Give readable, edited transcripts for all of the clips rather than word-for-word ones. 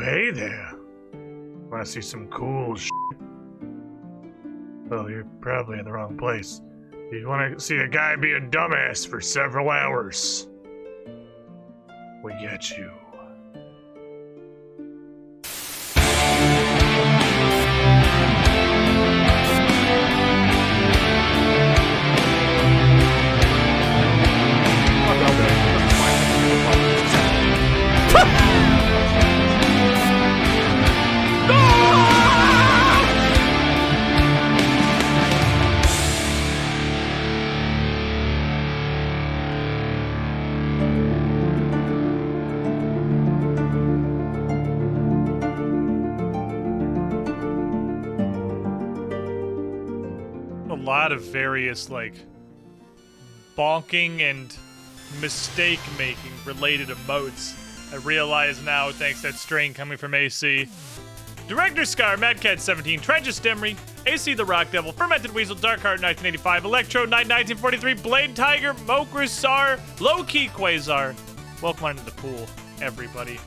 hey there. Wanna see some cool shit? Well, you're probably in the wrong place. You wanna see a guy be a dumbass for several hours? We get you. A lot of various, like, bonking and mistake-making related emotes. I realize now, thanks to that strain coming from AC. Director Scar, Madcat17, Trenches Stimry, AC the Rock Devil, Fermented Weasel, Darkheart 1985, Electro Knight 1943, Blade Tiger, Mokrisar, Low-Key Quasar. Welcome on to the pool, everybody.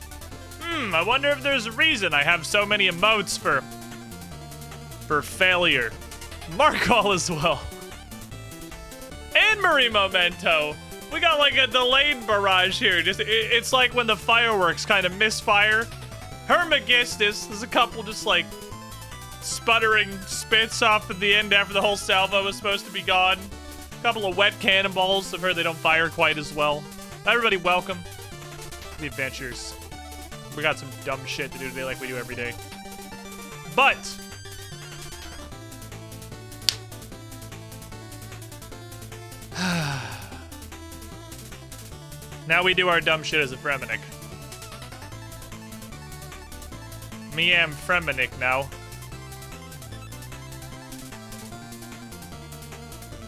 I wonder if there's a reason I have so many emotes for failure. Markall as well. And Marie Memento. We got like a delayed barrage here. It's like when the fireworks kind of misfire. Hermagistus, there's a couple just like sputtering spits off at the end after the whole salvo was supposed to be gone. A couple of wet cannonballs. I've heard they don't fire quite as well. Everybody welcome to the adventures. We got some dumb shit to do today like we do every day. But now we do our dumb shit as a Fremenic. Me am Fremenic now.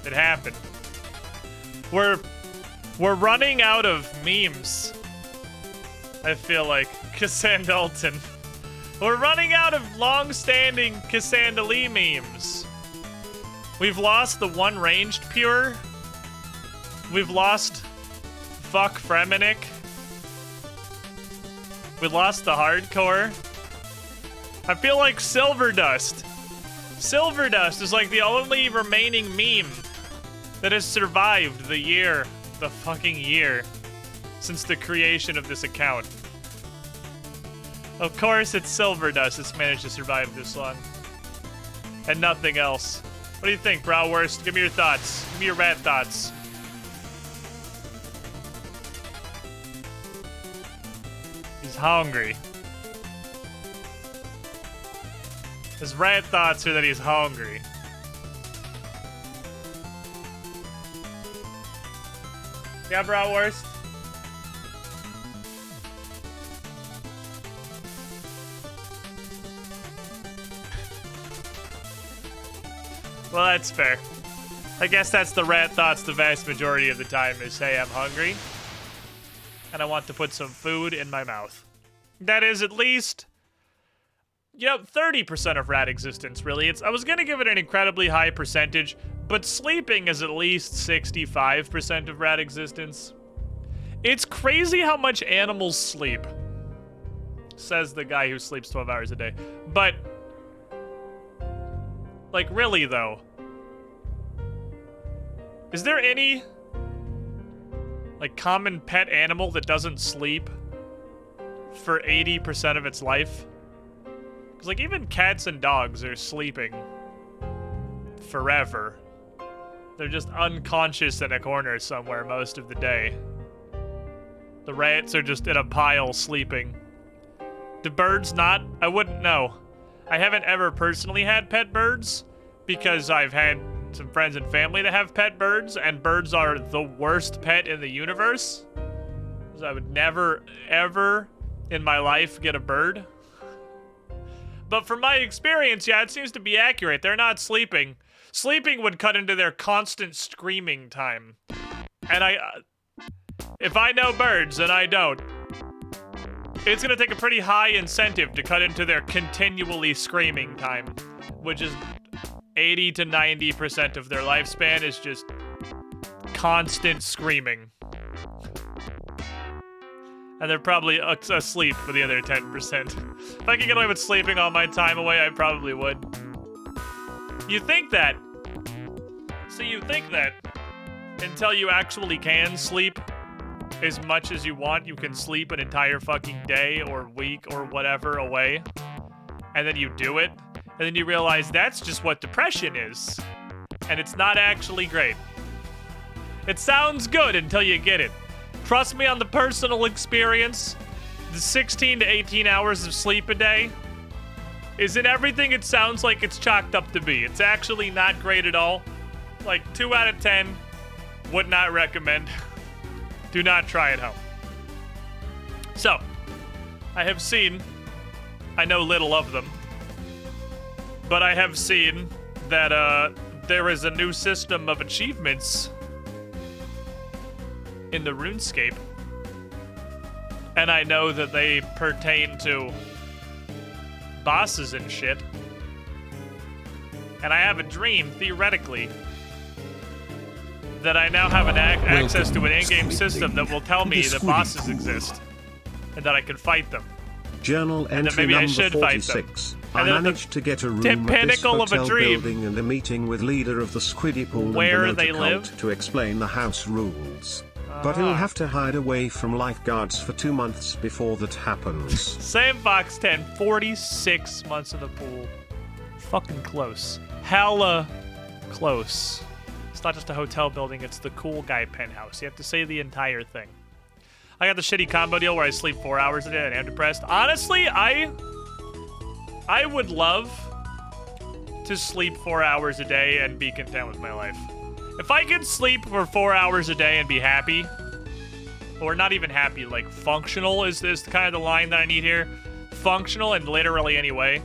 It happened. We're running out of memes. I feel like Cassandalton. We're running out of long-standing Cassandali memes. We've lost the one ranged pure. We've lost fuck Fremenic. We lost the hardcore. I feel like Silver Dust. Silver Dust is like the only remaining meme that has survived the fucking year, since the creation of this account. Of course, it's Silver Dust that's managed to survive this long. And nothing else. What do you think, Browwurst? Give me your thoughts. Give me your rat thoughts. He's hungry. His rat thoughts are that he's hungry. Yeah, Browwurst? Well, that's fair. I guess that's the rat thoughts the vast majority of the time is, hey, I'm hungry, and I want to put some food in my mouth. That is at least, 30% of rat existence, really. I was gonna give it an incredibly high percentage, but sleeping is at least 65% of rat existence. It's crazy how much animals sleep, says the guy who sleeps 12 hours a day. But, like, really, though, is there any, like, common pet animal that doesn't sleep for 80% of its life? Because, like, even cats and dogs are sleeping forever. They're just unconscious in a corner somewhere most of the day. The rats are just in a pile sleeping. Do birds not? I wouldn't know. I haven't ever personally had pet birds because I've had some friends and family that have pet birds, and birds are the worst pet in the universe. So I would never, ever in my life get a bird. But from my experience, yeah, it seems to be accurate. They're not sleeping. Sleeping would cut into their constant screaming time. And if I know birds and I don't, it's gonna take a pretty high incentive to cut into their continually screaming time, which is 80 to 90% of their lifespan is just constant screaming. And they're probably asleep for the other 10%. If I could get away with sleeping all my time away, I probably would. You think that. So you think that until you actually can sleep as much as you want, you can sleep an entire fucking day or week or whatever away. And then you do it. And then you realize that's just what depression is. And it's not actually great. It sounds good until you get it. Trust me on the personal experience, the 16 to 18 hours of sleep a day isn't everything it sounds like it's chalked up to be. It's actually not great at all. Like 2 out of 10, would not recommend. Do not try at home. So, I have seen, I know little of them, but I have seen that there is a new system of achievements in the RuneScape, and I know that they pertain to bosses and shit, and I have a dream, theoretically, that I now have access to an in-game system that will tell me that bosses exist, and that I can fight them. Journal and entry maybe I number should 46. I managed to get a room at this pinnacle of a hotel dream, building and a meeting with leader of the Squiddy Pool where and the they Note live? Cult to explain the house rules. But he'll have to hide away from lifeguards for 2 months before that happens. Same Fox 10, 46 months in the pool. Fucking close. Hella close. It's not just a hotel building, it's the cool guy penthouse. You have to say the entire thing. I got the shitty combo deal where I sleep 4 hours a day and I'm depressed. Honestly, I would love to sleep 4 hours a day and be content with my life. If I could sleep for 4 hours a day and be happy, or not even happy, like functional is kind of the line that I need here. Functional and literally anyway.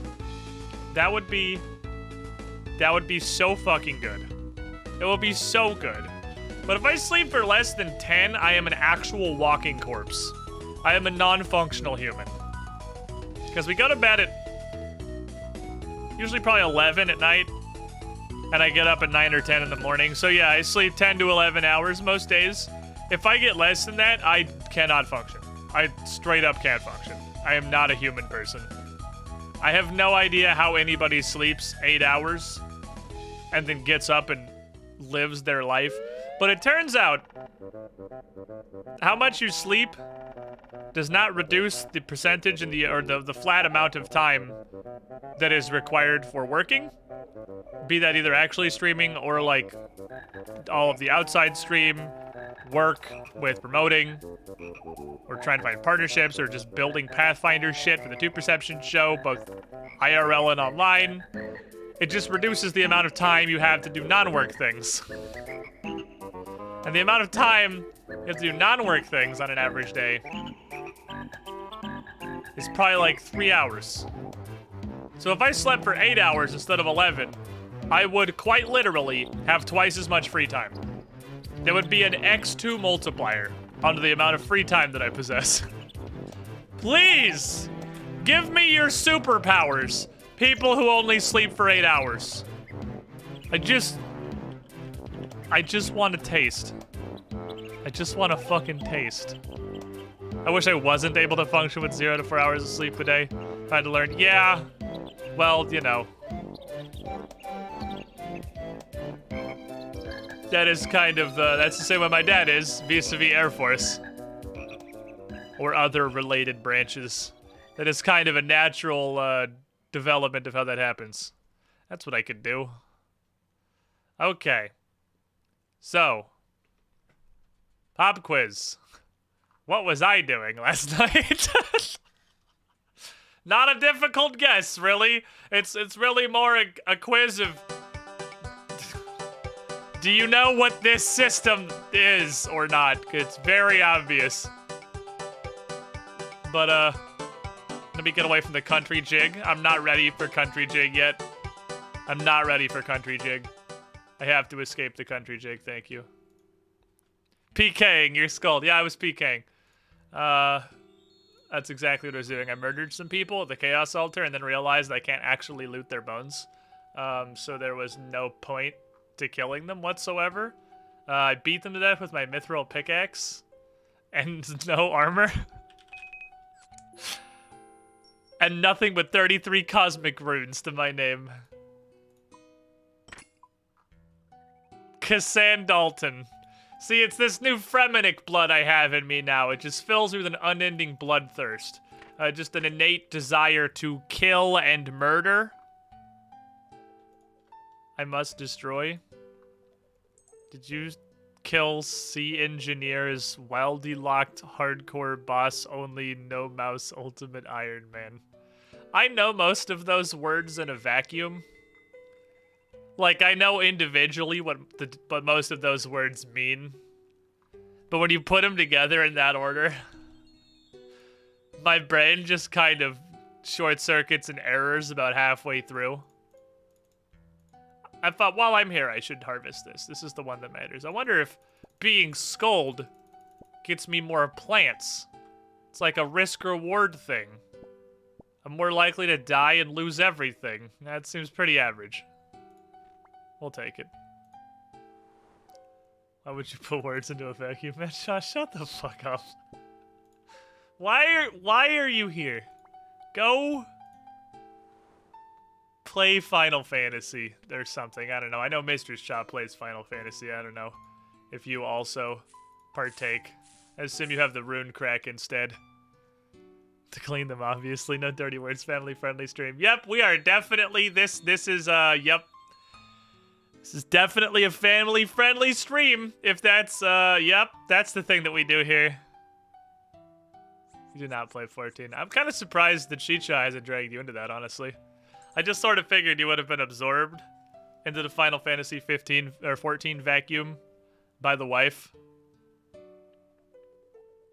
That would be so fucking good. It would be so good. But if I sleep for less than 10, I am an actual walking corpse. I am a non-functional human. Because we go to bed at usually probably 11 at night. And I get up at 9 or 10 in the morning. So yeah, I sleep 10 to 11 hours most days. If I get less than that, I cannot function. I straight up can't function. I am not a human person. I have no idea how anybody sleeps 8 hours and then gets up and lives their life. But it turns out, how much you sleep does not reduce the percentage in the flat amount of time that is required for working. Be that either actually streaming or like all of the outside stream, work with promoting, or trying to find partnerships, or just building Pathfinder shit for the 2 Perception show, both IRL and online. It just reduces the amount of time you have to do non-work things. And the amount of time you have to do non-work things on an average day is probably like 3 hours. So if I slept for 8 hours instead of 11, I would quite literally have twice as much free time. There would be an X2 multiplier onto the amount of free time that I possess. Please, give me your superpowers, people who only sleep for 8 hours. I just want to taste. I just want to fucking taste. I wish I wasn't able to function with 0 to 4 hours of sleep a day. I had to learn, yeah, well, you know. That is kind of, that's the same way my dad is, vis-a-vis Air Force. Or other related branches. That is kind of a natural development of how that happens. That's what I could do. Okay. So, pop quiz. What was I doing last night? Not a difficult guess, really. It's really more a quiz of... Do you know what this system is or not? It's very obvious. But, let me get away from the country jig. I'm not ready for country jig yet. I'm not ready for country jig. I have to escape the country jig, thank you. PKing, you're skulled. Yeah, I was PKing. That's exactly what I was doing. I murdered some people at the Chaos Altar and then realized I can't actually loot their bones. So there was no point to killing them whatsoever. I beat them to death with my mithril pickaxe and no armor. And nothing but 33 cosmic runes to my name. Kassan Dalton. See, it's this new Fremenic blood I have in me now. It just fills me with an unending bloodthirst. Just an innate desire to kill and murder. I must destroy. Did you kill Sea Engineer's well-delocked hardcore boss only no mouse ultimate Iron Man? I know most of those words in a vacuum. Like, I know individually what most of those words mean. But when you put them together in that order, my brain just kind of short circuits and errors about halfway through. I thought, while I'm here, I should harvest this. This is the one that matters. I wonder if being Scold gets me more plants. It's like a risk-reward thing. I'm more likely to die and lose everything. That seems pretty average. We'll take it. Why would you put words into a vacuum? Man, shut the fuck up. Why are you here? Go play Final Fantasy or something. I don't know. I know Mr. Shop plays Final Fantasy. I don't know if you also partake. I assume you have the rune crack instead. To clean them, obviously. No dirty words, family-friendly stream. Yep, we are definitely, this is, yep. This is definitely a family-friendly stream, if that's, yep, that's the thing that we do here. You did not play 14. I'm kind of surprised that Chicha hasn't dragged you into that, honestly. I just sort of figured you would have been absorbed into the Final Fantasy 15 or 14 vacuum by the wife.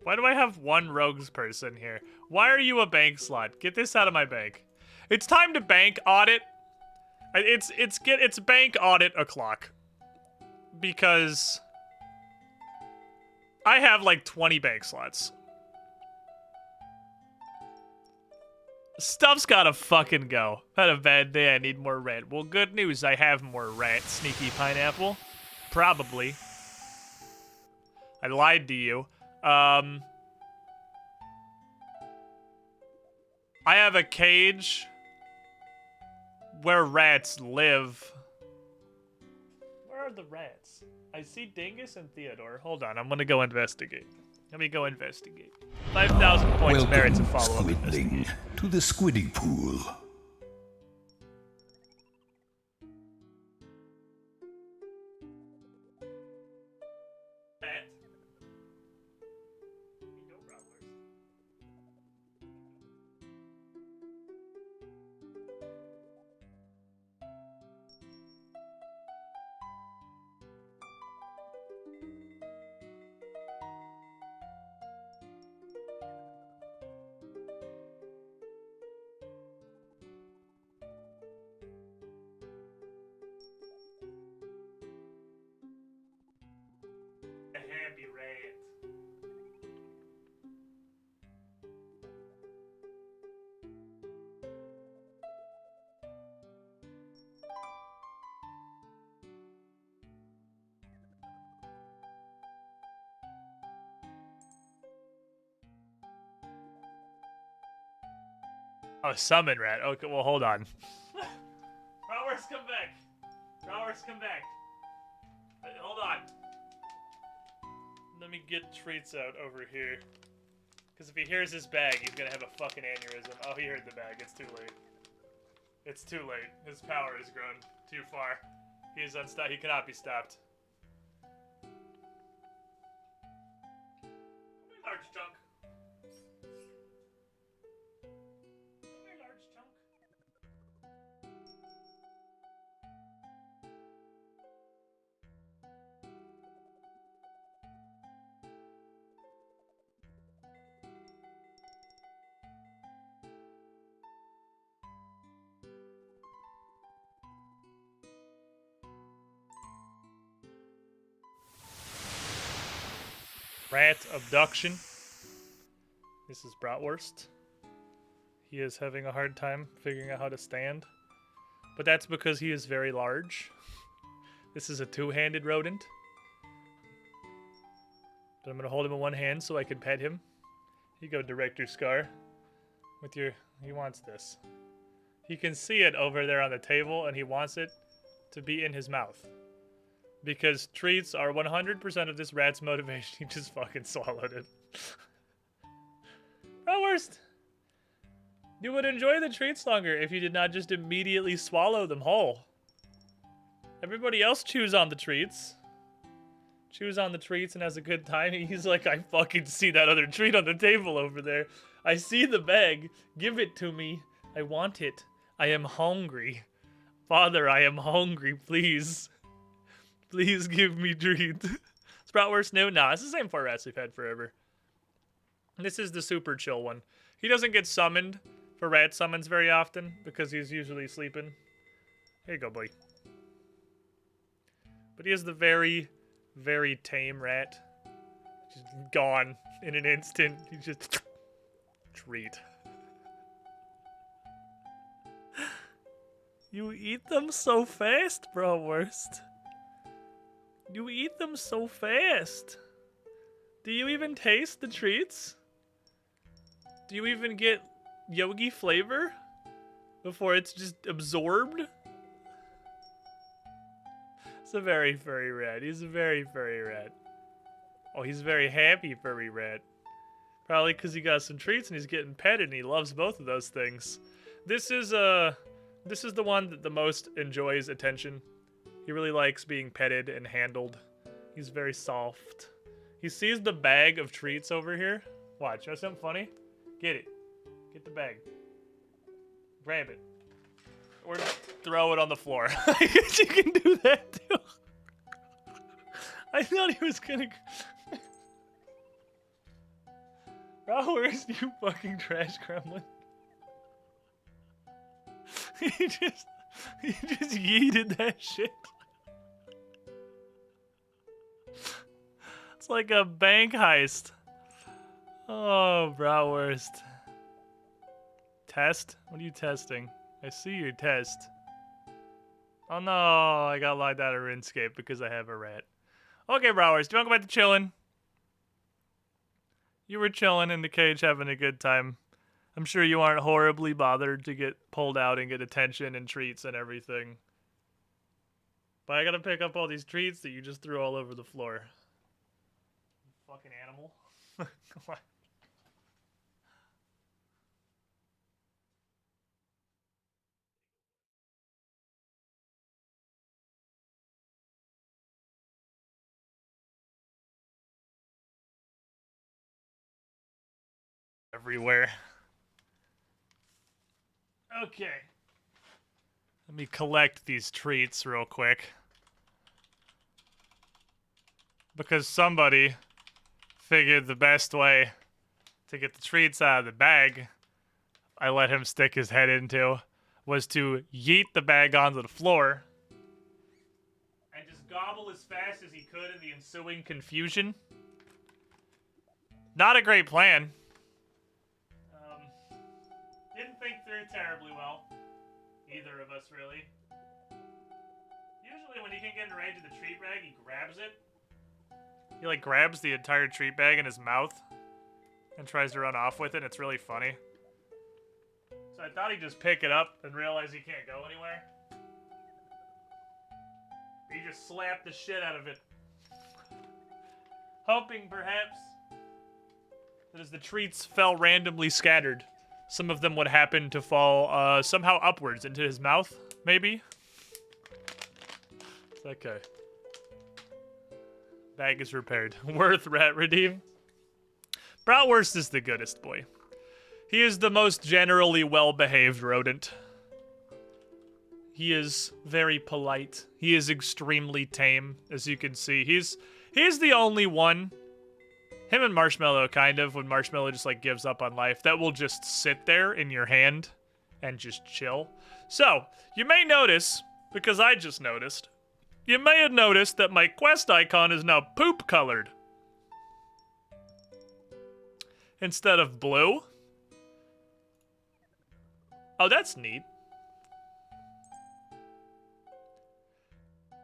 Why do I have one rogues person here? Why are you a bank slot? Get this out of my bank. It's time to bank audit. It's bank audit o'clock. Because I have like 20 bank slots. Stuff's gotta fucking go. Had a bad day, I need more rent. Well, good news, I have more rent, sneaky pineapple. Probably. I lied to you. I have a cage where rats live. Where are the rats? I see Dingus and Theodore. Hold on, I'm gonna go investigate. Let me go investigate. 5,000 points merits a follow-up Squidling, to the squiddy pool. Happy rat. Oh, summon rat. Okay, well, hold on. Prowers, come back. Prowers, come back. Hold on. Let me get treats out over here. Because if he hears his bag, he's gonna have a fucking aneurysm. Oh, he heard the bag. It's too late. It's too late. His power has grown too far. He is unstopped. He cannot be stopped. Come here, large chunk. Come here, large chunk. Rat abduction. This is Bratwurst. He is having a hard time figuring out how to stand. But that's because he is very large. This is a two-handed rodent. But I'm going to hold him in one hand so I can pet him. Here you go, Director Scar. With your He wants this. He can see it over there on the table, and he wants it to be in his mouth. Because treats are 100% of this rat's motivation. He just fucking swallowed it. Bratwurst! You would enjoy the treats longer if you did not just immediately swallow them whole. Everybody else chews on the treats. Chews on the treats and has a good time. He's like, I fucking see that other treat on the table over there. I see the bag. Give it to me. I want it. I am hungry. Father, I am hungry, please. Please give me treats. Is Bratwurst new? Nah, it's the same 4 rats we've had forever. This is the super chill one. He doesn't get summoned for rat summons very often because he's usually sleeping. Here you go, buddy. But he is the very, very tame rat. Just gone in an instant. He just... treat. You eat them so fast, Bratwurst. You eat them so fast. Do you even taste the treats? Do you even get yogi flavor before it's just absorbed? It's a very furry rat. He's a very furry rat. Oh, he's a very happy furry rat. Probably because he got some treats and he's getting petted and he loves both of those things. This is the one that the most enjoys attention. He really likes being petted and handled. He's very soft. He sees the bag of treats over here. Watch, you know something funny? Get it. Get the bag. Grab it. Or throw it on the floor. I guess you can do that too. I thought he was gonna... Bratwurst, you fucking trash gremlin. He just yeeted that shit. It's like a bank heist. Oh, Bratwurst. Test? What are you testing? I see your test. Oh no, I got locked out of RuneScape because I have a rat. Okay, Bratwurst, do you want to go back to chilling? You were chilling in the cage having a good time. I'm sure you aren't horribly bothered to get pulled out and get attention and treats and everything. But I gotta pick up all these treats that you just threw all over the floor. Fucking animal. Come on. Everywhere. Okay. Let me collect these treats real quick. Because somebody figured the best way to get the treats out of the bag I let him stick his head into was to yeet the bag onto the floor and just gobble as fast as he could in the ensuing confusion. Not a great plan. Didn't think through terribly well. Either of us, really. Usually when he can get in range of the treat bag, he grabs it. He, like, grabs the entire treat bag in his mouth and tries to run off with it. It's really funny. So I thought he'd just pick it up and realize he can't go anywhere. He just slapped the shit out of it. Hoping, perhaps, that as the treats fell randomly scattered, some of them would happen to fall somehow upwards into his mouth, maybe? Okay. Bag is repaired. Worth rat redeem. Bratwurst is the goodest boy. He is the most generally well-behaved rodent. He is very polite. He is extremely tame, as you can see. He's the only one, him and Marshmallow kind of, when Marshmallow just like gives up on life, that will just sit there in your hand and just chill. So, you may notice, because I just noticed, you may have noticed that my quest icon is now poop colored. Instead of blue. Oh, that's neat.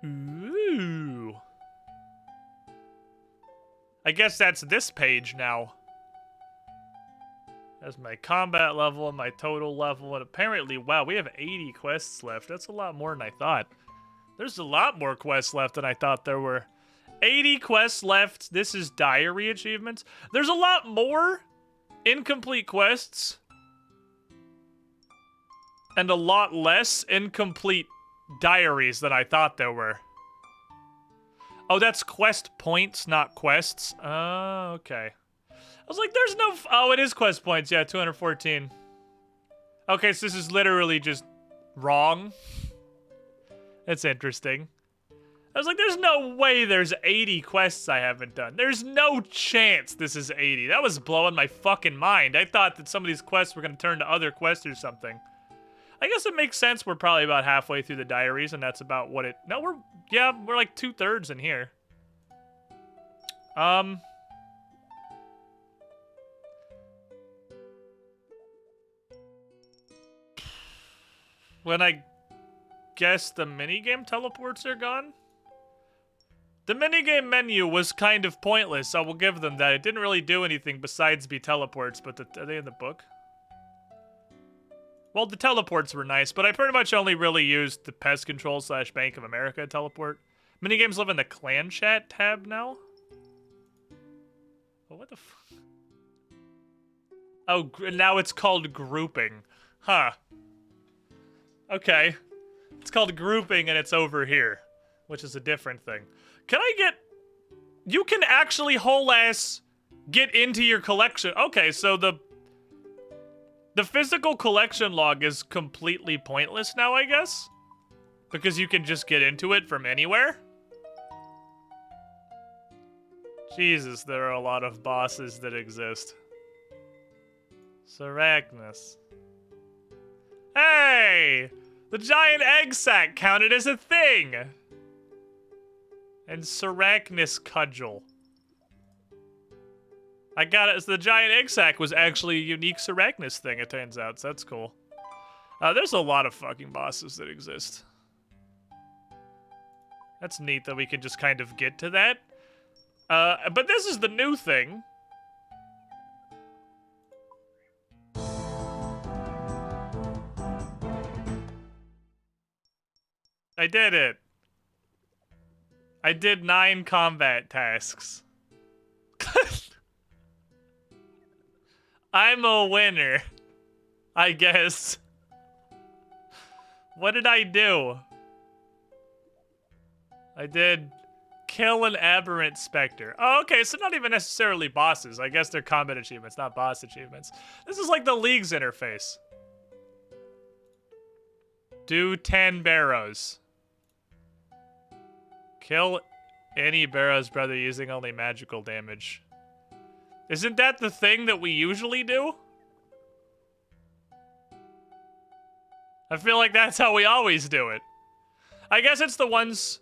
Ooh. I guess that's this page now. That's my combat level and my total level. And apparently, wow, we have 80 quests left. That's a lot more than I thought. There's a lot more quests left than I thought there were. 80 quests left. This is diary achievements. There's a lot more incomplete quests. And a lot less incomplete diaries than I thought there were. Oh, that's quest points, not quests. Oh, okay. I was like, there's no... Oh, it is quest points. Yeah, 214. Okay, so this is literally just wrong. That's interesting. I was like, there's no way there's 80 quests I haven't done. There's no chance this is 80. That was blowing my fucking mind. I thought that some of these quests were going to turn to other quests or something. I guess it makes sense. We're probably about halfway through the diaries, and that's about what it... No, we're like 2/3 in here. When I guess the minigame teleports are gone? The minigame menu was kind of pointless, I will give them that. It didn't really do anything besides be teleports, but are they in the book? Well, the teleports were nice, but I pretty much only really used the Pest Control / Bank of America teleport. Minigames live in the clan chat tab now? Oh, what the f... Oh, now it's called grouping. Huh. Okay. It's called grouping and it's over here, which is a different thing. Can I get... You can actually whole ass get into your collection. Okay, so the physical collection log is completely pointless now, I guess? Because you can just get into it from anywhere? Jesus, there are a lot of bosses that exist. Sarachnus. Hey! The giant egg sack counted as a thing! And Sarachnus cudgel. I got it. So the giant egg sack was actually a unique Sarachnus thing, it turns out, so that's cool. There's a lot of fucking bosses that exist. That's neat that we can just kind of get to that. But this is the new thing. I did it. I did 9 combat tasks. I'm a winner, I guess. What did I do? I did kill an aberrant specter. Oh, okay, so not even necessarily bosses. I guess they're combat achievements, not boss achievements. This is like the League's interface. Do 10 barrows. Kill any Barrow's brother using only magical damage. Isn't that the thing that we usually do? I feel like that's how we always do it. I guess it's the ones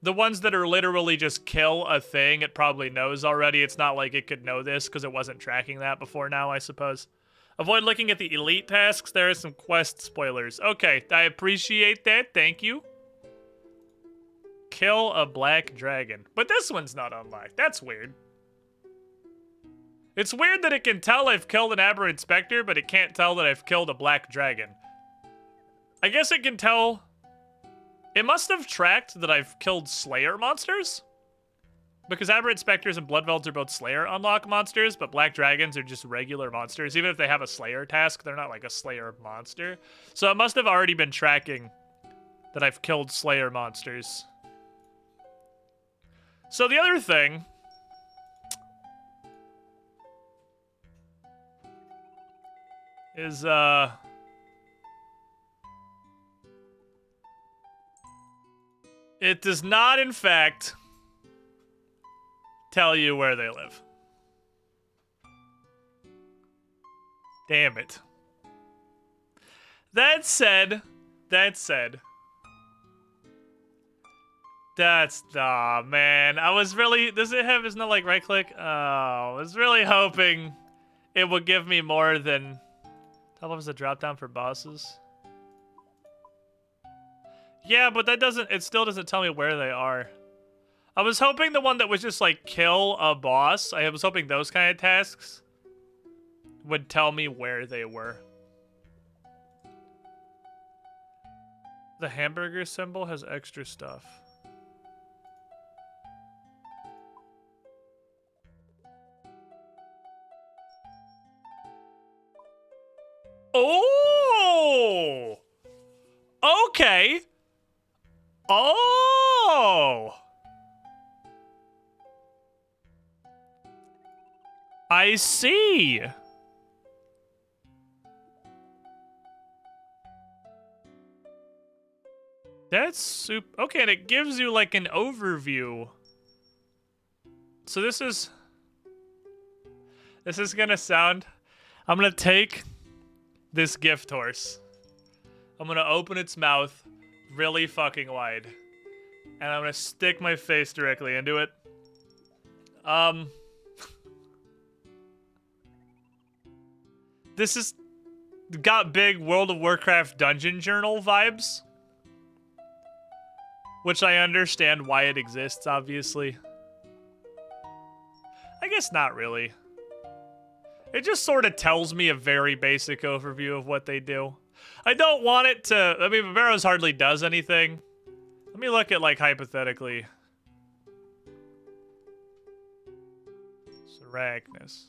that are literally just kill a thing. It probably knows already. It's not like it could know this because it wasn't tracking that before now, I suppose. Avoid looking at the elite tasks. There are some quest spoilers. Okay, I appreciate that. Thank you. Kill a black dragon. But this one's not unlocked. That's weird. It's weird that it can tell I've killed an aberrant specter, but it can't tell that I've killed a black dragon. I guess it can tell... It must have tracked that I've killed Slayer monsters? Because aberrant specters and bloodvelds are both Slayer unlock monsters, but black dragons are just regular monsters. Even if they have a Slayer task, they're not like a Slayer monster. So it must have already been tracking that I've killed Slayer monsters. So the other thing... is, it does not, in fact, tell you where they live. Damn it. That said, that's, aw, man, I was really, does it have, isn't it like right click? Oh, I was really hoping it would give me more than, how long is the drop down for bosses? Yeah, but that doesn't, it still doesn't tell me where they are. I was hoping the one that was just like kill a boss, I was hoping those kind of tasks would tell me where they were. The hamburger symbol has extra stuff. Oh! Okay. Oh! I see. That's super. Okay, and it gives you like an overview. So this is gonna sound. I'm gonna take this gift horse. I'm gonna open its mouth really fucking wide, and I'm gonna stick my face directly into it. This is got big World of Warcraft dungeon journal vibes, which I understand why it exists, obviously. I guess not really. It just sort of tells me a very basic overview of what they do. I don't want it to... I mean, Barrows hardly does anything. Let me look at, like, hypothetically. Saragnas.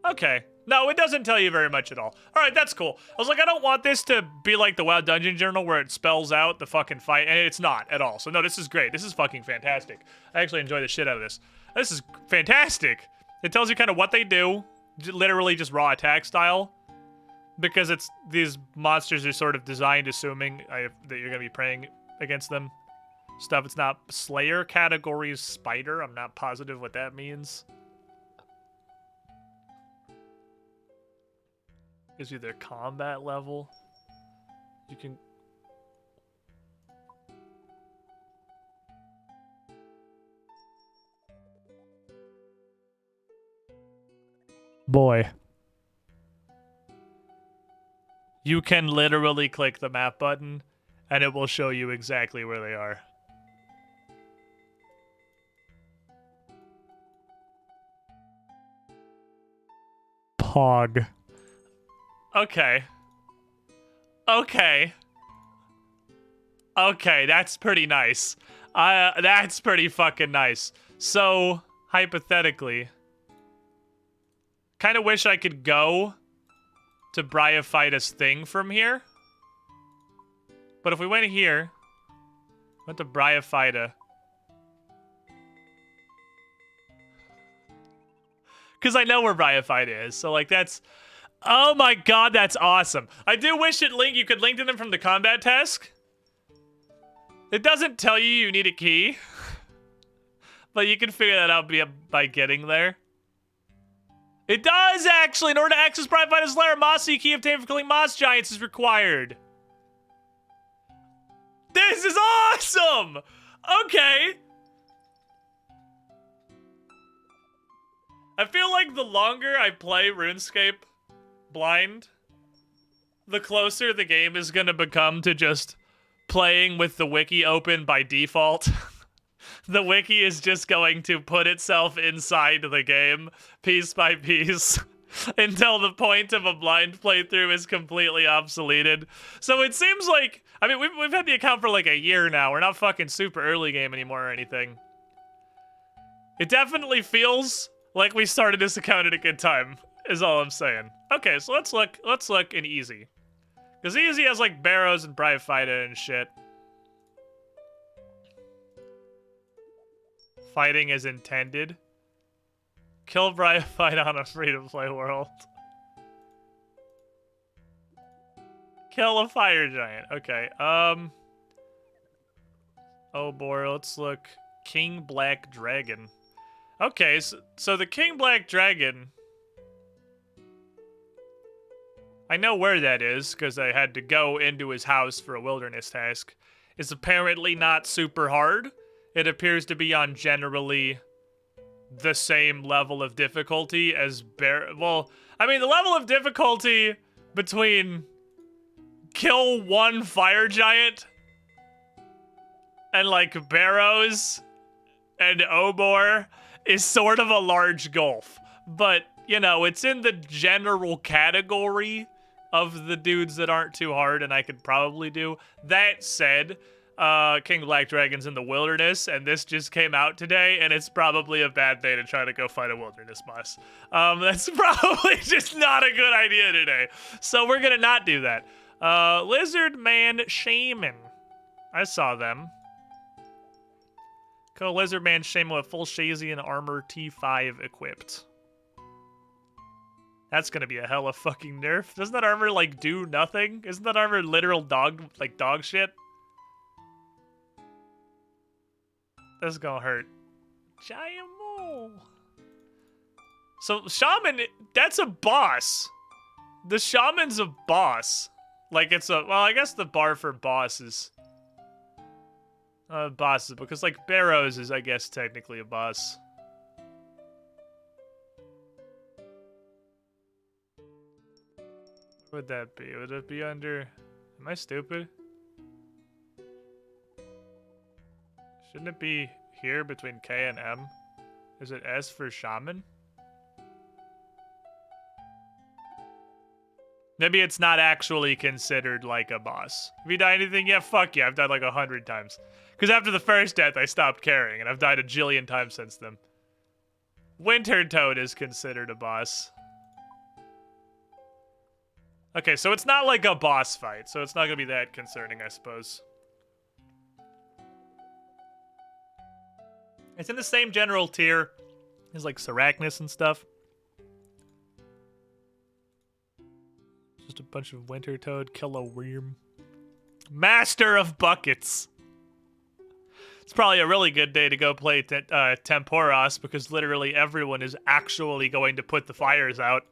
Okay. No, it doesn't tell you very much at all. Alright, that's cool. I was like, I don't want this to be like the WoW Dungeon Journal where it spells out the fucking fight, and it's not at all. So no, this is great. This is fucking fantastic. I actually enjoy the shit out of this. This is fantastic. It tells you kind of what they do, literally just raw attack style, because it's these monsters are sort of designed assuming that you're gonna be praying against them. Stuff. It's not Slayer categories spider. I'm not positive what that means. Gives you their combat level. You can... Boy. You can literally click the map button, and it will show you exactly where they are. Pog. Okay. Okay. Okay, that's pretty nice. That's pretty fucking nice. So, hypothetically, kind of wish I could go to Bryophyta's thing from here. But if we went here, went to Bryophyta. Because I know where Bryophyta is, so like that's... Oh my god, that's awesome. I do wish you could link to them from the combat task. It doesn't tell you need a key. But you can figure that out by getting there. It does, actually! In order to access Bryophyta's lair, a mossy key obtained from killing moss giants is required. This is awesome! Okay. I feel like the longer I play RuneScape blind, the closer the game is gonna become to just playing with the wiki open by default. The wiki is just going to put itself inside the game, piece by piece, until the point of a blind playthrough is completely obsoleted. So it seems like, I mean, we've had the account for like a year now. We're not fucking super early game anymore or anything. It definitely feels like we started this account at a good time, is all I'm saying. Okay, so let's look in easy. Because easy has like Barrows and Bryophyta and shit. Fighting is intended. Kill Bryophyta on a free-to-play world. Kill a fire giant. Okay, oh boy, let's look. King Black Dragon. Okay, so the King Black Dragon... I know where that is, because I had to go into his house for a wilderness task. It's apparently not super hard. It appears to be on generally the same level of difficulty as well, I mean, the level of difficulty between kill one fire giant and, like, Barrows and Obor is sort of a large gulf. But, you know, it's in the general category of the dudes that aren't too hard and I could probably do. That said, King Black Dragon's in the wilderness, and this just came out today, and it's probably a bad day to try to go fight a wilderness boss. That's probably just not a good idea today. So we're gonna not do that. Lizard Man Shaman. I saw them. Call Lizard Man Shaman with full Shazian armor T5 equipped. That's gonna be a hella fucking nerf. Doesn't that armor, like, do nothing? Isn't that armor literal dog shit? That's gonna hurt. Giant mole. So, Shaman, that's a boss. The Shaman's a boss. Like, it's a, well, I guess the bar for boss is, bosses, because, like, Barrows is, I guess, technically a boss. What would that be? Would it be under, am I stupid? Shouldn't it be here between K and M? Is it S for Shaman? Maybe it's not actually considered like a boss. Have you died anything? Yeah, fuck yeah, I've died like 100 times. Because after the first death, I stopped caring, and I've died a jillion times since then. Winter Toad is considered a boss. Okay, so it's not like a boss fight, so it's not gonna be that concerning, I suppose. It's in the same general tier as, like, Sarachnis and stuff. Just a bunch of Winter Toad, kill a worm. Master of Buckets! It's probably a really good day to go play Temporos, because literally everyone is actually going to put the fires out.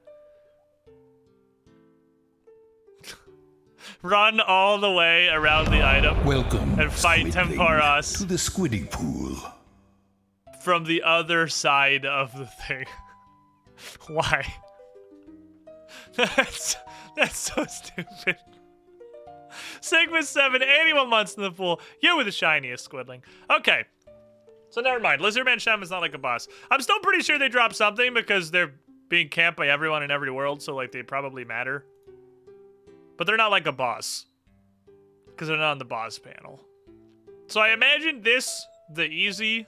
Run all the way around the item. Welcome, and fight Squidling, Temporos to the Squiddy Pool. From the other side of the thing. Why? That's so stupid. Sigma 7, 81 months in the pool. You were the shiniest, Squidling. Okay. So never mind. Lizardman Shaman's not like a boss. I'm still pretty sure they dropped something because they're being camped by everyone in every world, so like they probably matter. But they're not like a boss. Because they're not on the boss panel. So I imagine this, the easy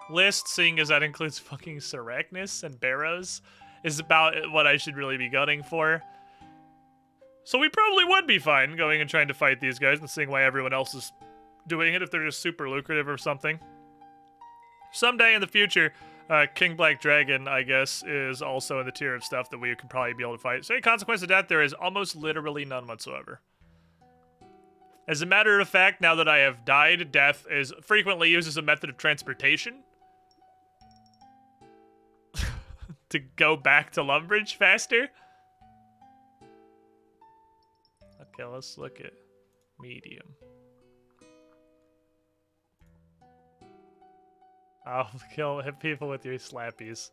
list, seeing as that includes fucking Sarachnis and Barrows, is about what I should really be gunning for. So we probably would be fine going and trying to fight these guys and seeing why everyone else is doing it if they're just super lucrative or something. Someday in the future, King Black Dragon, I guess, is also in the tier of stuff that we could probably be able to fight. So any consequence of death, there is almost literally none whatsoever. As a matter of fact, now that I have died, death is frequently used as a method of transportation. To go back to Lumbridge faster. Okay, let's look at medium. I'll hit people with your slappies.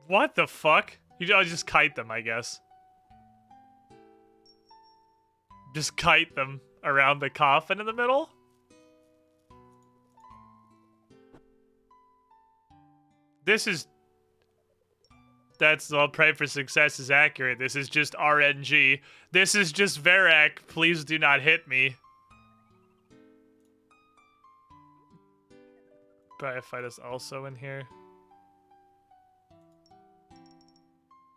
What the fuck? I'll just kite them, I guess. Just kite them around the coffin in the middle? This is... I'll pray for success is accurate. This is just RNG. This is just Varak. Please do not hit me. Fight is also in here.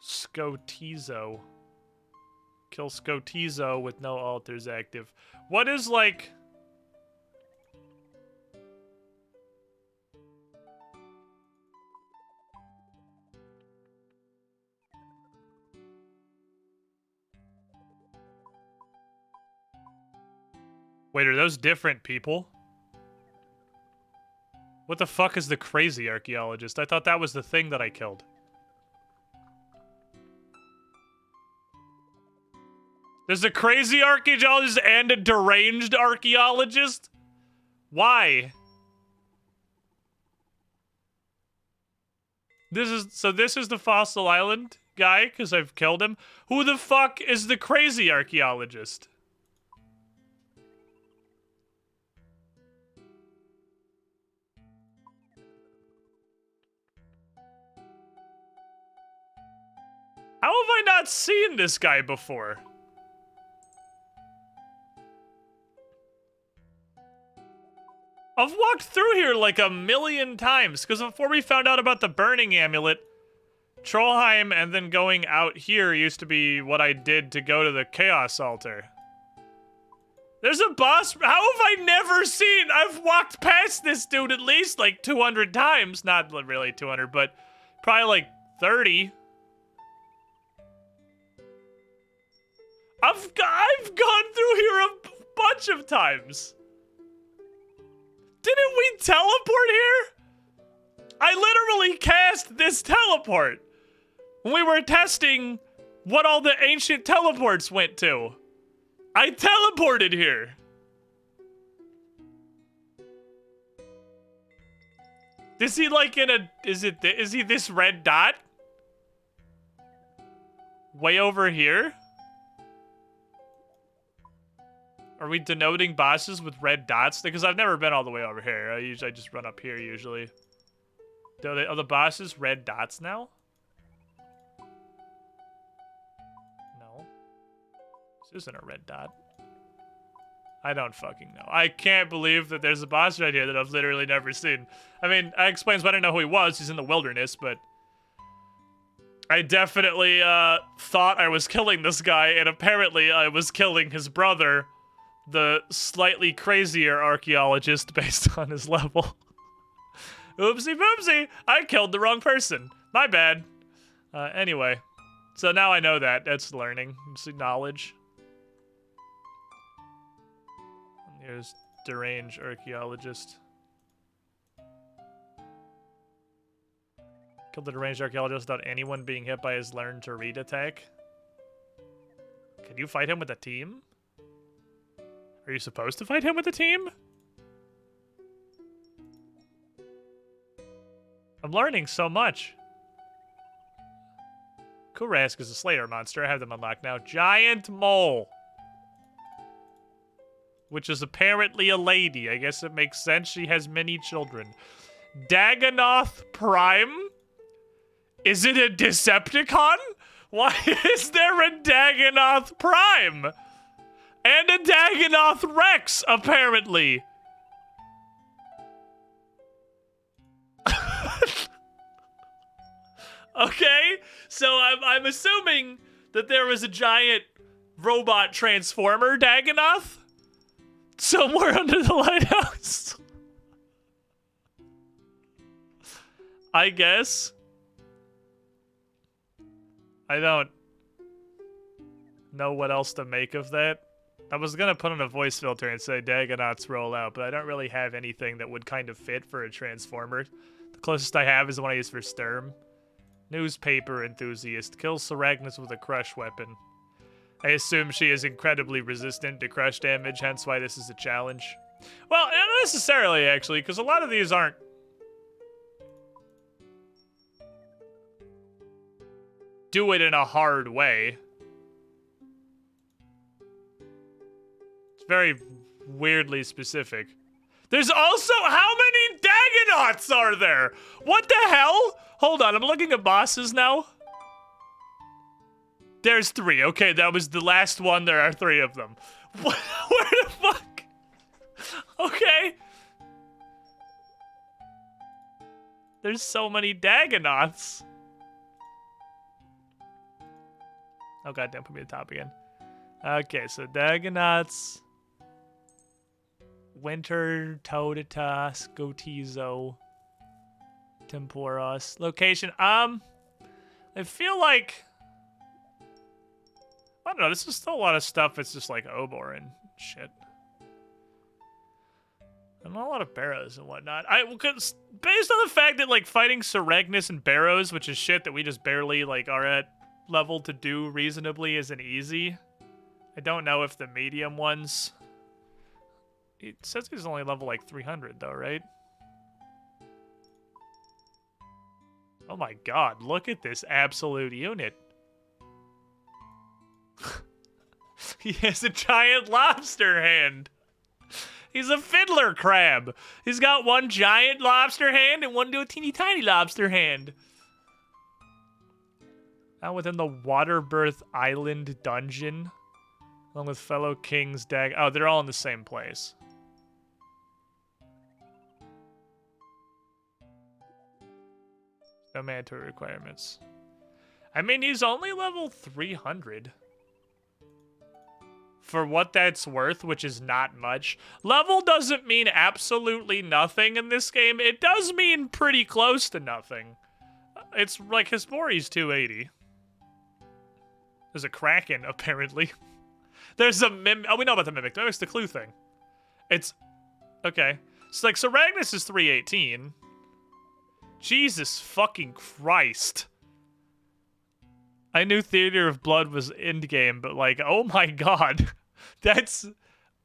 Scotizo. Kill Scotizo with no altars active. What is, like... Wait, are those different people? What the fuck is the crazy archaeologist? I thought that was the thing that I killed. There's a crazy archaeologist and a deranged archaeologist? Why? This is the Fossil Island guy, because I've killed him. Who the fuck is the crazy archaeologist? How have I not seen this guy before? I've walked through here like a million times, because before we found out about the burning amulet, Trollheim and then going out here used to be what I did to go to the Chaos Altar. There's a boss. How have I never seen? I've walked past this dude at least like 200 times. Not really 200, but probably like 30. I've gone through here a bunch of times. Didn't we teleport here? I literally cast this teleport when we were testing what all the ancient teleports went to. I teleported here. Is he like in a, is he this red dot? Way over here? Are we denoting bosses with red dots? Because I've never been all the way over here. I just run up here usually. Are the bosses red dots now? No. This isn't a red dot. I don't fucking know. I can't believe that there's a boss right here that I've literally never seen. I mean, that explains why I didn't know who he was. He's in the wilderness, but I definitely thought I was killing this guy, and apparently I was killing his brother, the slightly crazier archaeologist based on his level. Oopsie poopsie, I killed the wrong person. My bad. Anyway, so now I know that. That's learning. It's knowledge. Here's deranged archaeologist. Killed the deranged archaeologist without anyone being hit by his learn to read attack. Can you fight him with a team? Are you supposed to fight him with a team? I'm learning so much. Kurask is a Slayer monster. I have them unlocked now. Giant Mole. Which is apparently a lady. I guess it makes sense. She has many children. Dagonoth Prime? Is it a Decepticon? Why is there a Dagonoth Prime? And a Dagonoth Rex, apparently. Okay, so I'm assuming that there was a giant robot transformer Dagonoth somewhere under the lighthouse. I guess. I don't know what else to make of that. I was gonna put on a voice filter and say Dagonauts roll out, but I don't really have anything that would kind of fit for a transformer. The closest I have is the one I use for Sturm. Newspaper enthusiast. Kills Seragnus with a crush weapon. I assume she is incredibly resistant to crush damage, hence why this is a challenge. Well, not necessarily, actually, because a lot of these aren't do it in a hard way. It's very weirdly specific. There's also, how many Dagonauts are there? What the hell? Hold on, I'm looking at bosses now. There's 3. Okay, that was the last one. There are 3 of them. Where the fuck? Okay. There's so many Dagonauts. Oh goddamn, put me at the top again. Okay, so Dagonauts. Winter, Totatus, Gotizo, Temporos. Location, I feel like, I don't know, this is still a lot of stuff. It's just like Obor and shit. And not a lot of Barrows and whatnot. Because based on the fact that like fighting Seragnus and Barrows, which is shit that we just barely like are at level to do reasonably, isn't easy. I don't know if the medium ones. It says he's only level like 300 though, right? Oh my god, look at this absolute unit. He has a giant lobster hand. He's a fiddler crab. He's got one giant lobster hand and one teeny tiny lobster hand. Now within the Waterbirth Island dungeon. Along with fellow kings, oh, they're all in the same place. No mandatory requirements. I mean, he's only level 300. For what that's worth, which is not much. Level doesn't mean absolutely nothing in this game. It does mean pretty close to nothing. It's like Hespori's 280. There's a Kraken, apparently. There's a Mimic. Oh, we know about the Mimic. That was the clue thing. It's... Okay. So, like, Saragnus is 318. Jesus fucking Christ. I knew Theater of Blood was endgame, but, like, oh my god. That's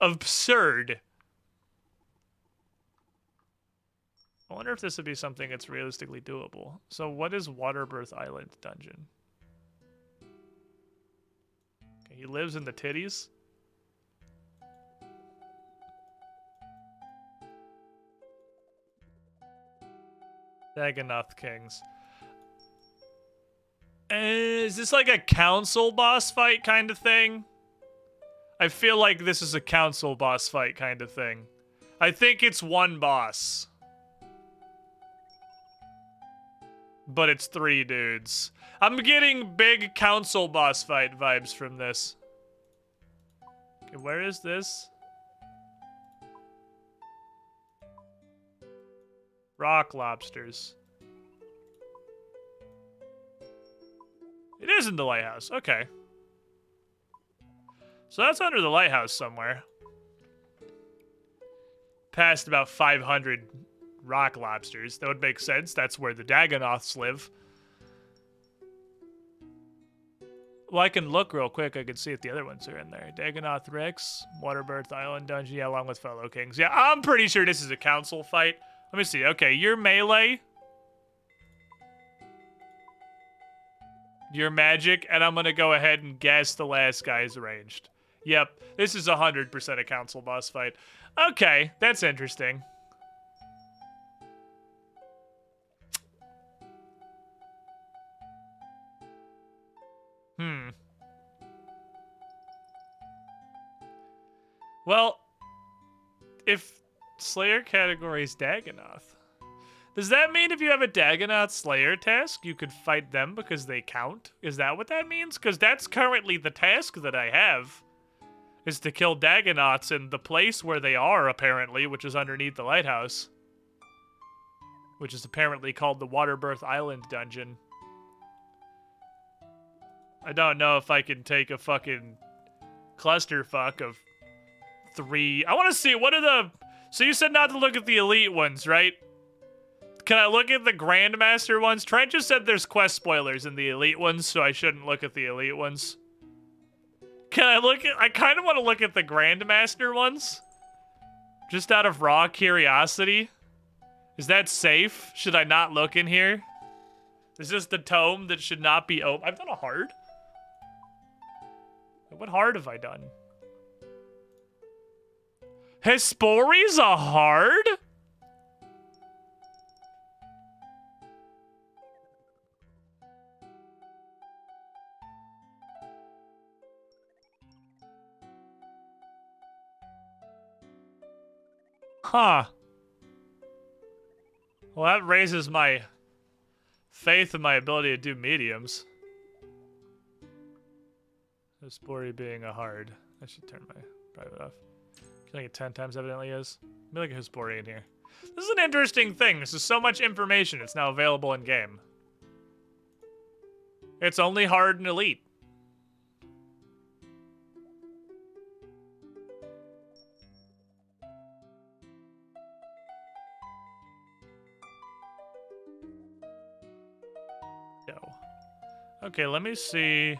absurd. I wonder if this would be something that's realistically doable. So, what is Waterbirth Island dungeon? He lives in the titties. Dagonoth Kings. Is this like a council boss fight kind of thing? I feel like this is a council boss fight kind of thing. I think it's one boss. But it's 3 dudes. I'm getting big council boss fight vibes from this. Okay, where is this? Rock lobsters. It is in the lighthouse. Okay. So that's under the lighthouse somewhere. Past about 500 rock lobsters. That would make sense. That's where the Dagonoths live. Well, I can look real quick. I can see if the other ones are in there. Dagonoth Rex, Waterbirth Island Dungeon, yeah, along with fellow kings. Yeah, I'm pretty sure this is a council fight. Let me see. Okay, you're melee. You're magic, and I'm gonna go ahead and guess the last guy's ranged. Yep, this is 100% a council boss fight. Okay, that's interesting. Well, if Slayer category is Dagonoth, does that mean if you have a Dagonoth Slayer task, you could fight them because they count? Is that what that means? Because that's currently the task that I have, is to kill Dagonoths in the place where they are, apparently, which is underneath the lighthouse. Which is apparently called the Waterbirth Island Dungeon. I don't know if I can take a fucking clusterfuck of 3. I want to see, what are the... So you said not to look at the elite ones, right? Can I look at the Grandmaster ones? Trent just said there's quest spoilers in the elite ones, so I shouldn't look at the elite ones. Can I look at... I kind of want to look at the Grandmaster ones. Just out of raw curiosity. Is that safe? Should I not look in here? Is this the tome that should not be open? I've done a hard. What hard have I done? Hespori's a hard? Huh. Well, that raises my faith in my ability to do mediums. Hespori being a hard. I should turn my private off. Killing it 10 times evidently is. Be like a Hespori in here. This is an interesting thing. This is so much information. It's now available in game. It's only hard and elite. Yo. Okay, let me see.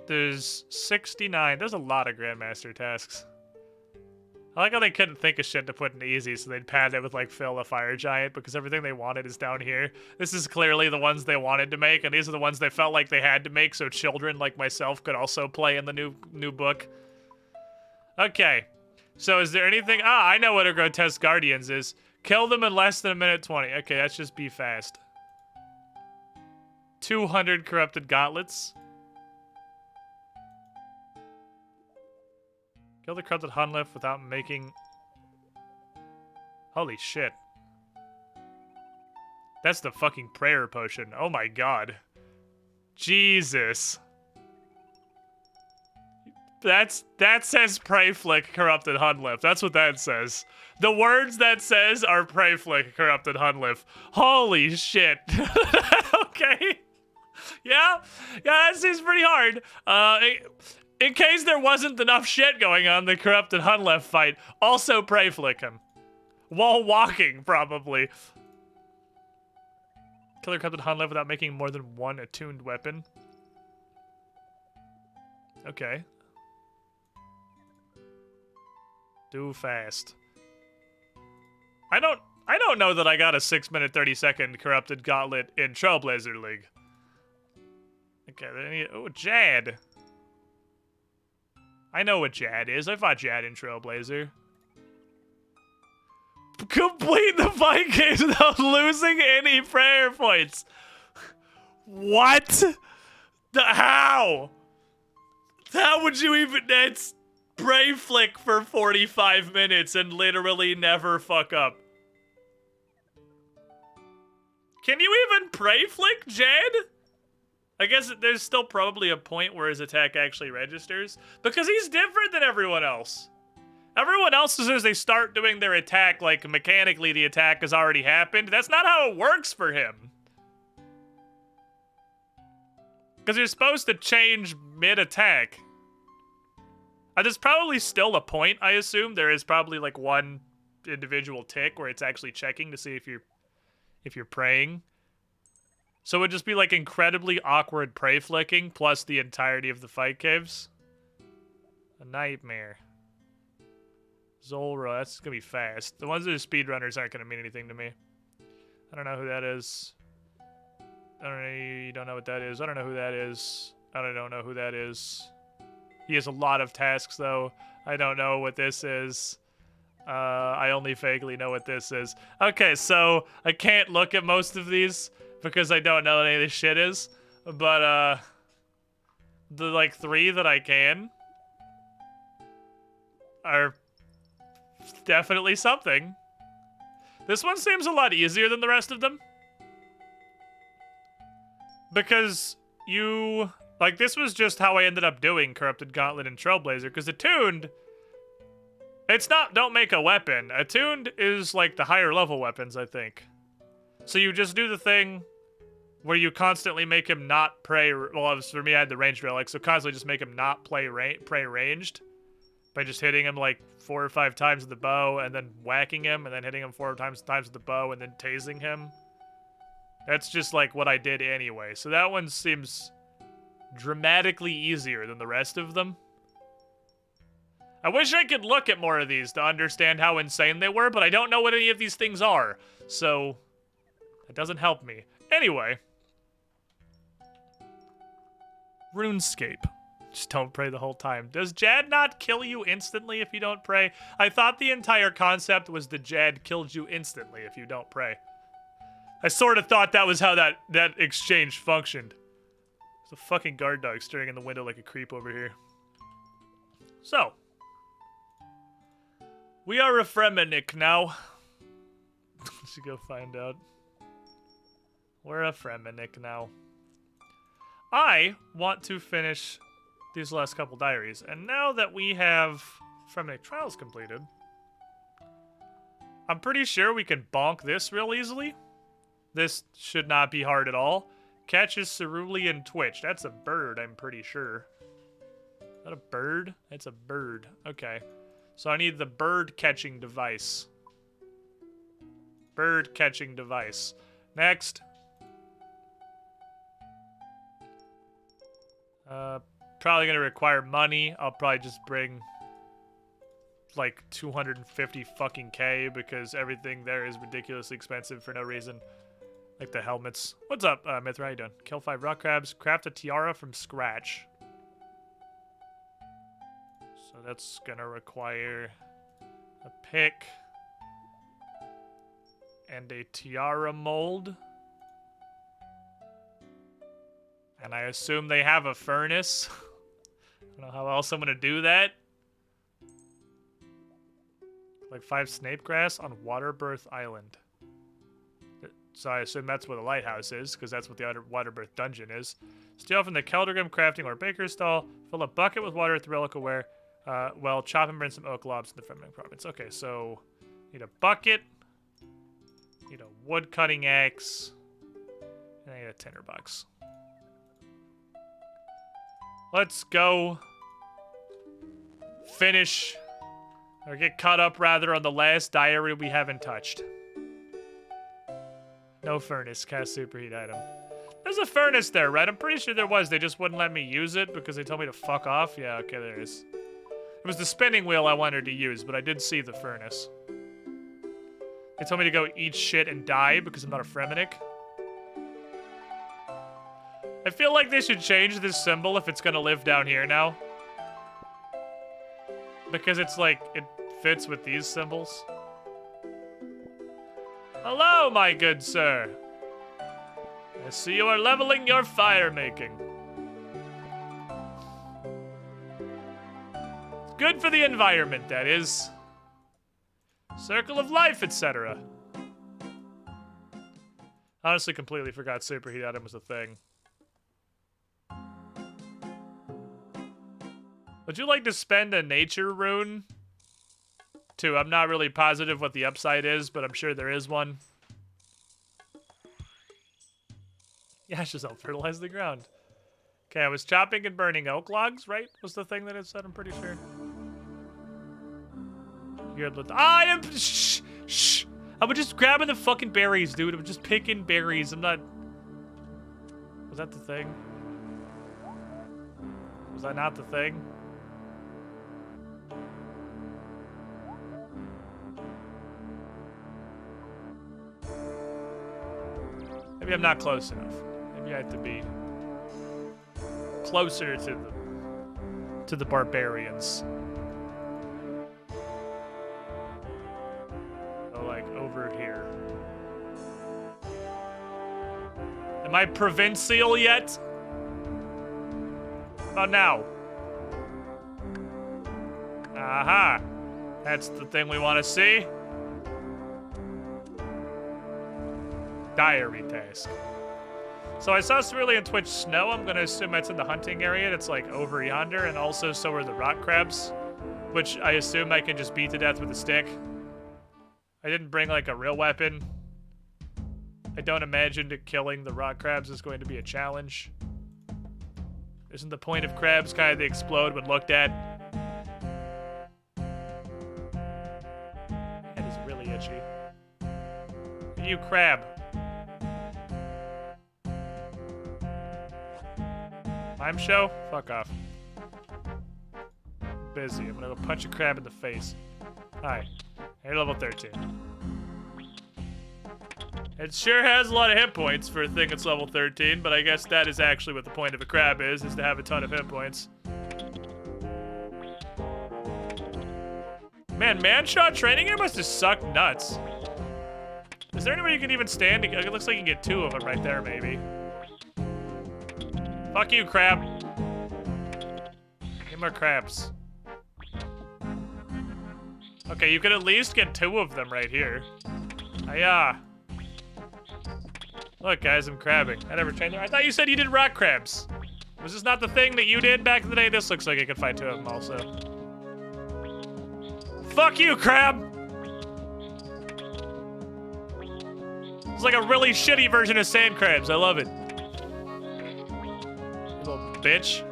There's 69. There's a lot of Grandmaster tasks. I like how they couldn't think of shit to put in easy, so they'd pad it with, like, Phil the Fire Giant, because everything they wanted is down here. This is clearly the ones they wanted to make, and these are the ones they felt like they had to make so children like myself could also play in the new book. Okay. So is there anything... Ah, I know what a Grotesque Guardians is. Kill them in less than 1:20. Okay, that's just be fast. 200 corrupted gauntlets. Kill the corrupted Hunlef without making... Holy shit. That's the fucking prayer potion. Oh my god. Jesus. That says pray flick corrupted Hunlef. That's what that says. The words that says are pray flick corrupted Hunlef. Holy shit. Okay. Yeah, that seems pretty hard. In case there wasn't enough shit going on the corrupted Hunlef fight, also pray flick him. While walking, probably. Kill the corrupted Hunlef without making more than one attuned weapon. Okay. Do fast. I don't know that I got a 6-minute 30-second corrupted gauntlet in Trailblazer League. Okay, then oh, Jad. I know what Jad is. I fought Jad in Trailblazer. Complete the fight games without losing any prayer points. What? How? How would you even... That's pray flick for 45 minutes and literally never fuck up. Can you even pray flick, Jad? I guess there's still probably a point where his attack actually registers. Because he's different than everyone else. Everyone else, as soon as they start doing their attack, like, mechanically the attack has already happened. That's not how it works for him. Because you're supposed to change mid-attack. There's probably still a point, I assume. There is probably, like, one individual tick where it's actually checking to see if you're praying. So it would just be, like, incredibly awkward pray flicking plus the entirety of the fight caves. A nightmare. Zolra, that's gonna be fast. The ones that are speedrunners aren't gonna mean anything to me. I don't know who that is. I don't know, you don't know what that is. I don't know who that is. I don't know who that is. He has a lot of tasks, though. I don't know what this is. I only vaguely know what this is. Okay, so I can't look at most of these because I don't know what any of this shit is. But, the, like, 3 that I can are definitely something. This one seems a lot easier than the rest of them. Because you... Like, this was just how I ended up doing Corrupted Gauntlet and Trailblazer, because Attuned... It's not don't make a weapon. Attuned is, like, the higher level weapons, I think. So you just do the thing where you constantly make him not pray... Well, for me, I had the ranged relic, so constantly just make him not pray ranged. By just hitting him, like, 4 or 5 times with the bow, and then whacking him, and then hitting him 4 times with the bow, and then tasing him. That's just, like, what I did anyway. So that one seems dramatically easier than the rest of them. I wish I could look at more of these to understand how insane they were, but I don't know what any of these things are. So, it doesn't help me. Anyway. RuneScape. Just don't pray the whole time. Does Jad not kill you instantly if you don't pray? I thought the entire concept was that Jad killed you instantly if you don't pray. I sort of thought that was how that exchange functioned. There's a fucking guard dog staring in the window like a creep over here. So. We are a Fremennik now. Let's go find out. We're a Fremennik now. I want to finish these last couple diaries, and now that we have Fremennik Trials completed, I'm pretty sure we can bonk this real easily. This should not be hard at all. Catches cerulean twitch. That's a bird, I'm pretty sure. Is that a bird? It's a bird. Okay. So I need the bird catching device. Bird catching device. Next. Probably gonna require money. I'll probably just bring like 250 fucking K because everything there is ridiculously expensive for no reason. Like the helmets. What's up, Mithra? How you doing? Kill 5 rock crabs. Craft a tiara from scratch. So that's gonna require a pick and a tiara mold. And I assume they have a furnace. I don't know how else I'm gonna do that. Like 5 snape grass on Waterbirth Island. So I assume that's where the lighthouse is, because that's what the Waterbirth dungeon is. Steal from the Keldrigam crafting or baker's stall. Fill a bucket with water at the relic aware. Well, chop and burn some oak logs in the fermenting province. Okay, so need a bucket. Need a wood cutting axe. And I need a tinderbox. Let's go finish, or get caught up rather, on the last diary we haven't touched. No furnace, cast superheat item. There's a furnace there, right? I'm pretty sure there was. They just wouldn't let me use it because they told me to fuck off. Yeah, okay, there is. It was the spinning wheel I wanted to use, but I did see the furnace. They told me to go eat shit and die because I'm not a Fremennik. I feel like they should change this symbol if it's gonna live down here now. Because it's like, it fits with these symbols. Hello, my good sir. I see you are leveling your fire making. It's good for the environment, that is. Circle of life, etc. Honestly, completely forgot superheat item was a thing. Would you like to spend a nature rune? Too, I'm not really positive what the upside is, but I'm sure there is one. Yeah, just help fertilize the ground. Okay, I was chopping and burning oak logs, right? Was the thing that it said, I'm pretty sure. I am. Shh! Shh! I'm just grabbing the fucking berries, dude. I'm just picking berries. I'm not. Was that the thing? Was that not the thing? Maybe I'm not close enough. Maybe I have to be closer to the barbarians. So like over here. Am I provincial yet? How about now? Aha! That's the thing we want to see. Diary task. So I saw cerulean twitch snow. I'm gonna assume that's in the hunting area. That's like over yonder, and also so are the rock crabs, which I assume I can just beat to death with a stick. I didn't bring like a real weapon. I don't imagine that killing the rock crabs is going to be a challenge. Isn't the point of crabs kind of they explode when looked at? That is really itchy. You crab. Time show? Fuck off. I'm busy. I'm gonna go punch a crab in the face. Hi. You're level 13. It sure has a lot of hit points for a thing that's level 13, but I guess that is actually what the point of a crab is to have a ton of hit points. Man, Manshot training here must have sucked nuts. Is there anywhere you can even stand? It looks like you can get 2 of them right there, maybe. Fuck you, crab. Get more crabs. Okay, you could at least get 2 of them right here. Hiya. Look, guys, I'm crabbing. I never trained there. I thought you said you did rock crabs. Was this not the thing that you did back in the day? This looks like I could find 2 of them also. Fuck you, crab! It's like a really shitty version of sand crabs. I love it. You little bitch.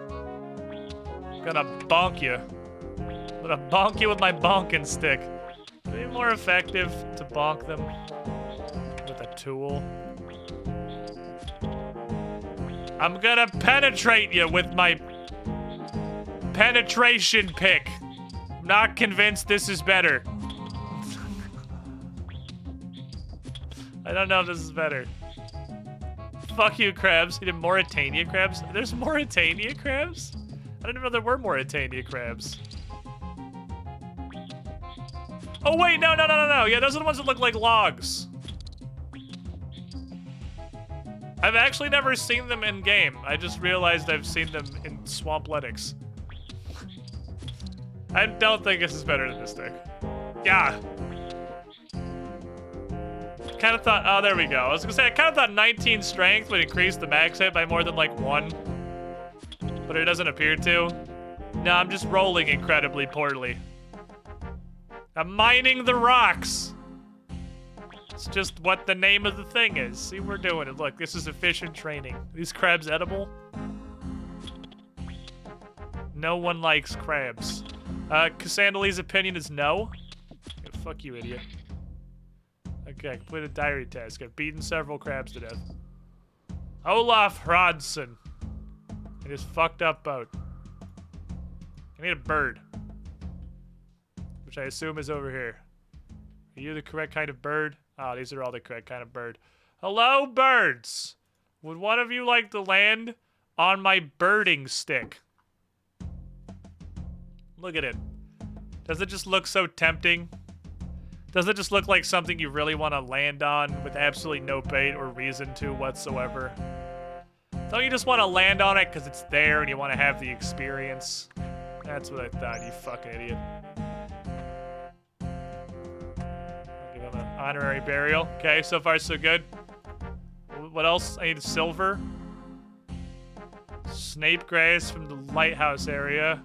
I'm gonna bonk you. I'm gonna bonk you with my bonking stick. Would it be more effective to bonk them with a tool? I'm gonna penetrate you with my penetration pick. I'm not convinced this is better. I don't know if this is better. Fuck you, crabs. You did Mauritania crabs? There's Mauritania crabs? I didn't know there were Mauritania crabs. Oh, wait, no. Yeah, those are the ones that look like logs. I've actually never seen them in game. I just realized I've seen them in Swampletics. I don't think this is better than this thing. Yeah. Kind of thought, oh, there we go. I was gonna say, I kind of thought 19 strength would increase the max hit by more than like 1. But it doesn't appear to. No, I'm just rolling incredibly poorly. I'm mining the rocks. It's just what the name of the thing is. See, we're doing it. Look, this is efficient training. These crabs edible? No one likes crabs. Cassandali's opinion is no. Yeah, fuck you, idiot. Okay, complete a diary task. I've beaten several crabs to death. Olaf Hrodson. In his fucked up boat. I need a bird. Which I assume is over here. Are you the correct kind of bird? Oh, these are all the correct kind of bird. Hello, birds! Would one of you like to land on my birding stick? Look at it. Does it just look so tempting? Does it just look like something you really want to land on with absolutely no bait or reason to whatsoever? Don't you just want to land on it because it's there and you want to have the experience? That's what I thought, you fucking idiot. Give him an honorary burial. Okay, so far so good. What else? I need silver. Snape grass from the lighthouse area.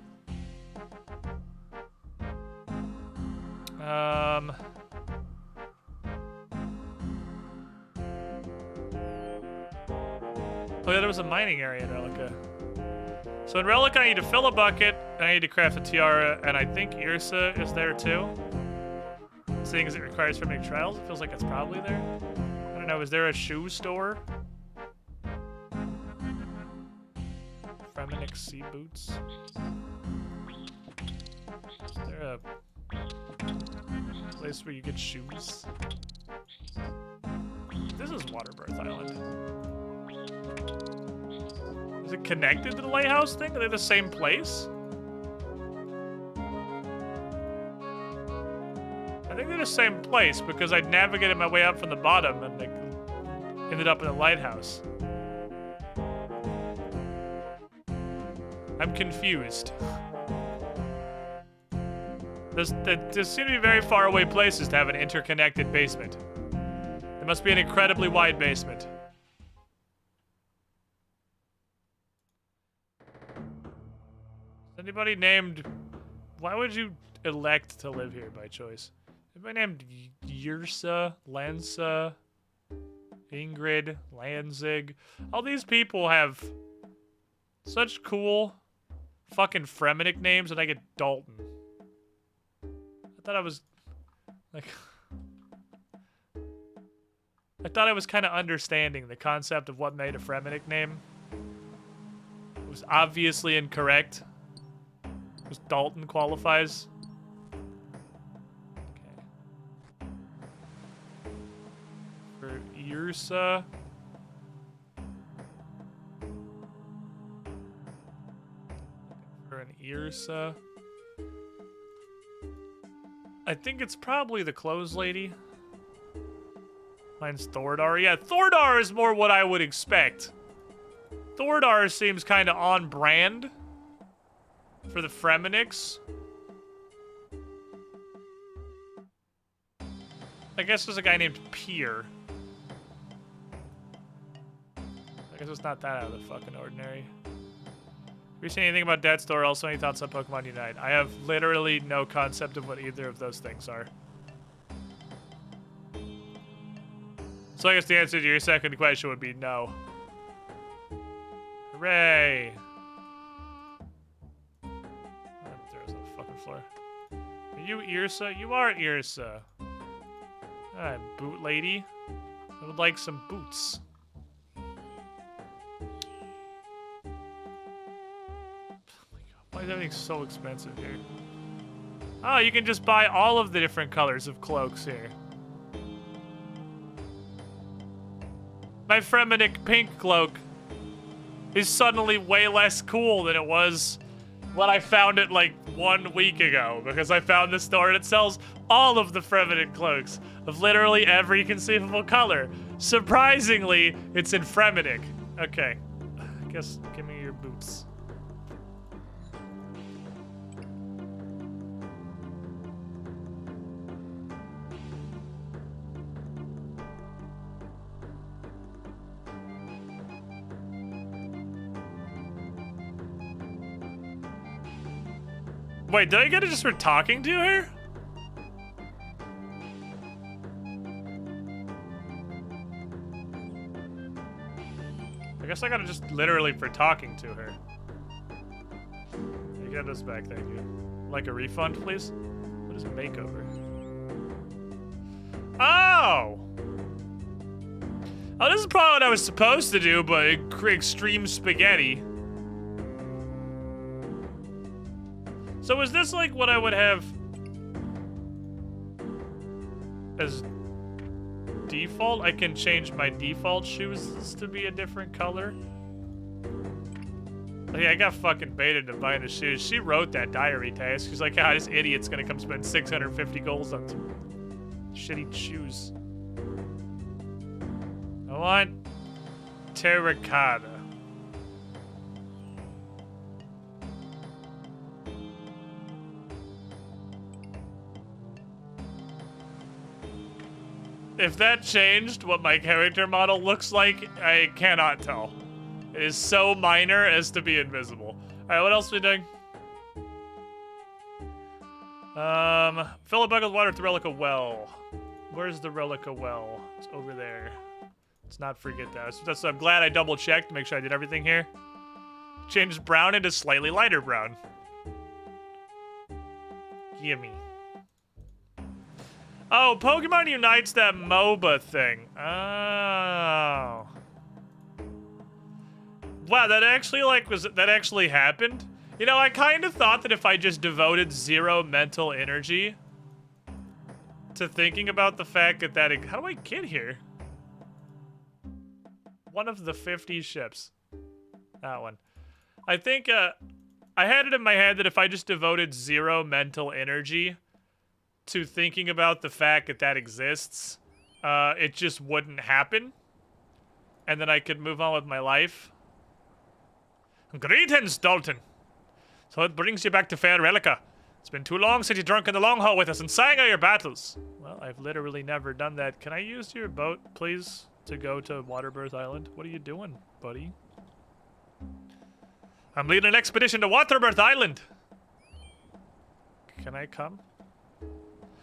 Oh yeah, there was a mining area in Relica. So in Relic, I need to fill a bucket, and I need to craft a tiara, and I think Irsa is there too. Seeing as it requires Feminic trials, it feels like it's probably there. I don't know, is there a shoe store? Feminic sea boots? Is there a place where you get shoes? This is Waterbirth Island. Is it connected to the lighthouse thing? Are they the same place? I think they're the same place because I navigated my way up from the bottom and I ended up in the lighthouse. I'm confused. There seem to be very far away places to have an interconnected basement. There must be an incredibly wide basement. Anybody named... Why would you elect to live here by choice? Anybody named Yrsa, Lansa, Ingrid, Lanzig? All these people have such cool fucking Fremenic names, and I get Dalton. I thought I was... like... I thought I was kind of understanding the concept of what made a Fremenic name. It was obviously incorrect. Because Dalton qualifies. Okay. For Yrsa. For an Yrsa. I think it's probably the clothes lady. Mine's Thordar. Yeah, Thordar is more what I would expect. Thordar seems kind of on brand for the Fremenics. I guess there's a guy named Pier. I guess it's not that out of the fucking ordinary. Have you seen anything about Death's Door? Also, any thoughts on Pokemon Unite? I have literally no concept of what either of those things are. So I guess the answer to your second question would be no. Hooray! There's on the fucking floor. Are you Yrsa? You are Yrsa. Alright, boot lady. I would like some boots. Why is everything so expensive here? Oh, you can just buy all of the different colors of cloaks here. My Fremenic pink cloak is suddenly way less cool than it was when I found it like 1 week ago, because I found the store and it sells all of the Fremenic cloaks of literally every conceivable color. Surprisingly, it's in Fremennik. Okay. I guess give me your boots. Wait, did I get it just for talking to her? I guess I got it just literally for talking to her. You get this back, thank you. Like a refund, please? What is a makeover? Oh! Oh, this is probably what I was supposed to do, but extreme spaghetti. So is this like what I would have as default? I can change my default shoes to be a different color. Yeah, I got fucking baited into buying the shoes. She wrote that diary task. She's like, ah, this idiot's gonna come spend 650 gold on some shitty shoes. I want terracotta. If that changed what my character model looks like, I cannot tell. It is so minor as to be invisible. Alright, what else are we doing? Fill a bucket with water at the Relica Well. Where's the Relica Well? It's over there. Let's not forget that. So I'm glad I double checked to make sure I did everything here. Changed brown into slightly lighter brown. Gimme. Oh, Pokemon Unite's that MOBA thing. Oh. Wow, that actually happened? You know, I kind of thought that if I just devoted 0 mental energy to thinking about the fact that how do I get here? One of the 50 ships. That one. I think, I had it in my head that if I just devoted 0 mental energy to thinking about the fact that exists, it just wouldn't happen. And then I could move on with my life. Greetings, Dalton. So it brings you back to Fair Relica. It's been too long since you drunk in the long haul with us and sang all your battles. Well, I've literally never done that. Can I use your boat, please, to go to Waterbirth Island? What are you doing, buddy? I'm leading an expedition to Waterbirth Island. Can I come?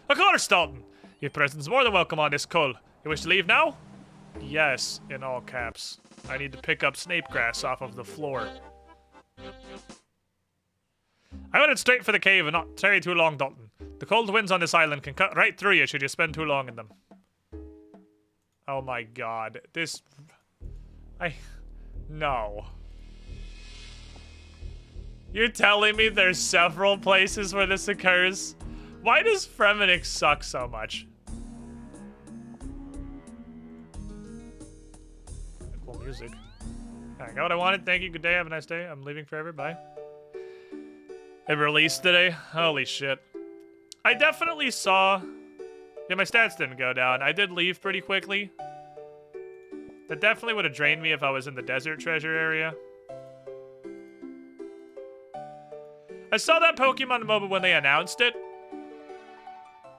Of course, Dalton. Your presence is more than welcome on this call. You wish to leave now? Yes, in all caps. I need to pick up snape grass off of the floor. I went straight for the cave and not tarry too long, Dalton. The cold winds on this island can cut right through you should you spend too long in them. Oh my god. No. You're telling me there's several places where this occurs? Why does Fremennik suck so much? Cool music. I got what I wanted. Thank you. Good day. Have a nice day. I'm leaving forever. Bye. It released today? Holy shit. I definitely saw... Yeah, my stats didn't go down. I did leave pretty quickly. That definitely would have drained me if I was in the desert treasure area. I saw that Pokemon MOBA when they announced it.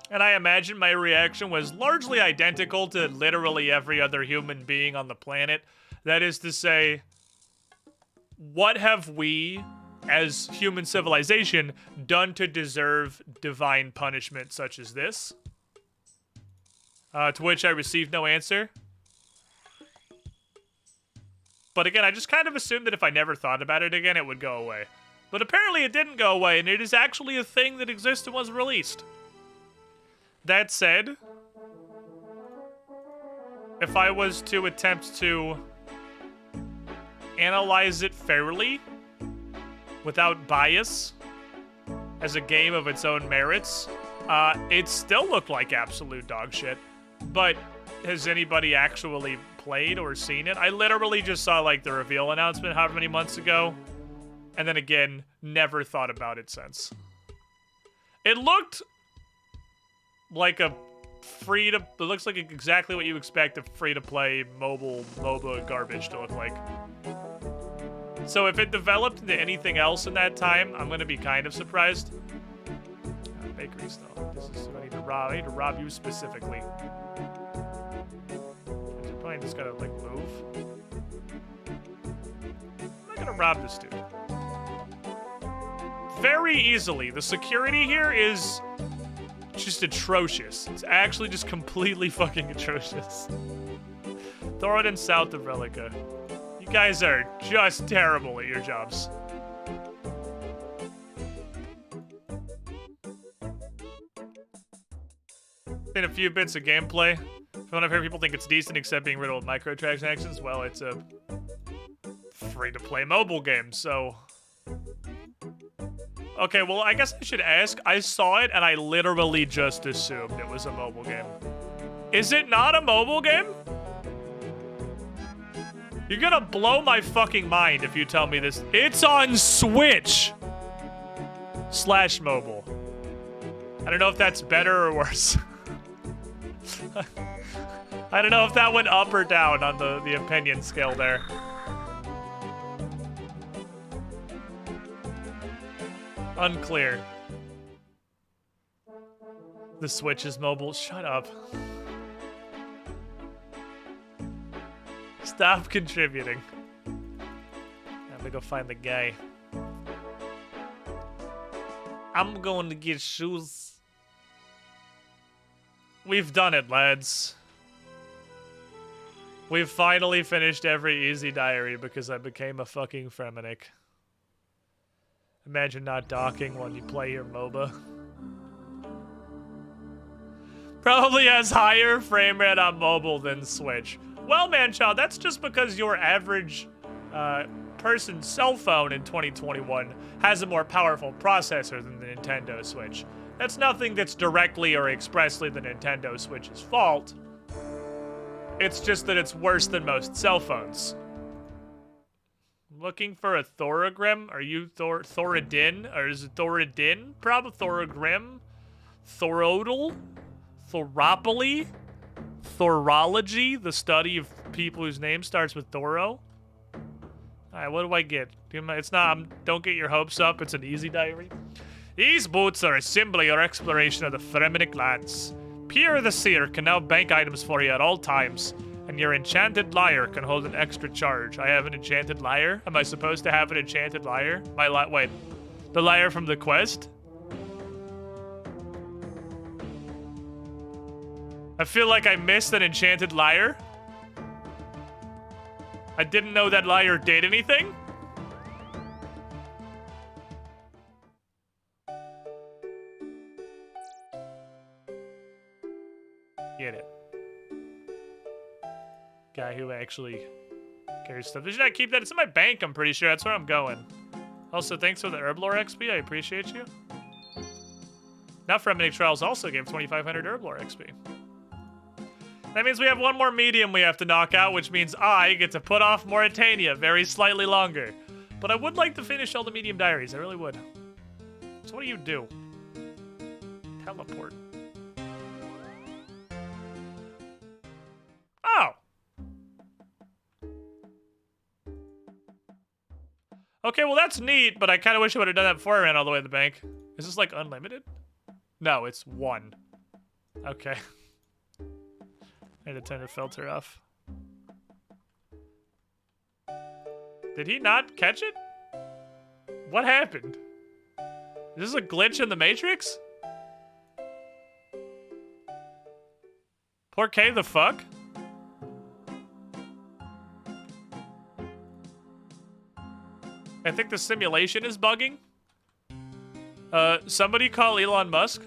And I imagine my reaction was largely identical to literally every other human being on the planet. That is to say, what have we, as human civilization, done to deserve divine punishment such as this? To which I received no answer. But again, I just kind of assumed that if I never thought about it again, it would go away. But apparently it didn't go away, and it is actually a thing that exists and was released. That said, if I was to attempt to analyze it fairly, without bias, as a game of its own merits, it still looked like absolute dog shit. But has anybody actually played or seen it? I literally just saw like the reveal announcement however many months ago, and then again, never thought about it since. It looked like a it looks like exactly what you expect a free-to-play mobile MOBA garbage to look like. So if it developed into anything else in that time, I'm gonna be kind of surprised. Bakery stuff. This is who I need to rob. I need to rob you specifically. I'm probably just gotta like move. I'm not gonna rob this dude. Very easily. The security here is just atrocious. It's actually just completely fucking atrocious. Thoradin south of Relica. You guys are just terrible at your jobs. In a few bits of gameplay. From what I've heard, people think it's decent except being rid of microtransactions. Well, it's a free-to-play mobile game, so... Okay, well, I guess I should ask. I saw it, and I literally just assumed it was a mobile game. Is it not a mobile game? You're gonna blow my fucking mind if you tell me this. It's on Switch! /mobile. I don't know if that's better or worse. I don't know if that went up or down on the opinion scale there. Unclear. The Switch is mobile. Shut up. Stop contributing. I'm gonna go find the guy. I'm going to get shoes. We've done it, lads. We've finally finished every easy diary because I became a fucking Fremenic. Imagine not docking while you play your MOBA. Probably has higher frame rate on mobile than Switch. Well, man, child, that's just because your average person's cell phone in 2021 has a more powerful processor than the Nintendo Switch. That's nothing that's directly or expressly the Nintendo Switch's fault. It's just that it's worse than most cell phones. Looking for a Thorogrim? Are you Thoradin? Or is it Thoradin? Probably Thorogrim? Thorodal? Thoropoli? Thorology? The study of people whose name starts with Thoro? Alright, what do I get? It's not, don't get your hopes up, it's an easy diary. These boots are a symbol of your exploration of the Fremenic lands. Pierre the Seer can now bank items for you at all times, and your enchanted lyre can hold an extra charge. I have an enchanted lyre? Am I supposed to have an enchanted lyre? Wait, the lyre from the quest? I feel like I missed an enchanted lyre. I didn't know that lyre did anything. Get it. Guy who actually carries stuff. Should I keep that? It's in my bank, I'm pretty sure. That's where I'm going. Also, thanks for the Herblore XP. I appreciate you. Now Fremenic Trials also gave 2,500 Herblore XP. That means we have one more medium we have to knock out, which means I get to put off Mauritania very slightly longer. But I would like to finish all the medium diaries. I really would. So what do you do? Teleport. Oh! Okay, well that's neat, but I kind of wish I would have done that before I ran all the way to the bank. Is this like unlimited? No, it's 1. Okay. I had to turn the filter off. Did he not catch it? What happened? Is this a glitch in the Matrix? Poor K the fuck? I think the simulation is bugging. Somebody call Elon Musk.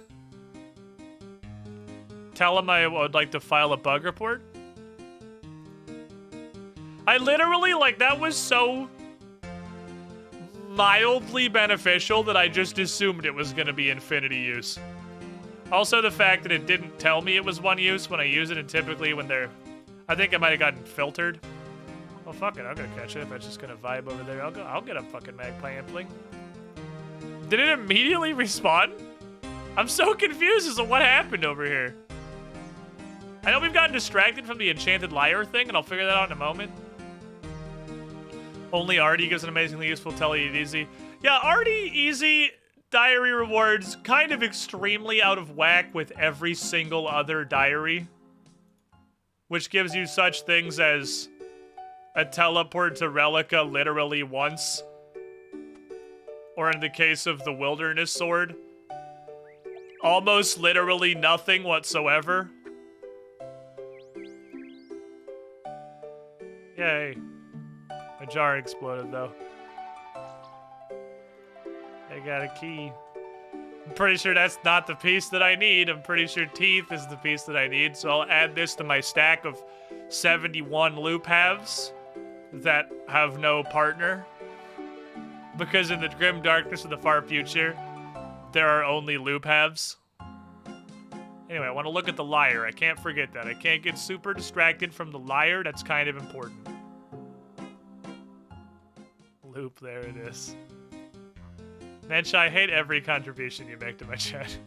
Tell him I would like to file a bug report. I literally, like, that was so mildly beneficial that I just assumed it was going to be infinity use. Also, the fact that it didn't tell me it was 1 use when I use it, and typically when they're... I think it might have gotten filtered. Well, fuck it, I'll go catch it if it's just going to vibe over there. I'll get a fucking magpie ampling. Did it immediately respawn? I'm so confused as to what happened over here. I know we've gotten distracted from the enchanted lyre thing, and I'll figure that out in a moment. Only Artie gives an amazingly useful telly easy. Yeah, Artie easy diary rewards kind of extremely out of whack with every single other diary, which gives you such things as a teleport to Relica literally once, or in the case of the Wilderness Sword, almost literally nothing whatsoever. Yay. My jar exploded, though. I got a key. I'm pretty sure that's not the piece that I need. I'm pretty sure teeth is the piece that I need, so I'll add this to my stack of 71 loop halves that have no partner. Because in the grim darkness of the far future, there are only loop halves. Anyway, I want to look at the lyre. I can't forget that. I can't get super distracted from the lyre. That's kind of important. Loop, there it is. Mensch, I hate every contribution you make to my chat.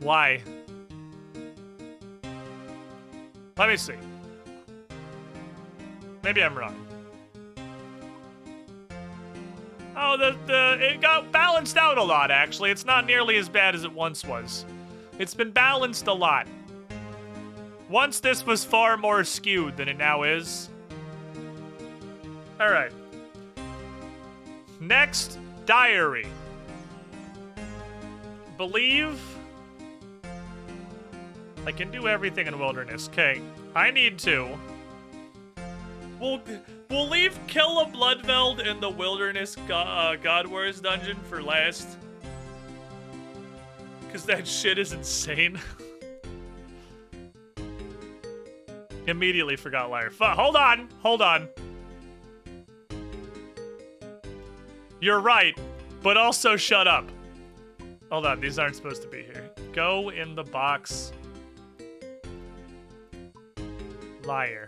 Why? Let me see. Maybe I'm wrong. Oh, it got balanced out a lot, actually. It's not nearly as bad as it once was. It's been balanced a lot. Once this was far more skewed than it now is. Alright. Next, diary. Believe I can do everything in Wilderness. Okay, I need to. We'll leave Kill a Bloodveld in the Wilderness God Wars dungeon for last. Because that shit is insane. Immediately forgot Lyre. Hold on. You're right, but also shut up. Hold on, these aren't supposed to be here. Go in the box. Lyre.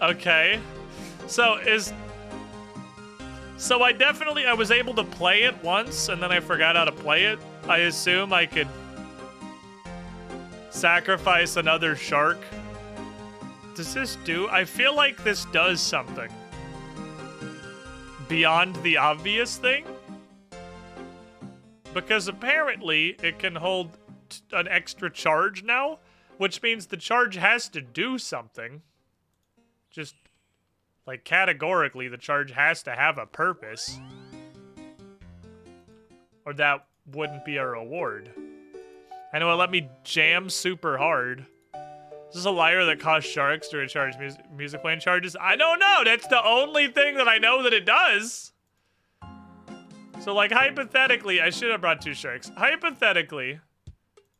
Okay, so I was able to play it once, and then I forgot how to play it. I assume I could sacrifice another shark. Does this do? I feel like this does something beyond the obvious thing, because apparently it can hold an extra charge now, which means the charge has to do something. Just, like, categorically, the charge has to have a purpose. Or that wouldn't be a reward. I know it let me jam super hard. Is this a lyre that costs sharks to recharge music playing charges? I don't know! That's the only thing that I know that it does! So, like, hypothetically, I should have brought 2 sharks. Hypothetically,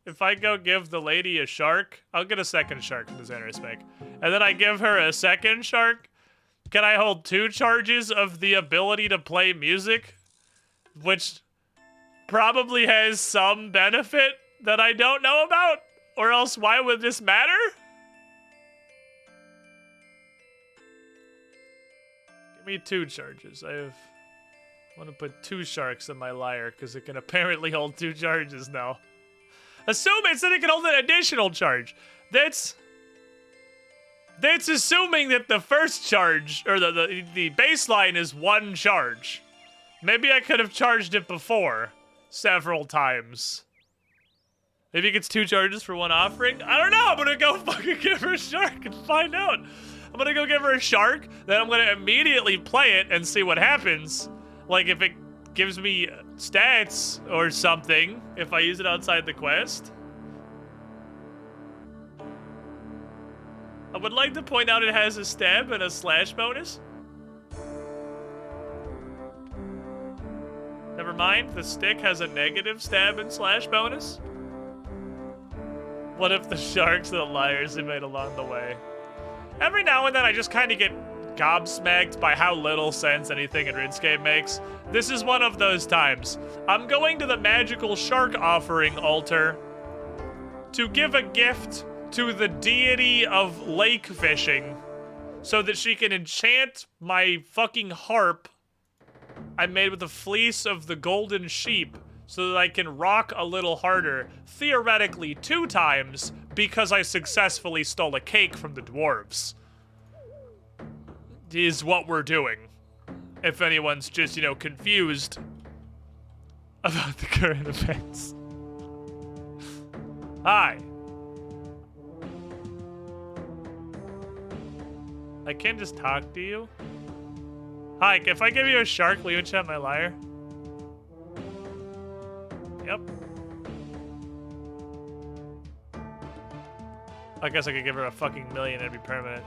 if I go give the lady a shark, I'll get a second shark from the generous make. And then I give her a second shark, can I hold 2 charges of the ability to play music? Which probably has some benefit that I don't know about? Or else why would this matter? Give me 2 charges. I want to put 2 sharks in my lyre because it can apparently hold 2 charges now. Assume it said it can hold an additional charge. That's assuming that the first charge, or the baseline is 1 charge. Maybe I could have charged it before, several times. Maybe it gets 2 charges for 1 offering? I don't know, I'm gonna go fucking give her a shark and find out. I'm gonna go give her a shark, then I'm gonna immediately play it and see what happens. Like if it gives me stats or something if I use it outside the quest. I would like to point out it has a stab and a slash bonus. Never mind, the stick has a negative stab and slash bonus. What if the sharks are the liars they made along the way? Every now and then I just kind of get gobsmacked by how little sense anything in RuneScape makes. This is one of those times. I'm going to the magical shark offering altar to give a gift to the deity of lake fishing so that she can enchant my fucking harp I made with the fleece of the golden sheep so that I can rock a little harder, theoretically 2 times, because I successfully stole a cake from the dwarves. Is what we're doing. If anyone's just, you know, confused about the current events. Hi. I can't just talk to you. Hi, if I give you a shark, will you enchant my lyre? Yep. I guess I could give her a fucking million, it'd be permanent.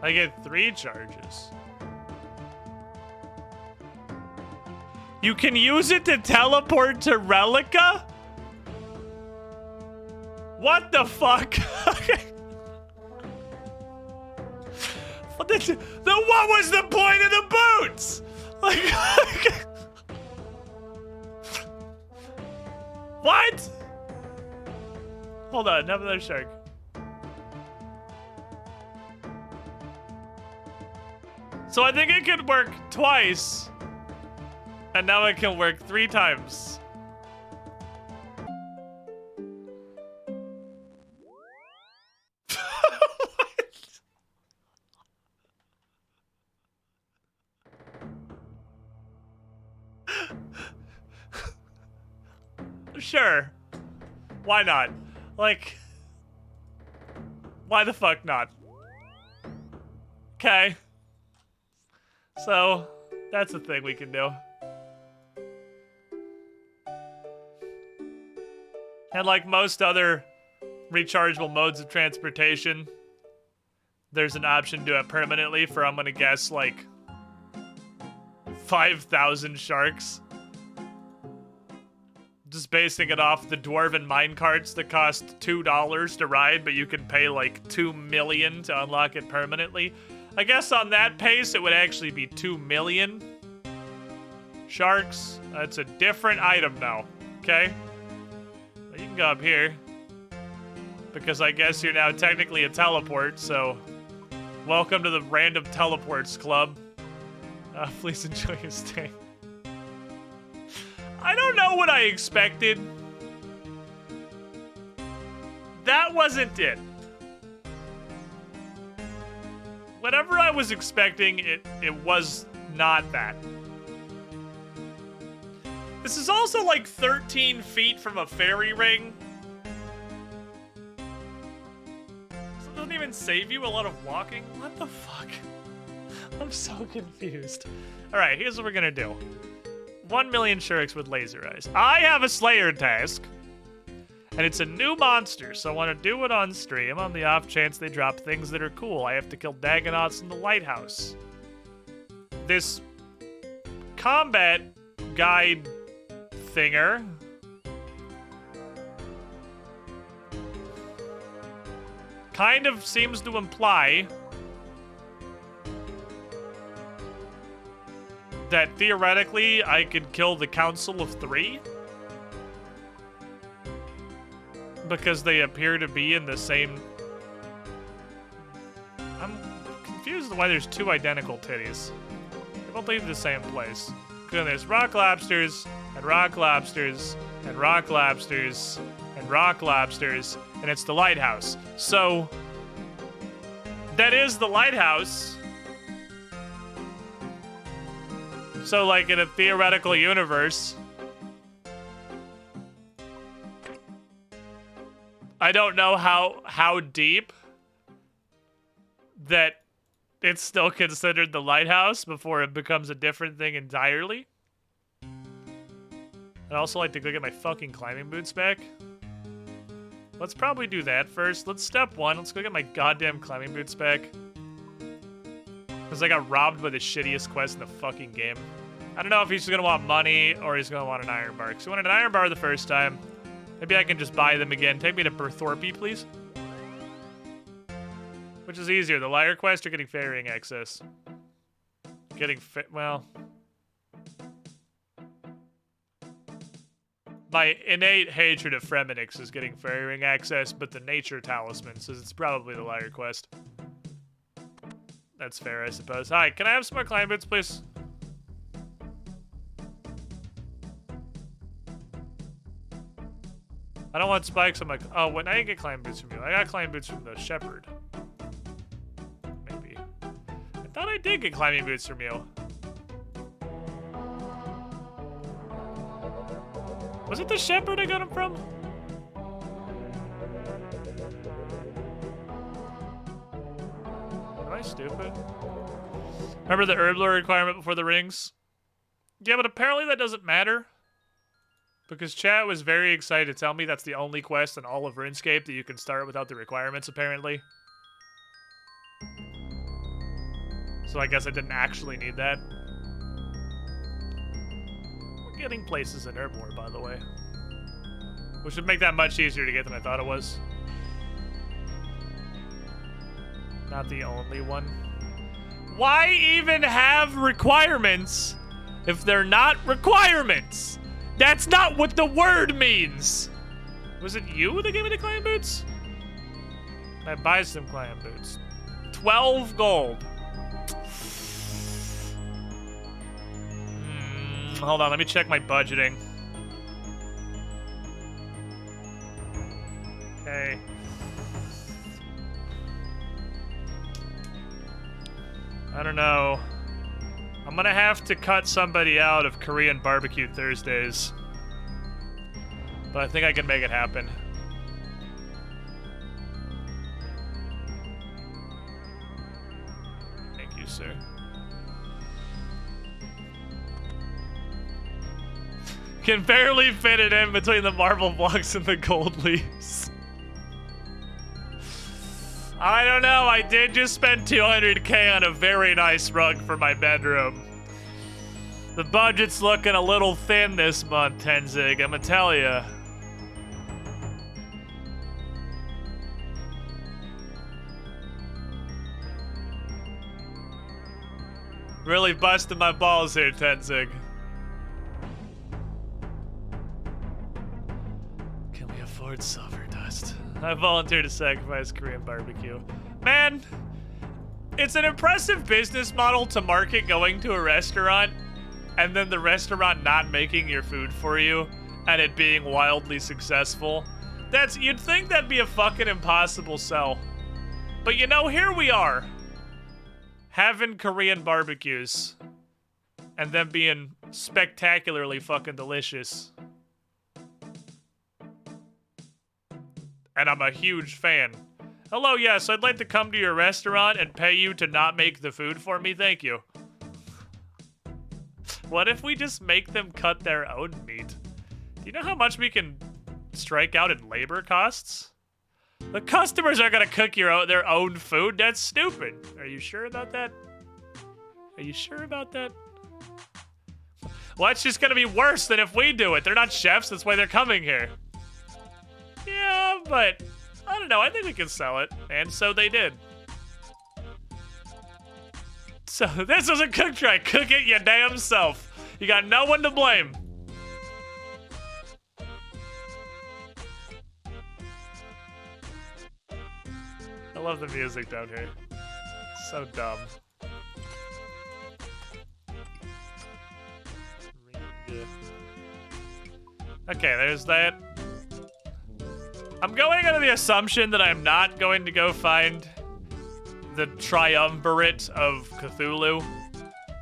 I get 3 charges. You can use it to teleport to Relica? What the fuck? Then what was the point of the boots? Like, what? Hold on, have another shark. So I think it could work twice, and now it can work 3 times. Sure. Why not? Like, why the fuck not? Okay. So, that's a thing we can do. And like most other rechargeable modes of transportation, there's an option to do it permanently for, I'm gonna guess, like 5,000 sharks. Just basing it off the dwarven minecarts that cost $2 to ride, but you can pay like 2 million to unlock it permanently. I guess on that pace, it would actually be 2 million sharks. That's a different item now, okay? Well, you can go up here, because I guess you're now technically a teleport, so welcome to the Random Teleports Club. Please enjoy your stay. I don't know what I expected. That wasn't it. Whatever I was expecting, it was not that. This is also like 13 feet from a fairy ring. So it doesn't even save you a lot of walking? What the fuck? I'm so confused. Alright, here's what we're gonna do. 1 million sharks with laser eyes. I have a Slayer task, and it's a new monster, so I want to do it on stream on the off chance they drop things that are cool. I have to kill Dagonauts in the lighthouse. This combat guide thinger kind of seems to imply that theoretically I could kill the Council of 3 because they appear to be in the same. I'm confused why there's 2 identical titties. They both leave the same place. Because there's rock lobsters and rock lobsters and rock lobsters and rock lobsters, and it's the lighthouse. So that is the lighthouse. So, like, in a theoretical universe, I don't know how deep that it's still considered the lighthouse before it becomes a different thing entirely. I'd also like to go get my fucking climbing boots back. Let's probably do that first. Let's step 1. Let's go get my goddamn climbing boots back. Because I got robbed by the shittiest quest in the fucking game. I don't know if he's gonna want money or he's gonna want an iron bar. Because he wanted an iron bar the first time. Maybe I can just buy them again. Take me to Berthorpe, please. Which is easier, the Liar Quest or getting Ferrying Access? Well... My innate hatred of Fremenix is getting Ferrying Access, but the Nature Talisman says it's probably the Liar Quest. That's fair, I suppose. Hi, can I have some more climb boots, please? I don't want spikes on my... Oh, when I didn't get climb boots from you. I got climb boots from the shepherd. Maybe. I thought I did get climbing boots from you. Was it the shepherd I got them from? Am I stupid? Remember the herb lore requirement before the rings? Yeah, but apparently that doesn't matter. Because chat was very excited to tell me that's the only quest in all of RuneScape that you can start without the requirements, apparently. So I guess I didn't actually need that. We're getting places in herb lore, by the way. Which would make that much easier to get than I thought it was. Not the only one. Why even have requirements if they're not requirements? That's not what the word means! Was it you that gave me the climb boots? I buy some climb boots. 12 gold. Hold on, let me check my budgeting. Okay. I don't know. I'm gonna have to cut somebody out of Korean Barbecue Thursdays. But I think I can make it happen. Thank you, sir. Can barely fit it in between the marble blocks and the gold leaves. I don't know, I did just spend 200k on a very nice rug for my bedroom. The budget's looking a little thin this month, Tenzig, I'ma tell ya. Really busting my balls here, Tenzig. Can we afford silver dust? I volunteer to sacrifice Korean barbecue. Man, it's an impressive business model to market going to a restaurant and then the restaurant not making your food for you and it being wildly successful. You'd think that'd be a fucking impossible sell. But you know, here we are. Having Korean barbecues and them being spectacularly fucking delicious. And I'm a huge fan. Hello, yes, I'd like to come to your restaurant and pay you to not make the food for me, thank you. What if we just make them cut their own meat? Do you know how much we can strike out in labor costs? The customers are gonna cook their own food? That's stupid. Are you sure about that? Are you sure about that? Well, it's just gonna be worse than if we do it. They're not chefs, that's why they're coming here. Yeah, but I don't know. I think we can sell it. And so they did. So this was a cook try. Cook it your damn self. You got no one to blame. I love the music down here. So dumb. Okay, there's that. I'm going under the assumption that I'm not going to go find the triumvirate of Cthulhu.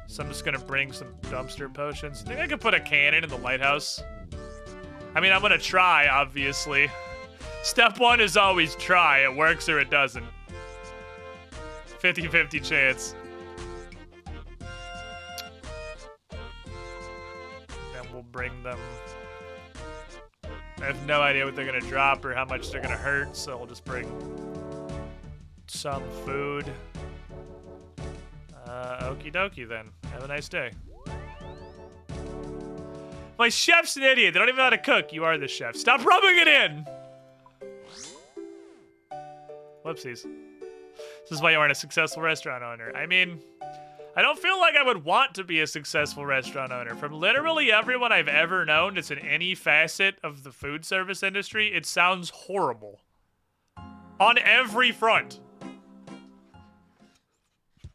So I'm just gonna bring some dumpster potions. Think I could put a cannon in the lighthouse? I mean, I'm gonna try, obviously. Step one is always try. It works or it doesn't. 50-50 chance. Then we'll bring them... I have no idea what they're gonna drop or how much they're gonna hurt, so I'll just bring some food. Okie dokie then. Have a nice day. My chef's an idiot. They don't even know how to cook. You are the chef. Stop rubbing it in! Whoopsies. This is why you aren't a successful restaurant owner. I mean, I don't feel like I would want to be a successful restaurant owner. From literally everyone I've ever known that's in any facet of the food service industry, it sounds horrible. On every front.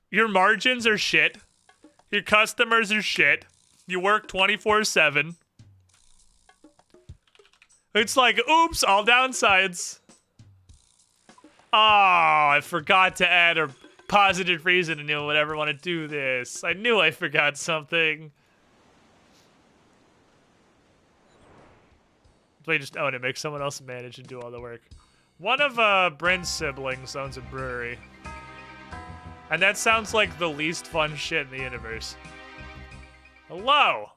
Your margins are shit. Your customers are shit. You work 24/7. It's like, oops, all downsides. Oh, I forgot to add a positive reason to anyone would ever want to do this. I knew I forgot something. So you just own it, make someone else manage and do all the work. One of Bryn's siblings owns a brewery. And that sounds like the least fun shit in the universe. Hello!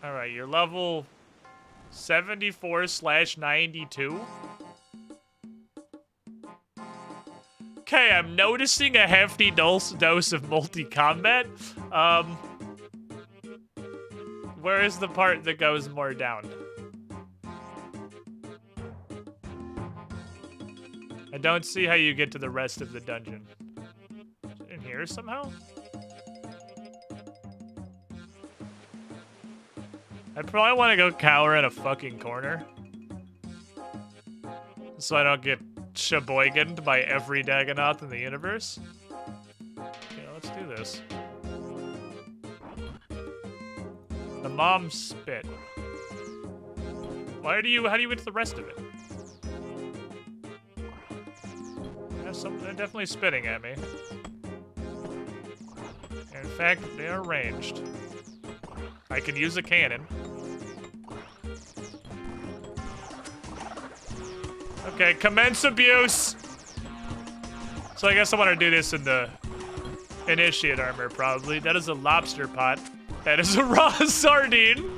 Alright, you're level 74/92. Okay, I'm noticing a hefty dose of multi-combat. Where is the part that goes more down? I don't see how you get to the rest of the dungeon. In here somehow? I probably want to go cower in a fucking corner. So I don't get sheboyganed by every Dagonoth in the universe. Okay, let's do this. The mom spit. How do you get to the rest of it? Yeah, they're definitely spitting at me. In fact, they are ranged. I could use a cannon. Okay, commence abuse! So I guess I want to do this in the initiate armor, probably. That is a lobster pot. That is a raw sardine.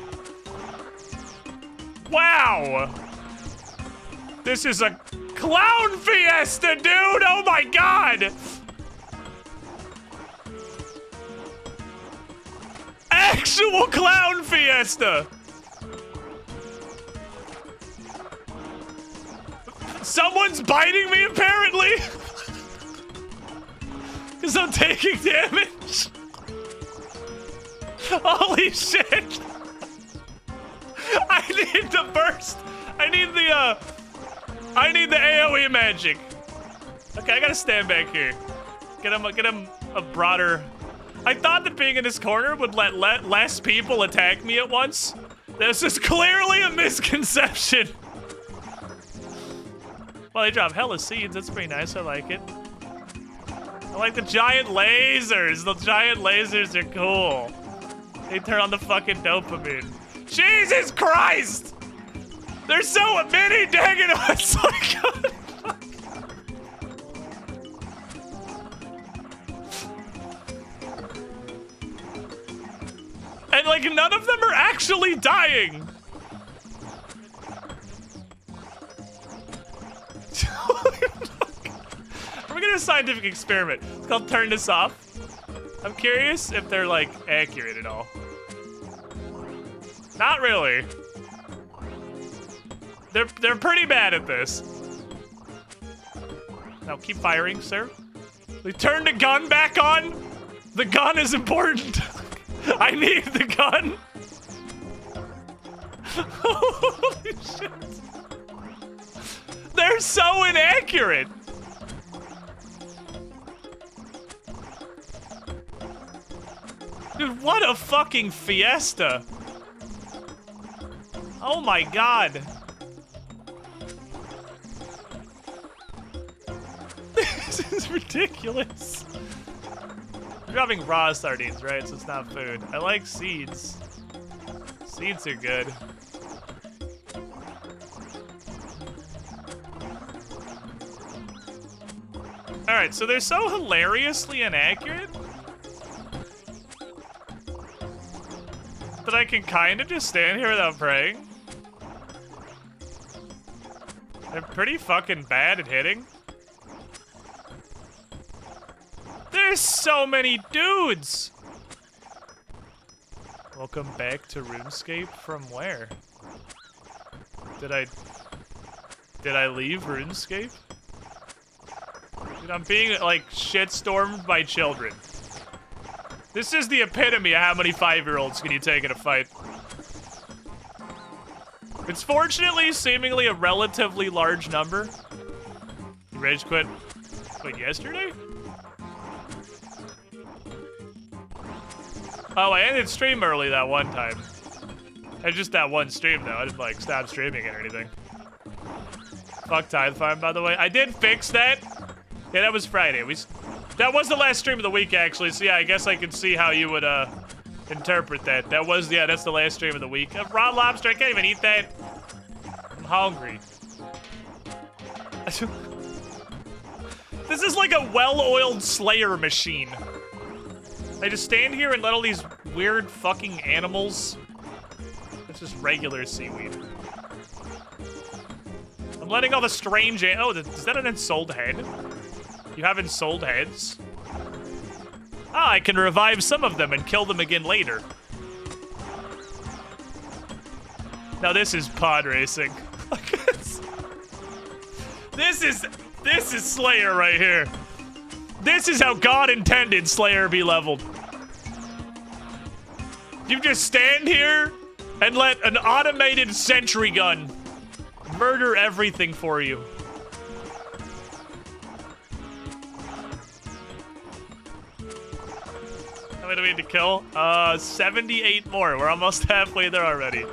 Wow! This is a clown fiesta, dude! Oh my god! Actual clown fiesta! Someone's biting me, apparently! Because I'm taking damage. Holy shit! I need the burst! I need the AoE magic. Okay, I gotta stand back here. Get him a broader... I thought that being in this corner would let less people attack me at once. This is clearly a misconception. Well, they drop hella seeds. That's pretty nice. I like it. I like the giant lasers. The giant lasers are cool. They turn on the fucking dopamine. Jesus Christ! There's so many Dagonoths! Oh my god! And like none of them are actually dying! We're gonna do a scientific experiment. It's called Turn This Off. I'm curious if they're like accurate at all. Not really. They're pretty bad at this. Now keep firing, sir. We turn the gun back on. The gun is important. I need the gun. Holy shit. They're so inaccurate. Dude, what a fucking fiesta. Oh my god. This is ridiculous. I'm dropping raw sardines, right? So it's not food. I like seeds. Seeds are good. Alright, so they're so hilariously inaccurate that I can kind of just stand here without praying. They're pretty fucking bad at hitting. There's so many dudes! Welcome back to RuneScape from where? Did I leave RuneScape? Dude, I'm being, like, shitstormed by children. This is the epitome of how many 5-year-olds can you take in a fight. It's fortunately seemingly a relatively large number. You rage quit, wait, yesterday? Oh, I ended stream early that one time. And just that one stream, though. I didn't, like, stop streaming it or anything. Fuck Tithe Farm, by the way. I did fix that. Yeah, that was Friday. That was the last stream of the week, actually. So, yeah, I guess I can see how you would, interpret that. That was, yeah, that's the last stream of the week. Raw lobster, I can't even eat that. I'm hungry. This is like a well-oiled Slayer machine. I just stand here and let all these weird fucking animals. It's just regular seaweed. I'm letting all the strange. Oh, is that an ensouled head? You have ensouled heads? Ah, I can revive some of them and kill them again later. Now this is pod racing. This is Slayer right here. This is how God intended Slayer be leveled. You just stand here and let an automated sentry gun murder everything for you. How many do we need to kill? 78 more. We're almost halfway there already.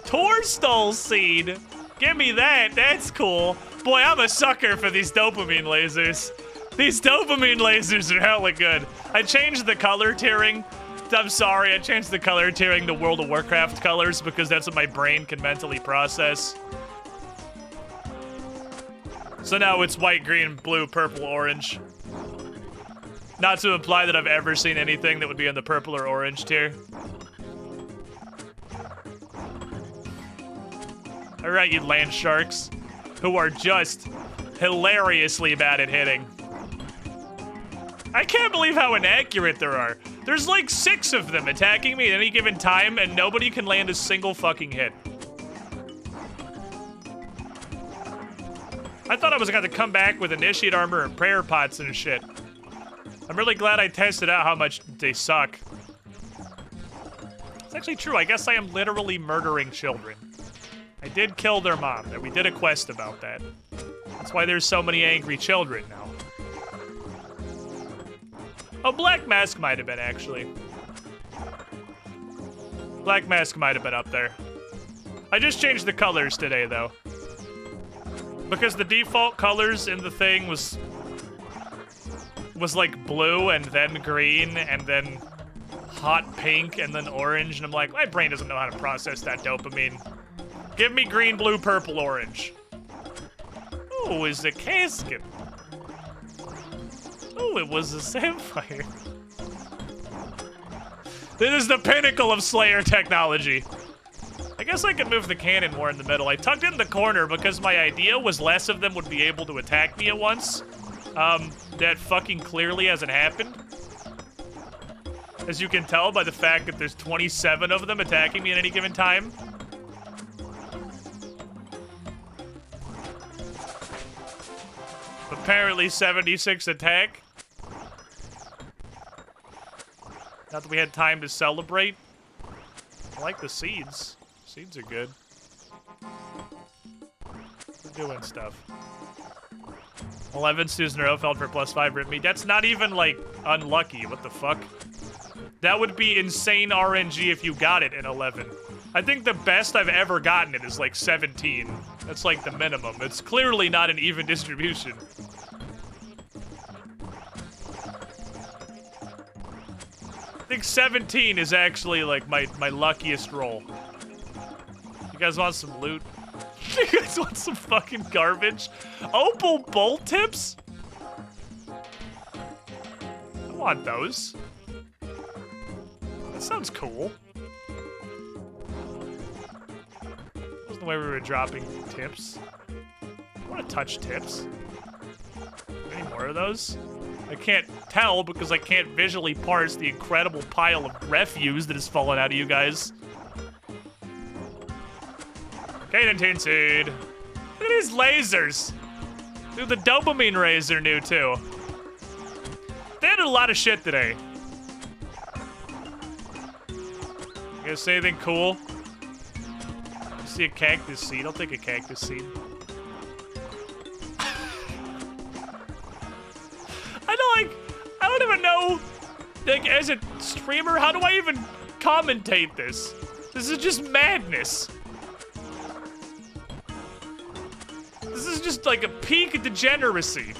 Torstol seed. Give me that. That's cool. Boy, I'm a sucker for these dopamine lasers. These dopamine lasers are hella good. I changed the color tiering. I'm sorry, I changed the color tiering to World of Warcraft colors because that's what my brain can mentally process. So now it's white, green, blue, purple, orange. Not to imply that I've ever seen anything that would be in the purple or orange tier. Alright, you land sharks, who are just hilariously bad at hitting. I can't believe how inaccurate there are. There's like 6 of them attacking me at any given time, and nobody can land a single fucking hit. I thought I was going to come back with initiate armor and prayer pots and shit. I'm really glad I tested out how much they suck. It's actually true. I guess I am literally murdering children. I did kill their mom, and we did a quest about that. That's why there's so many angry children now. Oh, Black Mask might have been, actually. Black Mask might have been up there. I just changed the colors today, though. Because the default colors in the thing was like blue, and then green, and then hot pink, and then orange, and I'm like, my brain doesn't know how to process that dopamine. Give me green, blue, purple, orange. Oh, it's a casket. Oh, it was a sapphire. This is the pinnacle of Slayer technology. I guess I could move the cannon more in the middle. I tucked it in the corner because my idea was less of them would be able to attack me at once. That fucking clearly hasn't happened. As you can tell by the fact that there's 27 of them attacking me at any given time. Apparently 76 attack. Not that we had time to celebrate. I like the seeds. Seeds are good. We're doing stuff. 11 Susan Rofeld for +5 rip me. That's not even, like, unlucky. What the fuck? That would be insane RNG if you got it in 11. I think the best I've ever gotten it is, like, 17. That's, like, the minimum. It's clearly not an even distribution. I think 17 is actually, like, my luckiest roll. You guys want some loot? You guys want some fucking garbage? Opal bolt tips? I want those. That sounds cool. Wasn't the way we were dropping tips. I want to touch tips. Any more of those? I can't tell because I can't visually parse the incredible pile of refuse that has fallen out of you guys. Cadentine seed. Look at these lasers. Dude, the dopamine rays are new too. They did a lot of shit today. You guys see anything cool? You see a cactus seed? I'll take a cactus seed. I don't even know, like, as a streamer, how do I even commentate this? This is just madness. This is just like a peak of degeneracy.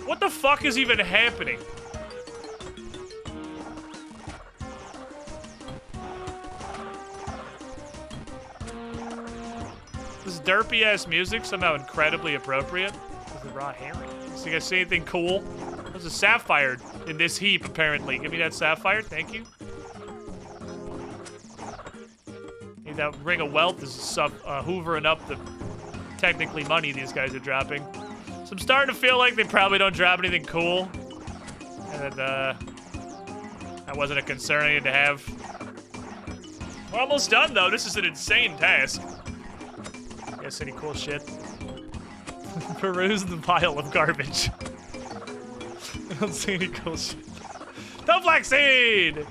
What the fuck is even happening? This derpy ass music somehow incredibly appropriate with the raw herring. So you guys see anything cool? There's a sapphire in this heap, apparently. Give me that sapphire, thank you. Need that ring of wealth is hoovering up the technically money these guys are dropping. So I'm starting to feel like they probably don't drop anything cool. And that wasn't a concern I needed to have. We're almost done, though. This is an insane task. Guess any cool shit? Peruse the pile of garbage. I don't see any cool shit. No flaxseed!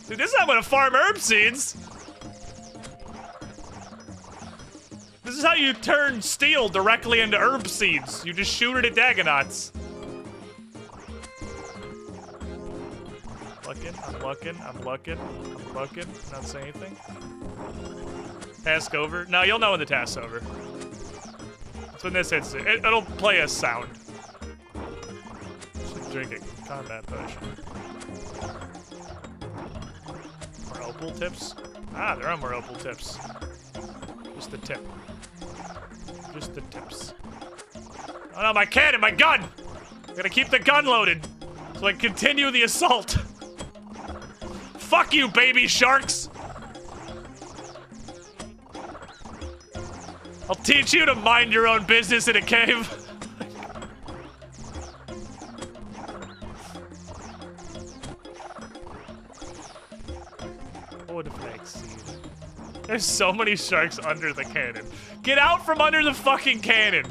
Dude, this is how I'm gonna farm herb seeds. This is how you turn steel directly into herb seeds. You just shoot it at Dagonauts. I'm looking. Not saying anything. Task over. No, you'll know when the task's over. So in this instance, it'll play a sound. Should drink a combat potion. More opal tips? Ah, there are more opal tips. Just the tip. Just the tips. Oh no, my cannon, my gun! I gotta keep the gun loaded so I can continue the assault. Fuck you, baby sharks! I'll teach you to mind your own business in a cave. Oh, the flaxseed. There's so many sharks under the cannon. Get out from under the fucking cannon.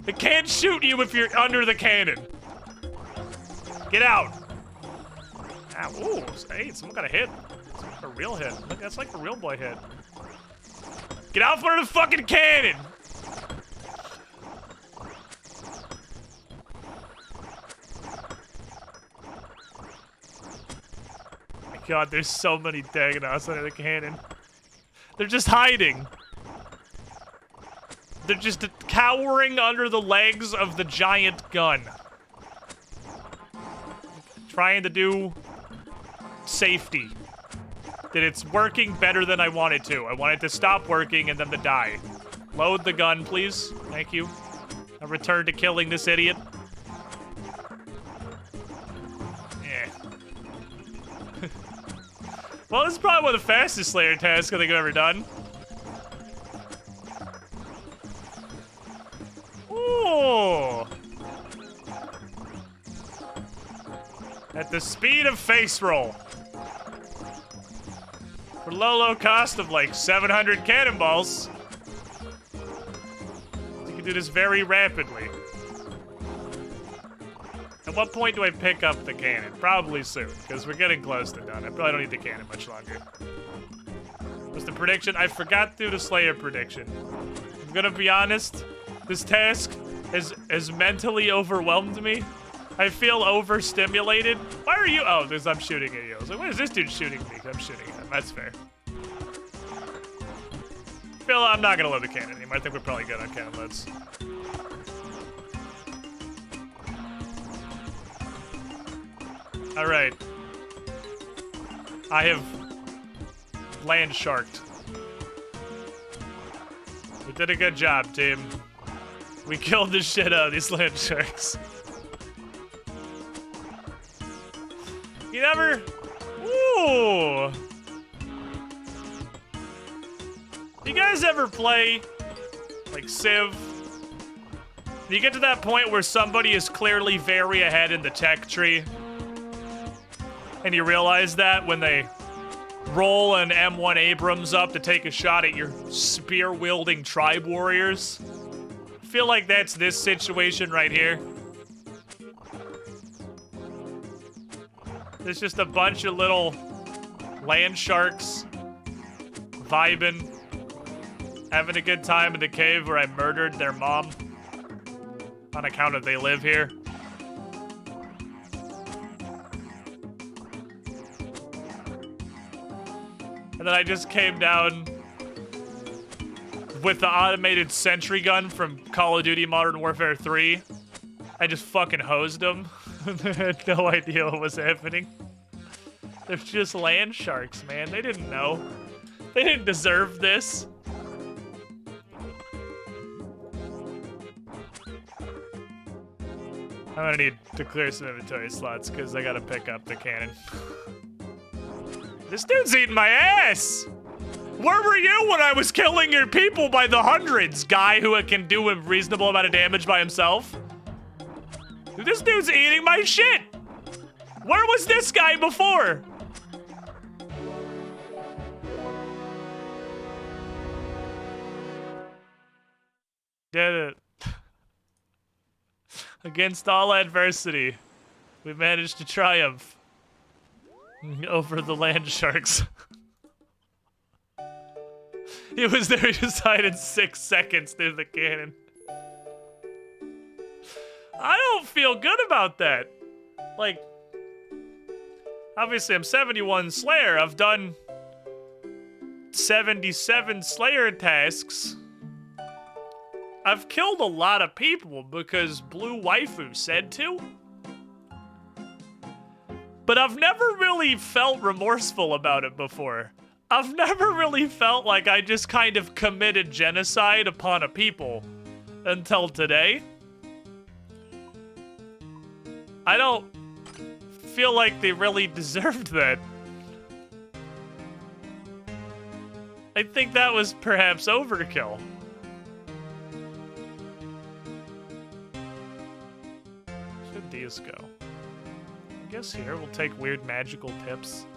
It can't shoot you if you're under the cannon. Get out. Ah, ooh, hey, someone got a hit. It's a real hit. Look, that's like a real boy hit. Get out from under the fucking cannon! My god, there's so many Dagonauts under the cannon. They're just hiding. They're just cowering under the legs of the giant gun. Trying to do safety. That it's working better than I want it to. I want it to stop working and then to die. Load the gun, please. Thank you. I'll return to killing this idiot. Yeah. Well, this is probably one of the fastest Slayer tasks I think I've ever done. Ooh. At the speed of face roll. For low cost of like 700 cannonballs, you can do this very rapidly. At what point do I pick up the cannon? Probably soon, because we're getting close to done. I probably don't need the cannon much longer. What's the prediction? I forgot to do the Slayer prediction. I'm gonna be honest, this task has mentally overwhelmed me. I feel overstimulated. Why are you? Oh, because I'm shooting at you. I was like, why is this dude shooting me? Because I'm shooting at him. That's fair. Phil, I'm not gonna load the cannon anymore. I think we're probably good on cannon loads. All right. I have land sharked. We did a good job, team. We killed the shit out of these land sharks. You never... Ooh! You guys ever play, like, Civ? You get to that point where somebody is clearly very ahead in the tech tree. And you realize that when they roll an M1 Abrams up to take a shot at your spear-wielding tribe warriors. I feel like that's this situation right here. There's just a bunch of little land sharks vibing, having a good time in the cave where I murdered their mom on account of they live here. And then I just came down with the automated sentry gun from Call of Duty Modern Warfare 3. I just fucking hosed them. I had no idea what was happening. They're just land sharks, man. They didn't know. They didn't deserve this. I'm gonna need to clear some inventory slots because I gotta pick up the cannon. This dude's eating my ass! Where were you when I was killing your people by the hundreds, guy who can do a reasonable amount of damage by himself? Dude, this dude's eating my shit! Where was this guy before? Did it. Against all adversity, we managed to triumph over the land sharks. He was there, he just died in 6 seconds through the cannon. I don't feel good about that. Like, obviously I'm 71 Slayer. I've done 77 Slayer tasks. I've killed a lot of people because Blue Waifu said to. But I've never really felt remorseful about it before. I've never really felt like I just kind of committed genocide upon a people until today. I don't feel like they really deserved that. I think that was perhaps overkill. Should these go? I guess here we'll take weird magical tips.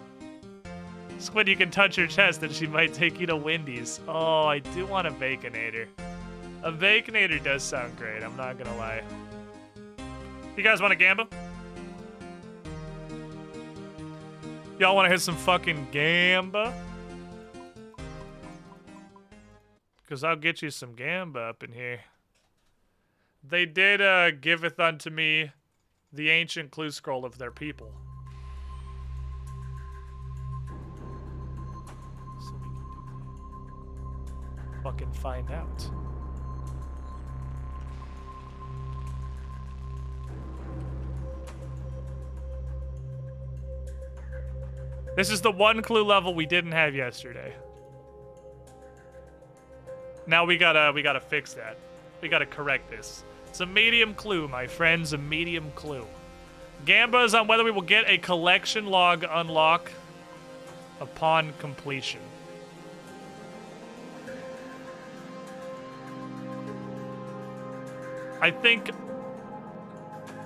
Squid, you can touch her chest and she might take you to Wendy's. Oh, I do want a Baconator. A Baconator does sound great, I'm not gonna lie. You guys want a Gamba? Y'all want to hit some fucking Gamba? Because I'll get you some Gamba up in here. They did giveth unto me the ancient clue scroll of their people. So we can fucking find out. This is the one clue level we didn't have yesterday. Now we gotta fix that. We gotta correct this. It's a medium clue, my friends, a medium clue. Gamba is on whether we will get a collection log unlock upon completion. I think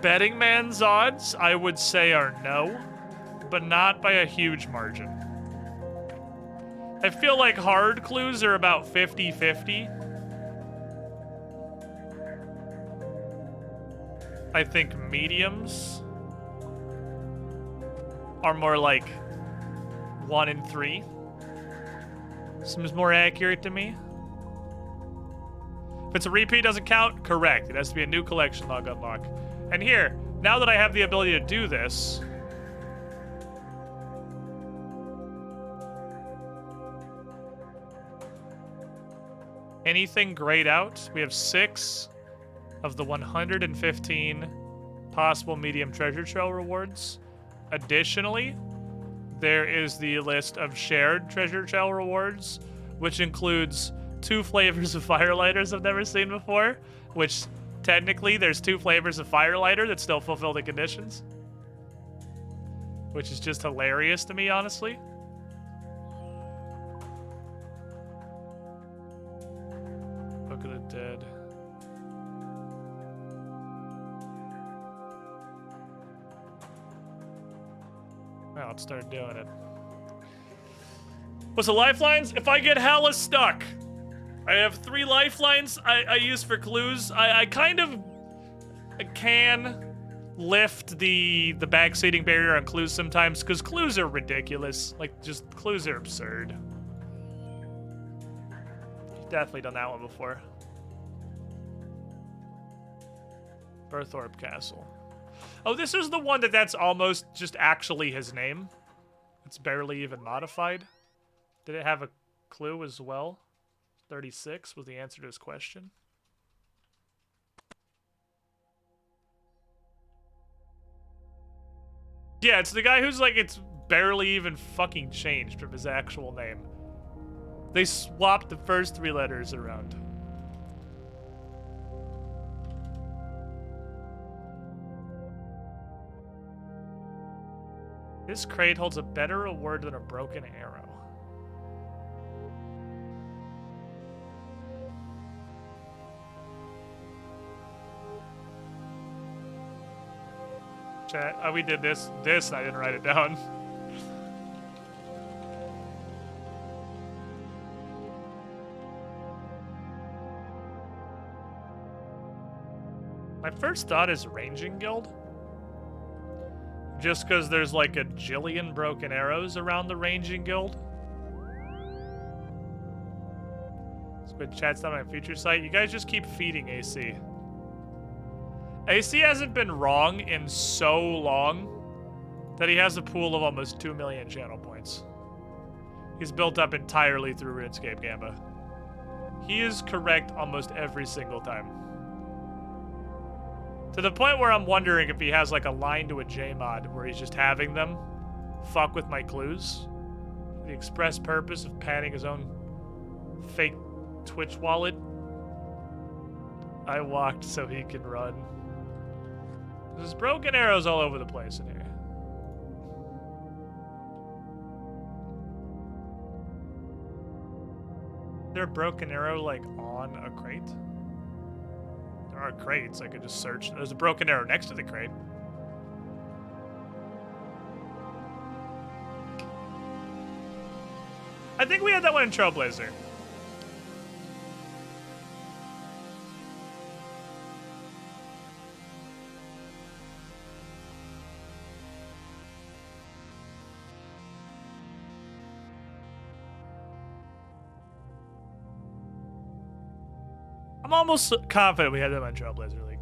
betting man's odds, I would say, are no, but not by a huge margin. I feel like hard clues are about 50-50. I think mediums are more like 1 in 3. Seems more accurate to me. If it's a repeat, doesn't count? Correct. It has to be a new collection log unlock. And here, now that I have the ability to do this, anything grayed out? We have 6 of the 115 possible medium treasure trail rewards. Additionally, there is the list of shared treasure trail rewards, which includes 2 flavors of Firelighters I've never seen before, which technically there's 2 flavors of Firelighter that still fulfill the conditions, which is just hilarious to me, honestly. Book of the Dead. Well, let's start doing it. What's the lifelines? If I get hella stuck, I have 3 lifelines I use for clues. I kind of can lift the backseating barrier on clues sometimes, because clues are ridiculous. Like, just clues are absurd. Definitely done that one before. Berthorpe Castle. Oh, this is the one that's almost just actually his name. It's barely even modified. Did it have a clue as well? 36 was the answer to his question. Yeah, it's the guy who's like, it's barely even fucking changed from his actual name. They swapped the first 3 letters around. This crate holds a better reward than a broken arrow. Chat. Oh, we did this. And I didn't write it down. My first thought is Ranging Guild. Just because there's like a jillion broken arrows around the Ranging Guild. Squid chat's not on my future site. You guys just keep feeding AC. AC hasn't been wrong in so long that he has a pool of almost 2 million channel points. He's built up entirely through RuneScape Gamba. He is correct almost every single time. To the point where I'm wondering if he has like a line to a J-mod where he's just having them fuck with my clues. For the express purpose of padding his own fake Twitch wallet. I walked so he can run. There's broken arrows all over the place in here. Is there a broken arrow like on a crate? There are crates, I could just search. There's a broken arrow next to the crate. I think we had that one in Trailblazer. I'm almost confident we had them on Trailblazer League.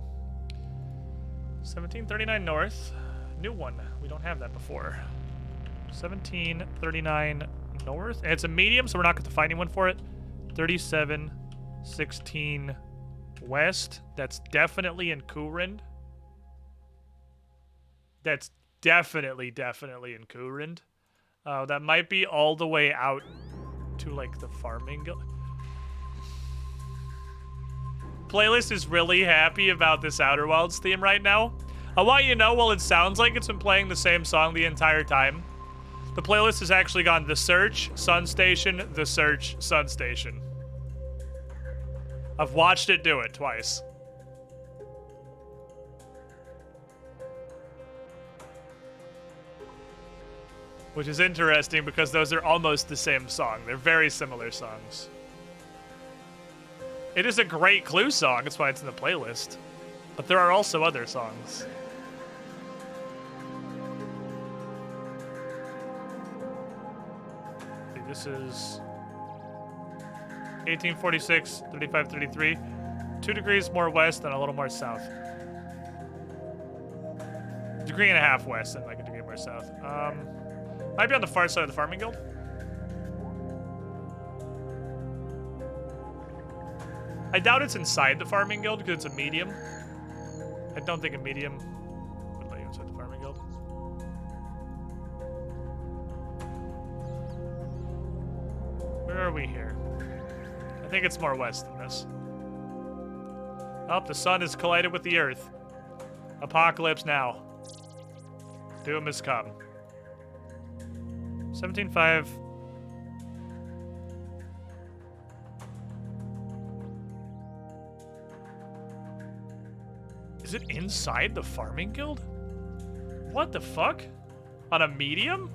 1739 North. New one. We don't have that before. 1739 North. And it's a medium, so we're not going to find anyone for it. 3716 West. That's definitely in Coorend. That's definitely in Coorend. That might be all the way out to, like, the farming guild. Playlist is really happy about this Outer Wilds theme right now. I want you to know, while it sounds like it's been playing the same song the entire time, the playlist has actually gone The Search, Sun Station, The Search, Sun Station. I've watched it do it twice. Which is interesting because those are almost the same song. They're very similar songs. It is a great clue song, that's why it's in the playlist. But there are also other songs. Okay, this is 1846, 3533. 2 degrees more west and a little more south. 1.5 degrees west and like a degree more south. Might be on the far side of the farming guild. I doubt it's inside the farming guild because it's a medium. I don't think a medium would let you inside the farming guild. Where are we here? I think it's more west than this. Oh, the sun has collided with the earth. Apocalypse now. Doom has come. 17.5. Is it inside the farming guild? What the fuck? On a medium?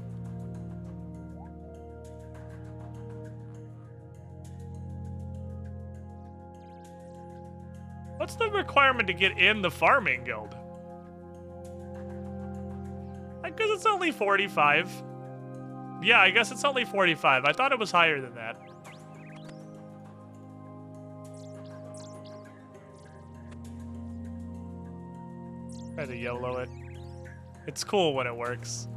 What's the requirement to get in the farming guild? I guess it's only 45. Yeah, I guess it's only 45. I thought it was higher than that. Try to YOLO it. It's cool when it works.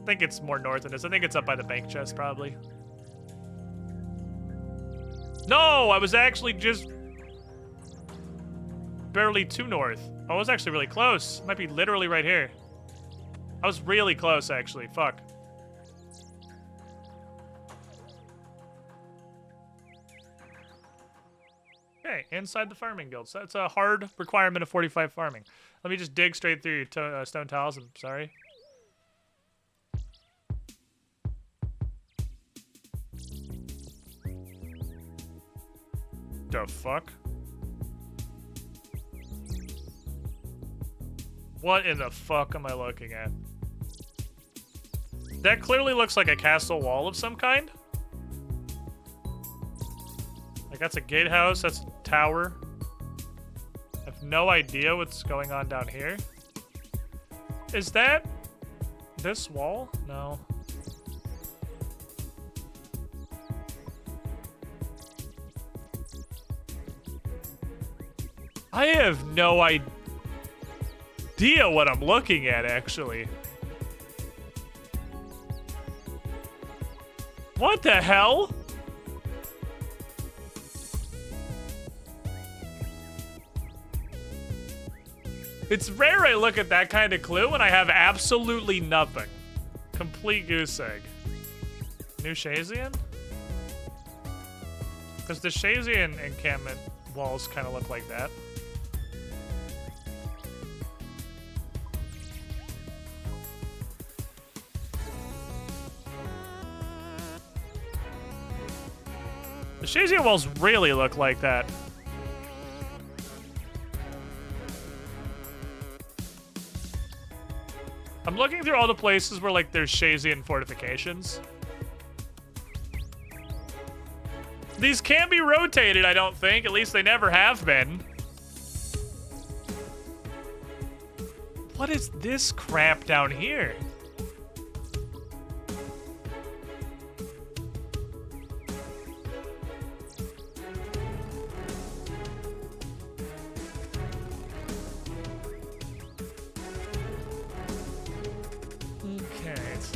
I think it's more north than this. I think it's up by the bank chest, probably. No, I was actually just barely too north. I was actually really close. Might be literally right here. I was really close, actually. Fuck. Okay, inside the farming guild. So that's a hard requirement of 45 farming. Let me just dig straight through your stone tiles. I'm sorry. The fuck? What in the fuck am I looking at? That clearly looks like a castle wall of some kind. Like, that's a gatehouse, that's a tower. I have no idea what's going on down here. Is that this wall? No. I have no idea what I'm looking at, actually. What the hell? It's rare I look at that kind of clue when I have absolutely nothing. Complete goose egg. New Shazian? Because the Shazian encampment walls kind of look like that. The Shazian walls really look like that. I'm looking through all the places where, like, there's Shazian fortifications. These can't be rotated, I don't think. At least they never have been. What is this crap down here?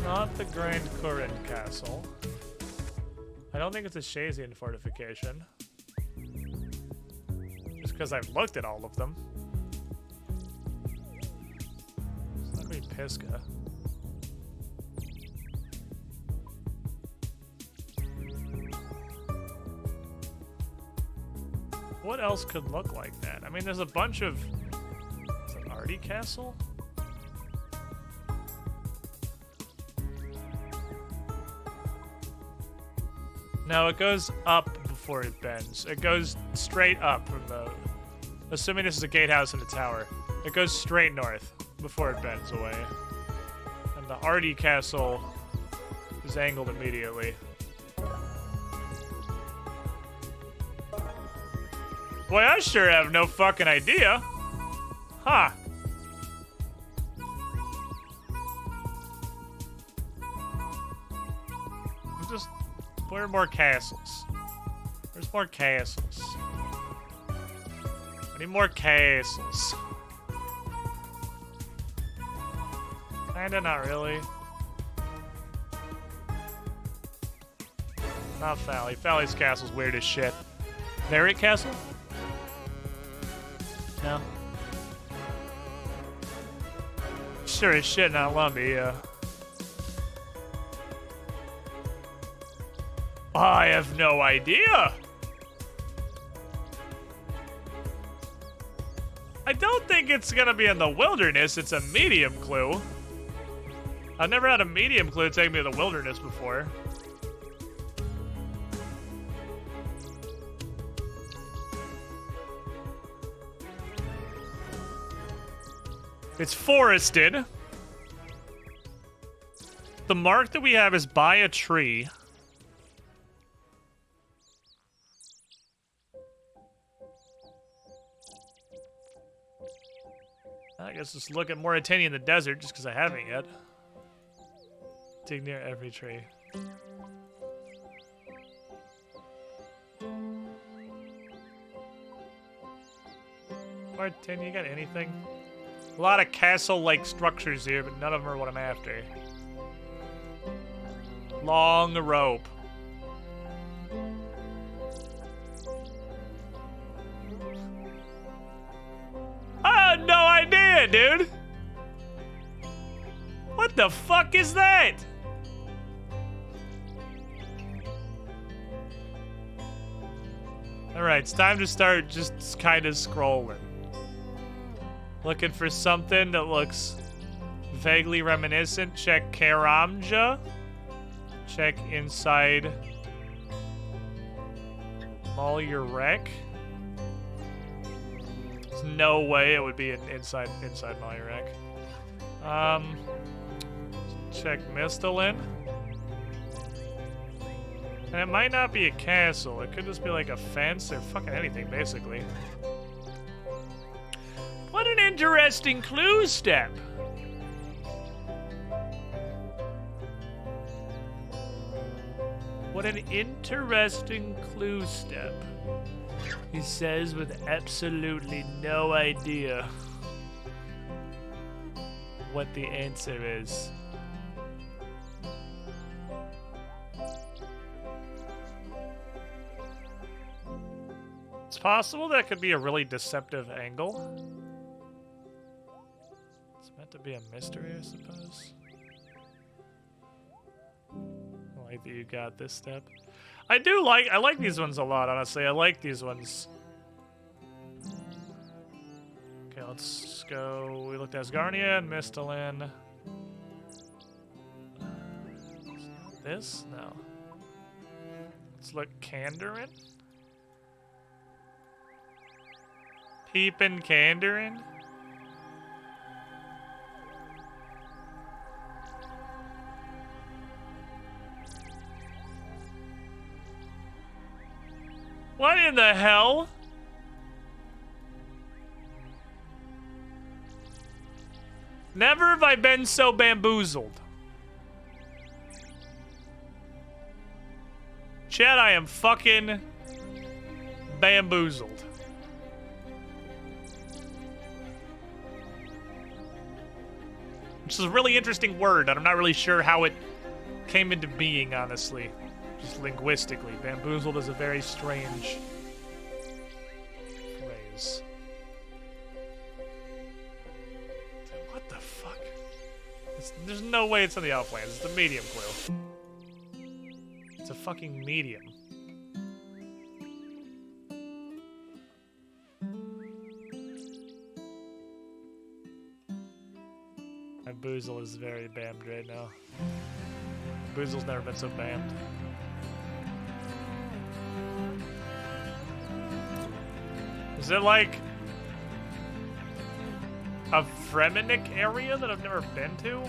Not the Grand Corinth Castle. I don't think it's a Shazian fortification. Just because I've looked at all of them. It's not gonna be Pisgah. What else could look like that? I mean, there's a bunch of... Is it Artie Castle? No, it goes up before it bends. It goes straight up from the... Assuming this is a gatehouse and a tower. It goes straight north before it bends away. And the Artie Castle is angled immediately. Boy, I sure have no fucking idea. Huh. Just... Where are more castles? There's more castles. I need more castles. Kinda, not really. Not Fally. Fally's castle's weird as shit. Variant Castle? No. Sure as shit not Lumbee, yeah. I have no idea. I don't think it's gonna be in the wilderness. It's a medium clue. I've never had a medium clue take me to the wilderness before. It's forested. the mark that we have is by a tree. I guess just look at Mauritania in the desert, just because I haven't yet. Dig near every tree. Mauritania, you got anything? A lot of castle-like structures here, but none of them are what I'm after. Long rope. I had no idea, dude. What the fuck is that? Alright, it's time to start just kind of scrolling. Looking for something that looks vaguely reminiscent. Check Karamja. Check inside Malyurek. There's no way it would be inside Malyurek. Check Mistalin. And it might not be a castle. It could just be like a fence or fucking anything, basically. What an interesting clue step. What an interesting clue step. He says with absolutely no idea what the answer is. It's possible that could be a really deceptive angle. It's meant to be a mystery, I suppose. I like that you got this step. I like these ones a lot, honestly. I like these ones. Okay, let's go. We looked at Asgarnia and Mistalin. This? No. Let's look Kandarin. Peepin' Kandarin. What in the hell? Never have I been so bamboozled. Chad, I am fucking bamboozled. Which is a really interesting word, and I'm not really sure how it came into being, honestly. Just linguistically. Bamboozled is a very strange phrase. What the fuck? There's no way it's in the Outlands. It's the medium clue. It's a fucking medium. My boozle is very bammed right now. Boozle's never been so bammed. Is it like a Fremennik area that I've never been to?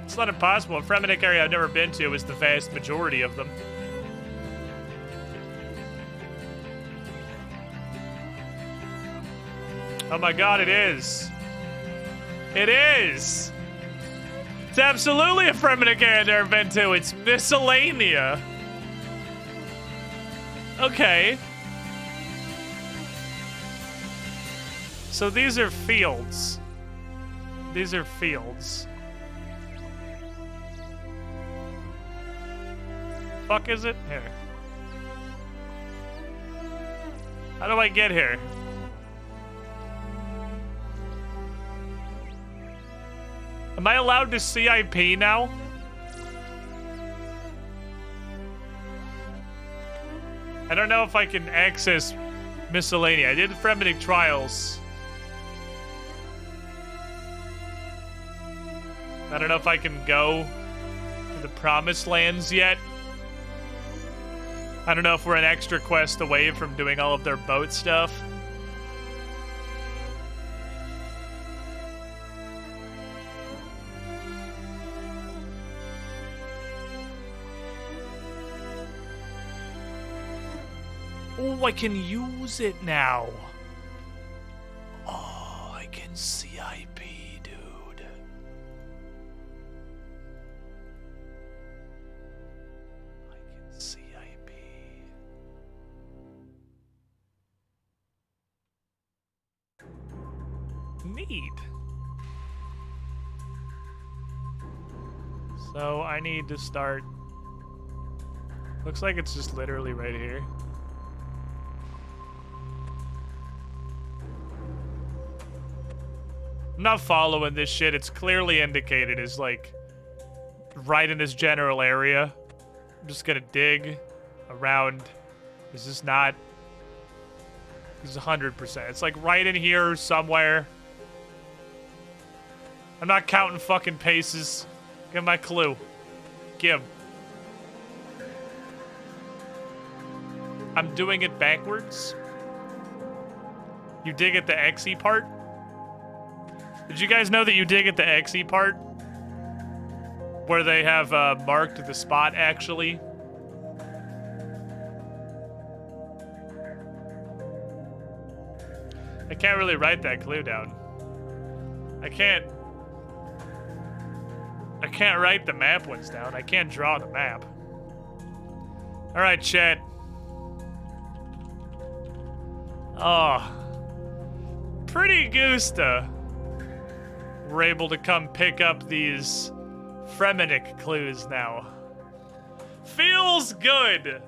It's not impossible. A Fremennik area I've never been to is the vast majority of them. Oh my god, it is. It is! It's absolutely a Fremennik area I've never been to. It's Miscellanea. Okay. So these are fields. These are fields. Fuck is it? Here. How do I get here? Am I allowed to CIP now? I don't know if I can access Miscellanea. I did Fremennik Trials. I don't know if I can go to the Promised Lands yet. I don't know if we're an extra quest away from doing all of their boat stuff. Oh, I can use it now. Oh, I can CIP, dude. I can CIP. Neat. So I need to start. Looks like it's just literally right here. I'm not following this shit. It's clearly indicated as like right in this general area. I'm just gonna dig around. This is not. This is 100%. It's like right in here somewhere. I'm not counting fucking paces. Give my clue. Give. I'm doing it backwards. You dig at the XE part? Did you guys know that you dig at the XE part? Where they have marked the spot, actually? I can't really write that clue down. I can't write the map ones down. I can't draw the map. Alright, chat. Oh. Pretty Gusta. We're able to come pick up these Fremenic clues now. Feels good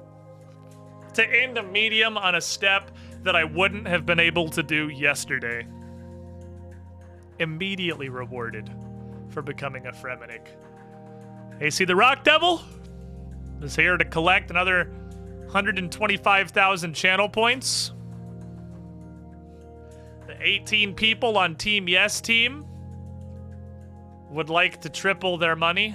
to end a medium on a step that I wouldn't have been able to do yesterday. Immediately rewarded for becoming a Fremenic. AC the Rock Devil is here to collect another 125,000 channel points. The 18 people on Team Yes Team would like to triple their money.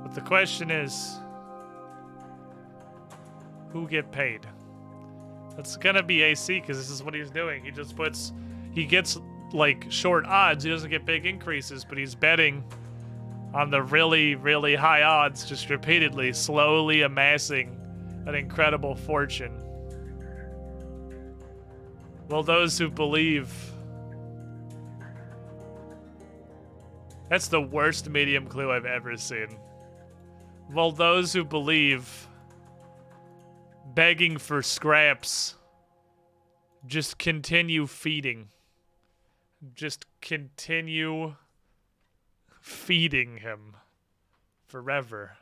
But the question is, who get paid? That's gonna be AC, because this is what he's doing. He just puts, he gets like short odds. He doesn't get big increases, but he's betting on the really, really high odds, just repeatedly, slowly amassing an incredible fortune. Well, those who believe... That's the worst medium clue I've ever seen. Well, those who believe begging for scraps, just continue feeding. Just continue feeding him forever.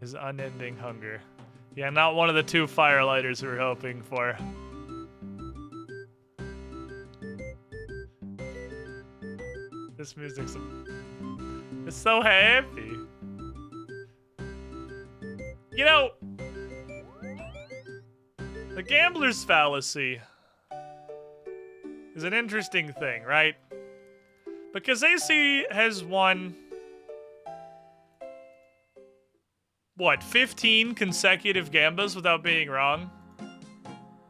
His unending hunger. Yeah, not one of the two firelighters we were hoping for. This music's it's so happy. You know, the gambler's fallacy is an interesting thing, right? Because AC has won, what, 15 consecutive gambas without being wrong?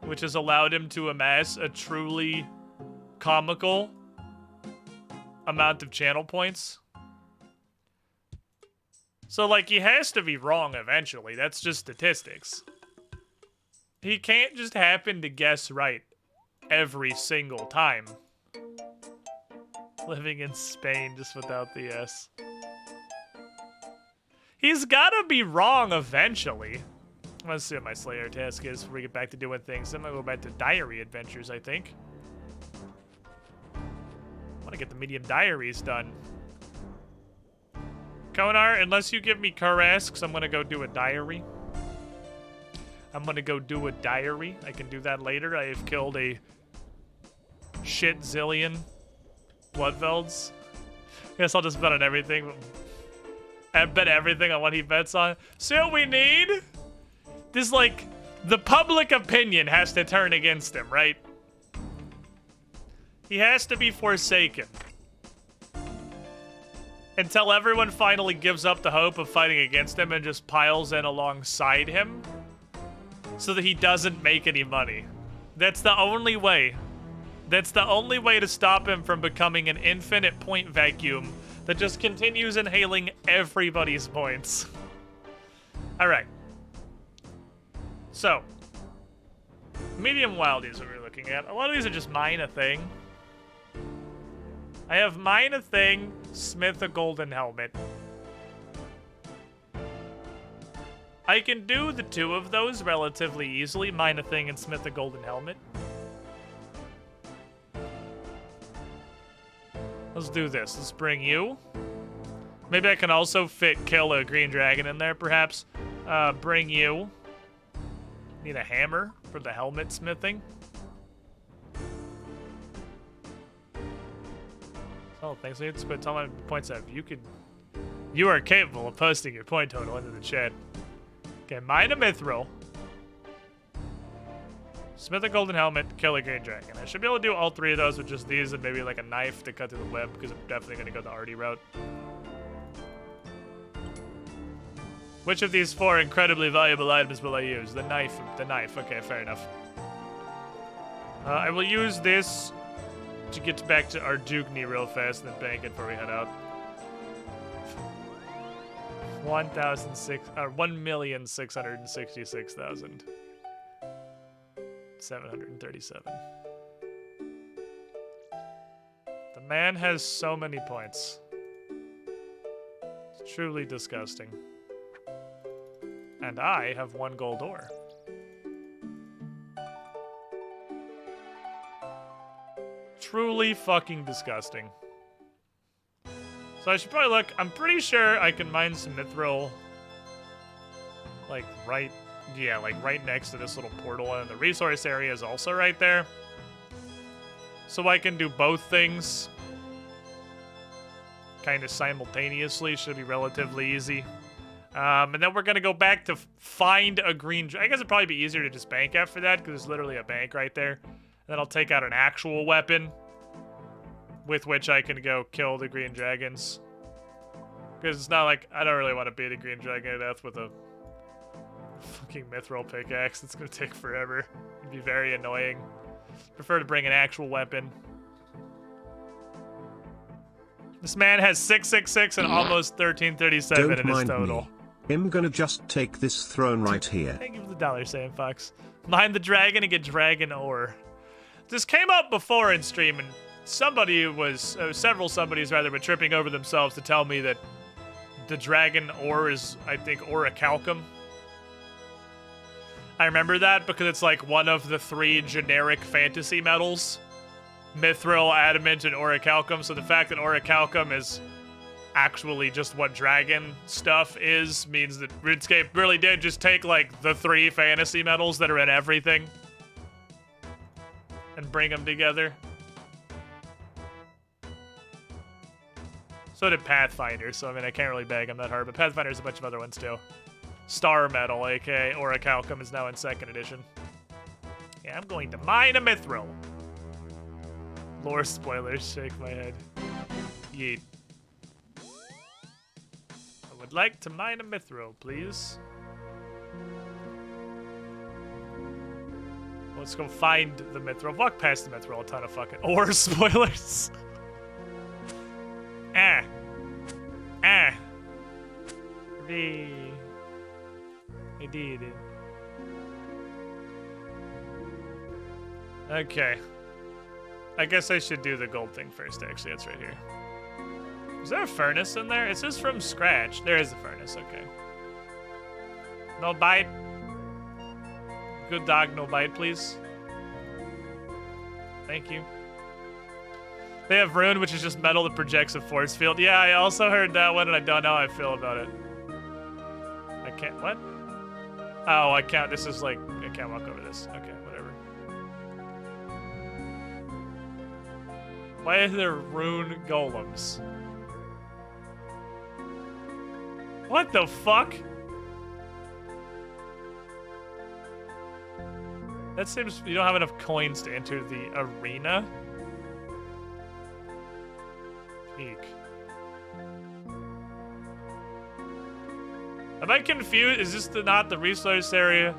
Which has allowed him to amass a truly comical amount of channel points. So, like, he has to be wrong eventually. That's just statistics. He can't just happen to guess right every single time. Living in Spain just without the S. He's gotta be wrong eventually. Let's see what my Slayer task is before we get back to doing things. I'm gonna go back to diary adventures, I think. I wanna get the medium diaries done. Konar, unless you give me Karasks, I'm gonna go do a diary. I'm gonna go do a diary. I can do that later. I have killed a shit zillion Bloodvelds. Guess I'll just bet on everything. I bet everything on what he bets on. See what we need? This, like, the public opinion has to turn against him, right? He has to be forsaken. Until everyone finally gives up the hope of fighting against him and just piles in alongside him. So that he doesn't make any money. That's the only way That's the only way to stop him from becoming an infinite point vacuum that just continues inhaling everybody's points. Alright. So. Medium wild is what we're looking at. A lot of these are just mine a thing. I have mine a thing, smith a golden helmet. I can do the two of those relatively easily, mine a thing and smith a golden helmet. Let's do this. Let's bring you. Maybe I can also kill a green dragon in there, perhaps. Bring you. Need a hammer for the helmet smithing. Oh, thanks. I need to put all my points out. You are capable of posting your point total into the chat. Okay, mine a mithril. Smith a golden helmet, kill a green dragon. I should be able to do all three of those with just these and maybe like a knife to cut through the web because I'm definitely going to go the arty route. Which of these 4 incredibly valuable items will I use? The knife. The knife. Okay, fair enough. I will use this to get back to our Dugni real fast and then bank it before we head out. 1,666,737. The man has so many points. It's truly disgusting. And I have 1 gold ore. Truly fucking disgusting. So I should probably look. I'm pretty sure I can mine some mithril. Like right next to this little portal. And the resource area is also right there. So I can do both things. Kind of simultaneously. Should be relatively easy. And then we're going to go back to find a green... I guess it'd probably be easier to just bank after that, because there's literally a bank right there. And then I'll take out an actual weapon, with which I can go kill the green dragons. Because it's not like... I don't really want to beat a green dragon to death with a fucking mithril pickaxe. It's going to take forever. It'd be very annoying. Prefer to bring an actual weapon. This man has 666 and almost 1337 in his total. I'm gonna just take this throne right here. Thank you for the dollar, Sam Fox. Mine the dragon and get dragon ore. This came up before in stream, and somebody was, several somebodies rather, were tripping over themselves to tell me that the dragon ore is, I think, orichalcum. I remember that because it's like one of the 3 generic fantasy metals. Mithril, adamant, and orichalcum. So the fact that orichalcum is actually just what dragon stuff is means that RuneScape really did just take like the 3 fantasy metals that are in everything and bring them together. So did Pathfinder, so I mean I can't really bag them that hard, but Pathfinder's a bunch of other ones too. Star Metal, aka orichalcum, is now in 2nd edition. Yeah, I'm going to mine a mithril. Lore spoilers, shake my head. Yeet. I would like to mine a mithril, please. Let's go find the mithril. Walk past the mithril, a ton of fucking ore spoilers. I did it. Okay. I guess I should do the gold thing first, actually. That's right here. Is there a furnace in there? It says from scratch. There is a furnace, okay. No bite. Good dog, no bite, please. Thank you. They have rune, which is just metal that projects a force field. Yeah, I also heard that one, and I don't know how I feel about it. I can't... What? Oh, I can't... This is like... I can't walk over this. Okay, whatever. Why are there rune golems? What the fuck? That seems... You don't have enough coins to enter the arena? Peak. Am I confused? Is this not the resource area?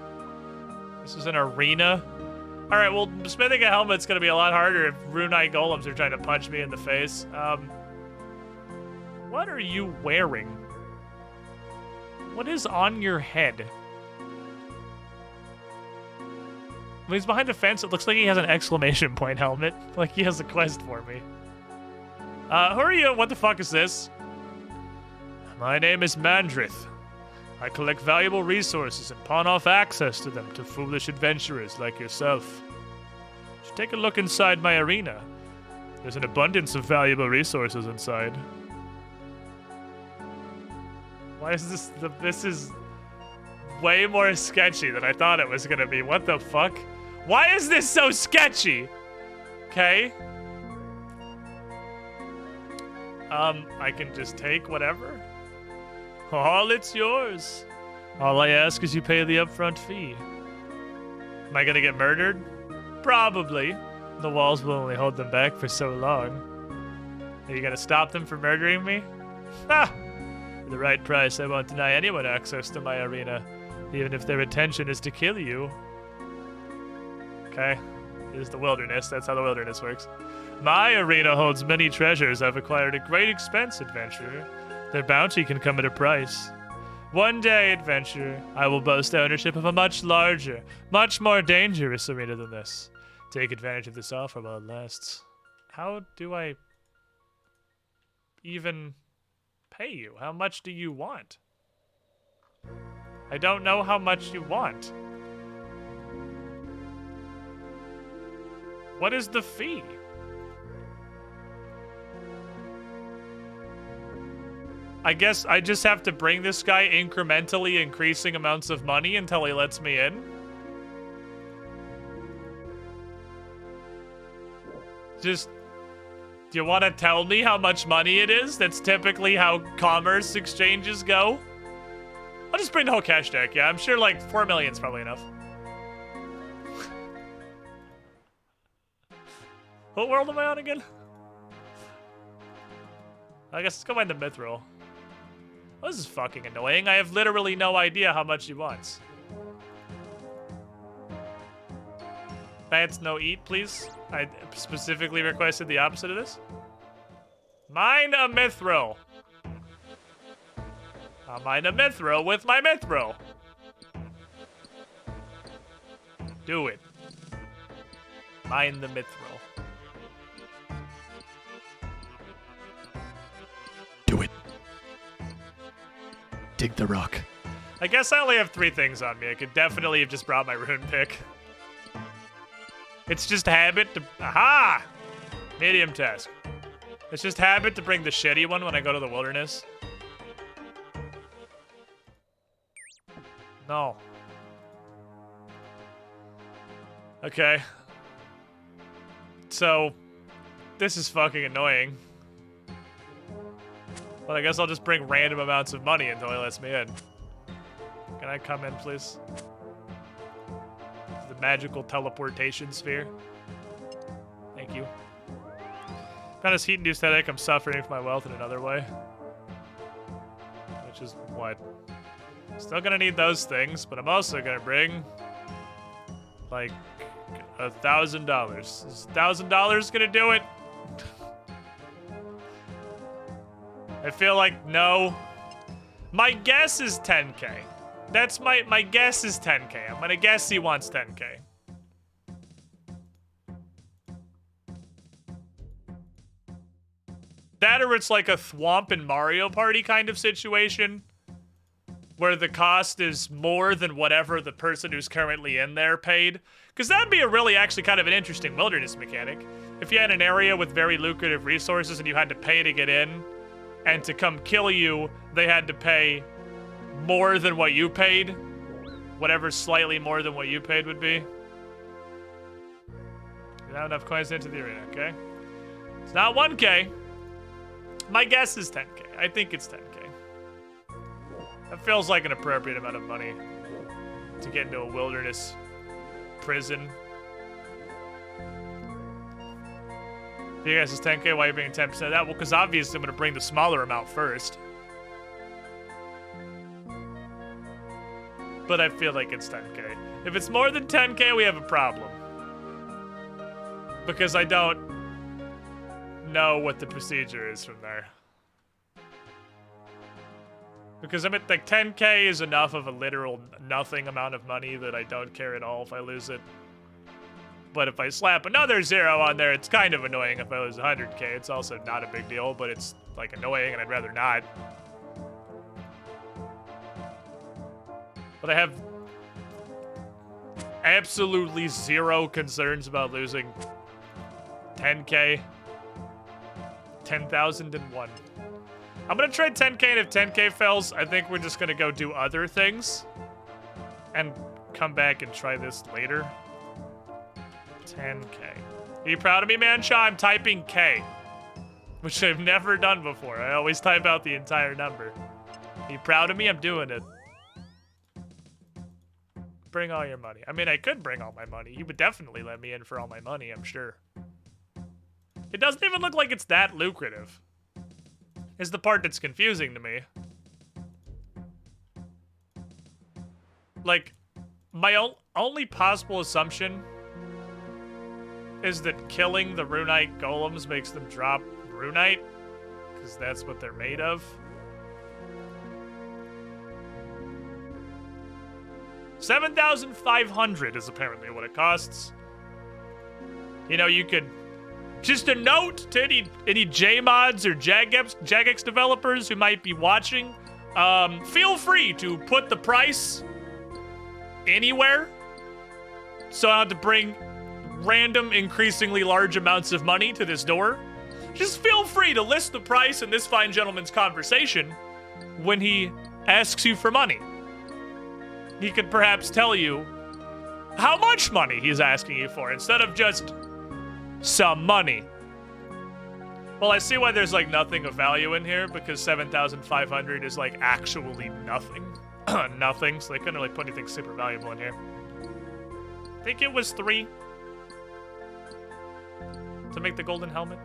This is an arena? Alright, well, smithing a helmet's gonna be a lot harder if Runite golems are trying to punch me in the face. What are you wearing? What is on your head? When he's behind a fence, it looks like he has an exclamation point helmet. Like he has a quest for me. Who are you? What the fuck is this? My name is Mandrith. I collect valuable resources and pawn off access to them to foolish adventurers like yourself. You should take a look inside my arena. There's an abundance of valuable resources inside. Why is this? This is way more sketchy than I thought it was gonna be. What the fuck? Why is this so sketchy? Okay. I can just take whatever. All it's yours. All I ask is you pay the upfront fee. Am I gonna get murdered? Probably. The walls will only hold them back for so long. Are you gonna stop them from murdering me? Ha! For the right price, I won't deny anyone access to my arena, even if their intention is to kill you. Okay. It is the wilderness. That's how the wilderness works. My arena holds many treasures I've acquired at great expense, adventurer. Their bounty can come at a price. One day, adventurer, I will boast ownership of a much larger, much more dangerous arena than this. Take advantage of this offer while it lasts. How do I even pay you? How much do you want? I don't know how much you want. What is the fee? I guess I just have to bring this guy incrementally increasing amounts of money until he lets me in. Just, do you want to tell me how much money it is? That's typically how commerce exchanges go. I'll just bring the whole cash deck. Yeah, I'm sure like 4 million is probably enough. What world am I on again? I guess let's go find the mithril. Oh, this is fucking annoying. I have literally no idea how much he wants. Bats no eat, please. I specifically requested the opposite of this. Mine a mithril. I'll mine a mithril with my mithril. Do it. Mine the mithril. Do it. Dig the rock. I guess I only have 3 things on me. I could definitely have just brought my rune pick. It's just habit to... Aha! Medium task. It's just habit to bring the shitty one when I go to the wilderness. No. Okay. So, this is fucking annoying. But I guess I'll just bring random amounts of money until he lets me in. Can I come in, please? The magical teleportation sphere. Thank you. Found this heat-induced headache. I'm suffering from my wealth in another way. Which is what? Still gonna need those things, but I'm also gonna bring like $1,000. Is $1,000 gonna do it? I feel like no. My guess is 10K. That's my guess is 10K. I'm gonna guess he wants 10K. That or it's like a Thwomp and Mario Party kind of situation where the cost is more than whatever the person who's currently in there paid. Because that'd be a really actually kind of an interesting wilderness mechanic. If you had an area with very lucrative resources and you had to pay to get in, and to come kill you, they had to pay more than what you paid. Whatever slightly more than what you paid would be. You have enough coins into the arena, okay? It's not 1K. My guess is 10K. I think it's 10K. That feels like an appropriate amount of money to get into a wilderness prison. If you guys is 10K, why are you bringing 10% of that? Well, because obviously I'm going to bring the smaller amount first. But I feel like it's 10K. If it's more than 10K, we have a problem. Because I don't know what the procedure is from there. Because I'm at like 10k is enough of a literal nothing amount of money that I don't care at all if I lose it. But if I slap another 0 on there, it's kind of annoying if I lose 100k. It's also not a big deal, but it's like annoying and I'd rather not. But I have absolutely 0 concerns about losing 10k. 10,001. I'm gonna try 10k, and if 10k fails, I think we're just gonna go do other things and come back and try this later. 10k. Are you proud of me, Manshaw? I'm typing K, which I've never done before. I always type out the entire number. Are you proud of me? I'm doing it. Bring all your money. I mean, I could bring all my money. You would definitely let me in for all my money, I'm sure. It doesn't even look like it's that lucrative. Is the part that's confusing to me. Like, my only possible assumption is that killing the Runite golems makes them drop Runite, because that's what they're made of. 7,500 is apparently what it costs. You know, you could... Just a note to any JMods or Jagex developers who might be watching, feel free to put the price anywhere, so I don't have to bring random, increasingly large amounts of money to this door. Just feel free to list the price in this fine gentleman's conversation when he asks you for money. He could perhaps tell you how much money he's asking you for, instead of just some money. Well, I see why there's like nothing of value in here, because 7,500 is like actually nothing. Nothing, so they couldn't really put anything super valuable in here. I think it was 3 to make the golden helmet.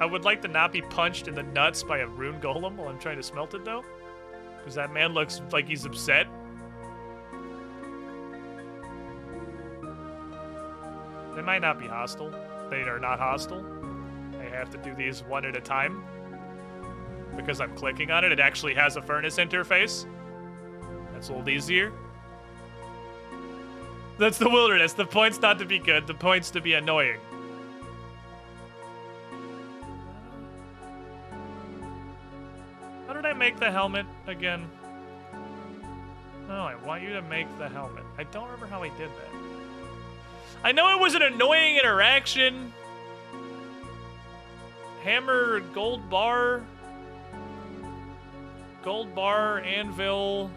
I would like to not be punched in the nuts by a rune golem while I'm trying to smelt it, though, because that man looks like he's upset. They might not be hostile. They are not hostile. I have to do these one at a time because I'm clicking on it. It actually has a furnace interface. That's a little easier. That's the wilderness. The point's not to be good. The point's to be annoying. How did I make the helmet again? No, I want you to make the helmet. I don't remember how I did that. I know it was an annoying interaction. Hammer, gold bar, anvil.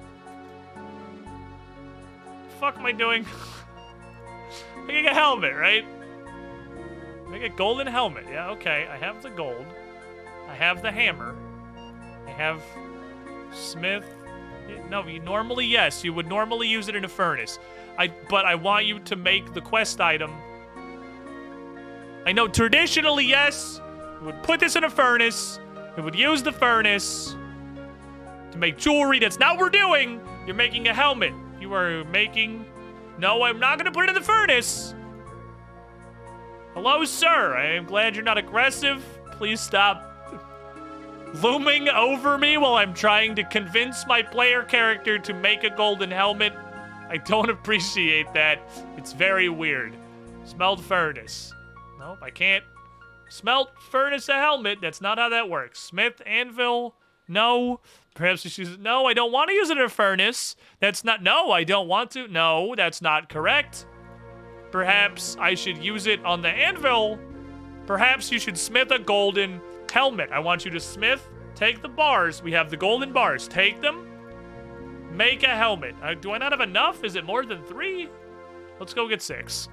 Fuck am I doing? Making a helmet, right? Make a golden helmet. Yeah, okay. I have the gold. I have the hammer. I have smith. No, you normally, yes, you would normally use it in a furnace. But I want you to make the quest item. I know traditionally, yes, you would put this in a furnace. You would use the furnace to make jewelry. That's not what we're doing. You're making a helmet. You are making... No, I'm not gonna put it in the furnace. Hello, sir. I am glad you're not aggressive. Please stop looming over me while I'm trying to convince my player character to make a golden helmet. I don't appreciate that. It's very weird. Smelt furnace. Nope, I can't smelt furnace a helmet. That's not how that works. Smith, anvil, no. Perhaps we should use it. No, I don't want to use it in a furnace. That's not, no, I don't want to. No, that's not correct. Perhaps I should use it on the anvil. Perhaps you should smith a golden helmet. I want you to smith, take the bars. We have the golden bars. Take them. Make a helmet. Do I not have enough? Is it more than 3? Let's go get 6.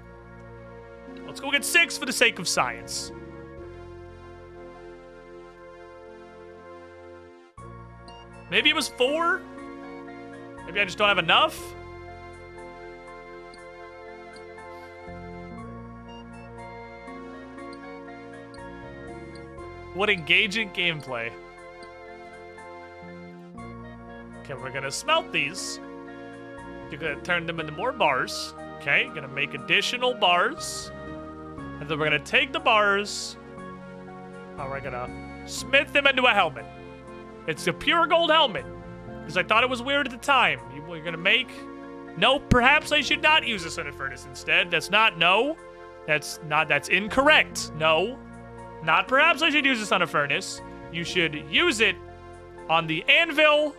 Let's go get 6 for the sake of science. Maybe it was 4? Maybe I just don't have enough? What engaging gameplay. Okay, we're gonna smelt these. You're gonna turn them into more bars. Okay, gonna make additional bars. And then we're gonna take the bars. And we're gonna smith them into a helmet. It's a pure gold helmet. Because I thought it was weird at the time. You're gonna make... No, perhaps I should not use a Senate furnace instead. That's not... No. That's incorrect. No. Not perhaps I should use this on a furnace. You should use it on the anvil.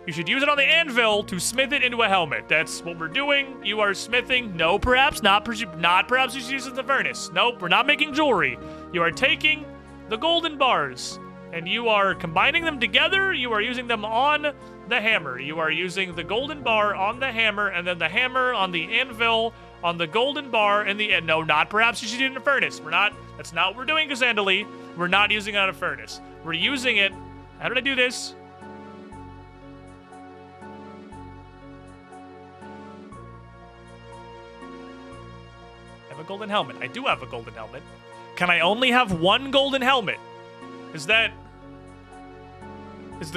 You should use it on the anvil to smith it into a helmet. That's what we're doing. You are smithing. No, perhaps not. Perhaps you should use it in the furnace. Nope, we're not making jewelry. You are taking the golden bars and you are combining them together. You are using them on the hammer. You are using the golden bar on the hammer and then the hammer on the anvil on the golden bar and the... No, not perhaps you should do it in a furnace. We're not... That's not what we're doing, Gazandali. We're not using it on a furnace. We're using it... How did I do this? I have a golden helmet. I do have a golden helmet. Can I only have one golden helmet? Is the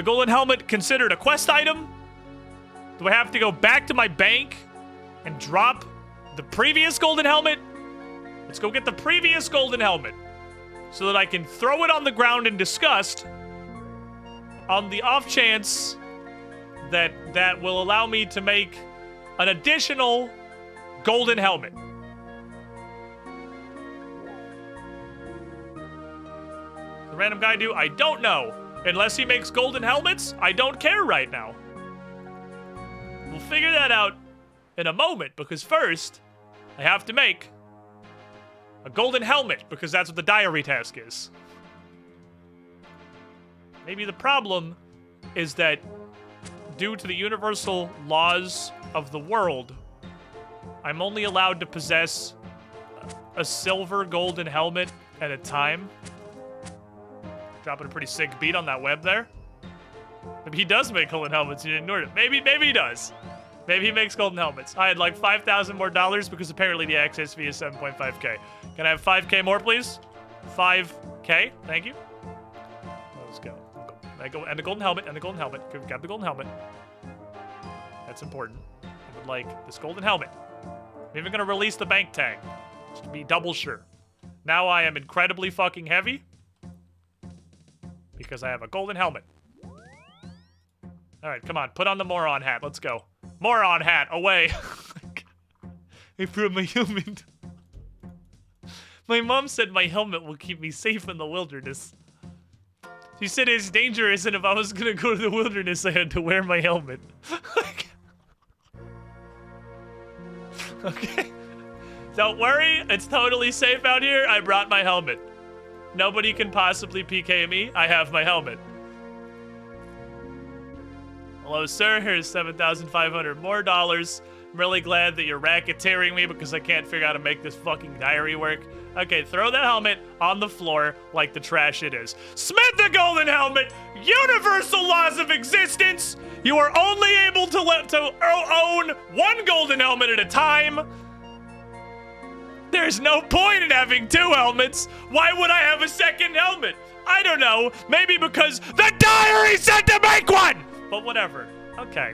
golden helmet considered a quest item? Do I have to go back to my bank and drop the previous golden helmet? Let's go get the previous golden helmet so that I can throw it on the ground in disgust on the off chance that that will allow me to make an additional golden helmet. The random guy do? I don't know. Unless he makes golden helmets, I don't care right now. We'll figure that out in a moment, because first, I have to make a golden helmet, because that's what the diary task is. Maybe the problem is that due to the universal laws of the world, I'm only allowed to possess a silver golden helmet at a time. Dropping a pretty sick beat on that web there. Maybe he does make golden helmets, you ignored it. Maybe he does. Maybe he makes golden helmets. I had like $5,000 more because apparently the access fee is 7.5k. Can I have 5k more, please? 5k, thank you. Let's go. And the golden helmet, and the golden helmet. Grab the golden helmet. That's important. I would like this golden helmet. I'm even gonna release the bank tag, just to be double sure. Now I am incredibly fucking heavy because I have a golden helmet. All right, come on, put on the moron hat. Let's go. Moron hat, away. I threw my helmet. My mom said my helmet will keep me safe in the wilderness. She said it's dangerous, and if I was gonna go to the wilderness, I had to wear my helmet. Okay. Don't worry, it's totally safe out here. I brought my helmet. Nobody can possibly PK me. I have my helmet. Hello, sir. Here's $7,500 more dollars. I'm really glad that you're racketeering me because I can't figure out how to make this fucking diary work. Okay, throw that helmet on the floor like the trash it is. Smith the golden helmet! Universal laws of existence! You are only able to own one golden helmet at a time. There's no point in having two helmets. Why would I have a second helmet? I don't know. Maybe because the diary said to make one! But whatever. Okay.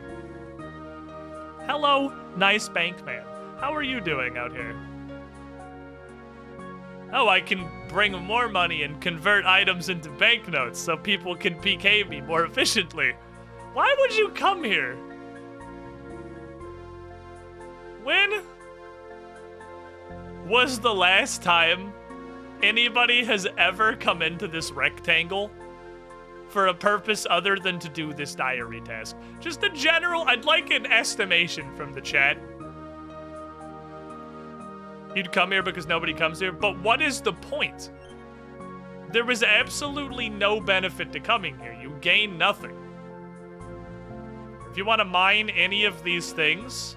Hello, nice bank man. How are you doing out here? Oh, I can bring more money and convert items into banknotes so people can PK me more efficiently. Why would you come here? When was the last time anybody has ever come into this rectangle for a purpose other than to do this diary task? Just a general, I'd like an estimation from the chat. You'd come here because nobody comes here, but what is the point? There was absolutely no benefit to coming here. You gain nothing. If you want to mine any of these things,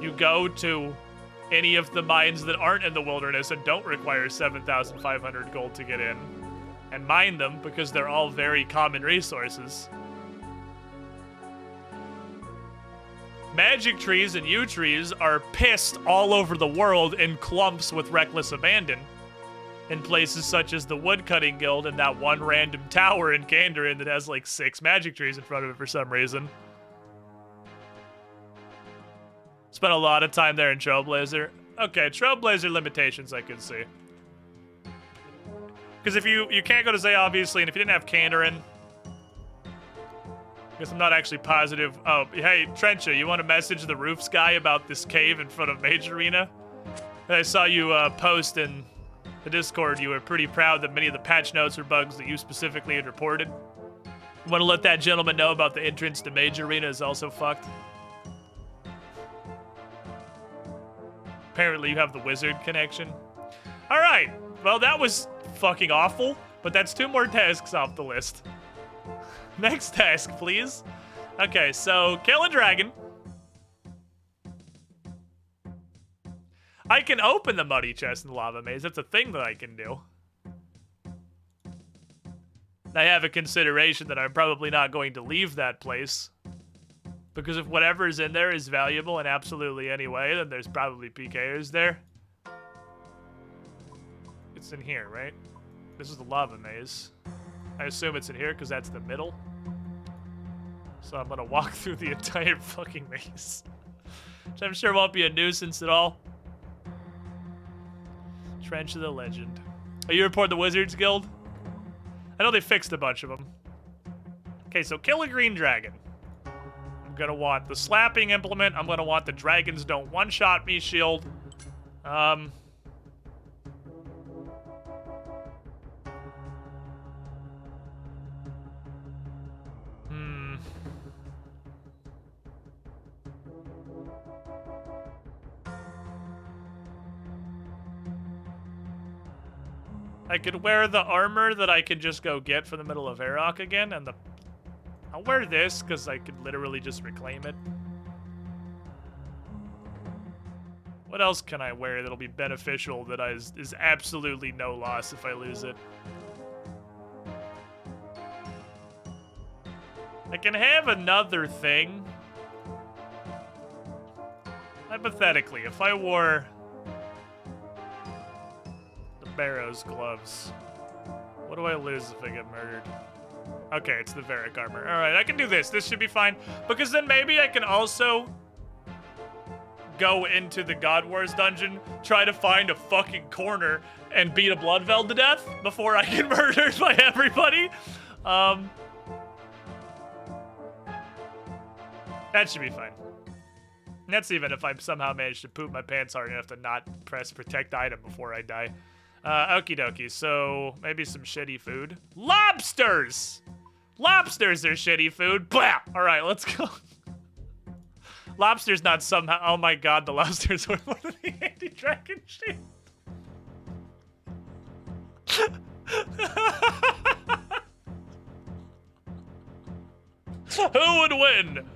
you go to any of the mines that aren't in the wilderness and don't require 7,500 gold to get in, and mine them because they're all very common resources. Magic trees and yew trees are pissed all over the world in clumps with reckless abandon in places such as the Woodcutting Guild and that one random tower in Kandarin that has like 6 magic trees in front of it for some reason. Spent a lot of time there in Trailblazer. Okay, Trailblazer limitations I can see. Because if you can't go to Zay, obviously, and if you didn't have Kandarin, I guess I'm not actually positive. Oh, hey, Trencha, you want to message the Roofs guy about this cave in front of Mage Arena? I saw you post in the Discord. You were pretty proud that many of the patch notes or bugs that you specifically had reported. You want to let that gentleman know about the entrance to Mage Arena is also fucked. Apparently you have the wizard connection. All right, well, that was fucking awful, but that's 2 more tasks off the list. Next task, please. Okay, so kill a dragon. I can open the muddy chest in the lava maze. That's a thing that I can do. I have a consideration that I'm probably not going to leave that place. Because if whatever is in there is valuable in absolutely any way, then there's probably PKers there. It's in here, right? This is the lava maze. I assume it's in here because that's the middle. So I'm gonna walk through the entire fucking maze. Which I'm sure won't be a nuisance at all. Trench of the Legend. Oh, you report the Wizards Guild? I know they fixed a bunch of them. Okay, so kill a green dragon. I'm gonna want the slapping implement. I'm gonna want the dragons don't one-shot me shield. I could wear the armor that I could just go get from the middle of Varrock again, and I'll wear this, because I could literally just reclaim it. What else can I wear that'll be beneficial that is absolutely no loss if I lose it? I can have another thing. Hypothetically, if I wore Barrow's gloves, what do I lose if I get murdered? Okay, it's the Varric armor. All right, I can do this. This should be fine. Because then maybe I can also go into the God Wars dungeon, try to find a fucking corner, and beat a Bloodveld to death before I get murdered by everybody. That should be fine. And that's even if I somehow manage to poop my pants hard enough to not press protect item before I die. Okie dokie, so maybe some shitty food. Lobsters! Lobsters are shitty food. Blah! Alright, let's go. Lobsters not somehow. Oh my god, the lobsters were one of the anti-dragon shit. Who would win?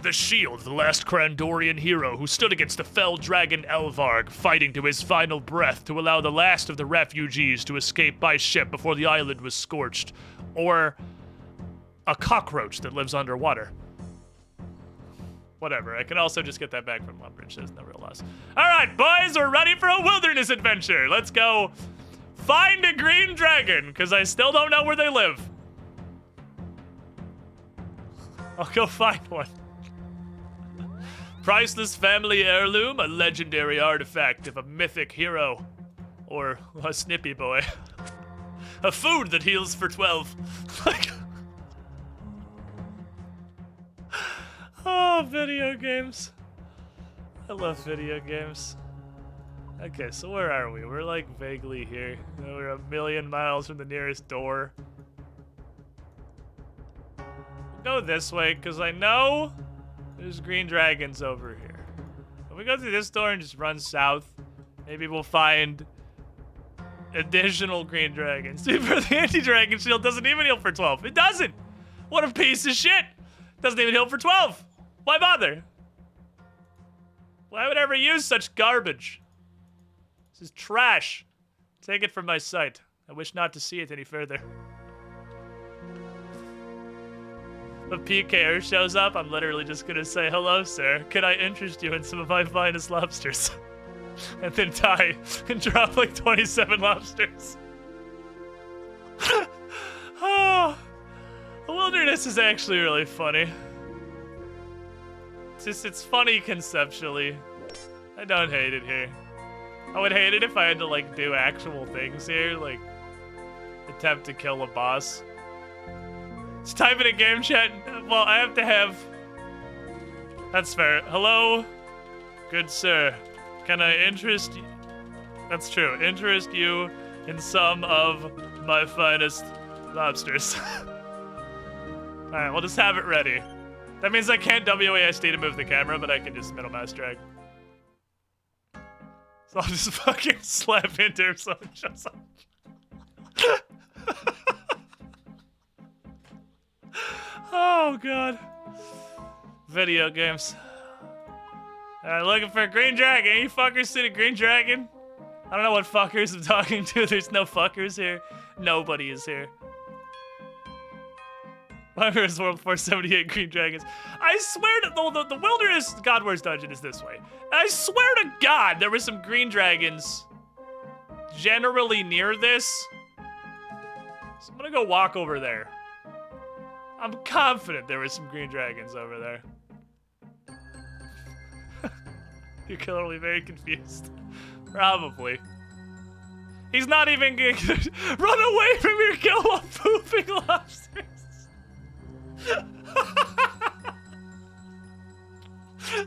The Shield, the last Krandorian hero who stood against the fell dragon Elvarg, fighting to his final breath to allow the last of the refugees to escape by ship before the island was scorched. Or a cockroach that lives underwater. Whatever, I can also just get that back from Lumbridge, there's no real loss. Alright, boys, we're ready for a wilderness adventure. Let's go find a green dragon, because I still don't know where they live. I'll go find one. Priceless family heirloom, a legendary artifact of a mythic hero. Or a snippy boy. A food that heals for 12. Like... Oh, video games. I love video games. Okay, so where are we? We're like vaguely here. We're a million miles from the nearest door. We'll go this way, because I know there's green dragons over here. If we go through this door and just run south, maybe we'll find additional green dragons. Dude, the anti-dragon shield doesn't even heal for 12. It doesn't! What a piece of shit! Doesn't even heal for 12! Why bother? Why would I ever use such garbage? This is trash. Take it from my sight. I wish not to see it any further. If a PKer shows up, I'm literally just gonna say, hello, sir. Can I interest you in some of my finest lobsters? And then die and drop like 27 lobsters. Oh, the wilderness is actually really funny. It's funny conceptually. I don't hate it here. I would hate it if I had to, like, do actual things here, like, attempt to kill a boss. Just type in a game chat. Well, I have to have... That's fair. Hello, good sir. Can I interest you? That's true. Interest you in some of my finest lobsters. Alright, we'll just have it ready. That means I can't WASD to move the camera, but I can just middle mouse drag. So I'll just fucking slap into if someone shows up. Oh god. Video games. Alright, looking for a green dragon. Any fuckers seen a green dragon? I don't know what fuckers I'm talking to. There's no fuckers here. Nobody is here. Where's World 478 green dragons? I swear to the wilderness God Wars dungeon is this way. I swear to God there were some green dragons generally near this. So I'm gonna go walk over there. I'm confident there were some green dragons over there. You're clearly very confused. Probably. He's not even gonna run away from your kill while pooping lobsters.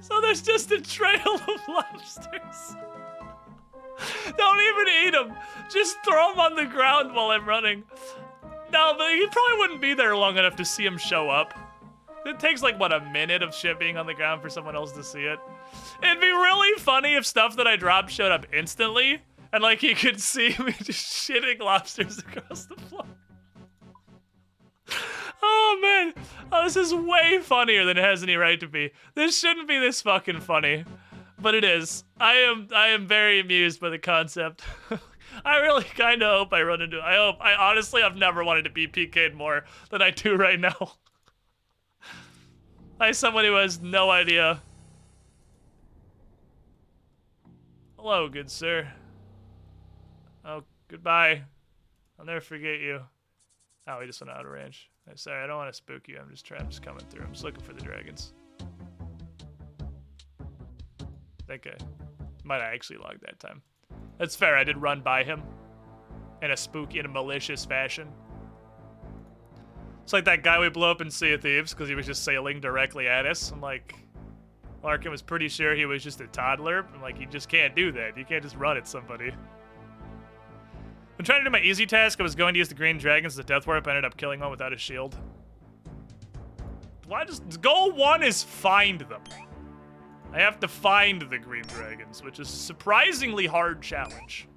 So there's just a trail of lobsters. Don't even eat them. Just throw them on the ground while I'm running. No, but he probably wouldn't be there long enough to see him show up. It takes like, what, a minute of shit being on the ground for someone else to see it. It'd be really funny if stuff that I dropped showed up instantly, and like he could see me just shitting lobsters across the floor. Oh man, oh, this is way funnier than it has any right to be. This shouldn't be this fucking funny, but it is. I am very amused by the concept. I really kind of hope I run into it. I honestly, I've never wanted to be PK'd more than I do right now. As someone who has no idea. Hello, good sir. Oh, goodbye. I'll never forget you. Oh, we just went out of range. Sorry, I don't want to spook you. I'm just coming through. I'm just looking for the dragons. I think I might have actually logged that time. That's fair. I did run by him in a malicious fashion. It's like that guy we blew up in Sea of Thieves because he was just sailing directly at us. I'm like, Larkin was pretty sure he was just a toddler. I'm like, you just can't do that. You can't just run at somebody. I'm trying to do my easy task. I was going to use the green dragons as a death warp. I ended up killing one without a shield. Why just goal 1 is find them. I have to find the green dragons, which is a surprisingly hard challenge.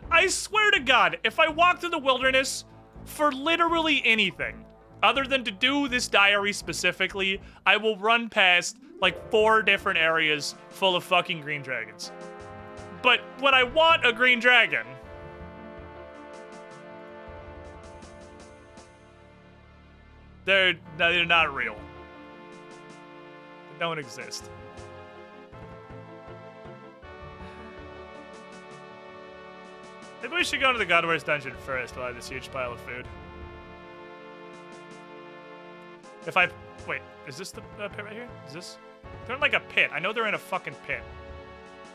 I swear to God, if I walk through the wilderness for literally anything, other than to do this diary specifically, I will run past like 4 different areas full of fucking green dragons. But when I want a green dragon, they're not real. They don't exist. Maybe we should go into the God Wars dungeon first while I have this huge pile of food. Wait, is this the pit right here? Is this? They're in like a pit. I know they're in a fucking pit.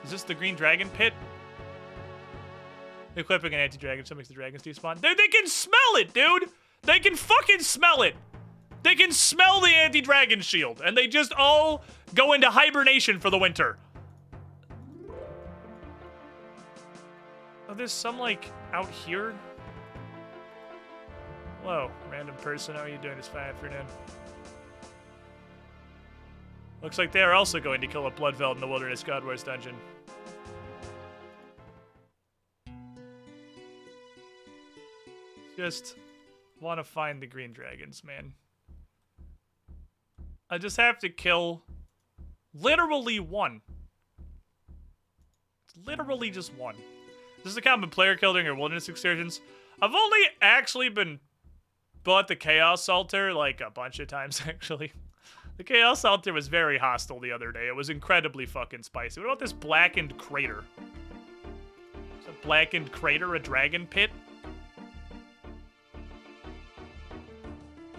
Is this the green dragon pit? Equipping an anti-dragon so makes the dragons despawn. They can smell it, dude! They can fucking smell it! They can smell the anti-dragon shield, and they just all go into hibernation for the winter. Oh, there's some, like, out here? Hello, random person. How are you doing this fine afternoon? Looks like they are also going to kill a Bloodveld in the Wilderness God Wars dungeon. Just want to find the green dragons, man. I just have to kill literally one. It's literally just one. This is a common player kill during your wilderness excursions. I've only actually bought the Chaos Altar like a bunch of times, actually. The Chaos Altar was very hostile the other day. It was incredibly fucking spicy. What about this blackened crater? Is a blackened crater a dragon pit?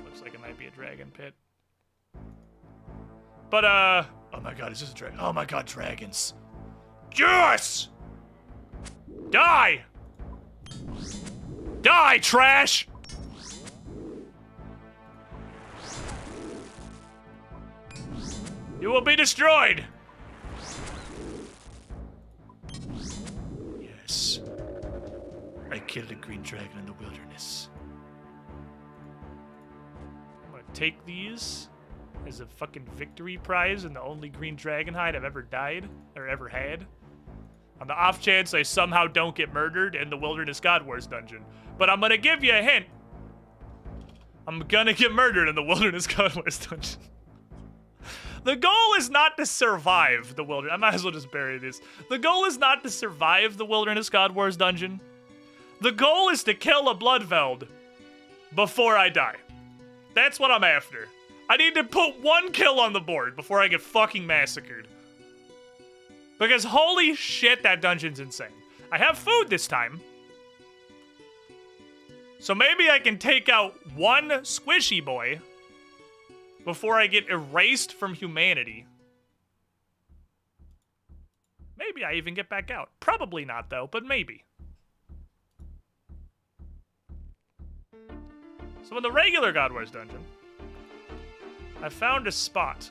Looks like it might be a dragon pit. But, Oh my god, is this a dragon? Oh my god, dragons. Yes! Die! Die, trash! You will be destroyed! Yes. I killed a green dragon in the wilderness. I'm gonna take these as a fucking victory prize and the only green dragon hide I've ever died, or ever had. On the off chance I somehow don't get murdered in the Wilderness God Wars dungeon. But I'm gonna give you a hint. I'm gonna get murdered in the Wilderness God Wars dungeon. The goal is not to survive the wilderness. I might as well just bury this. The goal is not to survive the Wilderness God Wars dungeon. The goal is to kill a Bloodveld before I die. That's what I'm after. I need to put one kill on the board before I get fucking massacred. Because holy shit, that dungeon's insane. I have food this time. So maybe I can take out one squishy boy before I get erased from humanity. Maybe I even get back out. Probably not, though, but maybe. So in the regular God Wars dungeon, I found a spot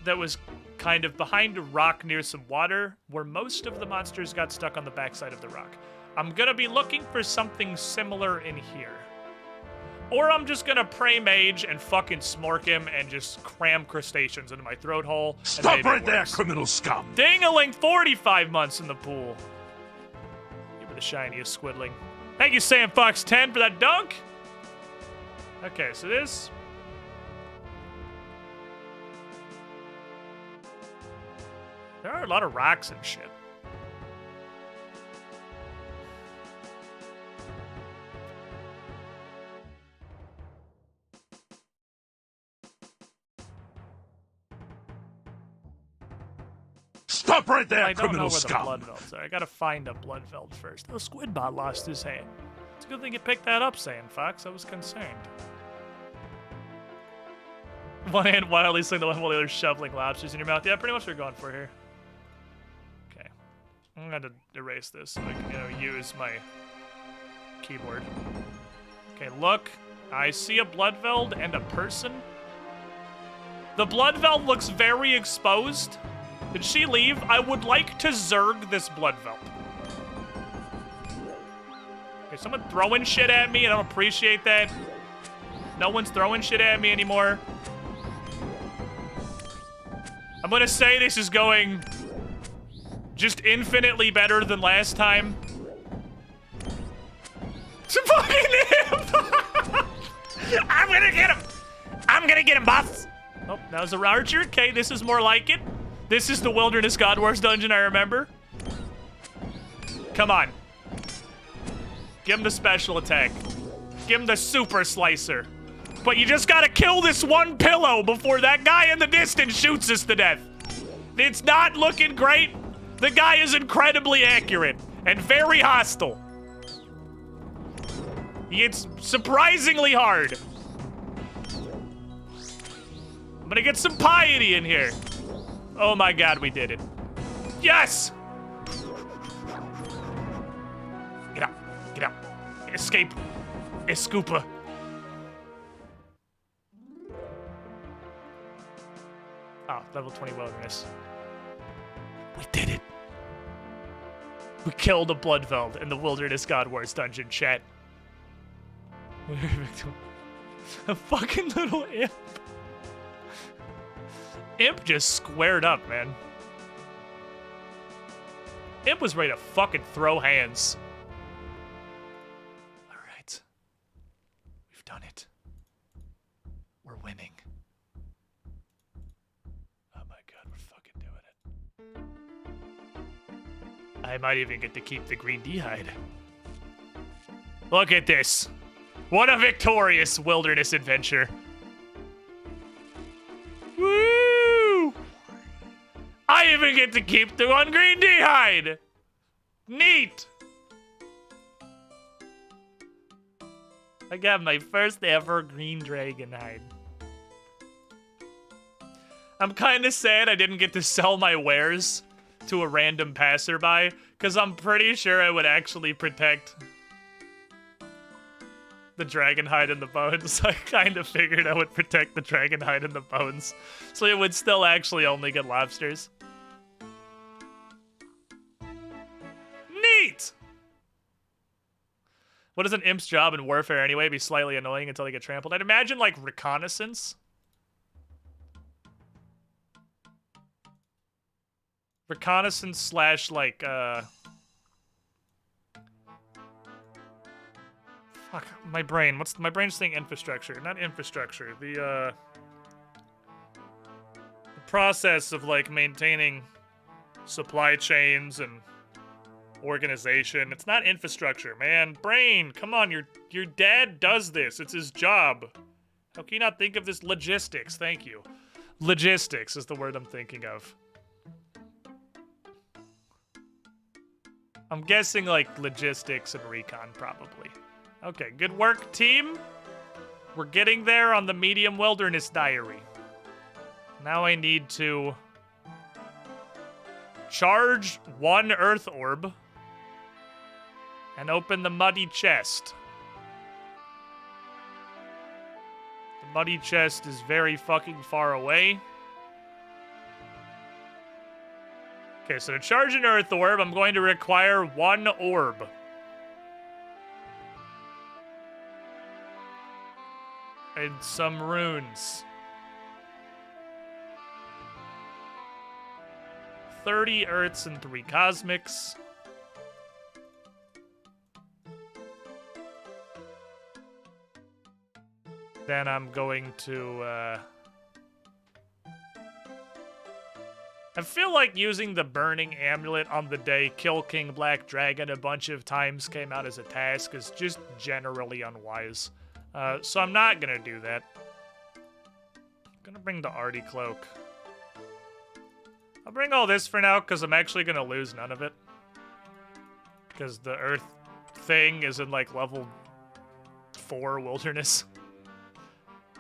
that was kind of behind a rock near some water where most of the monsters got stuck on the backside of the rock. I'm gonna be looking for something similar in here. Or I'm just gonna pray mage and fucking smork him and just cram crustaceans into my throat hole. Stop right there, criminal scum! Ding-a-ling, 45 months in the pool. You were the shiniest squidling. Thank you, Sam Fox 10 for that dunk. Okay, so this... There are a lot of rocks and shit. Stop right there, I don't know criminal where scum! the Bloodvelds are. I gotta find a Bloodveld first. The Squidbot lost his hand. It's a good thing you picked that up, Sand Fox. I was concerned. One hand wildly sling the one while the other shoveling lobsters in your mouth. Yeah, pretty much what you're going for here. Okay. I'm gonna erase this so I can, use my keyboard. Okay, look. I see a Bloodveld and a person. The Bloodveld looks very exposed. Did she leave? I would like to zerg this Bloodveld. Okay, someone throwing shit at me. I don't appreciate that. No one's throwing shit at me anymore. I'm gonna say this is going just infinitely better than last time. It's a fucking imp! I'm gonna get him! I'm gonna get him, boss! Oh, that was a archer. Okay, this is more like it. This is the Wilderness God Wars dungeon I remember. Come on. Give him the special attack. Give him the super slicer. But you just gotta kill this one pillow before that guy in the distance shoots us to death. It's not looking great. The guy is incredibly accurate and very hostile. It's surprisingly hard. I'm gonna get some piety in here. Oh my god, we did it. Yes! Get out. Get out. Escape. Escoopa. Oh, level 20 wilderness. We did it. We killed a Bloodveld in the Wilderness God Wars dungeon, chat. A fucking little imp. Imp just squared up, man. Imp was ready to fucking throw hands. All right. We've done it. We're winning. Oh my god, we're fucking doing it. I might even get to keep the green D-hide. Look at this. What a victorious wilderness adventure. Woo! I even get to keep the one green D-hide. Neat. I got my first ever green dragon hide. I'm kind of sad I didn't get to sell my wares to a random passerby, because I'm pretty sure I would actually protect the dragon hide and the bones. I kind of figured I would protect the dragon hide and the bones, so it would still actually only get lobsters. Neat! What is an imp's job in warfare anyway? Be slightly annoying until they get trampled. I'd imagine, like, reconnaissance. Reconnaissance slash, like, fuck, my brain. My brain's saying infrastructure. Not infrastructure. The process of, like, maintaining supply chains and organization. It's not infrastructure, man. Brain, come on, your dad does this. It's his job. How can you not think of this? Logistics, thank you. Logistics is the word I'm thinking of. I'm guessing, like, logistics and recon, probably. Okay, good work, team. We're getting there on the medium wilderness diary. Now I need to charge one earth orb and open the muddy chest. The muddy chest is very fucking far away. Okay, so to charge an earth orb, I'm going to require one orb. And some runes. 30 earths and 3 cosmics. Then I'm going to, I feel like using the burning amulet on the day Kill King Black Dragon a bunch of times came out as a task is just generally unwise. So I'm not gonna do that. I'm gonna bring the Artie Cloak. I'll bring all this for now because I'm actually gonna lose none of it. Because the Earth thing is in like level 4 wilderness.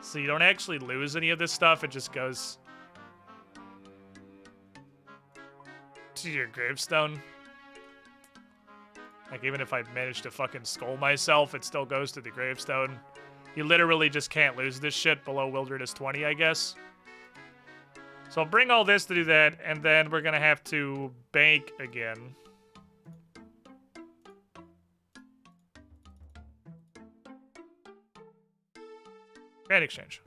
So you don't actually lose any of this stuff, it just goes to your gravestone. Like, even if I manage to fucking skull myself, it still goes to the gravestone. You literally just can't lose this shit below Wilderness 20, I guess. So I'll bring all this to do that, and then we're gonna have to bank again. Grand exchange.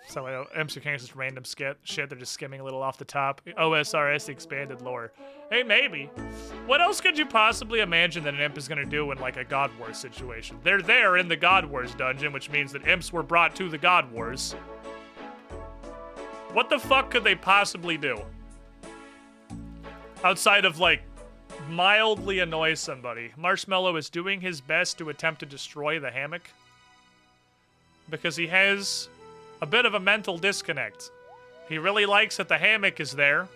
So MC King's just random shit. They're just skimming a little off the top. OSRS expanded lore. Hey, maybe. What else could you possibly imagine that an imp is gonna do in like a God Wars situation? They're there in the God Wars dungeon, which means that imps were brought to the God Wars. What the fuck could they possibly do? Outside of like mildly annoy somebody. Marshmallow is doing his best to attempt to destroy the hammock. Because he has a bit of a mental disconnect. He really likes that the hammock is there,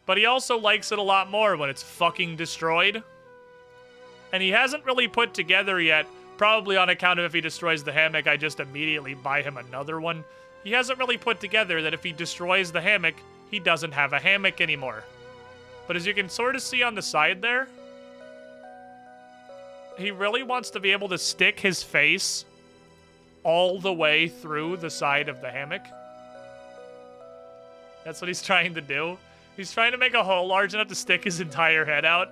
but he also likes it a lot more when it's fucking destroyed. And he hasn't really put together yet, probably on account of if he destroys the hammock, I just immediately buy him another one. He hasn't really put together that if he destroys the hammock, he doesn't have a hammock anymore. But as you can sort of see on the side there, he really wants to be able to stick his face all the way through the side of the hammock. That's what he's trying to do. He's trying to make a hole large enough to stick his entire head out.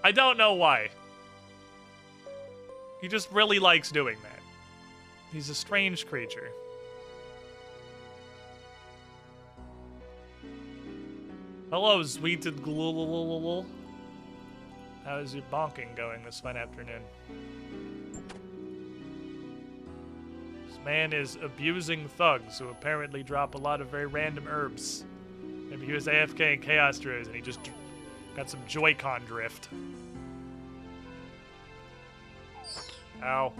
I don't know why. He just really likes doing that. He's a strange creature. Hello, sweeted glulululul. How is your bonking going this fine afternoon? Man is abusing thugs who apparently drop a lot of very random herbs. Maybe he was AFK in Chaos Druids and he just got some Joy-Con drift. Ow.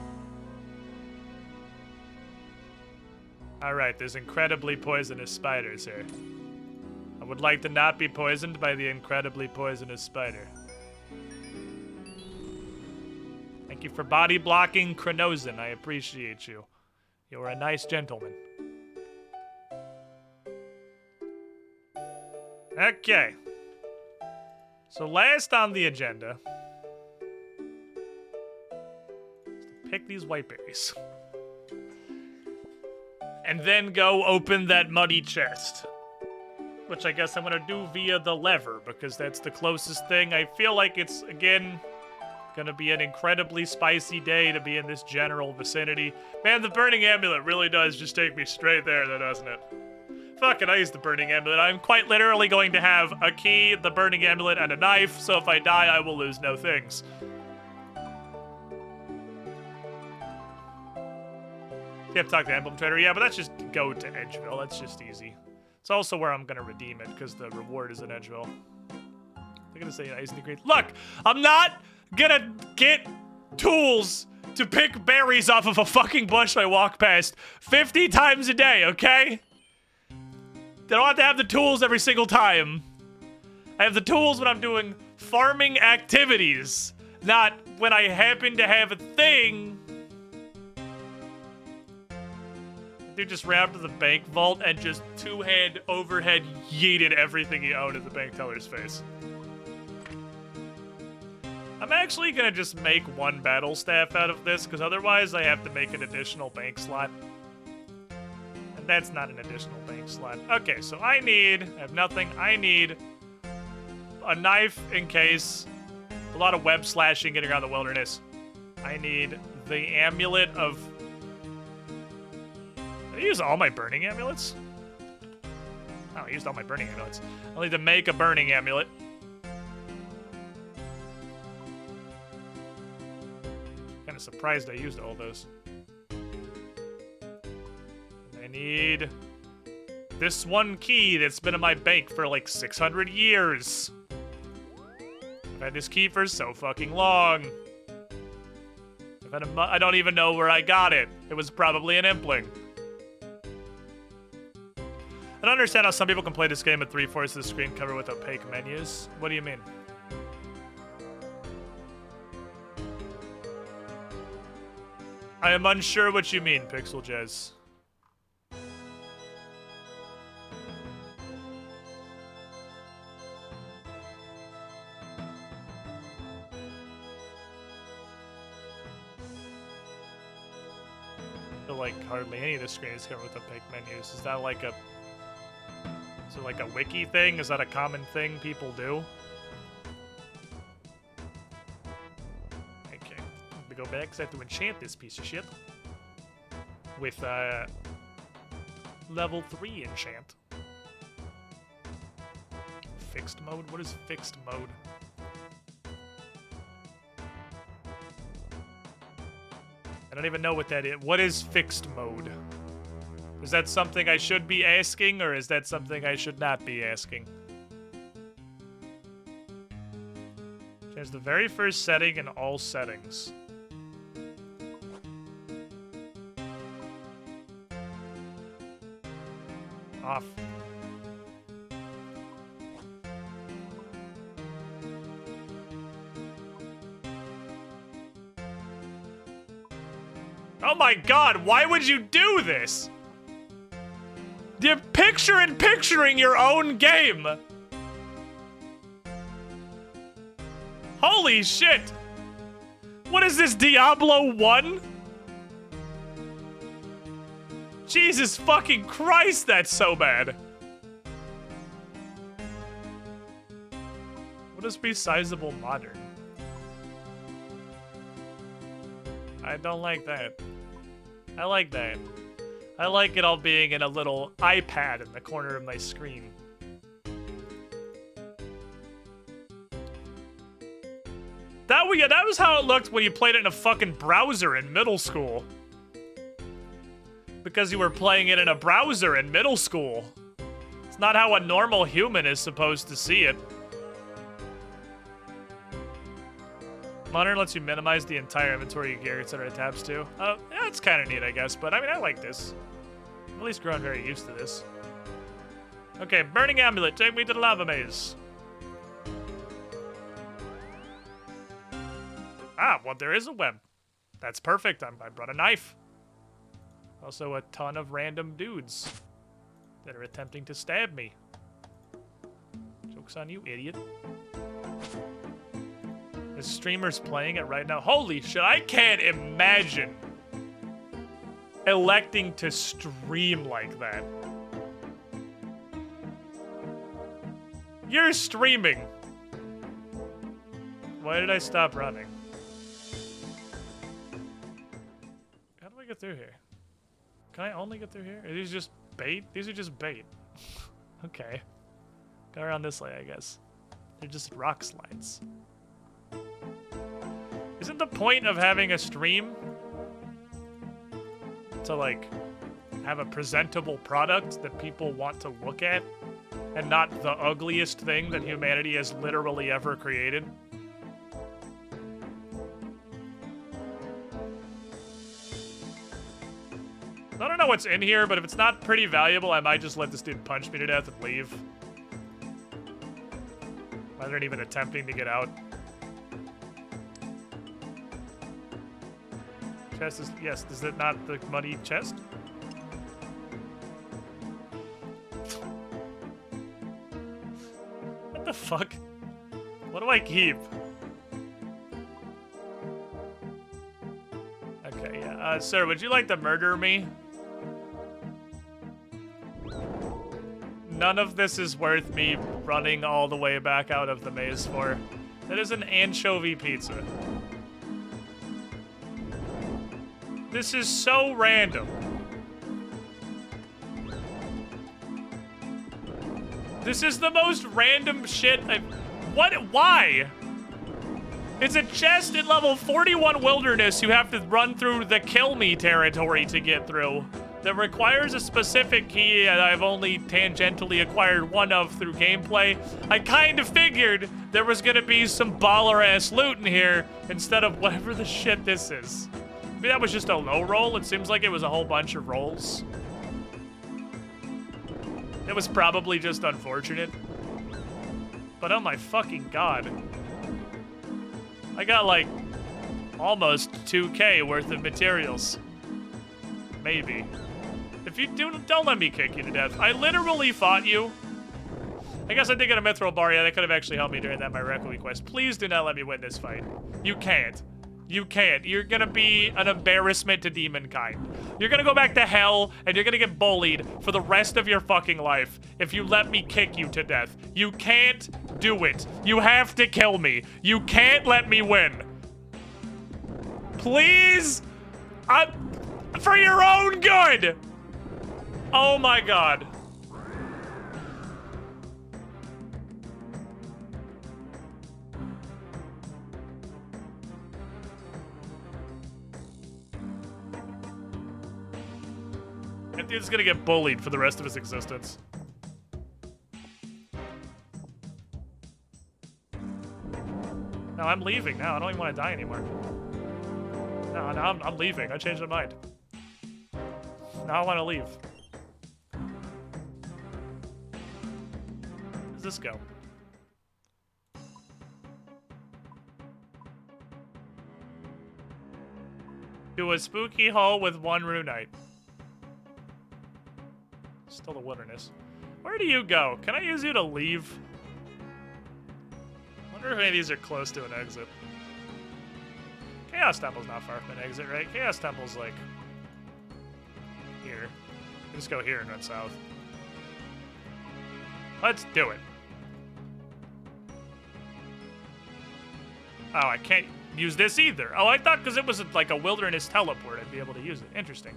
Alright, there's incredibly poisonous spiders here. I would like to not be poisoned by the incredibly poisonous spider. Thank you for body blocking Chronozin. I appreciate you. You're a nice gentleman. Okay. So last on the agenda is to pick these white berries. And then go open that muddy chest. Which I guess I'm gonna do via the lever, because that's the closest thing. I feel like it's, again, gonna be an incredibly spicy day to be in this general vicinity. Man, the burning amulet really does just take me straight there, though, doesn't it? Fucking, I use the burning amulet. I'm quite literally going to have a key, the burning amulet, and a knife, so if I die, I will lose no things. You have to talk to the emblem trader. Yeah, but that's just go to Edgeville. That's just easy. It's also where I'm gonna redeem it, because the reward is in Edgeville. They're gonna say ice and green. Look, I'm not gonna get tools to pick berries off of a fucking bush I walk past 50 times a day, okay? They don't have to have the tools every single time. I have the tools when I'm doing farming activities, not when I happen to have a thing. Dude just ran up to the bank vault and just two-hand overhead yeeted everything he owned at the bank teller's face. I'm actually gonna just make one battle staff out of this, because otherwise I have to make an additional bank slot. And that's not an additional bank slot. Okay, so I have nothing. I need a knife in case. A lot of web slashing getting around the wilderness. I need the amulet of... Did I use all my burning amulets? Oh, I used all my burning amulets. I'll need to make a burning amulet. Kind of surprised I used all those. I need this one key that's been in my bank for like 600 years. I've had this key for so fucking long. I don't even know where I got it. It was probably an impling. I don't understand how some people can play this game at 3/4 of the screen covered with opaque menus. What do you mean? I am unsure what you mean, Pixel Jazz. I feel like hardly any of the screen is covered with opaque menus. Is that like a... Is it like a wiki thing? Is that a common thing people do? Okay. Let me go back because I have to enchant this piece of shit. With, level 3 enchant. Fixed mode? What is fixed mode? I don't even know what that is. What is fixed mode? Is that something I should be asking, or is that something I should not be asking? Change the very first setting in all settings. Off. Oh my god, why would you do this? You're picturing your own game. Holy shit. What is this, Diablo 1? Jesus fucking Christ, that's so bad. What does be sizable modern? I don't like that. I like that. I like it all being in a little iPad in the corner of my screen. That was how it looked when you played it in a fucking browser in middle school. Because you were playing it in a browser in middle school. It's not how a normal human is supposed to see it. Modern lets you minimize the entire inventory you get, etc. tabs too. Oh, yeah, it's kind of neat, I guess, but I mean, I like this. I'm at least grown very used to this. Okay, burning amulet, take me to the lava maze. Ah, well, there is a web. That's perfect. I brought a knife. Also, a ton of random dudes that are attempting to stab me. Joke's on you, idiot. The streamer's playing it right now. Holy shit, I can't imagine electing to stream like that. You're streaming. Why did I stop running? How do I get through here? Can I only get through here? Are these just bait? These are just bait. Okay. Go around this way, I guess. They're just rock slides. Isn't the point of having a stream to, like, have a presentable product that people want to look at and not the ugliest thing that humanity has literally ever created? I don't know what's in here, but if it's not pretty valuable, I might just let this dude punch me to death and leave. Rather than even attempting to get out. Chest is, yes, is it not the money chest? What the fuck? What do I keep? Okay, yeah. Sir, would you like to murder me? None of this is worth me running all the way back out of the maze for. That is an anchovy pizza. This is so random. This is the most random shit I've... What? Why? It's a chest at level 41 wilderness you have to run through the kill me territory to get through. That requires a specific key that I've only tangentially acquired one of through gameplay. I kind of figured there was gonna be some baller-ass loot in here instead of whatever the shit this is. Maybe that was just a low roll. It seems like it was a whole bunch of rolls. It was probably just unfortunate. But oh my fucking god. I got like almost 2K worth of materials. Maybe. If you don't let me kick you to death. I literally fought you. I guess I did get a mithril bar. Yeah, that could have actually helped me during that my Requiem quest. Please do not let me win this fight. You can't. You can't. You're gonna be an embarrassment to demonkind. You're gonna go back to hell, and you're gonna get bullied for the rest of your fucking life if you let me kick you to death. You can't do it. You have to kill me. You can't let me win. Please? For your own good! Oh my god. That dude's gonna get bullied for the rest of his existence. No, I'm leaving now. I don't even want to die anymore. No, I'm leaving. I changed my mind. Now I want to leave. Where does this go? To a spooky hole with one runite. Still the wilderness. Where do you go? Can I use you to leave? I wonder if any of these are close to an exit. Chaos Temple's not far from an exit, right? Chaos Temple's like here. Just go here and run south. Let's do it. Oh, I can't use this either. Oh, I thought because it was like a wilderness teleport, I'd be able to use it. Interesting.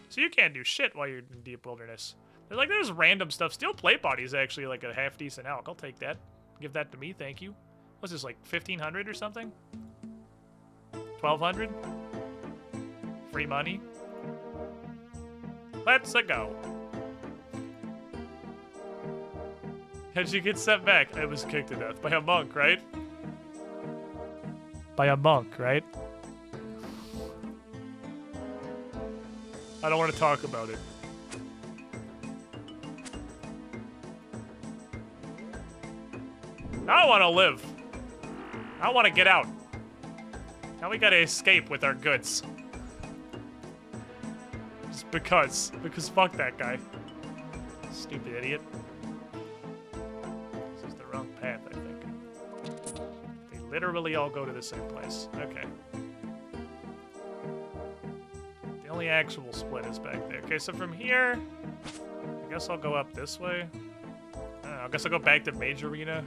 So you can't do shit while you're in deep wilderness. There's random stuff. Steel plate body is actually like a half decent elk. I'll take that. Give that to me, thank you. What's this, like 1,500 or something? 1,200? Free money? Let's go. How'd you get sent back? I was kicked to death by a monk, right? By a monk, right? I don't want to talk about it. Now I want to live. I want to get out. Now we gotta escape with our goods. Just because. Because fuck that guy. Stupid idiot. This is the literally all go to the same place. Okay. The only actual split is back there. Okay, so from here, I guess I'll go up this way. I don't know, I guess I'll go back to Mage Arena.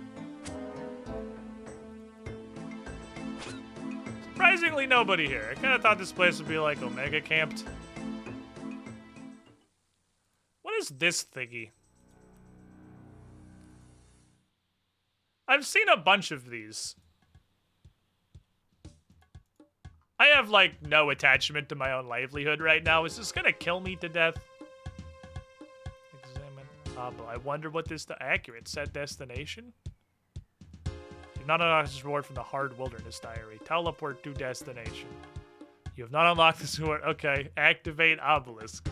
Surprisingly, nobody here. I kind of thought this place would be like Omega camped. What is this thingy? I've seen a bunch of these. I have, like, no attachment to my own livelihood right now. Is this gonna kill me to death? Examine. I wonder what this... Accurate. Set destination? You've not unlocked this reward from the Hard Wilderness Diary. Teleport to destination. You have not unlocked this reward. Okay. Activate obelisk.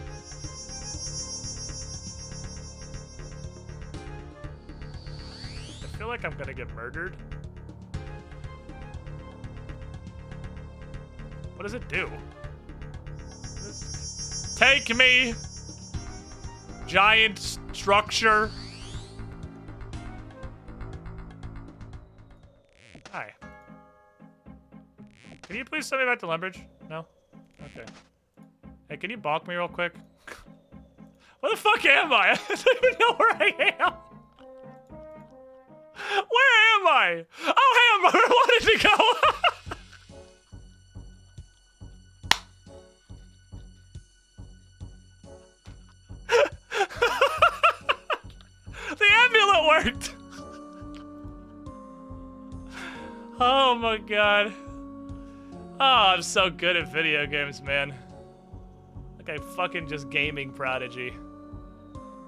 I feel like I'm gonna get murdered. What does it do? Take me! Giant structure. Hi. Can you please send me back to Lumbridge? No? Okay. Hey, can you bonk me real quick? Where the fuck am I? I don't even know where I am. Where am I? Oh, hey, I'm where I wanted to go. The amulet worked. Oh my god. Oh, I'm so good at video games, man. Like I fucking just gaming prodigy.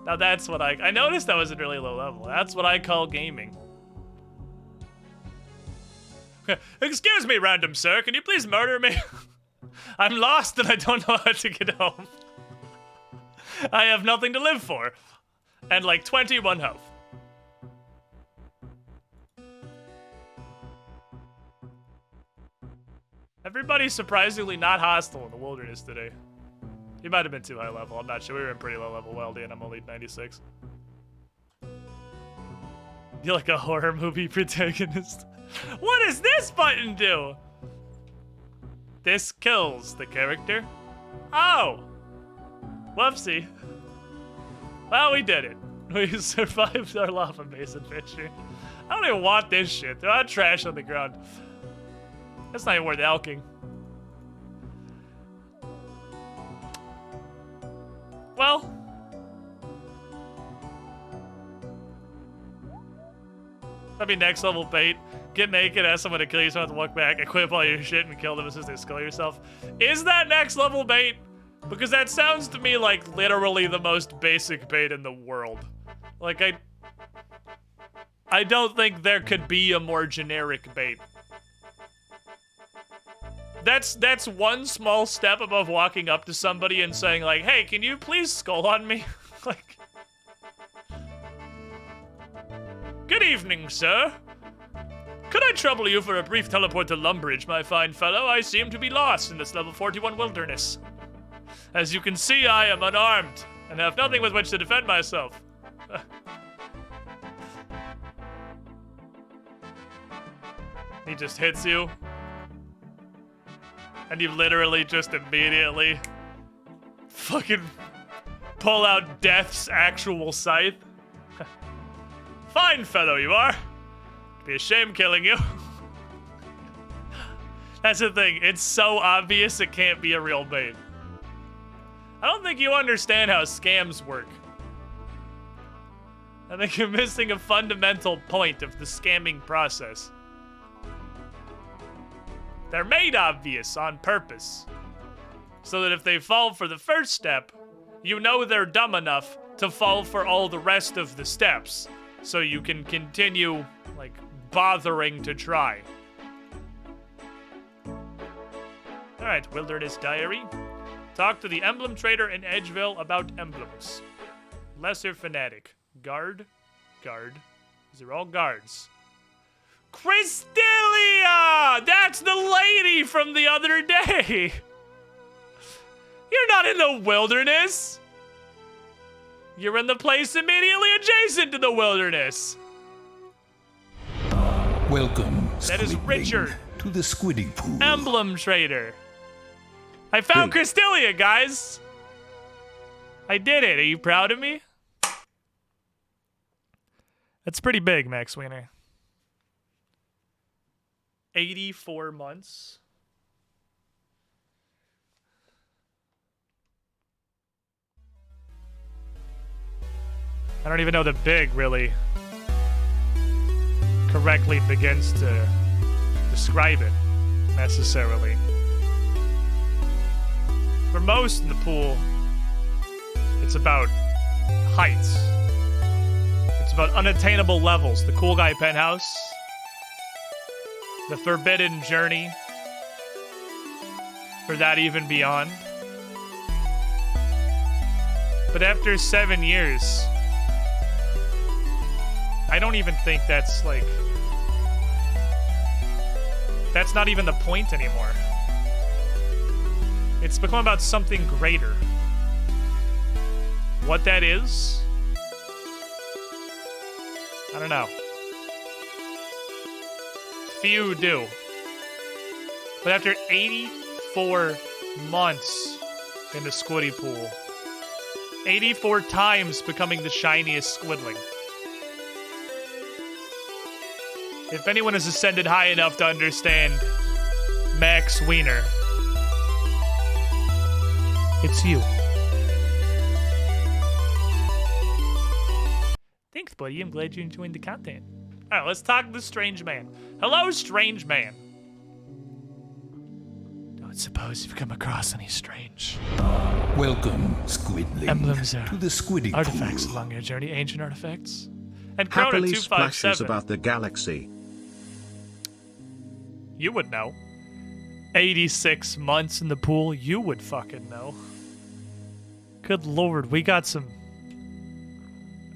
Now that's what I noticed I was at really low level. That's what I call gaming. Excuse me, random sir, can you please murder me? I'm lost and I don't know how to get home. I have nothing to live for. And like 21 health. Everybody's surprisingly not hostile in the wilderness today. He might have been too high level, I'm not sure. We were in pretty low level Weldy and I'm only 96. You're like a horror movie protagonist. What does this button do? This kills the character. Oh! Whoopsie. Well, we did it. We survived our lava base adventure. I don't even want this shit. They're all trash on the ground. That's not even worth elking. Well. That'd be next level bait. Get naked, ask someone to kill you, so you have to walk back, equip all your shit, and kill them as soon as they skull yourself. Is that next level bait? Because that sounds to me like literally the most basic bait in the world. Like, I don't think there could be a more generic bait. That's one small step above walking up to somebody and saying like, hey, can you please skull on me? Like, good evening, sir. Could I trouble you for a brief teleport to Lumbridge, my fine fellow? I seem to be lost in this level 41 wilderness. As you can see, I am unarmed and have nothing with which to defend myself. He just hits you. And you literally just immediately fucking pull out Death's actual scythe. Fine fellow you are. It'd be a shame killing you. That's the thing, it's so obvious it can't be a real bait. I don't think you understand how scams work. I think you're missing a fundamental point of the scamming process. They're made obvious on purpose. So that if they fall for the first step, you know they're dumb enough to fall for all the rest of the steps. So you can continue, like, bothering to try. Alright, Wilderness Diary. Talk to the emblem trader in Edgeville about emblems. Lesser fanatic. Guard. Guard. These are all guards. Christelia! That's the lady from the other day! You're not in the wilderness! You're in the place immediately adjacent to the wilderness! Welcome That is Squidling Richard, to the squiddy pool. emblem trader. I found Big. Crestelia, guys. I did it. Are you proud of me? That's pretty big, Max Wiener. 84 months. I don't even know that big really correctly begins to describe it necessarily. For most in the pool, it's about heights. It's about unattainable levels. The cool guy penthouse, the forbidden journey, or that even beyond. But after 7 years, I don't even think that's like... That's not even the point anymore. It's become about something greater. What that is, I don't know. Few do. But after 84 months in the squiddy pool, 84 times becoming the shiniest squidling. If anyone has ascended high enough to understand Max Wiener, it's you. Thanks, buddy. I'm glad you enjoyed the content. All right, let's talk to the strange man. Hello, strange man. Don't suppose you've come across any strange Welcome, squidling, emblems to the squiddy artifacts pool. along your journey, ancient artifacts. And Happily splashes Crota257. about the galaxy. You would know. 86 months in the pool, you would fucking know. Good lord, we got some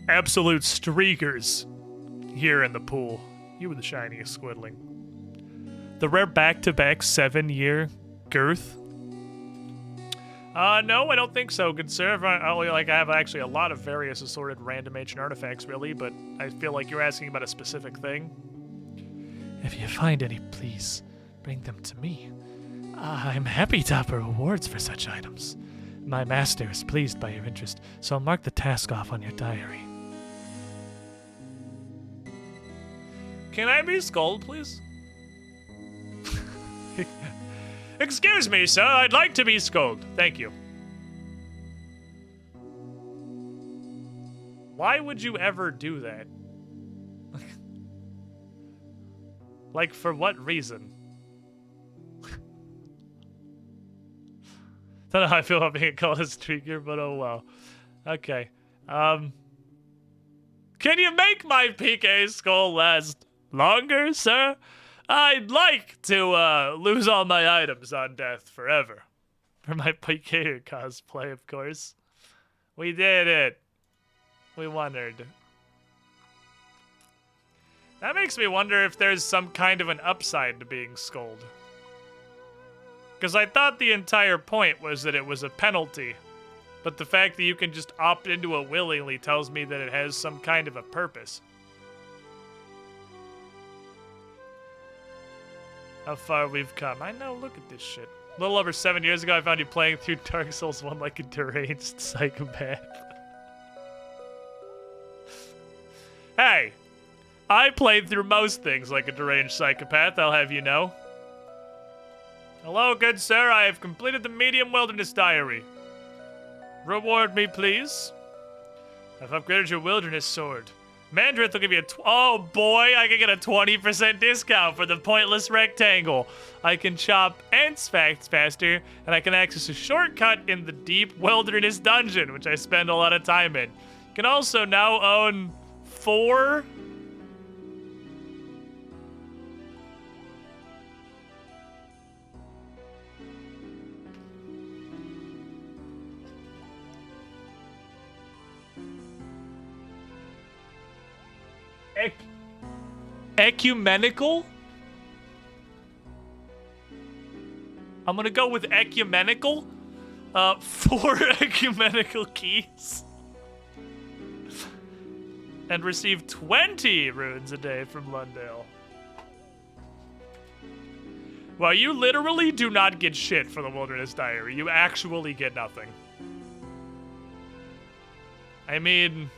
absolute streakers here in the pool. You were the shiniest squidling. The rare back-to-back 7-year girth? No, I don't think so, good sir. I have actually a lot of various assorted random ancient artifacts, really, but I feel like you're asking about a specific thing. If you find any, please bring them to me. I'm happy to offer rewards for such items. My master is pleased by your interest, so I'll mark the task off on your diary. Can I be scolded, please? Excuse me, sir. I'd like to be scolded. Thank you. Why would you ever do that? Like, for what reason? I don't know how I feel about being called a streaker, but oh well. Okay. Can you make my PK skull last longer, sir? I'd like to lose all my items on death forever. For my PK cosplay, of course. We did it. We wondered. That makes me wonder if there's some kind of an upside to being scolded. Because I thought the entire point was that it was a penalty. But the fact that you can just opt into it willingly tells me that it has some kind of a purpose. How far we've come. I know, look at this shit. A little over 7 years ago, I found you playing through Dark Souls 1 like a deranged psychopath. Hey, I played through most things like a deranged psychopath, I'll have you know. Hello, good sir, I have completed the medium wilderness diary. Reward me, please. I've upgraded your wilderness sword. Mandrith will give you oh boy, I can get a 20% discount for the pointless rectangle. I can chop ants faster, and I can access a shortcut in the deep wilderness dungeon, which I spend a lot of time in. You can also now own 4... Ecumenical? I'm gonna go with ecumenical. 4 ecumenical keys. And receive 20 runes a day from Lundale. Well, you literally do not get shit for the Wilderness Diary. You actually get nothing. I mean,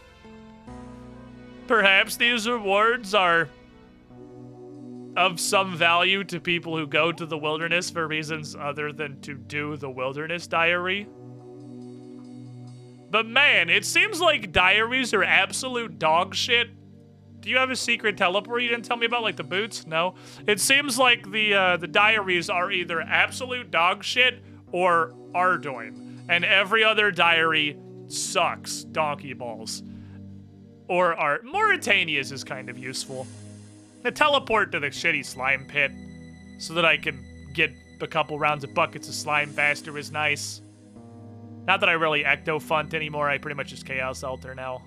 perhaps these rewards are of some value to people who go to the wilderness for reasons other than to do the Wilderness Diary. But man, it seems like diaries are absolute dog shit. Do you have a secret teleport you didn't tell me about, like the boots? No. It seems like the diaries are either absolute dog shit or Ardoin, and every other diary sucks donkey balls. Or Mauritania's is kind of useful. The teleport to the shitty slime pit so that I can get a couple rounds of buckets of slime faster is nice. Not that I really ecto-funt anymore, I pretty much just Chaos Alter now.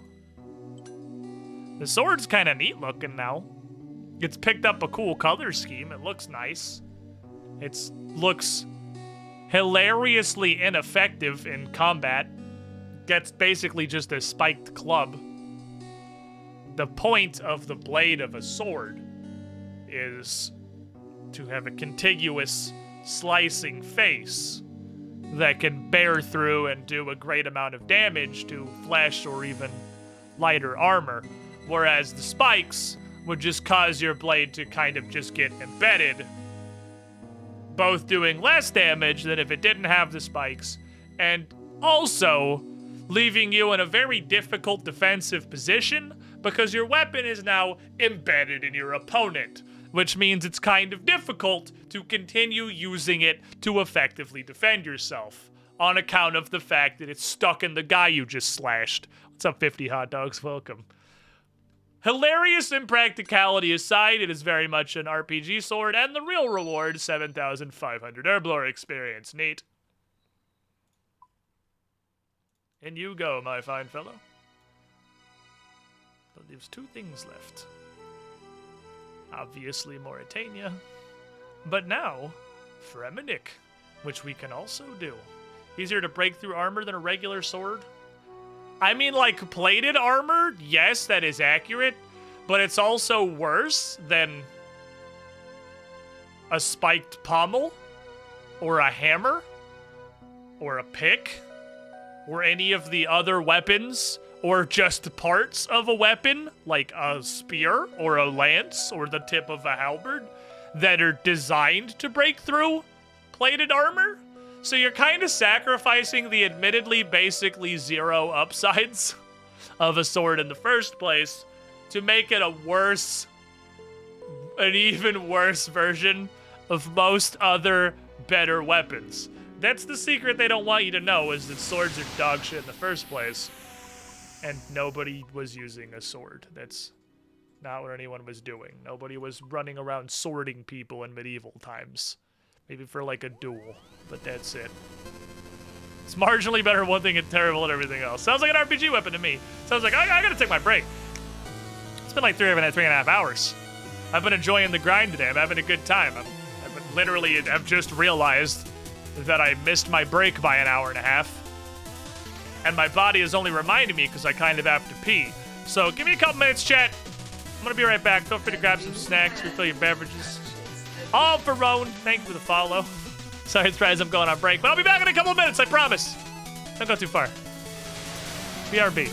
The sword's kind of neat looking now. It's picked up a cool color scheme, it looks nice. It looks hilariously ineffective in combat. That's basically just a spiked club. The point of the blade of a sword is to have a contiguous slicing face that can bear through and do a great amount of damage to flesh or even lighter armor, whereas the spikes would just cause your blade to kind of just get embedded, both doing less damage than if it didn't have the spikes, and also leaving you in a very difficult defensive position because your weapon is now embedded in your opponent, which means it's kind of difficult to continue using it to effectively defend yourself on account of the fact that it's stuck in the guy you just slashed. What's up, 50 hot dogs? Welcome. Hilarious impracticality aside, it is very much an RPG sword, and the real reward, 7,500 Herblore experience. Neat. In you go, my fine fellow. But there's two things left. Obviously Mauritania, but now Fremennik, which we can also do. Easier to break through armor than a regular sword? I mean, like, plated armor, yes, that is accurate, but it's also worse than a spiked pommel, or a hammer, or a pick, or any of the other weapons, or just parts of a weapon, like a spear, or a lance, or the tip of a halberd, that are designed to break through plated armor. So you're kind of sacrificing the admittedly basically zero upsides of a sword in the first place to make it an even worse version of most other better weapons. That's the secret they don't want you to know, is that swords are dog shit in the first place. And nobody was using a sword. That's not what anyone was doing. Nobody was running around swording people in medieval times. Maybe for like a duel, but that's it. It's marginally better at one thing and terrible at everything else. Sounds like an RPG weapon to me. Sounds like I gotta take my break. It's been like 3.5 hours. I've been enjoying the grind today. I'm having a good time. I've just realized that I missed my break by an hour and a half. And my body is only reminding me because I kind of have to pee. So give me a couple minutes, chat. I'm gonna be right back. Feel free to grab some snacks, refill your beverages. All for Roan, thank you for the follow. Sorry, surprise, I'm going on break, but I'll be back in a couple of minutes, I promise. Don't go too far. BRB.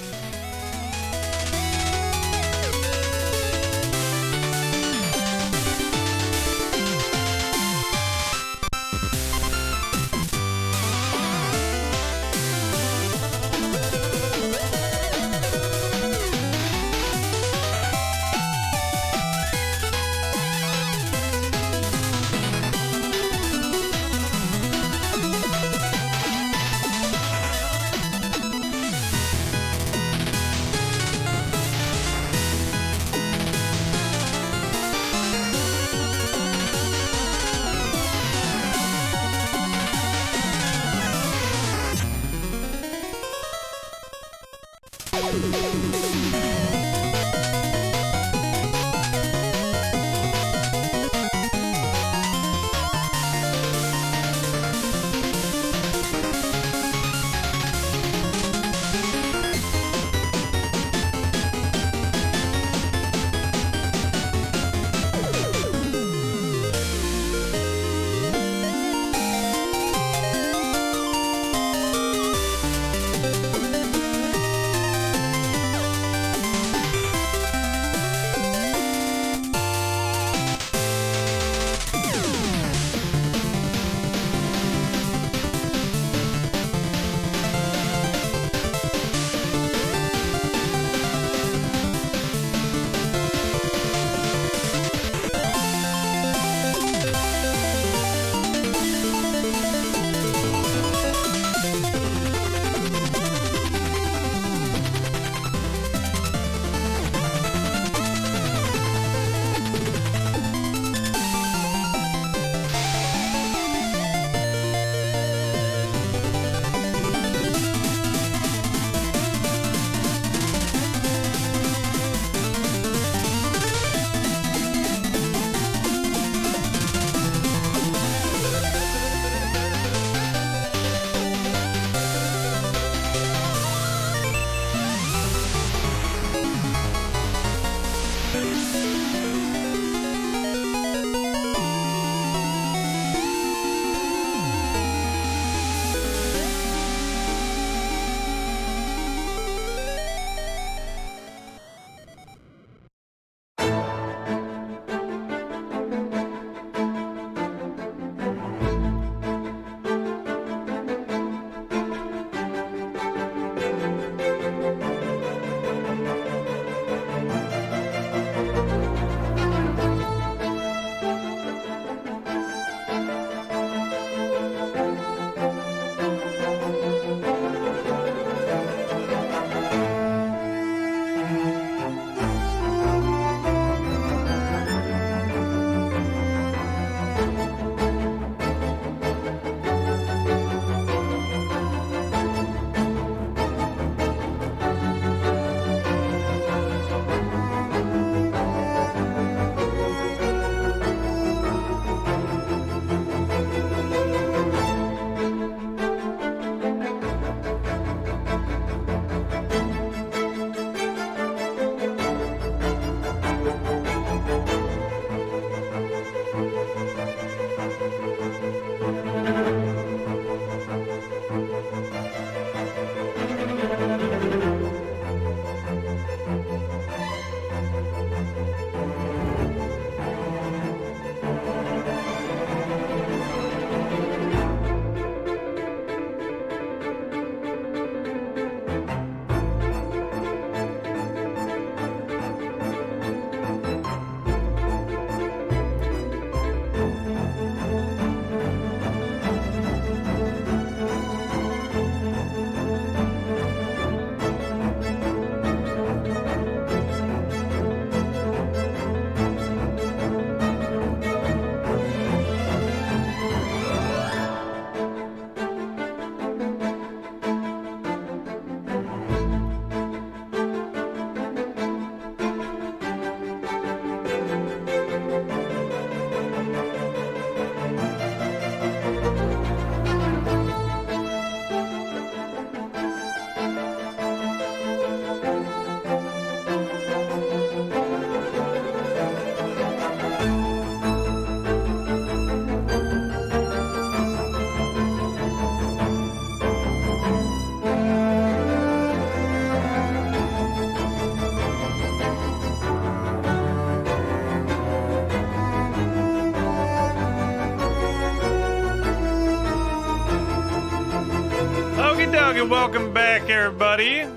And welcome back, everybody.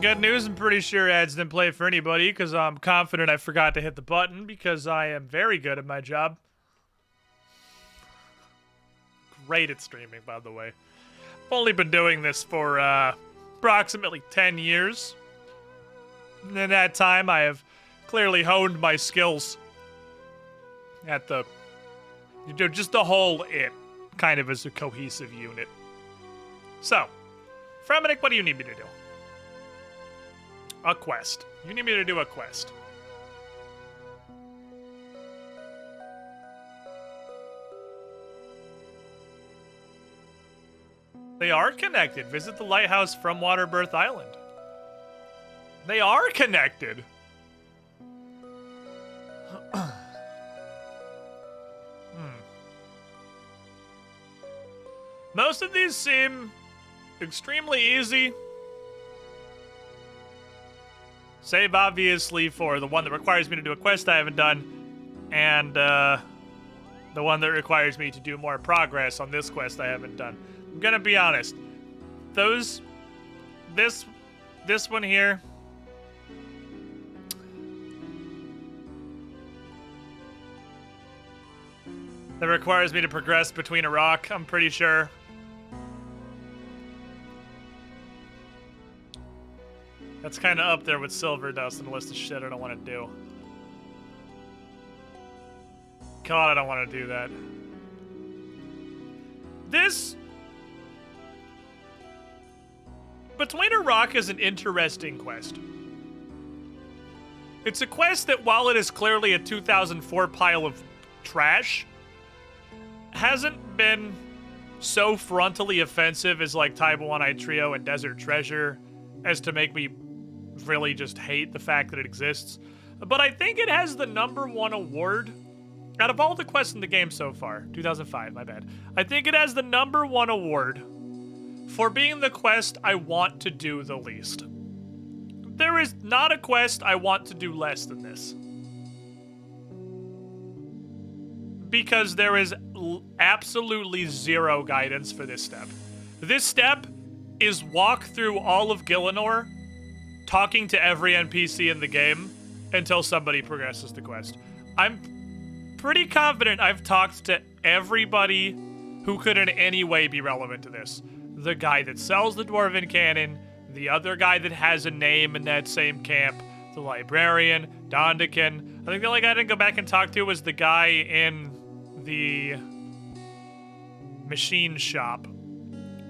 Good news, I'm pretty sure ads didn't play for anybody because I'm confident I forgot to hit the button because I am very good at my job. Great at streaming, by the way. I've only been doing this for approximately 10 years. And in that time, I have clearly honed my skills at the, just the whole it kind of as a cohesive unit. So, Fremenic, what do you need me to do? A quest. You need me to do a quest. They are connected. Visit the lighthouse from Waterbirth Island. They are connected. Most of these seem extremely easy. Save, obviously, for the one that requires me to do a quest I haven't done, and the one that requires me to do more progress on this quest I haven't done. I'm gonna be honest. This one here. That requires me to progress between a rock, I'm pretty sure. That's kind of up there with Silver Dust and a list of shit I don't want to do. God, I don't want to do that. This... Between a Rock is an interesting quest. It's a quest that, while it is clearly a 2004 pile of trash, hasn't been so frontally offensive as like Taiwan Trio and Desert Treasure as to make me really just hate the fact that it exists. But I think it has the #1 award out of all the quests in the game so far. 2005, my bad. I think it has the #1 award for being the quest I want to do the least. There is not a quest I want to do less than this. Because there is absolutely zero guidance for this step. This step is walk through all of Gielinor, talking to every NPC in the game until somebody progresses the quest. I'm pretty confident I've talked to everybody who could in any way be relevant to this. The guy that sells the Dwarven Cannon, the other guy that has a name in that same camp, the librarian, Dondikin. I think the only guy I didn't go back and talk to was the guy in the machine shop.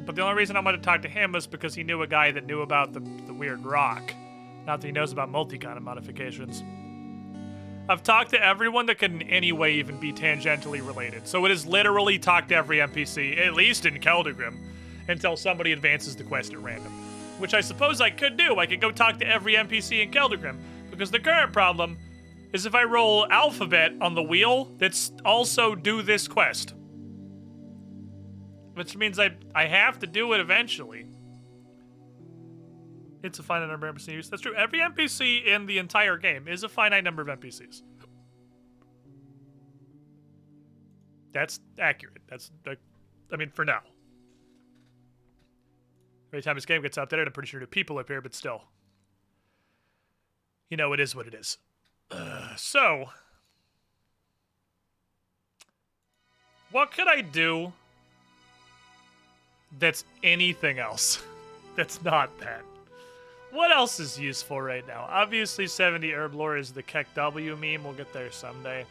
But the only reason I wanted to talk to him was because he knew a guy that knew about the weird rock. Not that he knows about multi-kind modifications. I've talked to everyone that can in any way even be tangentially related. So it is literally talk to every NPC, at least in Keldegrim, until somebody advances the quest at random. Which I suppose I could do. I could go talk to every NPC in Keldegrim. Because the current problem is if I roll alphabet on the wheel, that's also do this quest. Which means I have to do it eventually. It's a finite number of NPCs. That's true. Every NPC in the entire game is a finite number of NPCs. That's accurate. That's, I mean, for now. Every time this game gets updated, I'm pretty sure new people appear, but still. You know, it is what it is. So, what could I do that's anything else that's not that? What else is useful right now? Obviously, 70 herb lore is the Keck W meme. We'll get there someday.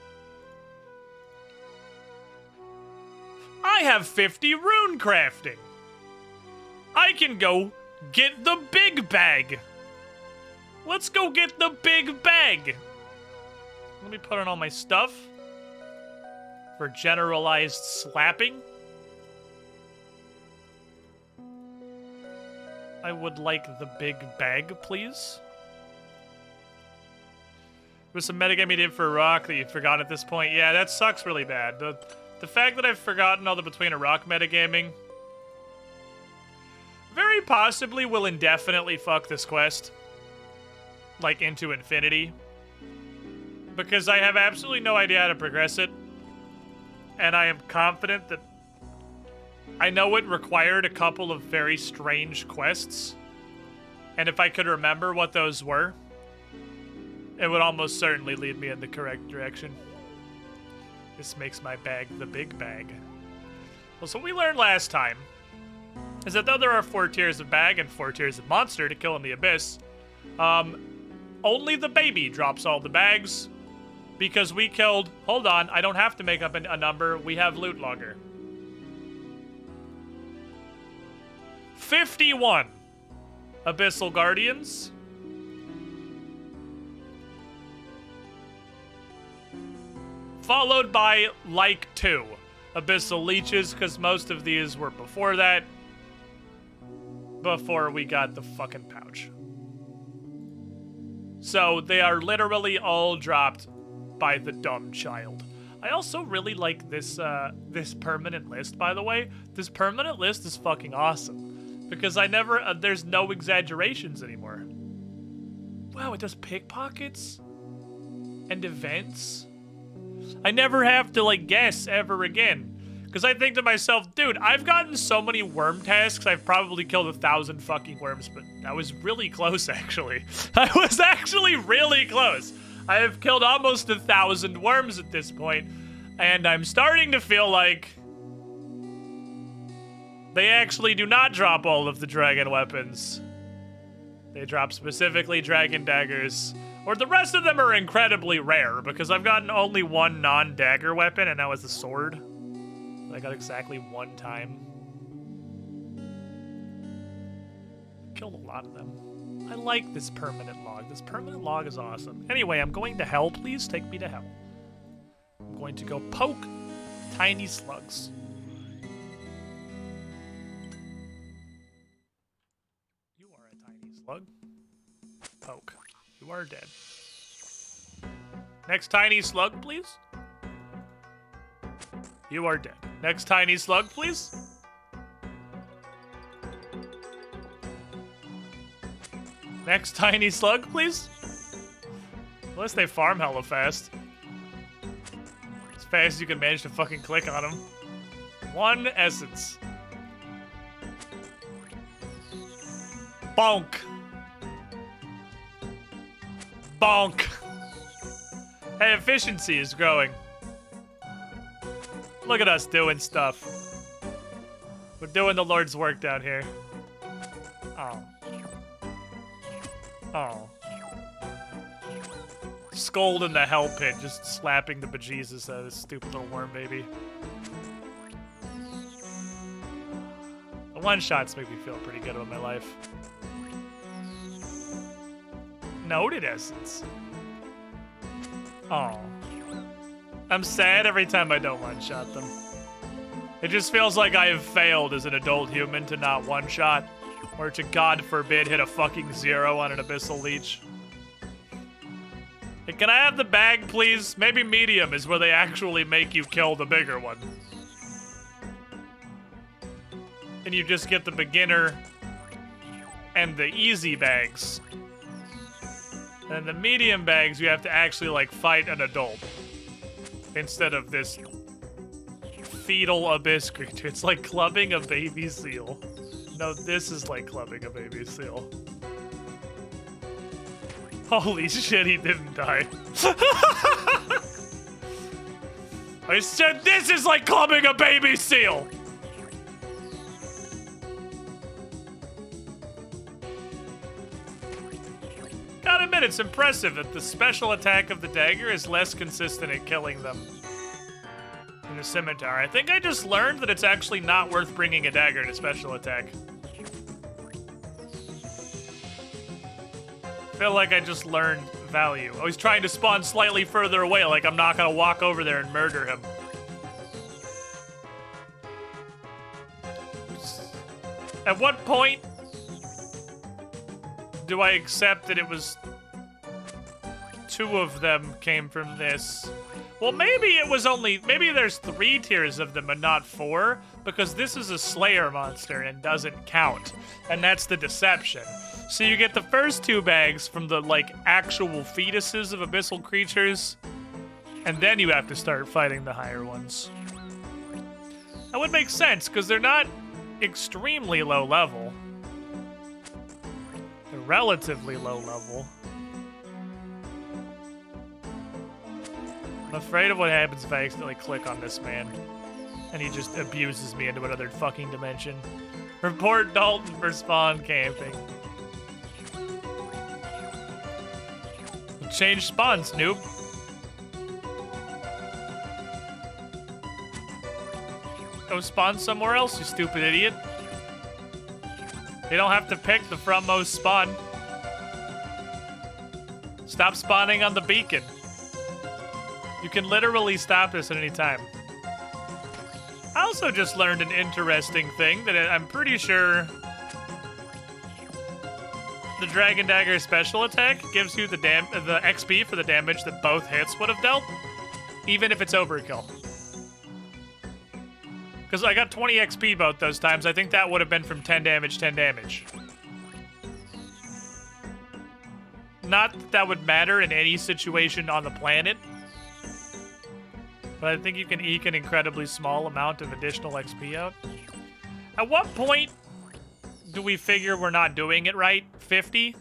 I have 50 rune crafting. I can go get the big bag. Let's go get the big bag. Let me put on all my stuff for generalized slapping. I would like the big bag, please. There's some metagame you did for a rock that you forgot at this point. Yeah, that sucks really bad. The fact that I've forgotten all the Between a Rock metagaming very possibly will indefinitely fuck this quest. Like, into infinity. Because I have absolutely no idea how to progress it. And I am confident that I know it required a couple of very strange quests. And if I could remember what those were, it would almost certainly lead me in the correct direction. This makes my bag the big bag. Well, so what we learned last time is that though there are 4 tiers of bag and 4 tiers of monster to kill in the abyss, only the baby drops all the bags because we killed, hold on, I don't have to make up a number, we have loot logger. 51 Abyssal Guardians. Followed by, like, 2 Abyssal Leeches, because most of these were before that. Before we got the fucking pouch. So, they are literally all dropped by the dumb child. I also really like this, this permanent list, by the way. This permanent list is fucking awesome. Because I never, there's no exaggerations anymore. Wow, it does pickpockets? And events? I never have to, like, guess ever again. Because I think to myself, dude, I've gotten so many worm tasks, I've probably killed 1,000 fucking worms, but that was really close, actually. I was actually really close. I have killed almost 1,000 worms at this point, and I'm starting to feel like they actually do not drop all of the dragon weapons. They drop specifically dragon daggers. Or the rest of them are incredibly rare, because I've gotten only 1 non-dagger weapon, and that was the sword. I got exactly 1 time. Killed a lot of them. I like this permanent log. This permanent log is awesome. Anyway, I'm going to hell. Please take me to hell. I'm going to go poke tiny slugs. You are a tiny slug. Poke. You are dead. Next tiny slug, please. You are dead. Next tiny slug, please. Next tiny slug, please. Unless they farm hella fast. As fast as you can manage to fucking click on them. 1 essence. Bonk. Bonk. Hey, efficiency is growing. Look at us doing stuff. We're doing the Lord's work down here. Oh. Oh. Scold in the hell pit, just slapping the bejesus out of this stupid little worm baby. The one-shots make me feel pretty good about my life. Noted essence. Oh. I'm sad every time I don't one-shot them. It just feels like I have failed as an adult human to not one-shot, or to, God forbid, hit a fucking 0 on an Abyssal Leech. Hey, can I have the bag, please? Maybe medium is where they actually make you kill the bigger one. And you just get the beginner and the easy bags. And the medium bags, you have to actually, like, fight an adult. Instead of this fetal abyss creature. It's like clubbing a baby seal. No, this is like clubbing a baby seal. Holy shit, he didn't die. I said this is like clubbing a baby seal! Gotta admit, it's impressive that the special attack of the dagger is less consistent at killing them in the scimitar. I think I just learned that it's actually not worth bringing a dagger to special attack. I feel like I just learned value. I was trying to spawn slightly further away, like I'm not gonna walk over there and murder him. At what point do I accept that it was 2 of them came from this? Well, maybe it was only, maybe there's 3 tiers of them and not 4, because this is a Slayer monster and doesn't count. And that's the deception. So you get the first 2 bags from the, like, actual fetuses of abyssal creatures, and then you have to start fighting the higher ones. That would make sense, because they're not extremely low level. They're relatively low level. I'm afraid of what happens if I accidentally click on this man. And he just abuses me into another fucking dimension. Report Dalton for spawn camping. Change spawn, Snoop. Go spawn somewhere else, you stupid idiot. You don't have to pick the frontmost spawn. Stop spawning on the beacon. You can literally stop this at any time. I also just learned an interesting thing that I'm pretty sure the Dragon Dagger special attack gives you the XP for the damage that both hits would have dealt, even if it's overkill. Because I got 20 XP both those times. I think that would have been from 10 damage, 10 damage. Not that that would matter in any situation on the planet, but I think you can eke an incredibly small amount of additional XP out. At what point do we figure we're not doing it right? 50?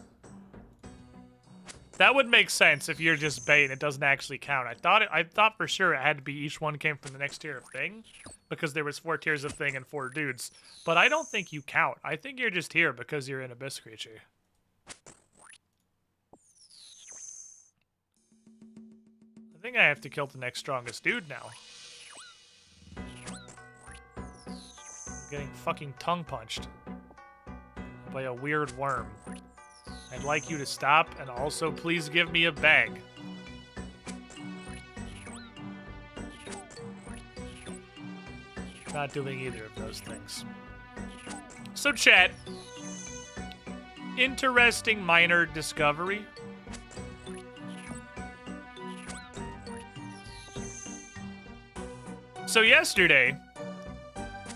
That would make sense if you're just bait and it doesn't actually count. I thought for sure it had to be each one came from the next tier of thing, because there was 4 tiers of thing and 4 dudes. But I don't think you count. I think you're just here because you're an abyss creature. I think I have to kill the next strongest dude now. I'm getting fucking tongue punched by a weird worm. I'd like you to stop and also please give me a bag. Not doing either of those things. So chat, interesting minor discovery. So yesterday,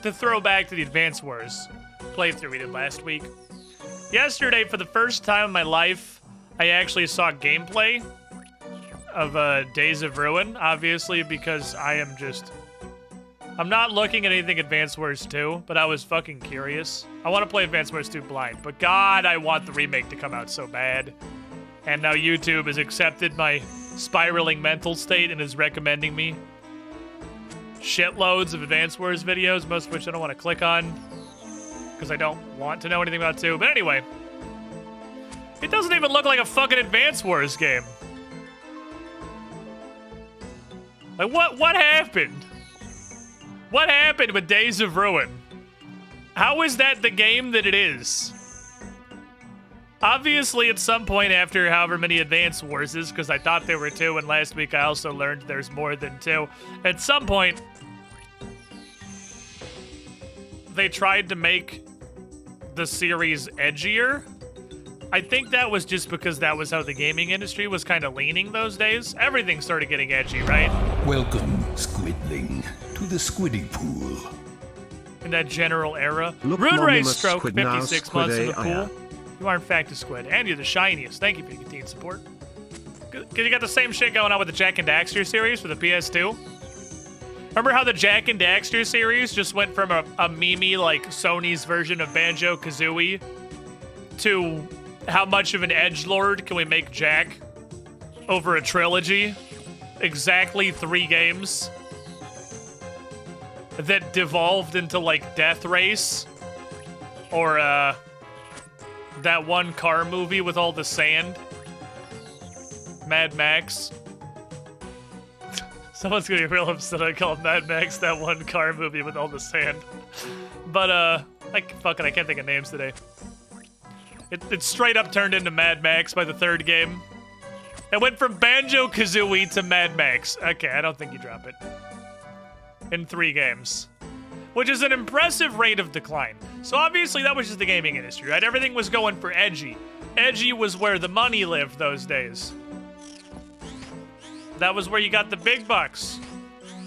to throw back to the Advance Wars playthrough we did last week, yesterday, for the first time in my life, I actually saw gameplay of Days of Ruin, obviously, because I'm not looking at anything Advance Wars 2, but I was fucking curious. I want to play Advance Wars 2 blind, but God, I want the remake to come out so bad. And now YouTube has accepted my spiraling mental state and is recommending me shitloads of Advance Wars videos, most of which I don't want to click on, because I don't want to know anything about 2. But anyway, it doesn't even look like a fucking Advance Wars game. Like, what happened? What happened with Days of Ruin? How is that the game that it is? Obviously, at some point after however many Advance Wars is, because I thought there were 2, and last week I also learned there's more than 2. At some point, they tried to make the series edgier. I think that was just because that was how the gaming industry was kind of leaning those days. Everything started getting edgy, right? Welcome, Squidling, to the Squiddy Pool. In that general era. Look, Rune Ray Monimus Stroke, Squid 56 now, months in the Squid A, pool. You are in fact a squid, and you're the shiniest. Thank you for your continued support. Because you got the same shit going on with the Jack and Daxter series for the PS2. Remember how the Jack and Daxter series just went from a meme like Sony's version of Banjo-Kazooie to how much of an edgelord can we make Jack over a trilogy? Exactly 3 games that devolved into like Death Race or that one car movie with all the sand, Mad Max. Someone's gonna be real upset I call Mad Max that one car movie with all the sand. But fucking I can't think of names today. It straight up turned into Mad Max by the 3rd game. It went from Banjo-Kazooie to Mad Max. Okay, I don't think you drop it. In 3 games. Which is an impressive rate of decline. So obviously that was just the gaming industry, right? Everything was going for edgy. Edgy was where the money lived those days. That was where you got the big bucks.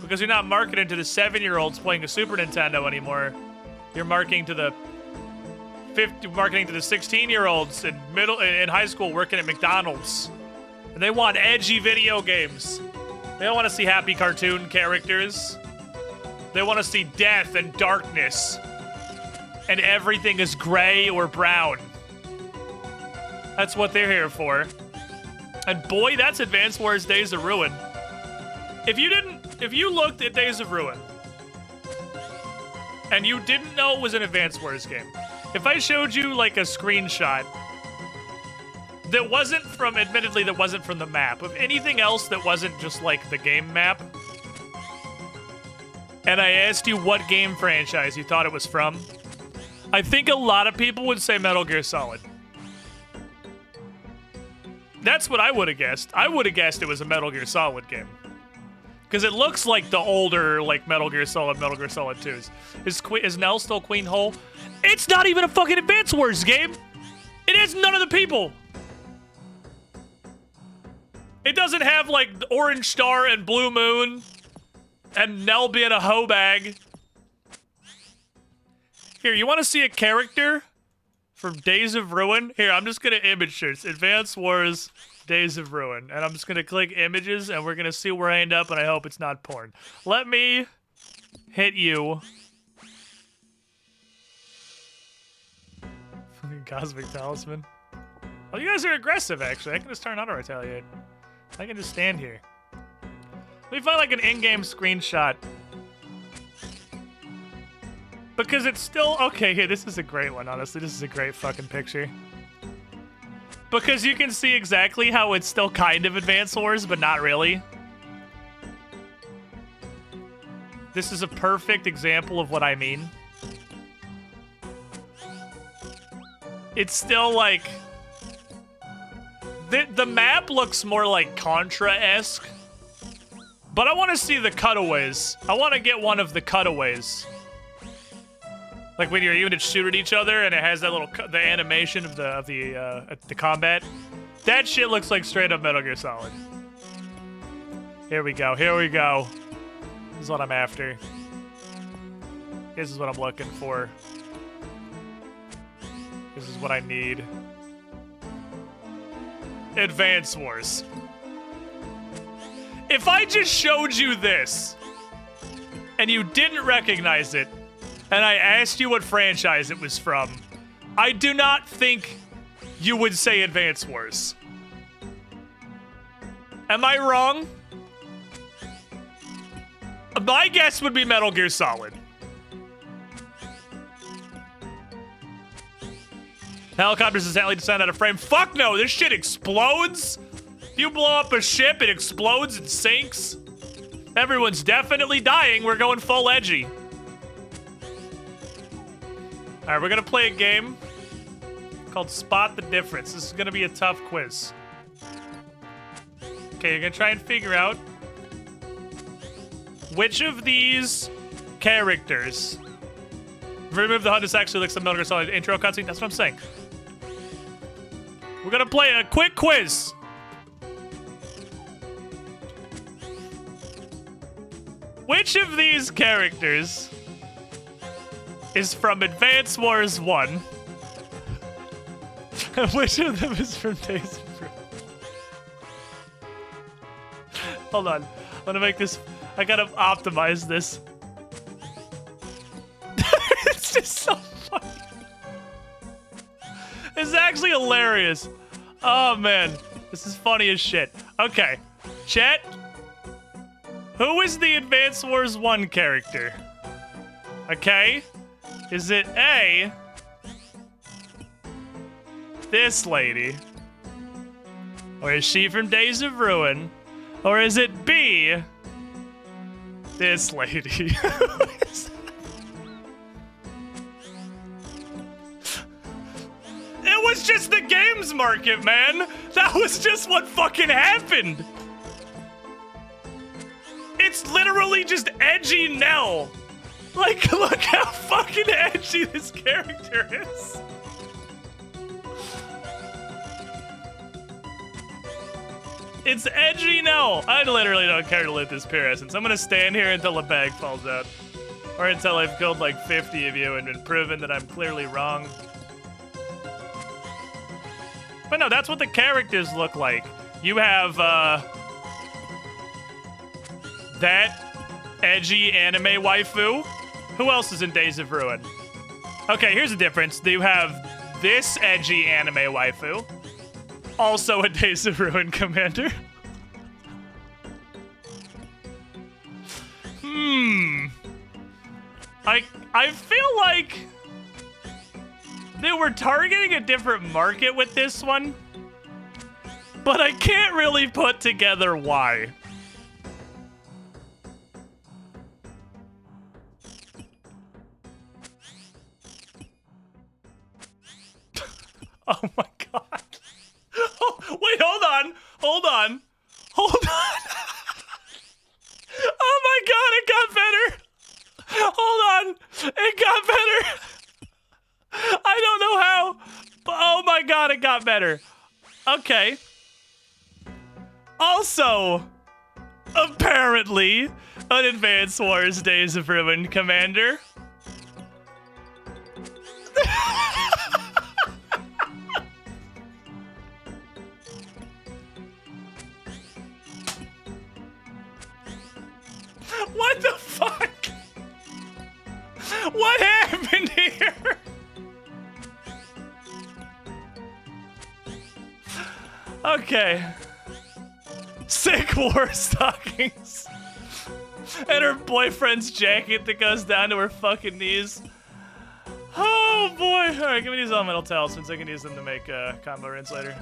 Because you're not marketing to the 7-year-olds playing a Super Nintendo anymore. You're marketing to the 16-year-olds in high school working at McDonald's. And they want edgy video games. They don't want to see happy cartoon characters. They want to see death and darkness. And everything is gray or brown. That's what they're here for. And boy, that's Advance Wars Days of Ruin. If you looked at Days of Ruin, and you didn't know it was an Advance Wars game, if I showed you like a screenshot that wasn't from, admittedly, that wasn't from the map, of anything else that wasn't just like the game map, and I asked you what game franchise you thought it was from, I think a lot of people would say Metal Gear Solid. That's what I would have guessed. I would have guessed it was a Metal Gear Solid game. Because it looks like the older, like, Metal Gear Solid 2s. Is Nell still Queen Hole? It's not even a fucking Advance Wars game! It has none of the people! It doesn't have, like, Orange Star and Blue Moon, and Nell being a hoe bag. Here, you want to see a character from Days of Ruin? Here, I'm just gonna image this. Advance Wars Days of Ruin. And I'm just gonna click images, and we're gonna see where I end up, and I hope it's not porn. Let me hit you. Fucking Cosmic Talisman. Oh, you guys are aggressive, actually. I can just turn auto-retaliate. I can just stand here. Let me find, like, an in-game screenshot. Because it's still... Okay, here, this is a great one, honestly. This is a great fucking picture. Because you can see exactly how it's still kind of Advance Wars, but not really. This is a perfect example of what I mean. It's still like... The map looks more like Contra-esque. But I want to see the cutaways. I want to get one of the cutaways. Like when your units shoot at each other and it has that little the animation of the combat. That shit looks like straight up Metal Gear Solid. Here we go. Here we go. This is what I'm after. This is what I'm looking for. This is what I need. Advance Wars. If I just showed you this and you didn't recognize it, and I asked you what franchise it was from, I do not think you would say Advance Wars. Am I wrong? My guess would be Metal Gear Solid. Helicopters instantly descend out of frame. Fuck no, this shit explodes. If you blow up a ship, it explodes and sinks. Everyone's definitely dying. We're going full edgy. All right, we're gonna play a game called Spot the Difference. This is gonna be a tough quiz. Okay, you're gonna try and figure out which of these characters. Remove the HUD. This actually looks like Metal Gear Solid intro cutscene. That's what I'm saying. We're gonna play a quick quiz. Which of these characters is from Advance Wars 1? Which of them is from Days of Ruin? Hold on. I'm gonna make this... I gotta optimize this. It's just so funny. It's actually hilarious. Oh, man. This is funny as shit. Okay. Chat. Who is the Advance Wars 1 character? Okay. Is it A, this lady? Or is she from Days of Ruin? Or is it B, this lady? It was just the games market, man. That was just what fucking happened. It's literally just edgy Nell. Like, look how fucking edgy this character is. It's edgy Nell. I literally don't care to loot this pure essence. I'm gonna stand here until a bag falls out. Or until I've killed like 50 of you and been proven that I'm clearly wrong. But no, that's what the characters look like. You have, that edgy anime waifu. Who else is in Days of Ruin? Okay, here's the difference. You have this edgy anime waifu. Also a Days of Ruin commander. I feel like they were targeting a different market with this one, but I can't really put together why. Oh my god. Oh, wait, hold on. Hold on. Oh my god, it got better. Hold on. It got better. I don't know how, but oh my god, it got better. Okay. Also, apparently, an Advance Wars Days of Ruin commander. What the fuck? What happened here? Okay. Sick war stockings. And her boyfriend's jacket that goes down to her fucking knees. Oh boy. Alright, give me these elemental talismans. I can use them to make combo rinse later.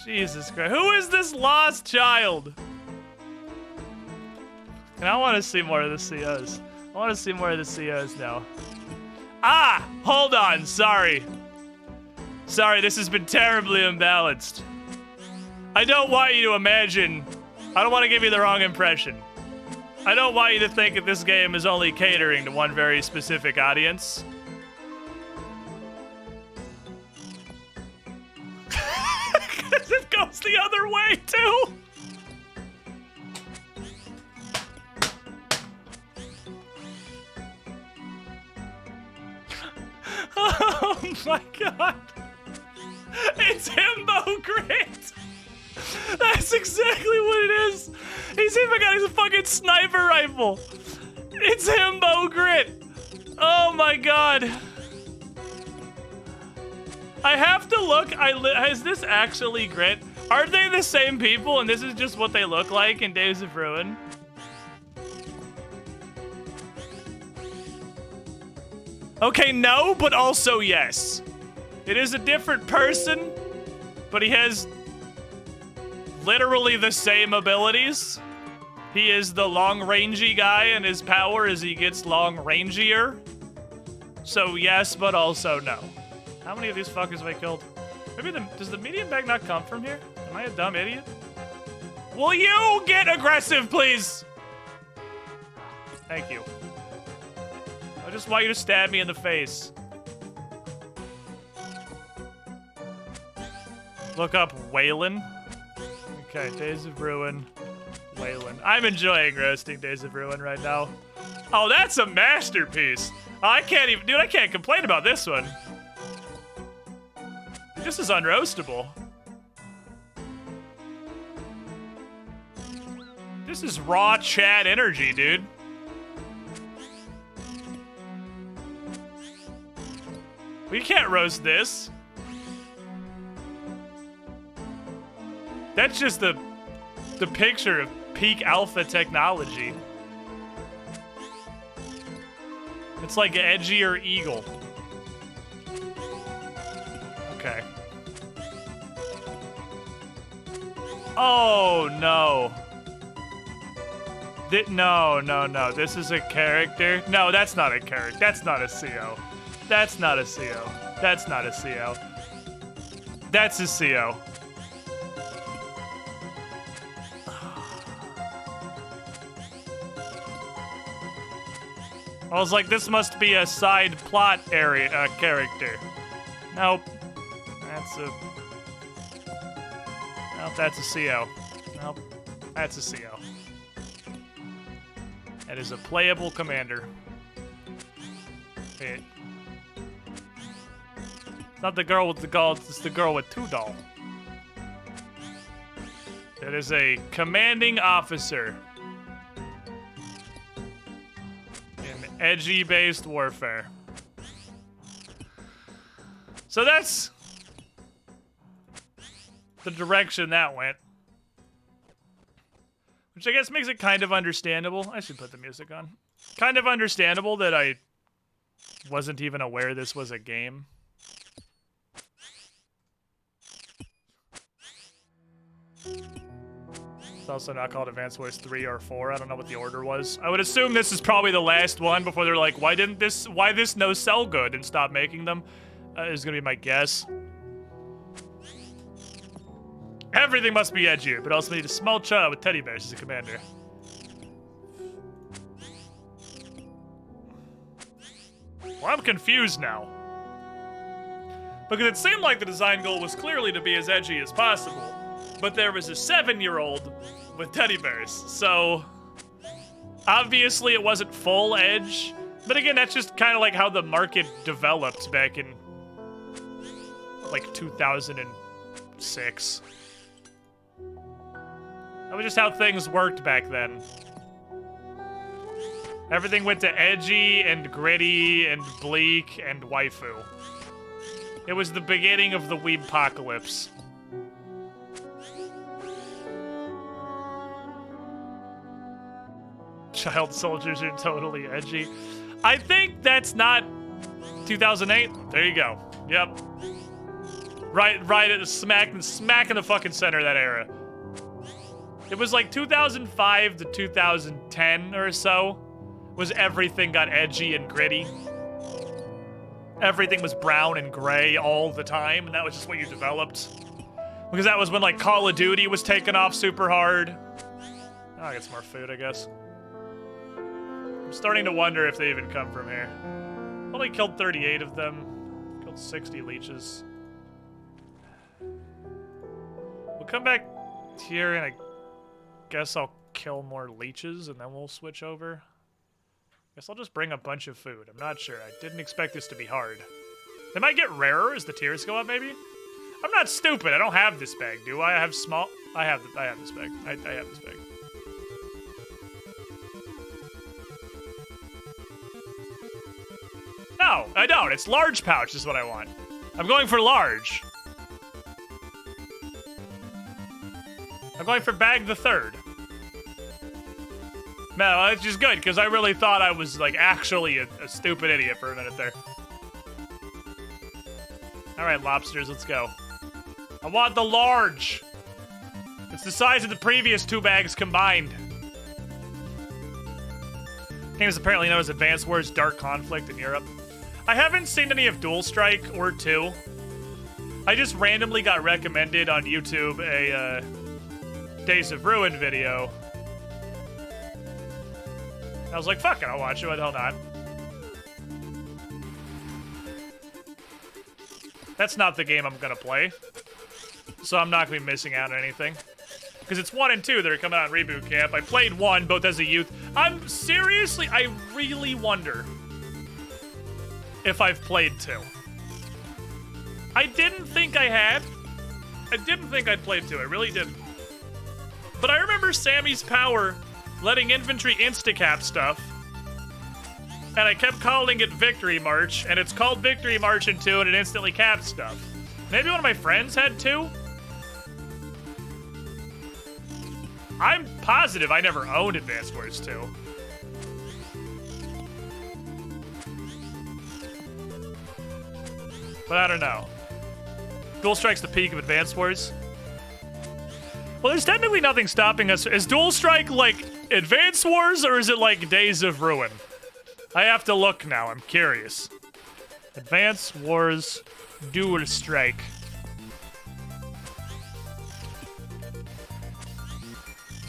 Jesus Christ. Who is this lost child? And I want to see more of the COs. I want to see more of the COs now. Ah! Hold on. Sorry. Sorry, this has been terribly imbalanced. I don't want you to imagine. I don't want to give you the wrong impression. I don't want you to think that this game is only catering to one very specific audience. Because it goes the other way, too. Oh my god. It's Himbo Grit. That's exactly what it is. He's even got his fucking sniper rifle. It's Himbo Grit. Oh my god. I have to look. Is this actually Grit? Are they the same people and this is just what they look like in Days of Ruin? Okay, no, but also yes. It is a different person, but he has literally the same abilities. He is the long-rangey guy, and his power is he gets long-rangier. So yes, but also no. How many of these fuckers have I killed? Maybe does the medium bag not come from here? Am I a dumb idiot? Will you get aggressive, please? Thank you. I just want you to stab me in the face. Look up Waylon. Okay, Days of Ruin, Waylon. I'm enjoying roasting Days of Ruin right now. Oh, that's a masterpiece. Oh, I can't even, dude, I can't complain about this one. This is unroastable. This is raw chat energy, dude. We can't roast this. That's just the picture of peak alpha technology. It's like edgier eagle. Okay. Oh no. No. This is a character. No, that's not a character. That's not a CO. That's not a CO. That's not a CO. That's a CO. I was like, this must be a side plot area character. Nope. Nope, that's a CO. Nope. That's a CO. That is a playable commander. It's not the girl with the gold, it's the girl with two doll. That is a commanding officer. Edgy-based warfare. So that's the direction that went. Which I guess makes it kind of understandable. I should put the music on. Kind of understandable that I wasn't even aware this was a game. It's also not called Advance Wars 3 or 4. I don't know what the order was. I would assume this is probably the last one before they're like, why this no sell good and stop making them? Is gonna be my guess. Everything must be edgier, but also need a small child with teddy bears as a commander. Well, I'm confused now. Because it seemed like the design goal was clearly to be as edgy as possible. But there was a 7-year-old with teddy bears, so obviously it wasn't full edge. But again, that's just kind of like how the market developed back in like 2006. That was just how things worked back then. Everything went to edgy and gritty and bleak and waifu. It was the beginning of the weeb-pocalypse. Child soldiers are totally edgy. I think that's not 2008. There you go. Yep. Right at the smack in the fucking center of that era. It was like 2005 to 2010 or so was everything got edgy and gritty. Everything was brown and gray all the time, and that was just what you developed. Because that was when like Call of Duty was taking off super hard. Oh, I'll get some more food, I guess. I'm starting to wonder if they even come from here. Only killed 38 of them. Killed 60 leeches. We'll come back here and I guess I'll kill more leeches and then we'll switch over. Guess I'll just bring a bunch of food. I'm not sure. I didn't expect this to be hard. They might get rarer as the tiers go up, maybe? I'm not stupid. I don't have this bag, do I? I have small... I have this bag. I have this bag. No, I don't. It's large pouch is what I want. I'm going for large. I'm going for bag the third. No, it's just good, because I really thought I was, like, actually a stupid idiot for a minute there. Alright, lobsters, let's go. I want the large. It's the size of the previous 2 bags combined. Game is apparently known as Advance Wars Dark Conflict in Europe. I haven't seen any of Dual Strike or 2. I just randomly got recommended on YouTube a Days of Ruin video. I was like, fuck it, I'll watch it, why the hell not? That's not the game I'm gonna play. So I'm not gonna be missing out on anything. Because it's 1 and 2 that are coming out in Reboot Camp. I played 1, both as a youth. I really wonder if I've played 2. I didn't think I had. I didn't think I'd played 2, I really didn't. But I remember Sammy's power letting infantry insta-cap stuff. And I kept calling it Victory March, and it's called Victory March in 2, and it instantly capped stuff. Maybe one of my friends had 2? I'm positive I never owned Advance Wars 2. But I don't know. Dual Strike's the peak of Advance Wars. Well, there's technically nothing stopping us. Is Dual Strike like Advance Wars, or is it like Days of Ruin? I have to look now, I'm curious. Advance Wars Dual Strike.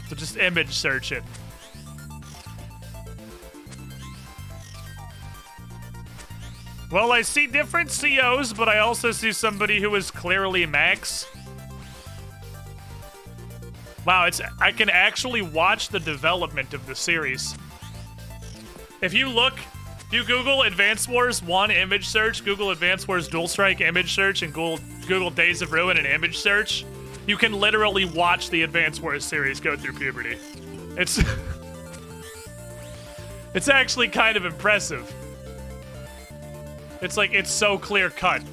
So just image search it. Well, I see different COs, but I also see somebody who is clearly max. Wow, I can actually watch the development of the series. If you Google Advance Wars 1 image search, Google Advance Wars Dual Strike image search, and Google Days of Ruin and image search, you can literally watch the Advance Wars series go through puberty. It's It's actually kind of impressive. It's like, it's so clear cut.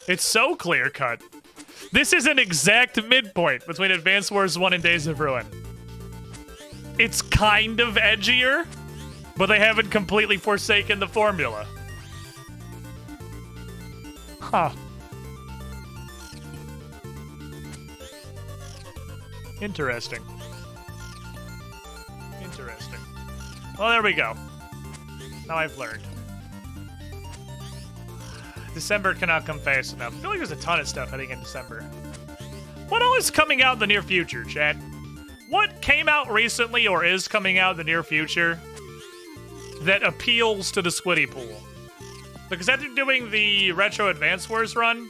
It's so clear cut. This is an exact midpoint between Advance Wars 1 and Days of Ruin. It's kind of edgier, but they haven't completely forsaken the formula. Huh. Interesting. Interesting. Well, there we go. Now I've learned. December cannot come fast enough. I feel like there's a ton of stuff heading in December. What all is coming out in the near future, chat? What came out recently or is coming out in the near future that appeals to the Squiddy pool? Because after doing the Retro Advance Wars run,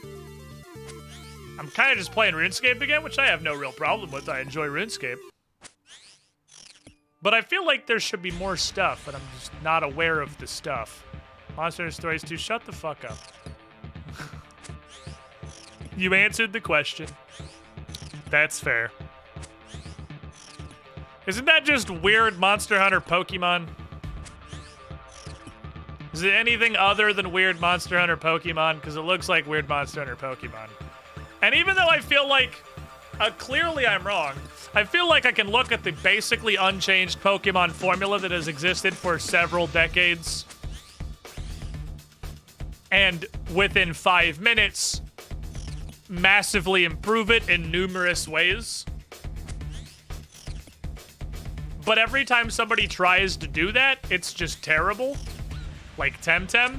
I'm kind of just playing RuneScape again, which I have no real problem with. I enjoy RuneScape. But I feel like there should be more stuff, and I'm just not aware of the stuff. Monster Hunter Stories 2, shut the fuck up. You answered the question. That's fair. Isn't that just weird Monster Hunter Pokemon? Is it anything other than weird Monster Hunter Pokemon? Because it looks like weird Monster Hunter Pokemon. And even though I feel like, clearly I'm wrong, I feel like I can look at the basically unchanged Pokemon formula that has existed for several decades, and within 5 minutes, massively improve it in numerous ways. But every time somebody tries to do that, it's just terrible. Like Temtem.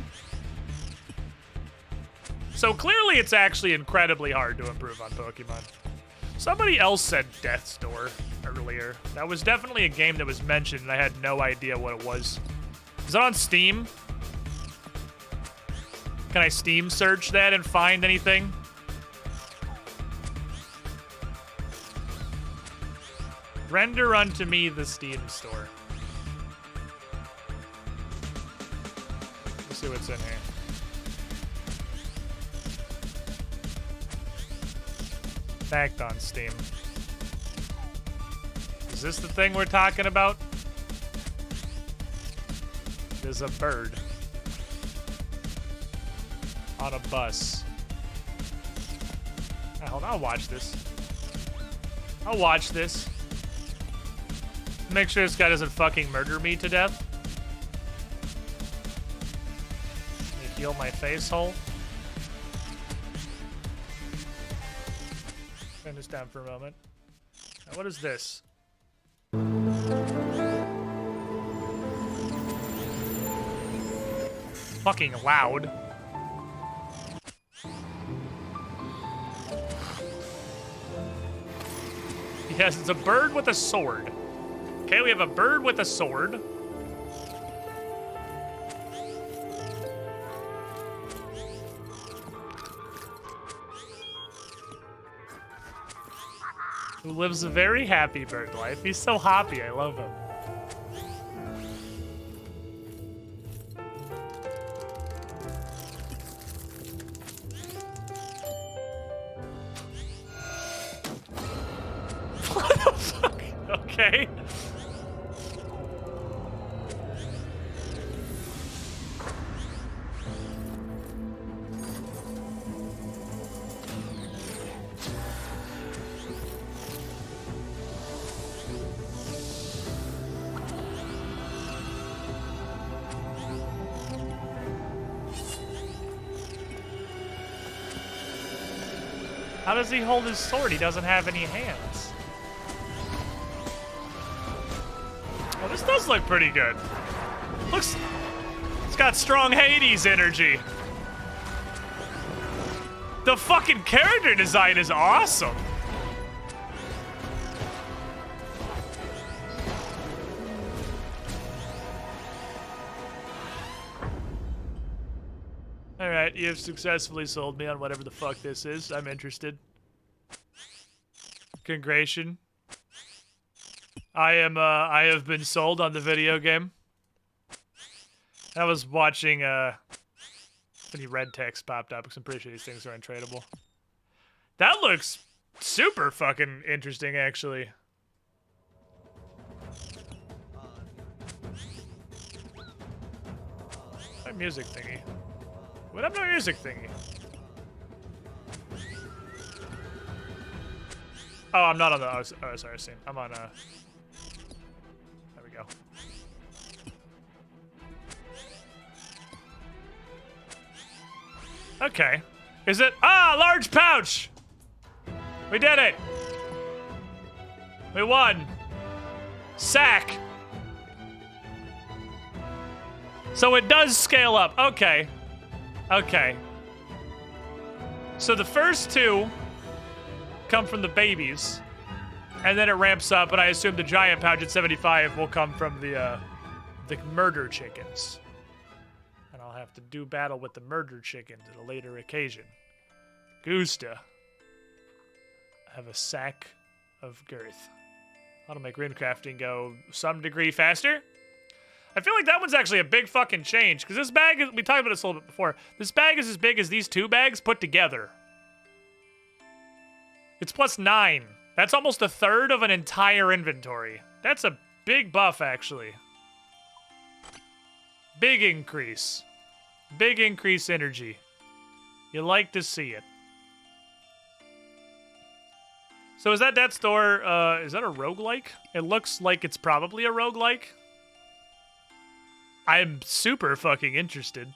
So clearly it's actually incredibly hard to improve on Pokemon. Somebody else said Death's Door earlier. That was definitely a game that was mentioned, and I had no idea what it was. Is it on Steam? Can I Steam search that and find anything? Render unto me the Steam store. Let's see what's in here. Fact on Steam. Is this the thing we're talking about? There's a bird on a bus. Hold on, I'll watch this. I'll watch this. Make sure this guy doesn't fucking murder me to death. Let me heal my face hole. Turn this down for a moment. Now, what is this? Fucking loud. Yes, it's a bird with a sword. Okay, we have a bird with a sword. Who lives a very happy bird life. He's so happy, I love him. What the fuck? Okay. How does he hold his sword? He doesn't have any hands. Oh, this does look pretty good. Looks... It's got strong Hades energy. The fucking character design is awesome. Alright, you have successfully sold me on whatever the fuck this is. I'm interested. Congratulations. I have been sold on the video game. I was watching, any red text popped up because I'm pretty sure these things are untradeable. That looks super fucking interesting, actually. My music thingy. What up, my music thingy? Oh, I'm not on the. Oh, sorry, scene. I'm on. There we go. Okay. Is it? Ah, large pouch! We did it! We won! Sack! So it does scale up. Okay. Okay. So the first two come from the babies, and then it ramps up, and I assume the giant pouch at 75 will come from the murder chickens. And I'll have to do battle with the murder chickens at a later occasion. Gusta. Have a sack of girth. That'll make runecrafting go some degree faster. I feel like that one's actually a big fucking change, because this bag, we talked about this a little bit before, this bag is as big as these two bags put together. It's +9. That's almost a third of an entire inventory. That's a big buff, actually. Big increase. Big increase energy. You like to see it. So is that death's door, is that a roguelike? It looks like it's probably a roguelike. I'm super fucking interested.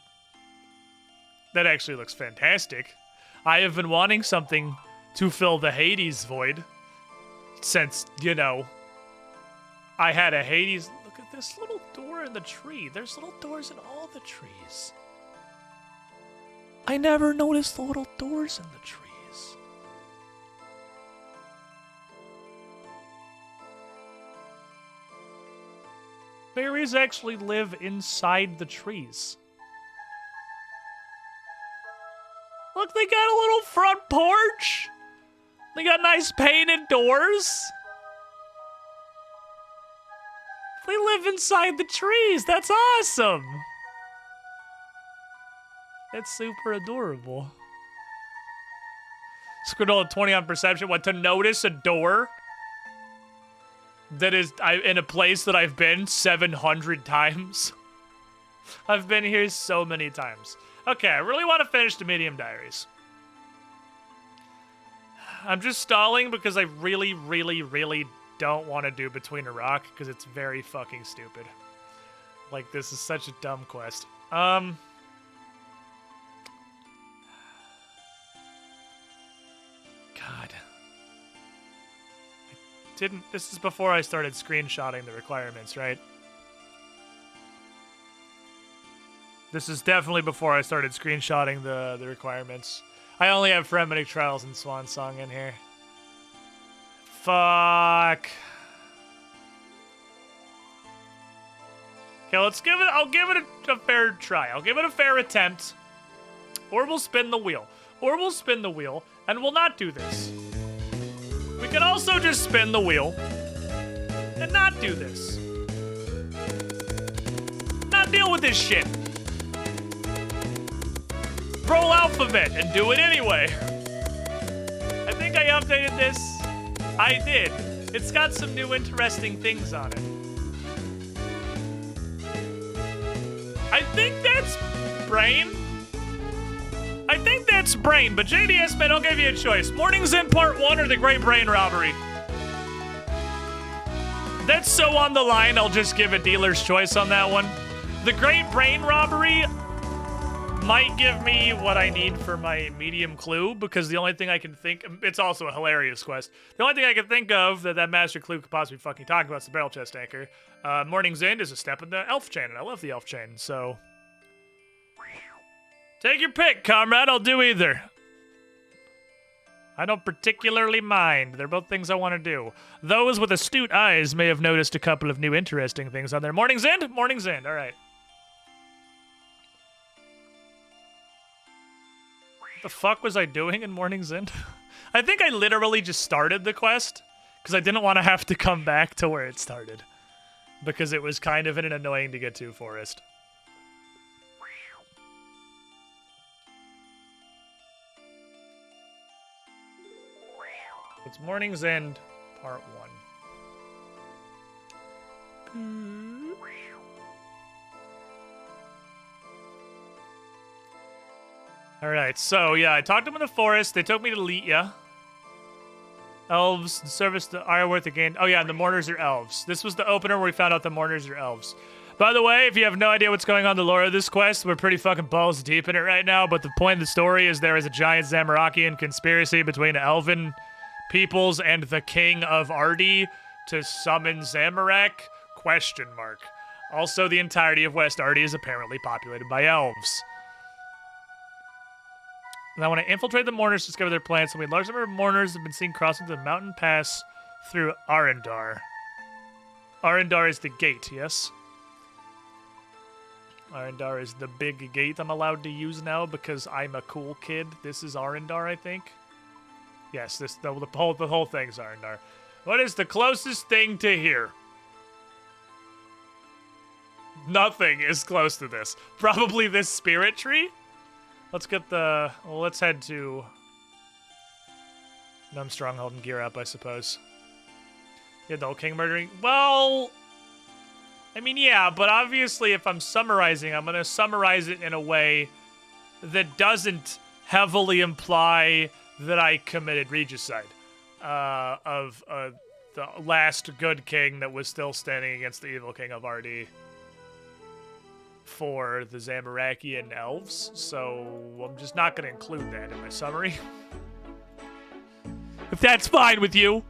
That actually looks fantastic. I have been wanting something to fill the Hades void since, you know, I had a Hades. Look at this little door in the tree. There's little doors in all the trees. I never noticed the little doors in the trees. Fairies actually live inside the trees. Look, they got a little front porch. They got nice painted doors. They live inside the trees. That's awesome. That's super adorable. Scriddle at 20 on perception. What, to notice a door that is in a place that I've been 700 times? I've been here so many times. Okay, I really want to finish the Medium Diaries. I'm just stalling because I really, really, really don't want to do Between a Rock because it's very fucking stupid. Like, this is such a dumb quest. God. This is before I started screenshotting the requirements, right? This is definitely before I started screenshotting the requirements. I only have Frenetic Trials and Swan Song in here. Fuck. Okay, let's give it, I'll give it a fair try. I'll give it a fair attempt. Or we'll spin the wheel. Or we'll spin the wheel, and we'll not do this. We can also just spin the wheel and not do this. Not deal with this shit. Roll alphabet and do it anyway. I think I updated this. I did. It's got some new interesting things on it. I think that's brain. I think that's brain, but JDS man, I'll give you a choice. Morning's in part 1 or the Great Brain Robbery. That's so on the line, I'll just give a dealer's choice on that one. The Great Brain Robbery might give me what I need for my medium clue, because the only thing I can think, it's also a hilarious quest. The only thing I can think of that master clue could possibly fucking talk about is the barrel chest anchor. Morning's End is a step in the elf chain, and I love the elf chain, so take your pick, comrade. I'll do either. I don't particularly mind. They're both things I want to do. Those with astute eyes may have noticed a couple of new interesting things on there. Morning's End? Morning's End. All right. The fuck was I doing in Morning's End? I think I literally just started the quest because I didn't want to have to come back to where it started, because it was kind of an annoying to get to forest. It's Morning's End, part 1. All right, so yeah, I talked to them in the forest. They took me to Litya. Elves, service to Ironworth again. Oh yeah, and the mourners are elves. This was the opener where we found out the mourners are elves. By the way, if you have no idea what's going on in the lore of this quest, we're pretty fucking balls deep in it right now, but the point of the story is there is a giant Zamorakian conspiracy between elven peoples and the king of Ardi to summon Zamorak? ? Also, the entirety of West Ardi is apparently populated by elves. And I want to infiltrate the mourners to discover their plans. So we large number of mourners have been seen crossing the mountain pass through Arendar. Arendar is the gate, yes? Arendar is the big gate I'm allowed to use now because I'm a cool kid. This is Arendar, I think. Yes, the whole thing's Arendar. What is the closest thing to here? Nothing is close to this. Probably this spirit tree? Let's get the... Well, let's head to... Numb Stronghold and gear up, I suppose. Yeah, the old king murdering... Well... I mean, yeah, but obviously if I'm summarizing, I'm going to summarize it in a way that doesn't heavily imply that I committed regicide of the last good king that was still standing against the evil king of Ardi for the Zamorakian elves, so I'm just not going to include that in my summary. If that's fine with you.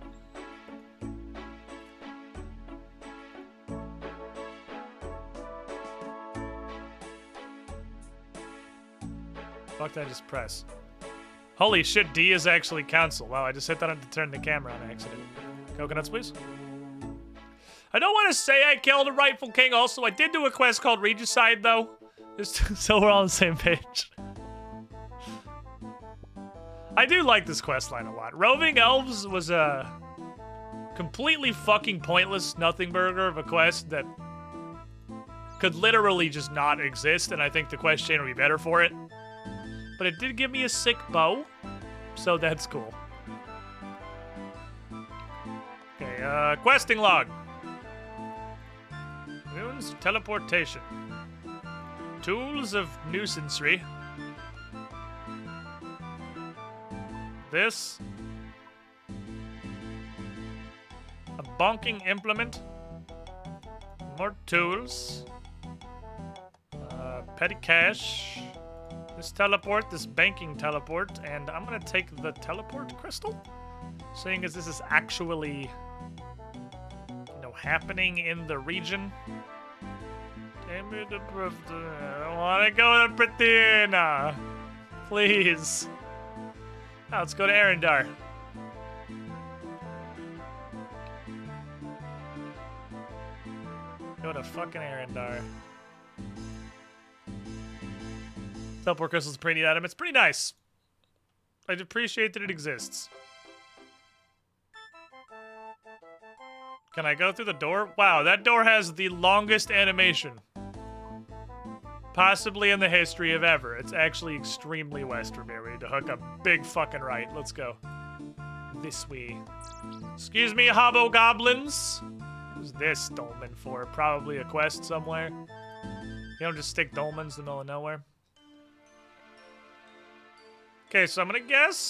Fuck did I just press? Holy shit, D is actually council. Wow, I just hit that to turn the camera on accident. Coconuts, please. I don't want to say I killed a rightful king. Also, I did do a quest called Regicide, though. Just so we're all on the same page. I do like this quest line a lot. Roving Elves was a completely fucking pointless nothing burger of a quest that could literally just not exist, and I think the quest chain would be better for it. But it did give me a sick bow, so that's cool. Okay, questing log. Runes teleportation. Tools of nuisancery. This. A bonking implement. More tools. Petty cash. This teleport, this banking teleport, and I'm gonna take the teleport crystal, seeing as this is actually, happening in the region. Give me the proof. I wanna go to Pratina, please. Now let's go to Arendar. Go to fucking Arendar. Teleport crystal's a pretty neat item. It's pretty nice. I'd appreciate that it exists. Can I go through the door? Wow, that door has the longest animation. Possibly in the history of ever. It's actually extremely west from here. We need to hook a big fucking right. Let's go. This way. Excuse me, hobgoblins. Who's this dolmen for? Probably a quest somewhere. You don't just stick dolmens in the middle of nowhere. Okay, so I'm gonna guess...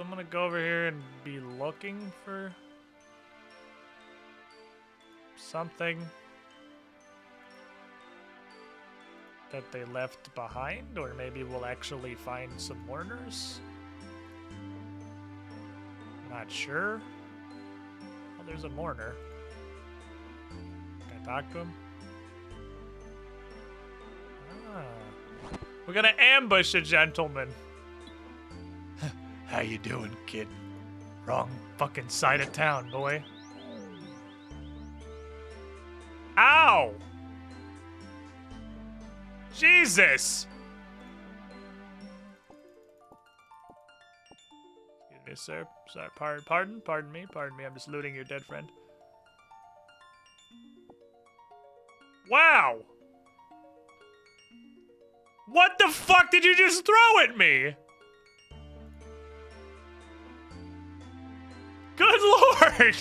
I'm gonna go over here and be looking for... something that they left behind, or maybe we'll actually find some mourners. Not sure. Oh, there's a mourner. Can I talk to him? Ah. We're gonna ambush a gentleman. How you doing, kid? Wrong fucking side of town, boy. Ow! Jesus! Excuse me, sir. Sorry, pardon me. I'm just looting your dead friend. Wow! What the fuck did you just throw at me? Good lord!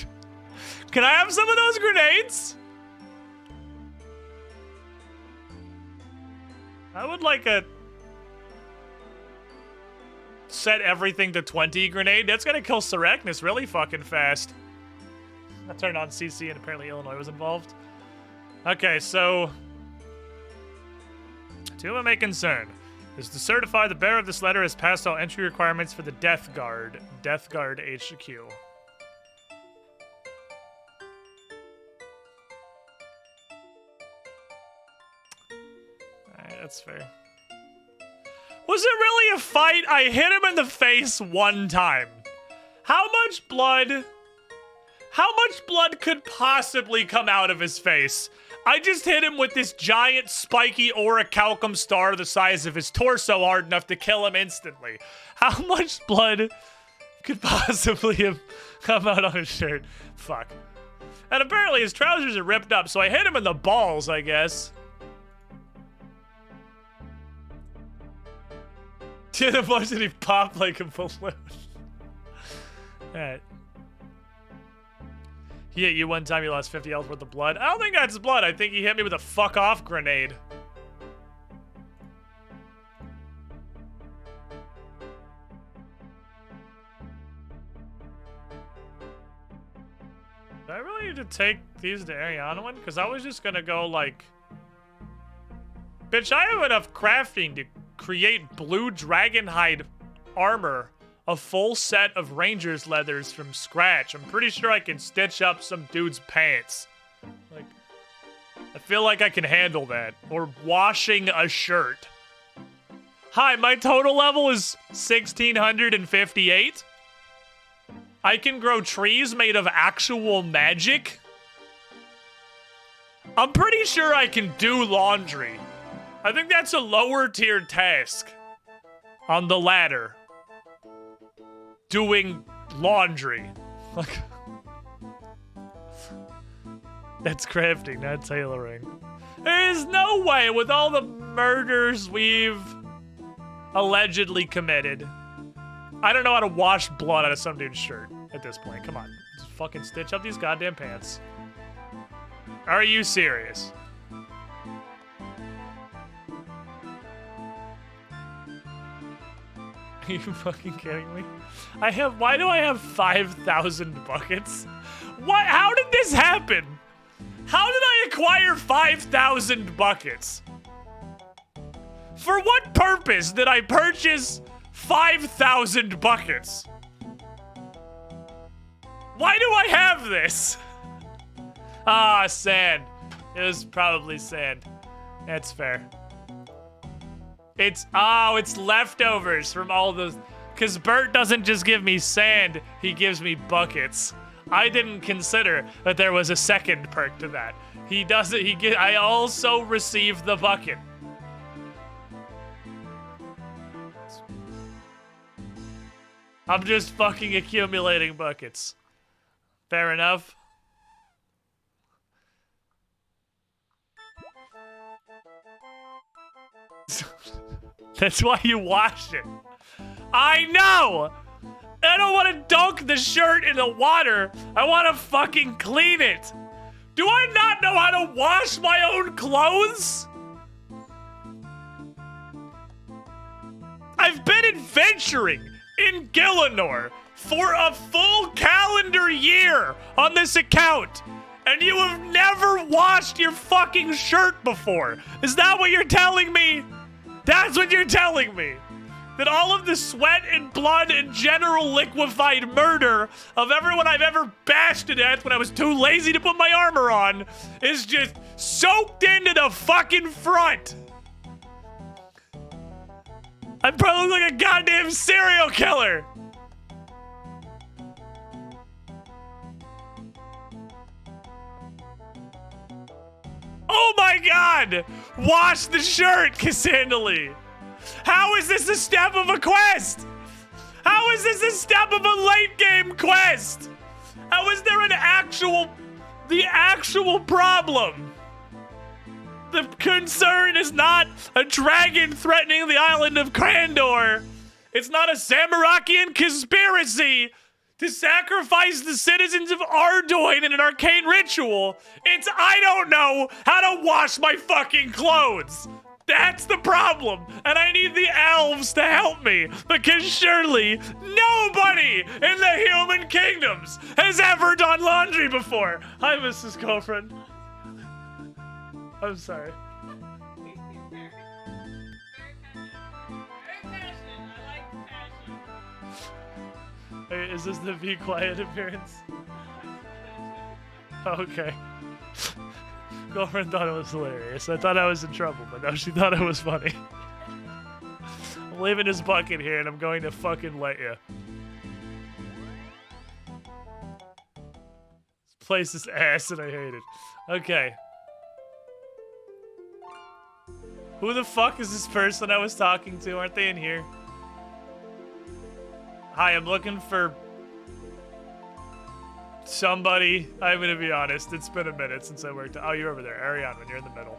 Can I have some of those grenades? I would like a set everything to 20 grenade. That's gonna kill Sarachnis really fucking fast. I turned on CC and apparently Illinois was involved. Okay, so... To whom it may concern is to certify the bearer of this letter has passed all entry requirements for the Death Guard. Death Guard HQ. Alright, that's fair. Was it really a fight? I hit him in the face one time. How much blood could possibly come out of his face? I just hit him with this giant spiky orichalcum star the size of his torso hard enough to kill him instantly. How much blood could possibly have come out on his shirt? Fuck. And apparently his trousers are ripped up, so I hit him in the balls, I guess. To the point that he popped like a balloon. Alright. He hit you one time, you lost 50 health worth of blood. I don't think that's blood. I think he hit me with a fuck off grenade. Do I really need to take these to Ariana? Because I was just gonna go like... Bitch, I have enough crafting to create blue dragonhide armor. A full set of Ranger's leathers from scratch. I'm pretty sure I can stitch up some dude's pants. Like, I feel like I can handle that. Or washing a shirt. Hi, my total level is 1658. I can grow trees made of actual magic. I'm pretty sure I can do laundry. I think that's a lower tier task on the ladder. Doing laundry. Like, that's crafting, not tailoring. There's no way with all the murders we've allegedly committed. I don't know how to wash blood out of some dude's shirt at this point. Come on. Just fucking stitch up these goddamn pants. Are you serious? Are you fucking kidding me? Why do I have 5,000 buckets? What? How did this happen? How did I acquire 5,000 buckets? For what purpose did I purchase 5,000 buckets? Why do I have this? Ah, sand. It was probably sand. That's fair. It's leftovers from all those, because Bert doesn't just give me sand, he gives me buckets. I didn't consider that there was a second perk to that. I also receive the bucket. I'm just fucking accumulating buckets. Fair enough. That's why you wash it. I know! I don't want to dunk the shirt in the water. I want to fucking clean it. Do I not know how to wash my own clothes? I've been adventuring in Gielinor for a full calendar year on this account, and you have never washed your fucking shirt before. Is that what you're telling me? That's what you're telling me. That all of the sweat and blood and general liquefied murder of everyone I've ever bashed to death when I was too lazy to put my armor on is just soaked into the fucking front. I probably look like a goddamn serial killer. Oh my god! Wash the shirt, Cassandali! How is this a step of a quest? How is this a step of a late game quest? How is there the actual problem? The concern is not a dragon threatening the island of Crandor. It's not a Samarakian conspiracy to sacrifice the citizens of Ardoin in an arcane ritual. It's I don't know how to wash my fucking clothes. That's the problem, and I need the elves to help me, because surely nobody in the human kingdoms has ever done laundry before. Hi, Mrs. Girlfriend. I'm sorry. Hey, is this the Be Quiet appearance? Okay. Girlfriend thought it was hilarious. I thought I was in trouble, but no, she thought it was funny. I'm leaving this bucket here, and I'm going to fucking let you. This place is ass, and I hate it. Okay. Who the fuck is this person I was talking to? Aren't they in here? Hi, I'm looking for somebody. I'm gonna be honest, it's been a minute since I worked. Oh, you're over there. Ariane, you're in the middle.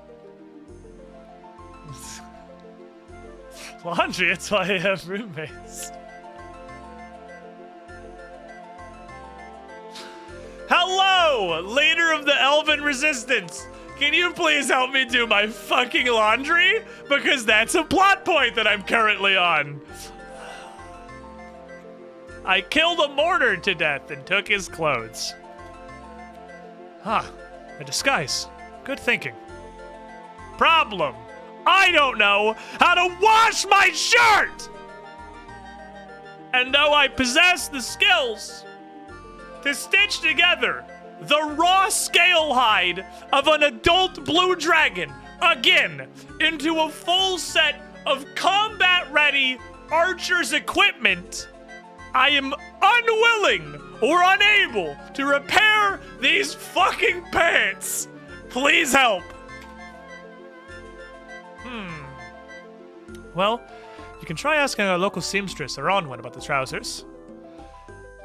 Laundry, it's why I have roommates. Hello, leader of the Elven Resistance. Can you please help me do my fucking laundry? Because that's a plot point that I'm currently on. I killed a mortar to death and took his clothes. Huh, a disguise. Good thinking. Problem, I don't know how to wash my shirt! And though I possess the skills to stitch together the raw scale hide of an adult blue dragon, again, into a full set of combat-ready archer's equipment, I am unwilling or unable to repair these fucking pants. Please help. Well, you can try asking our local seamstress, Aronwan, about the trousers.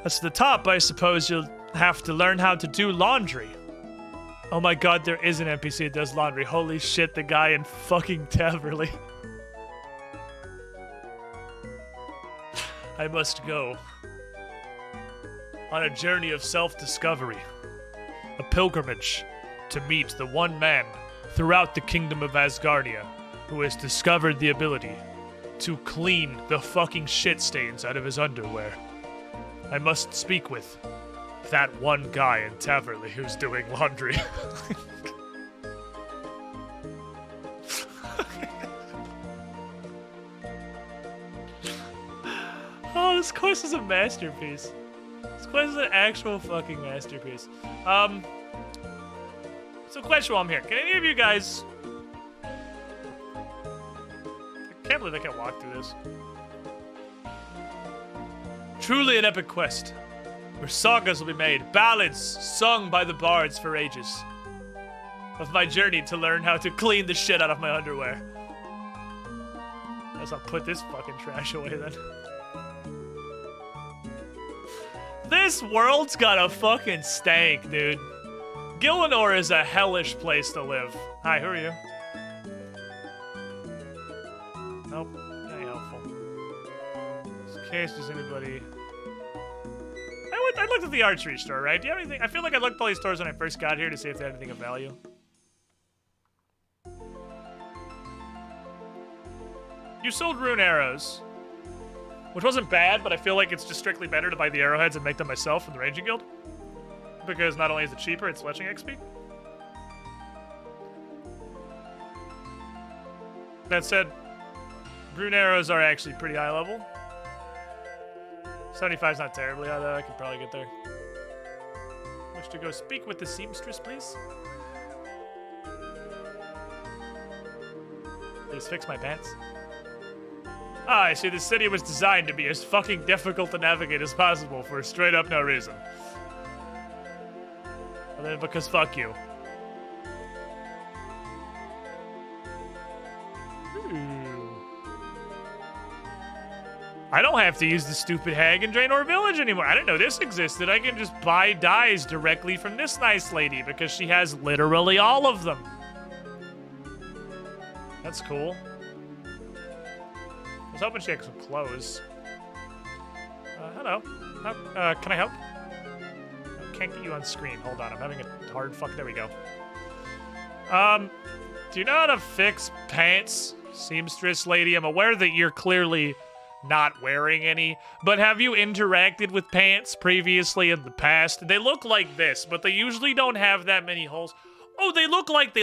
As to the top, I suppose you'll have to learn how to do laundry. Oh my god, there is an NPC that does laundry. Holy shit, the guy in fucking Taverley. I must go on a journey of self-discovery, a pilgrimage to meet the one man throughout the kingdom of Asgardia who has discovered the ability to clean the fucking shit stains out of his underwear. I must speak with that one guy in Taverley who's doing laundry. Oh, this quest is a masterpiece. This quest is an actual fucking masterpiece. So question while I'm here. Can any of you guys... I can't believe I can't walk through this. Truly an epic quest, where sagas will be made, ballads sung by the bards for ages, of my journey to learn how to clean the shit out of my underwear. Guess I'll put this fucking trash away then. This world's got a fucking stank, dude. Gillinor is a hellish place to live. Hi, who are you? Nope, that ain't helpful. Just in case there's anybody... I looked at the archery store, right? Do you have anything? I feel like I looked at all these stores when I first got here to see if they had anything of value. You sold rune arrows, which wasn't bad, but I feel like it's just strictly better to buy the arrowheads and make them myself from the Ranging Guild. Because not only is it cheaper, it's fletching XP. That said, rune arrows are actually pretty high level. 75's not terribly high though, I could probably get there. Wish to go speak with the seamstress, please? Please fix my pants. Ah, I see the city was designed to be as fucking difficult to navigate as possible for straight up no reason. And then because fuck you. I don't have to use the stupid hag in Draenor Village anymore. I didn't know this existed. I can just buy dyes directly from this nice lady because she has literally all of them. That's cool. I was hoping she had some clothes. Hello. Can I help? I can't get you on screen. Hold on, I'm having a hard fuck. There we go. Do you know how to fix pants, seamstress lady? I'm aware that you're clearly not wearing any, but have you interacted with pants previously in the past? They look like this, but they usually don't have that many holes. Oh, they look like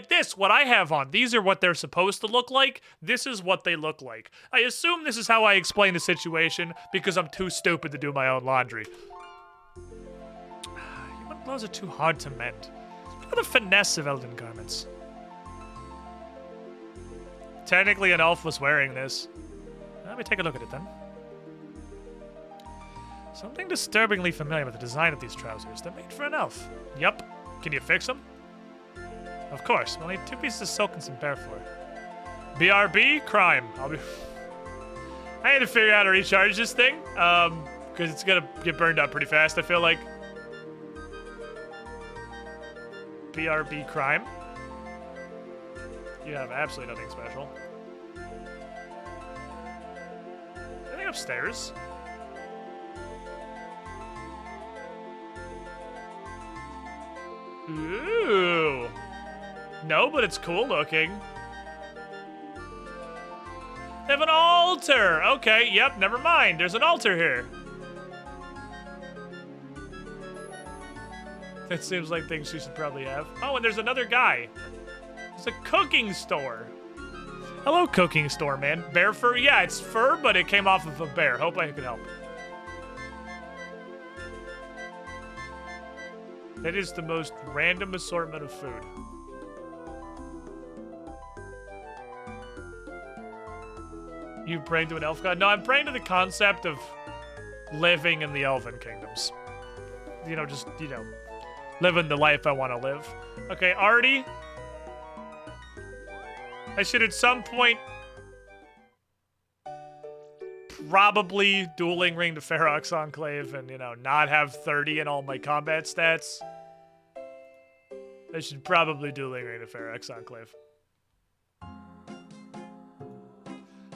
this, what I have on. These are what they're supposed to look like. This is what they look like. I assume this is how I explain the situation because I'm too stupid to do my own laundry. Human clothes are too hard to mend. Look at the finesse of Elden garments. Technically, an elf was wearing this. Let me take a look at it then. Something disturbingly familiar with the design of these trousers. They're made for an elf. Yup. Can you fix them? Of course. We'll need 2 pieces of silk and some bear fur. BRB? Crime. I had to figure out how to recharge this thing, because it's gonna get burned up pretty fast, I feel like. BRB crime. You have absolutely nothing special. Anything upstairs? Ooh. No, but it's cool looking. They have an altar. Okay, yep, never mind. There's an altar here. That seems like things she should probably have. Oh, and there's another guy. It's a cooking store. Hello, cooking store, man. Bear fur? Yeah, it's fur, but it came off of a bear. Hope I could help. That is the most random assortment of food. You praying to an elf god? No, I'm praying to the concept of living in the elven kingdoms. You know, just, you know, living the life I want to live. Okay, Artie. I should at some point probably dueling ring to Ferox Enclave and, you know, not have 30 in all my combat stats. I should probably dueling ring to Ferox Enclave.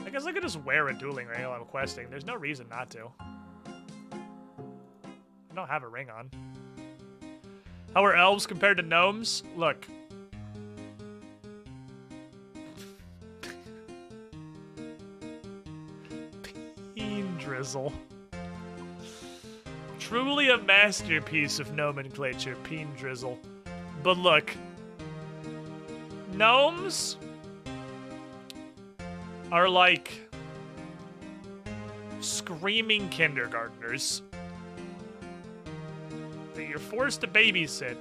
I guess I could just wear a dueling ring while I'm questing. There's no reason not to. I don't have a ring on. How are elves compared to gnomes? Look. Peen drizzle. Truly a masterpiece of nomenclature, peen drizzle. But look. Gnomes are like screaming kindergartners that you're forced to babysit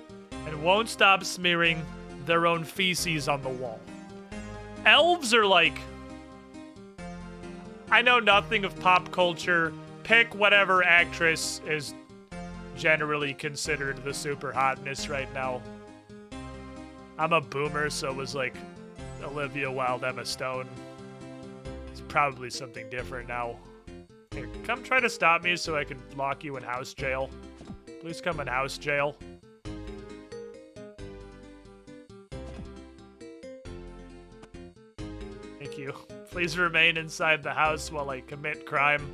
and won't stop smearing their own feces on the wall. Elves are like, I know nothing of pop culture. Pick whatever actress is generally considered the super hotness right now. I'm a boomer, so it was like Olivia Wilde, Emma Stone. It's probably something different now. Here, come try to stop me so I can lock you in house jail. Please come in house jail. Thank you. Please remain inside the house while I commit crime.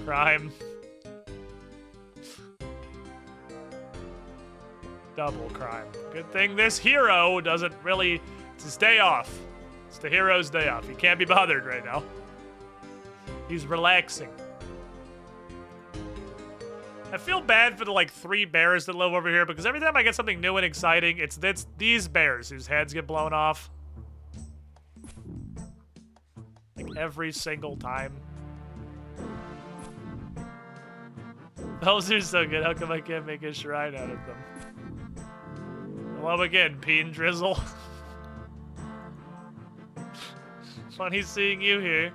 Crime. Double crime. Good thing this hero doesn't really... It's his day off. It's the hero's day off. He can't be bothered right now. He's relaxing. I feel bad for the, like, 3 bears that live over here, because every time I get something new and exciting, it's these bears whose heads get blown off. Like, every single time. Those are so good. How come I can't make a shrine out of them? Hello again, Peen Drizzle. Funny seeing you here.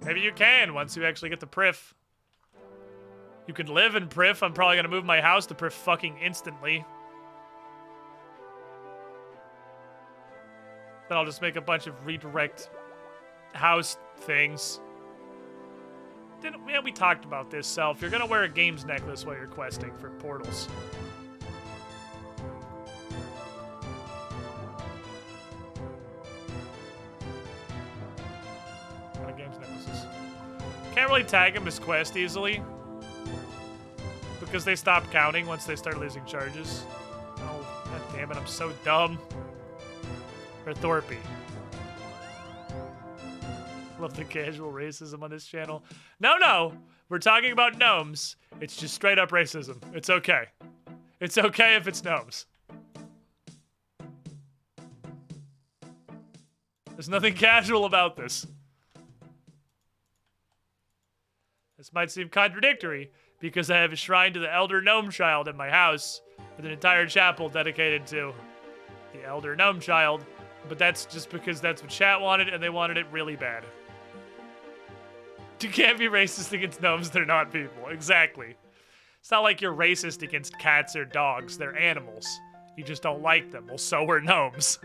Maybe you can once you actually get the Prif. You can live in Prif. I'm probably gonna move my house to Prif fucking instantly. Then I'll just make a bunch of redirect house things. Yeah, we talked about this, Self. You're gonna wear a games necklace while you're questing for portals. Games necklaces. Can't really tag them as quest easily. Because they stop counting once they start losing charges. Oh, god Damn it, I'm so dumb. Or Thorpe. Love the casual racism on this channel. No, we're talking about gnomes. It's just straight up racism. It's okay. It's okay if it's gnomes. There's nothing casual about this. This might seem contradictory because I have a shrine to the elder gnome child in my house with an entire chapel dedicated to the elder gnome child, but that's just because that's what chat wanted and they wanted it really bad. You can't be racist against gnomes, they're not people. Exactly. It's not like you're racist against cats or dogs, they're animals. You just don't like them. Well, so are gnomes.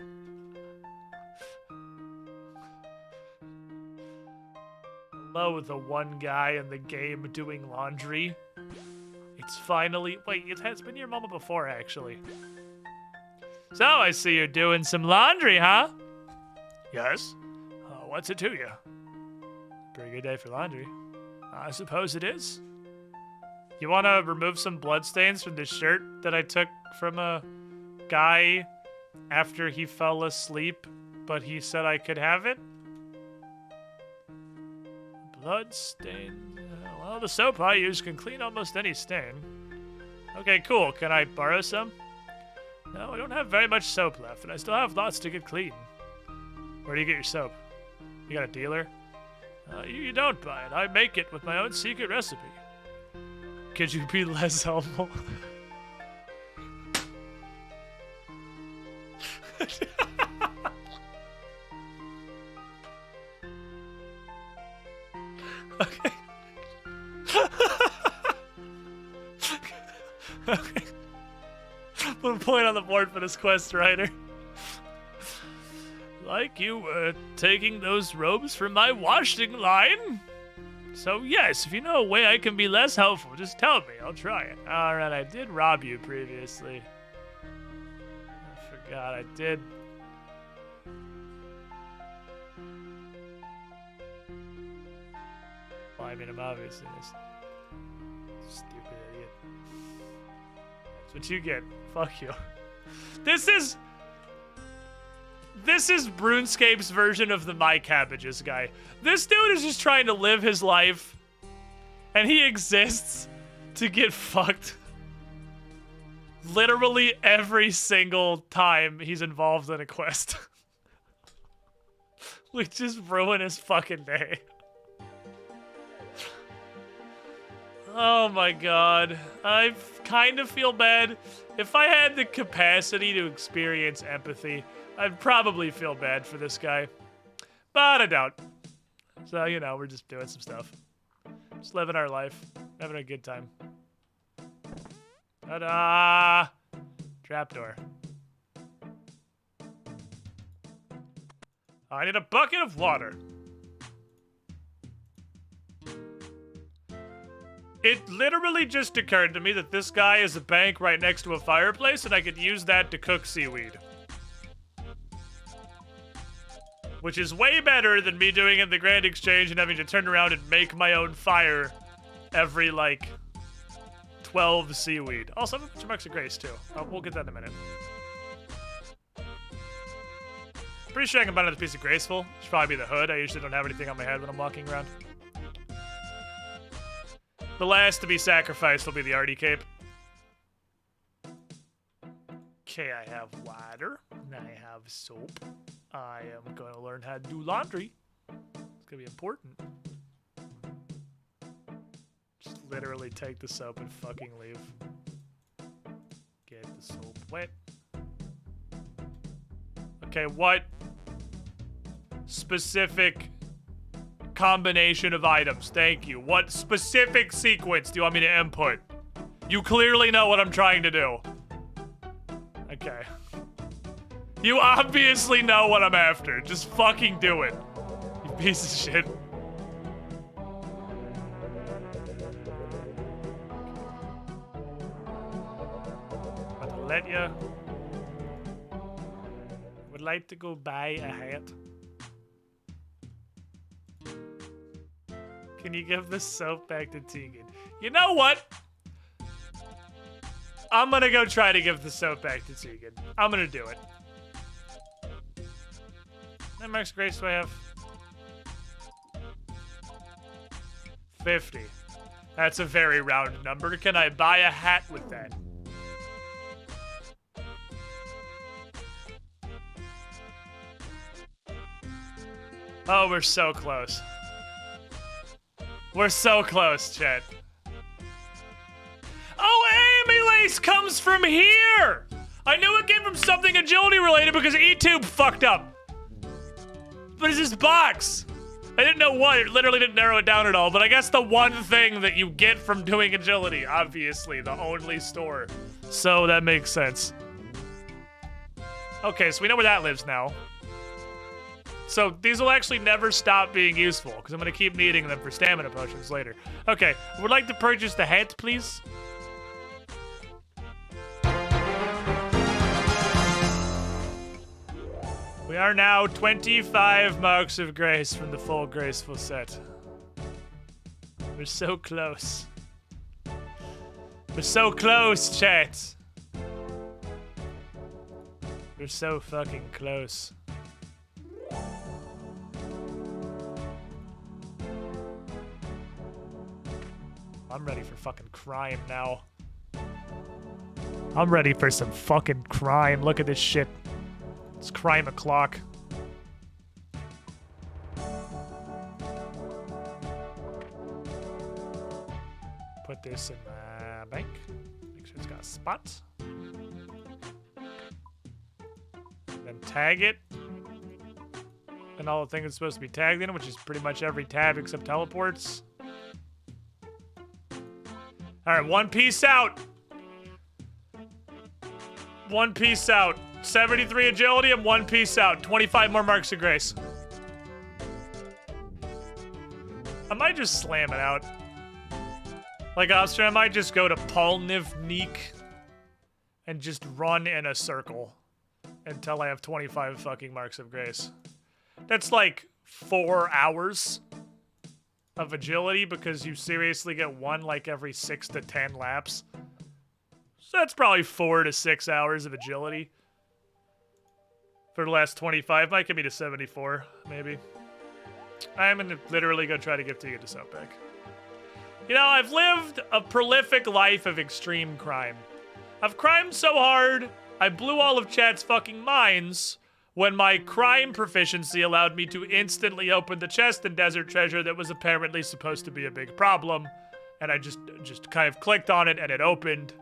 Hello, the one guy in the game doing laundry. It's finally... Wait, it has been your mama before, actually. So, I see you're doing some laundry, huh? Yes. What's it to you? Pretty good day for laundry. I suppose it is. You want to remove some bloodstains from this shirt that I took from a guy after he fell asleep, but he said I could have it? Bloodstain. Well, the soap I use can clean almost any stain. Okay, cool. Can I borrow some? No, I don't have very much soap left, and I still have lots to get clean. Where do you get your soap? You got a dealer? You don't buy it. I make it with my own secret recipe. Could you be less helpful? Okay. Okay. Put a point on the board for this quest writer. Like you were taking those robes from my washing line? So yes, if you know a way I can be less helpful, just tell me. I'll try it. Alright, I did rob you previously. I forgot I did. Well, I mean, I'm obviously a stupid idiot. That's what you get. Fuck you. This is RuneScape's version of the My Cabbages guy. This dude is just trying to live his life, and he exists to get fucked literally every single time he's involved in a quest. We just ruin his fucking day. Oh my god. I kind of feel bad. If I had the capacity to experience empathy, I'd probably feel bad for this guy. But I doubt. So, you know, we're just doing some stuff. Just living our life. Having a good time. Ta-da! Trapdoor. I need a bucket of water. It literally just occurred to me that this guy is a bank right next to a fireplace, and I could use that to cook seaweed. Which is way better than me doing it in the Grand Exchange and having to turn around and make my own fire every, like, 12 seaweed. Also, I have a bunch of Marks of Grace, too. We'll get that in a minute. Pretty sure I can buy another piece of Graceful. Should probably be the hood. I usually don't have anything on my head when I'm walking around. The last to be sacrificed will be the Artie Cape. Okay, I have water. And I have soap. I am going to learn how to do laundry. It's going to be important. Just literally take the soap and fucking leave. Get the soap wet. Okay, what specific combination of items? Thank you. What specific sequence do you want me to input? You clearly know what I'm trying to do. Okay. You obviously know what I'm after. Just fucking do it. You piece of shit. I'm gonna let you. Would like to go buy a hat. Can you give the soap back to Tegan? You know what? I'm gonna go try to give the soap back to Tegan. I'm gonna do it. How many marks of grace do I have? 50. That's a very round number. Can I buy a hat with that? Oh, we're so close. We're so close, chat. Oh, Amylase comes from here! I knew it came from something agility related because eTube fucked up. But it's this box. I didn't know what. It literally didn't narrow it down at all. But I guess the one thing that you get from doing agility, obviously, the only store. So that makes sense. Okay, so we know where that lives now. So these will actually never stop being useful because I'm going to keep needing them for stamina potions later. Okay, would like to purchase the hat, please? We are now 25 marks of grace from the full graceful set. We're so close. We're so close, chat. We're so fucking close. I'm ready for fucking crime now. I'm ready for some fucking crime. Look at this shit. It's crime o'clock. Put this in my bank. Make sure it's got a spot. Then tag it. And all the things it's supposed to be tagged in, which is pretty much every tab except teleports. Alright, one piece out. One piece out. 73 agility and one piece out. 25 more marks of grace. I might just slam it out. Like Oscar, I might just go to Polnivnik and just run in a circle until I have 25 fucking marks of grace. That's like 4 hours of agility because you seriously get one like every 6 to 10 laps. So that's probably 4 to 6 hours of agility. For the last 25, might get me to 74, maybe. I'm gonna literally go try to get Tegan to soap back. You know, I've lived a prolific life of extreme crime. I've crimed so hard, I blew all of chat's fucking minds when my crime proficiency allowed me to instantly open the chest in Desert Treasure that was apparently supposed to be a big problem. And I just kind of clicked on it and it opened.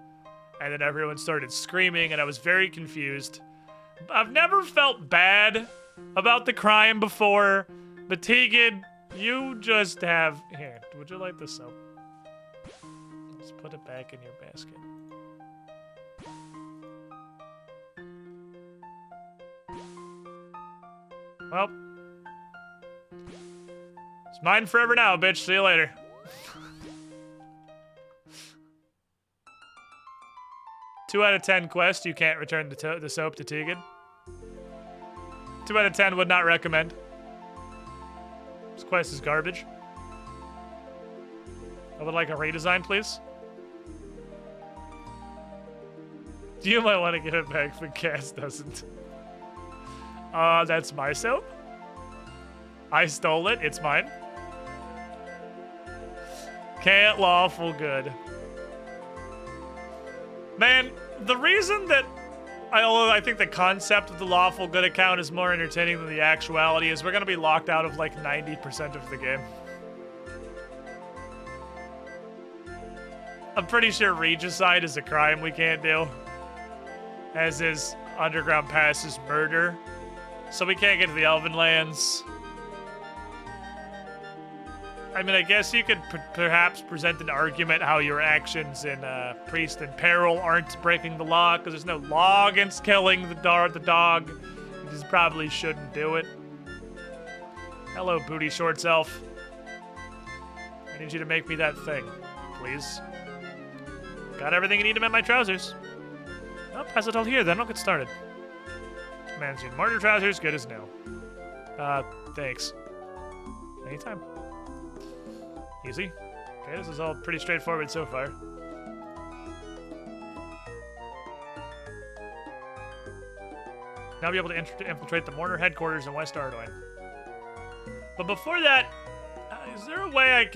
And then everyone started screaming and I was very confused. I've never felt bad about the crime before, but Tegan, you just have... Here, would you like the soap? Let's put it back in your basket. Well, it's mine forever now, bitch. See you later. 2 out of 10 quest, you can't return the soap to Tegan. 2 out of 10 would not recommend. This quest is garbage. I would like a redesign, please. You might want to give it back, but Cass doesn't. That's my soap. I stole it. It's mine. Can't lawful good. Man, the reason that although I think the concept of the lawful good account is more entertaining than the actuality is we're gonna be locked out of like 90% of the game. I'm pretty sure regicide is a crime we can't do. As is Underground Pass's murder. So we can't get to the Elven Lands. I mean, I guess you could perhaps present an argument how your actions in Priest in Peril aren't breaking the law, because there's no law against killing the dog. You just probably shouldn't do it. Hello, booty shorts elf. I need you to make me that thing, please. Got everything you need to mend my trousers. I'll pass it all here, then I'll get started. Man's in mortar trousers, good as new. Thanks. Anytime. Easy. Okay, this is all pretty straightforward so far. Now be able to infiltrate the Mourner headquarters in West Ardoin. But before that, is there a way I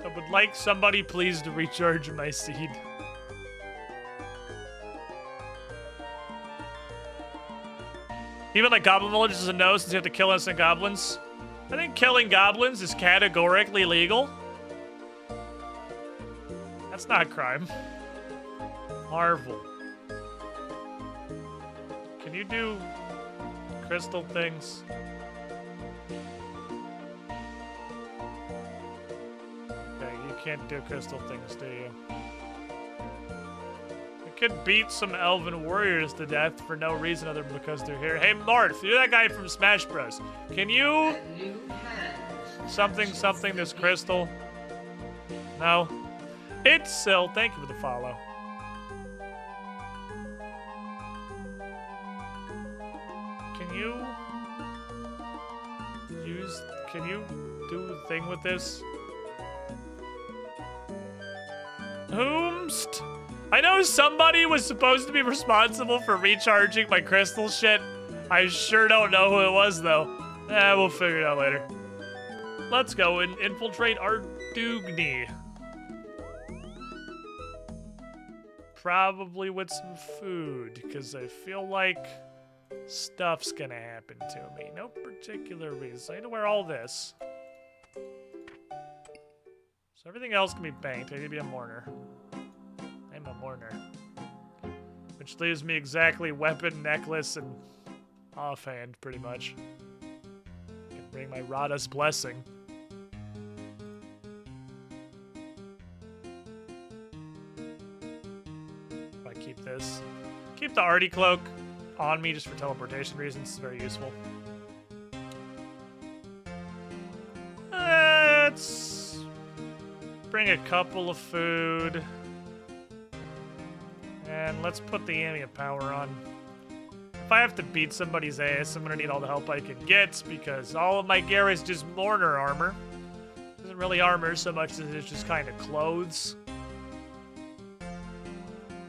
would like somebody please to recharge my seed? Even like Goblin Village is a no since you have to kill innocent goblins. I think killing goblins is categorically legal. That's not a crime. Marvel. Can you do crystal things? Okay, you can't do crystal things, do you? You could beat some elven warriors to death for no reason other than because they're here. Hey, Marth, you're that guy from Smash Bros. Can you... something this crystal? No? It's Sil. Thank you for the follow. Can you do the thing with this? Whomst? I know somebody was supposed to be responsible for recharging my crystal shit. I sure don't know who it was, though. We'll figure it out later. Let's go and infiltrate Ardugni. Probably with some food, because I feel like stuff's gonna happen to me. No particular reason. I need to wear all this. So everything else can be banked. I need to be a mourner. I'm a mourner. Which leaves me exactly weapon, necklace, and offhand, pretty much. I can bring my Rada's blessing. If I keep this. Keep the Artie cloak on me just for teleportation reasons. It's very useful. Let's bring a couple of food. And let's put the ambient power on. If I have to beat somebody's ass, I'm gonna need all the help I can get because all of my gear is just mourner armor. It isn't really armor so much as it's just kind of clothes.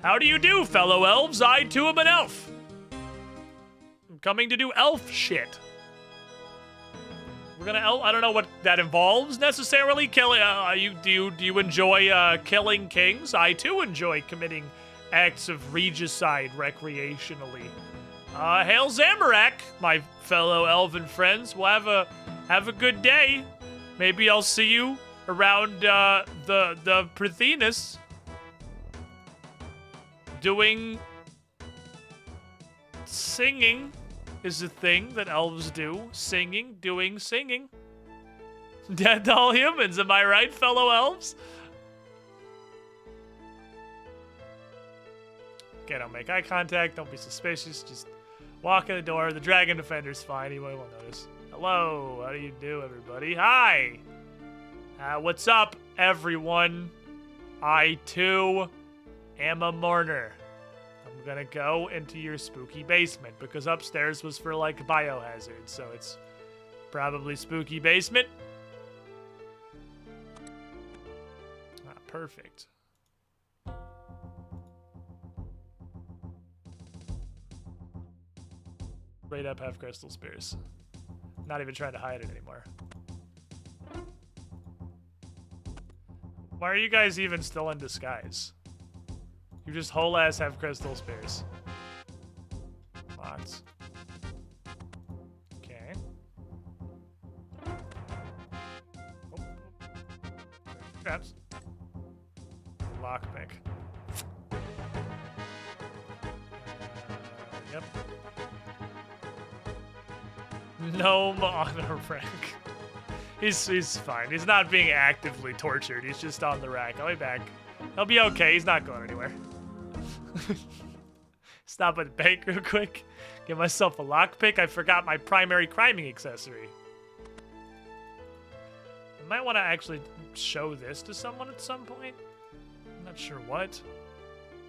How do you do, fellow elves? I too am an elf. I'm coming to do elf shit. We're gonna I don't know what that involves necessarily. Killing. Do you enjoy killing kings? I too enjoy committing acts of regicide recreationally. Hail Zamorak, my fellow elven friends. We'll have a good day. Maybe I'll see you around the Prithinus doing singing. Is a thing that elves do. Singing, doing, singing. Dead to all humans, am I right, fellow elves? Okay, don't make eye contact, don't be suspicious, just walk in the door. The Dragon Defender's fine, he won't notice. Hello, how do you do, everybody? Hi! What's up, everyone? I, too, am a mourner. I'm gonna go into your spooky basement because upstairs was for like biohazard, so it's probably spooky basement. Perfect. Straight up have crystal spears. Not even trying to hide it anymore. Why are you guys even still in disguise? You just whole ass have crystal spears. Lots. Okay. Oh. Traps. Lockpick. Yep. Gnome honor rank. He's fine. He's not being actively tortured. He's just on the rack. I'll be back. He'll be okay. He's not going anywhere. Stop at the bank real quick. Get myself a lockpick. I forgot my primary criming accessory. I might want to actually show this to someone at some point. I'm not sure what.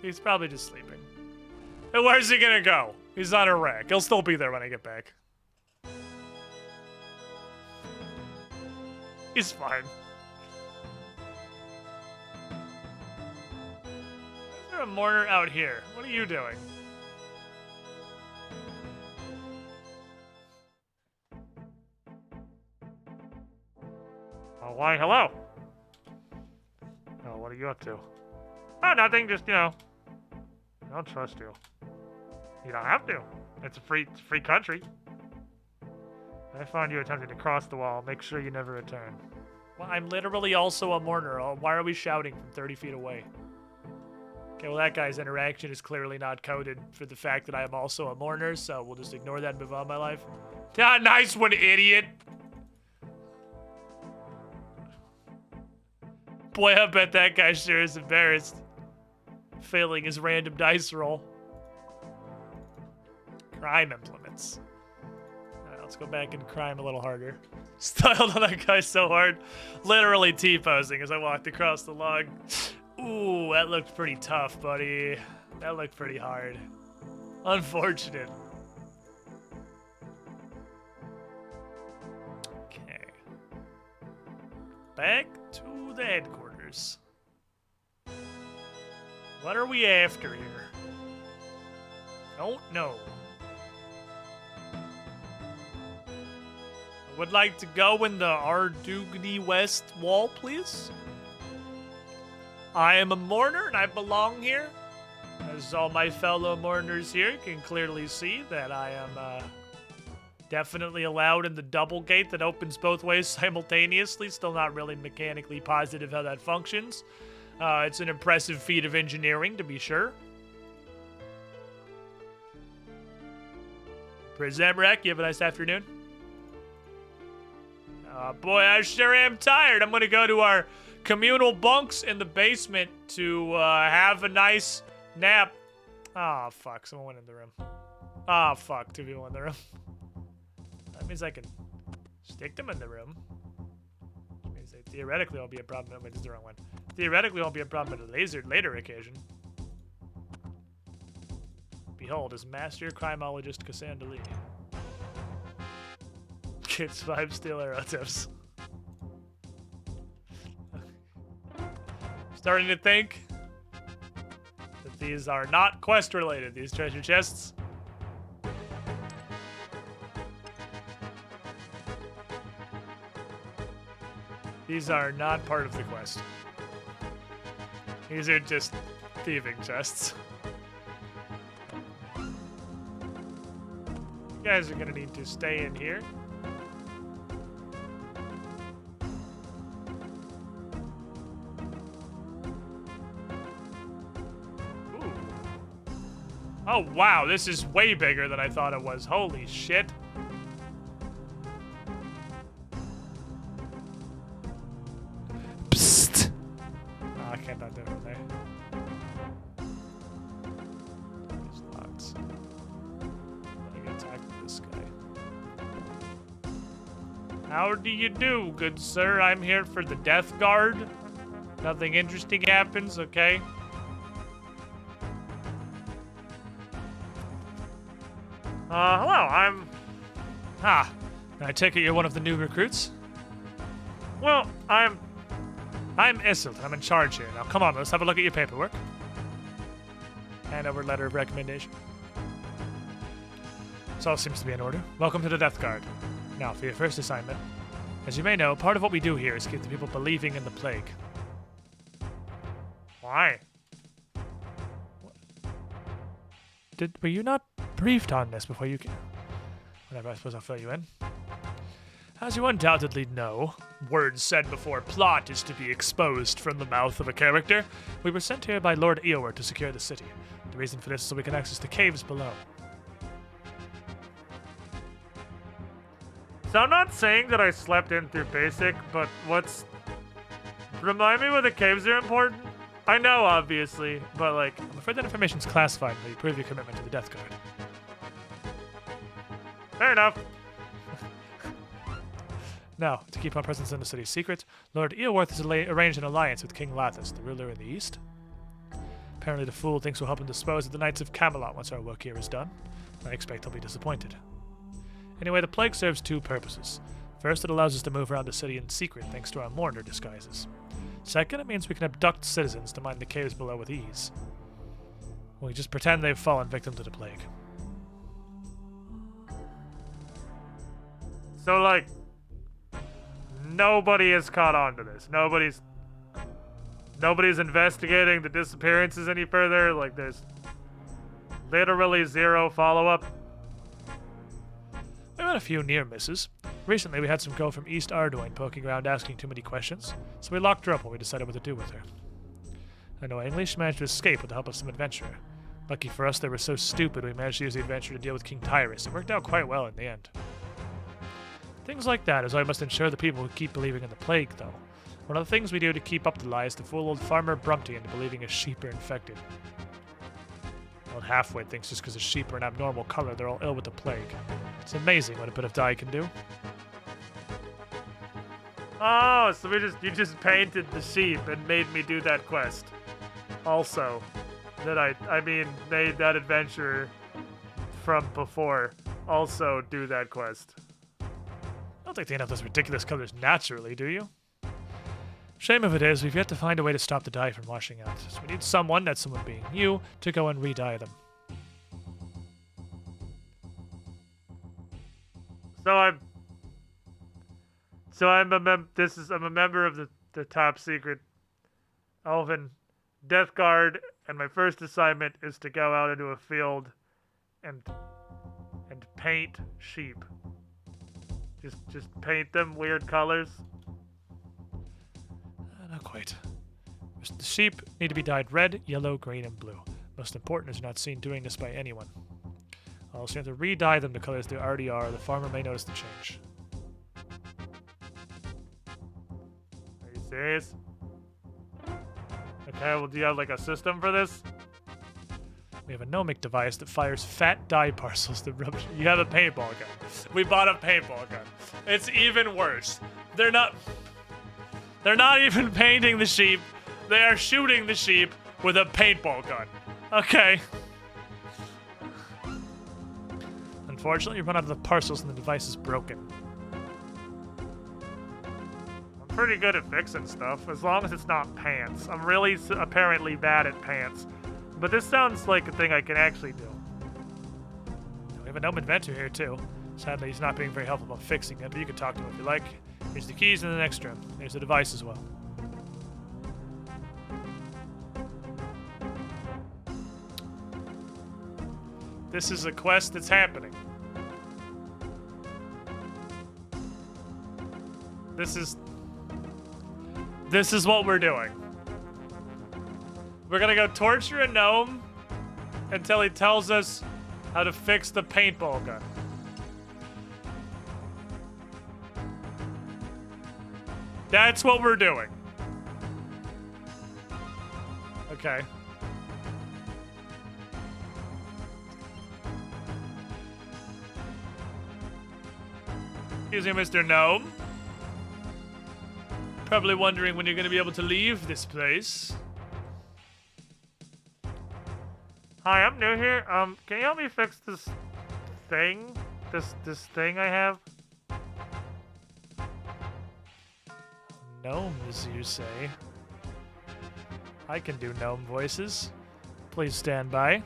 He's probably just sleeping. And where's he gonna go? He's on a rack. He'll still be there when I get back. He's fine. Is there a mourner out here? What are you doing? Oh, why, hello. Oh, what are you up to? Oh, nothing, just, I don't trust you. You don't have to. It's a free country. If I find you attempting to cross the wall, make sure you never return. Well, I'm literally also a mourner. Why are we shouting from 30 feet away? Okay, well, that guy's interaction is clearly not coded for the fact that I am also a mourner, so we'll just ignore that and move on my life. Ah, nice one, idiot! Boy, I bet that guy sure is embarrassed. Failing his random dice roll. Crime implements. Alright, let's go back and crime a little harder. Styled on that guy so hard. Literally T-posing as I walked across the log. Ooh, that looked pretty tough, buddy. That looked pretty hard. Unfortunate. Okay. Back to the headquarters. What are we after here? Don't know. I would like to go in the Ardugni West wall, please. I am a mourner and I belong here. As all my fellow mourners here can clearly see that I am definitely allowed in the double gate that opens both ways simultaneously. Still not really mechanically positive how that functions. It's an impressive feat of engineering, to be sure. Prezemrek, you have a nice afternoon. Boy, I sure am tired. I'm going to go to our communal bunks in the basement to have a nice nap. Oh, fuck. Someone went in the room. Oh, fuck. 2 people in the room. That means I can stick them in the room. Which means they theoretically won't be a problem. Wait, this is the wrong one. Theoretically won't be a problem at a later occasion. Behold, is Master Crimeologist Cassandra Lee. Kids 5 steel arrow tips. Starting to think that these are not quest related, these treasure chests. These are not part of the quest. These are just thieving chests. You guys are gonna need to stay in here. Ooh. Oh wow, this is way bigger than I thought it was. Holy shit. Psst. Oh, I can't do it from there. These locks. I'm gonna attack this guy. How do you do, good sir? I'm here for the death guard. Nothing interesting happens, okay? Hello, I'm... I take it you're one of the new recruits? Well, I'm Isildt. I'm in charge here. Now, come on, let's have a look at your paperwork. Hand over letter of recommendation. So all seems to be in order. Welcome to the Death Guard. Now, for your first assignment. As you may know, part of what we do here is keep the people believing in the plague. Why? Were you not briefed on this before you came? Whatever, I suppose I'll fill you in. As you undoubtedly know, words said before plot is to be exposed from the mouth of a character. We were sent here by Lord Eowyn to secure the city. The reason for this is so we can access the caves below. So I'm not saying that I slept in through basic, but remind me why the caves are important? I know, obviously, but like, I'm afraid that information's classified until you prove your commitment to the Death Guard. Fair enough. Now, to keep our presence in the city secret, Lord Eowyn has arranged an alliance with King Lathis, the ruler in the east. Apparently the fool thinks we'll help him dispose of the Knights of Camelot once our work here is done. I expect he'll be disappointed. Anyway, the plague serves 2 purposes. First, it allows us to move around the city in secret thanks to our mourner disguises. Second, it means we can abduct citizens to mine the caves below with ease. We just pretend they've fallen victim to the plague. So, like, Nobody has caught on to this. Nobody's investigating the disappearances any further. Like, there's literally zero follow-up. We've had a few near misses. Recently, we had some girl from East Ardoin poking around asking too many questions, so we locked her up when we decided what to do with her. Annoyingly, she managed to escape with the help of some adventurer. Lucky for us, they were so stupid we managed to use the adventure to deal with King Tyrus. It worked out quite well in the end. Things like that is why we must ensure the people who keep believing in the plague, though. One of the things we do to keep up the lie is to fool old Farmer Brumpty into believing his sheep are infected. Old Halfwit thinks just because his sheep are an abnormal color, they're all ill with the plague. It's amazing what a bit of dye can do. Oh, so you just painted the sheep and made me do that quest. Also, that I mean, made that adventurer from before also do that quest. I don't think they end up those ridiculous colors naturally, do you? Shame of it is, we've yet to find a way to stop the dye from washing out. So we need someone, that someone being you, to go and re-dye them. I'm a member of the top secret Elven Death Guard, and my first assignment is to go out into a field and paint sheep. Just paint them weird colors. Not quite. The sheep need to be dyed red, yellow, green, and blue. Most important is you're not seen doing this by anyone. Also, you have to re-dye them the colors they already are. The farmer may notice the change. Are you serious? Okay, well, do you have like a system for this? We have a gnomic device that fires fat dye parcels that rub. You have a paintball gun. We bought a paintball gun. It's even worse. They're not even painting the sheep. They are shooting the sheep with a paintball gun. Okay. Unfortunately, you run out of the parcels and the device is broken. I'm pretty good at fixing stuff, as long as it's not pants. I'm really apparently bad at pants. But this sounds like a thing I can actually do. We have a gnome inventor here, too. Sadly, he's not being very helpful about fixing it, but you can talk to him if you like. Here's the keys in the next room. There's the device as well. This is a quest that's happening. This is what we're doing. We're gonna go torture a gnome until he tells us how to fix the paintball gun. That's what we're doing. Okay. Excuse me, Mr. Gnome. Probably wondering when you're going to be able to leave this place. Hi, I'm new here. Can you help me fix this thing? This thing I have? Gnomes, you say? I can do gnome voices. Please stand by.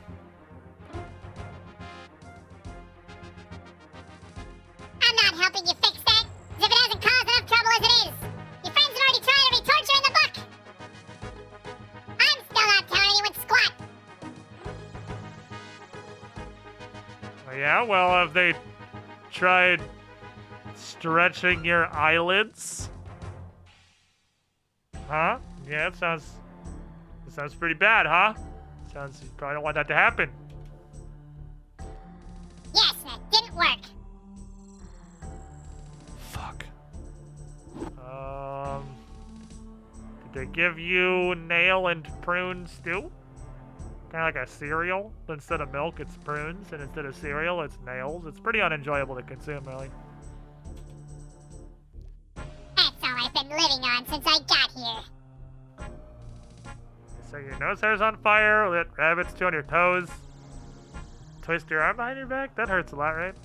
I'm not helping you fix that, as if it hasn't caused enough trouble as it is. Your friends have already tried every torture in the book. I'm still not telling anyone squat. Yeah, well, have they tried stretching your eyelids? Huh? Yeah, it sounds pretty bad, huh? Sounds, you probably don't want that to happen. Yes, that didn't work. Fuck. Did they give you nail and prune stew? Kind of like a cereal. Instead of milk, it's prunes, and instead of cereal, it's nails. It's pretty unenjoyable to consume, really. That's all I've been living on since I got here. So your nose hair's on fire, lit rabbits chew on your toes. Twist your arm behind your back? That hurts a lot, right?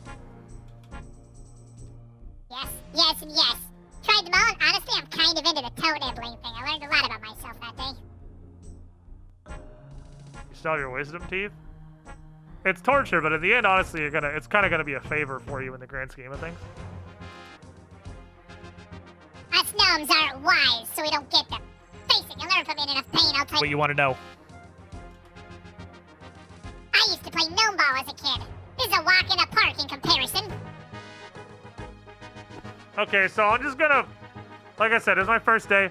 Yes, yes, and yes. Tried them all, and honestly, I'm kind of into the toe nibbling thing. I learned a lot about myself that day. You still have your wisdom teeth? It's torture, but in the end, honestly, it's kind of gonna be a favor for you in the grand scheme of things. gnomes aren't wise, so we don't get them. Face it, you'll never put me in enough pain, I'll tell What you. you want to know? I used to play gnome ball as a kid. This is a walk in the park in comparison. Okay, so I'm just gonna, like I said, it's my first day.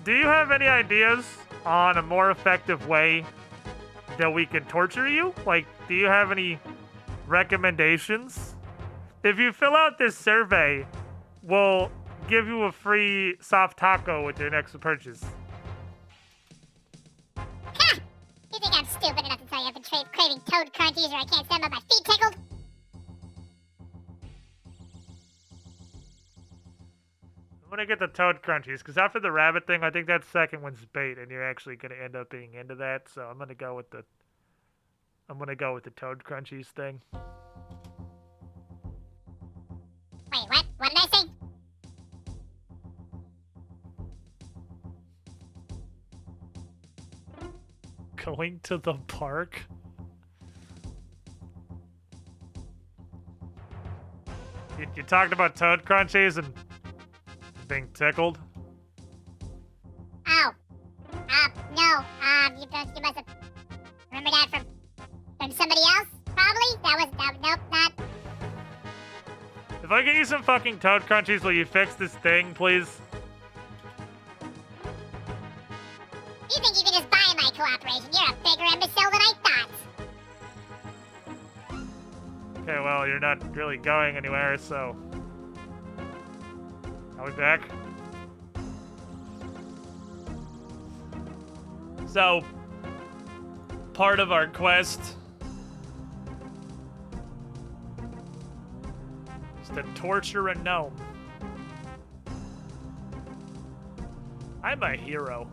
Do you have any ideas on a more effective way that we can torture you? Like, do you have any recommendations? If you fill out this survey, we'll give you a free soft taco with your next purchase. Ha! You think I'm stupid enough to tell you I've been craving toad crunchies or I can't stand my feet tickled? I'm gonna get the toad crunchies, because after the rabbit thing, I think that second one's bait, and you're actually gonna end up being into that, so I'm gonna go with the toad crunchies thing. Wait, what? What did I say? Going to the park? You talked about toad crunchies and being tickled? Oh. No. You must have... Remember that from somebody else? Probably? Nope, not... If I get you some fucking toad crunchies, will you fix this thing, please? You think you can just buy my cooperation? You're a bigger imbecile than I thought. Okay, well, you're not really going anywhere, so... I'll be back. So, part of our quest is to torture a gnome. I'm a hero.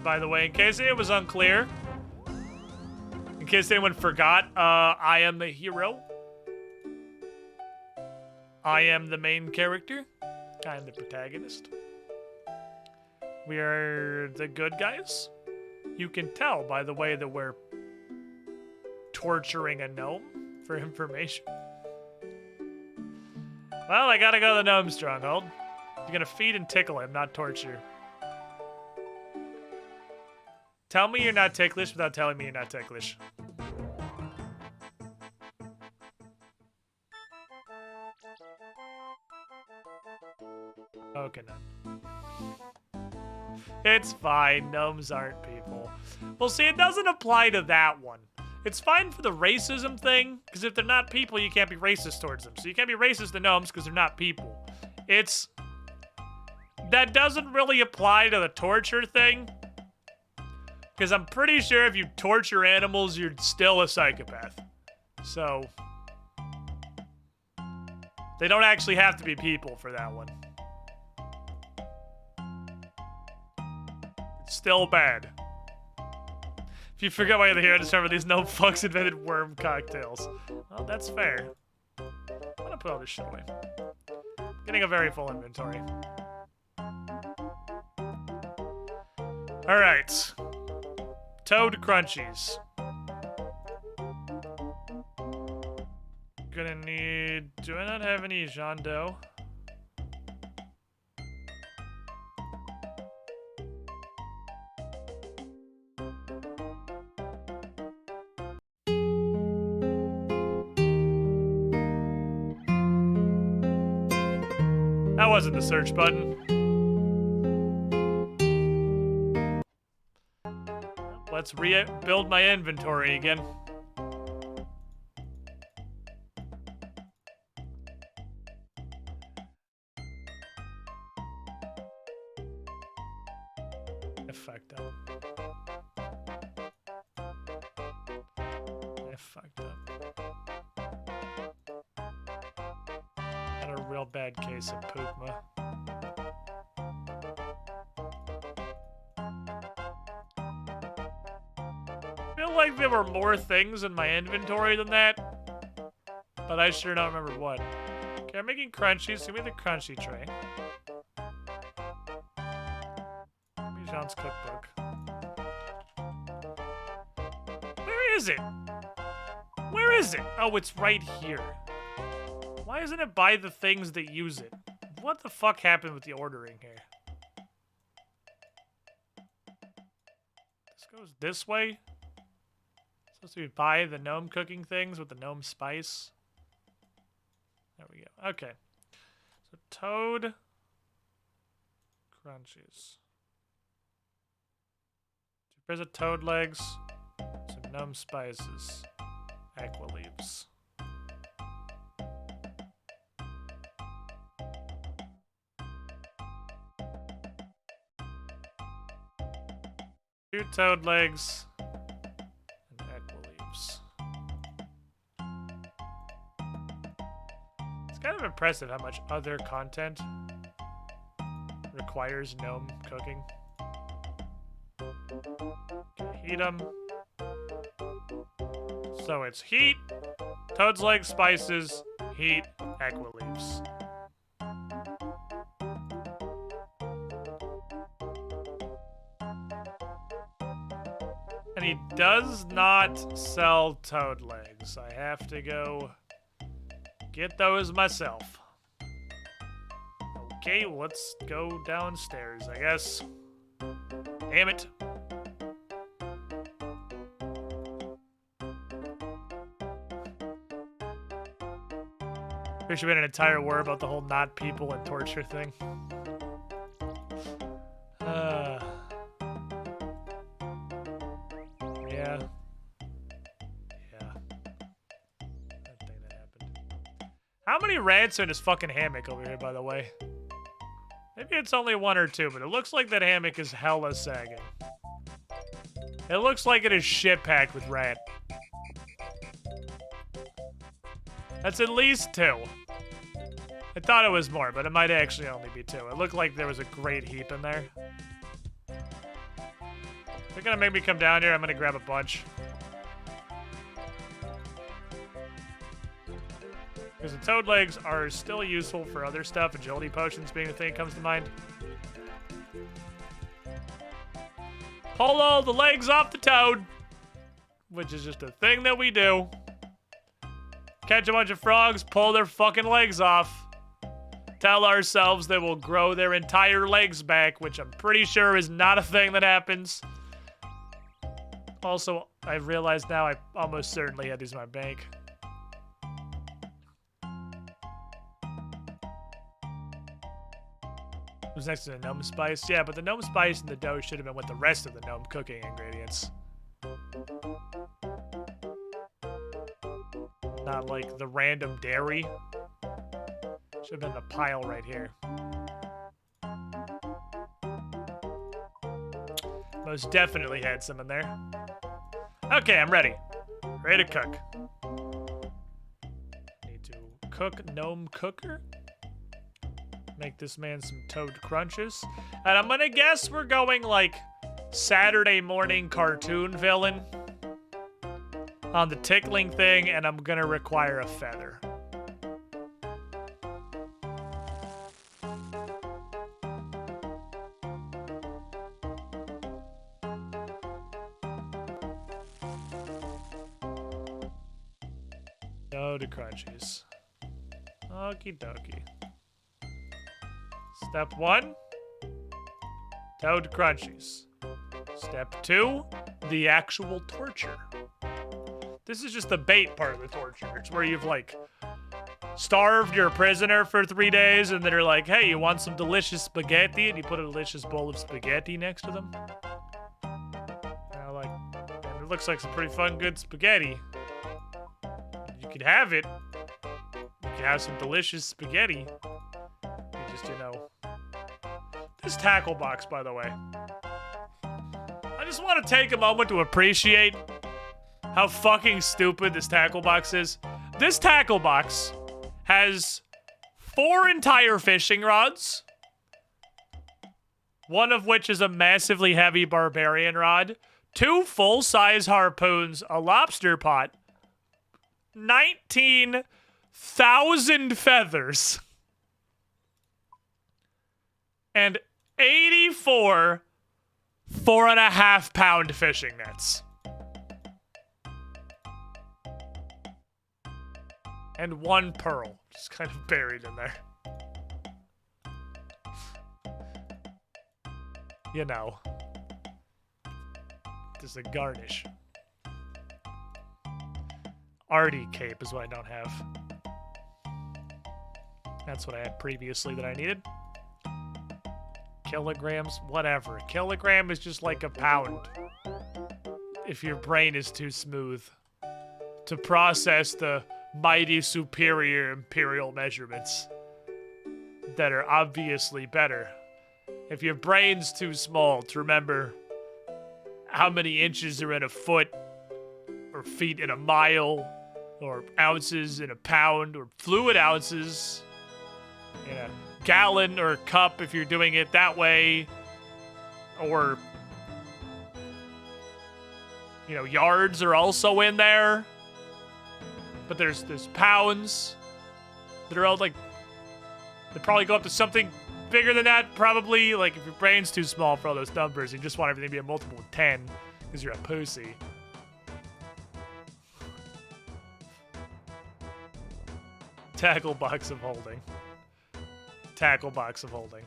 By the way, in case it was unclear, in case anyone forgot, I am the hero. I am the main character. I am the protagonist. We are the good guys. You can tell by the way that we're torturing a gnome for information. Well, I gotta go to the gnome stronghold. You're gonna feed and tickle him, not torture. Tell me you're not ticklish without telling me you're not ticklish. Okay, no. It's fine. Gnomes aren't people. Well, see, it doesn't apply to that one. It's fine for the racism thing, because if they're not people, you can't be racist towards them. So you can't be racist to gnomes because they're not people. That doesn't really apply to the torture thing, because I'm pretty sure if you torture animals, you're still a psychopath. So they don't actually have to be people for that one. It's still bad. If you forget why you're here, just remember these no fucks invented worm cocktails. Well, that's fair. I'm gonna put all this shit away. Getting a very full inventory. Alright. Toad crunchies. Gonna need... Do I not have any Jean Doe? That wasn't the search button. Let's rebuild my inventory again. I fucked up. I fucked up. Had a real bad case of Pukma. I feel like there were more things in my inventory than that, but I sure don't remember what. Okay, I'm making crunchies. Give me the crunchy tray. Give me Jean's cookbook. Where is it? Where is it? Oh, it's right here. Why isn't it by the things that use it? What the fuck happened with the ordering here? This goes this way? Supposed to be buy the gnome cooking things with the gnome spice. There we go. Okay. So toad crunchies. 2 pairs of toad legs. Some gnome spices. Aqua leaves. Two toad legs and aqua leaves. It's kind of impressive how much other content requires gnome cooking. Okay, heat them. So it's heat, toad's leg spices, heat, aqua leaves. And he does not sell toad legs. I have to go get those myself. Okay, let's go downstairs, I guess. Damn it. There should have been an entire war about the whole not people and torture thing. Yeah. Yeah. That thing that happened. How many rats are in this fucking hammock over here, by the way? Maybe it's only 1 or 2, but it looks like that hammock is hella sagging. It looks like it is shit-packed with rat. That's at least 2. I thought it was more, but it might actually only be 2. It looked like there was a great heap in there. They're gonna make me come down here. I'm gonna grab a bunch. Because the toad legs are still useful for other stuff. Agility potions being the thing that comes to mind. Pull all the legs off the toad. Which is just a thing that we do. Catch a bunch of frogs, pull their fucking legs off. Tell ourselves they will grow their entire legs back, which I'm pretty sure is not a thing that happens. Also, I realized now I almost certainly had these in my bank. It was next to the gnome spice. Yeah, but the gnome spice and the dough should have been with the rest of the gnome cooking ingredients. Not like the random dairy. Should have been the pile right here. Most definitely had some in there. Okay, I'm ready. Ready to cook. Need to cook gnome cooker. Make this man some toad crunches. And I'm gonna guess we're going like Saturday morning cartoon villain on the tickling thing, and I'm gonna require a feather. Toad crunchies. Okie dokie. Step 1, toad crunchies. Step 2, the actual torture. This is just the bait part of the torture. It's where you've like starved your prisoner for 3 days, and then they're like, hey, you want some delicious spaghetti? And you put a delicious bowl of spaghetti next to them. And like, and it looks like some pretty fun, good spaghetti. You could have it. You could have some delicious spaghetti. You just, you know. This tackle box, by the way. I just want to take a moment to appreciate how fucking stupid this tackle box is. This tackle box has 4 entire fishing rods, one of which is a massively heavy barbarian rod, 2 full-size harpoons, a lobster pot, 19,000 feathers, and 84 4.5-pound fishing nets. And 1 pearl, just kind of buried in there. you know, just a garnish. Arty cape is what I don't have. That's what I had previously that I needed. Kilograms, whatever. A kilogram is just like a pound. If your brain is too smooth to process the mighty superior imperial measurements that are obviously better. If your brain's too small to remember how many inches are in a foot, or feet in a mile, or ounces in a pound, or fluid ounces in a gallon or cup if you're doing it that way, or, you know, yards are also in there, but there's pounds that are all like, they probably go up to something bigger than that, probably. Like, if your brain's too small for all those numbers, you just want everything to be a multiple of 10 because you're a pussy. Tackle box of holding. Tackle box of holding.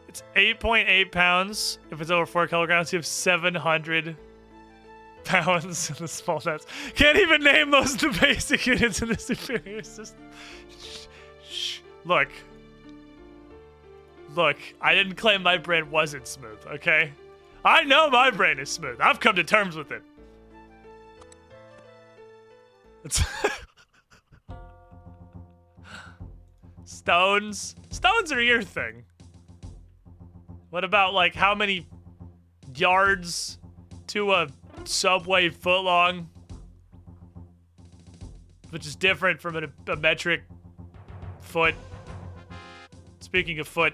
It's 8.8 pounds. If it's over 4 kilograms, you have 700 pounds in the small nets. Can't even name most of the basic units in the superior system. Shh. Look, I didn't claim my brain wasn't smooth, okay? I know my brain is smooth. I've come to terms with it. Stones? Stones are your thing. What about, like, how many yards to a subway footlong? Which is different from a metric foot. Speaking of foot.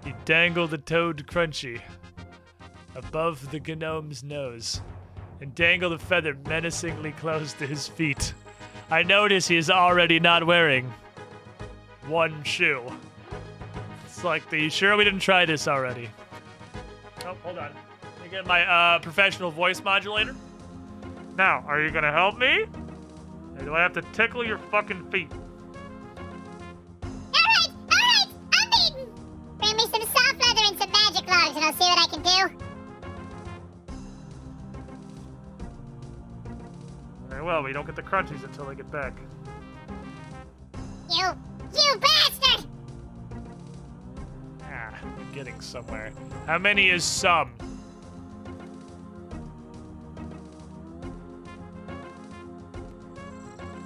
You dangle the toad crunchy above the gnome's nose and dangle the feather menacingly close to his feet. I notice he is already not wearing one shoe. It's like, you sure we didn't try this already? Oh, hold on. Let me get my professional voice modulator. Now, are you gonna help me? Or do I have to tickle your fucking feet? Alright, I'm eating. Bring me some soft leather and some magic logs and I'll see what I can do. Very well, we don't get the crunchies until I get back. You bastard! Ah, we're getting somewhere. How many is some?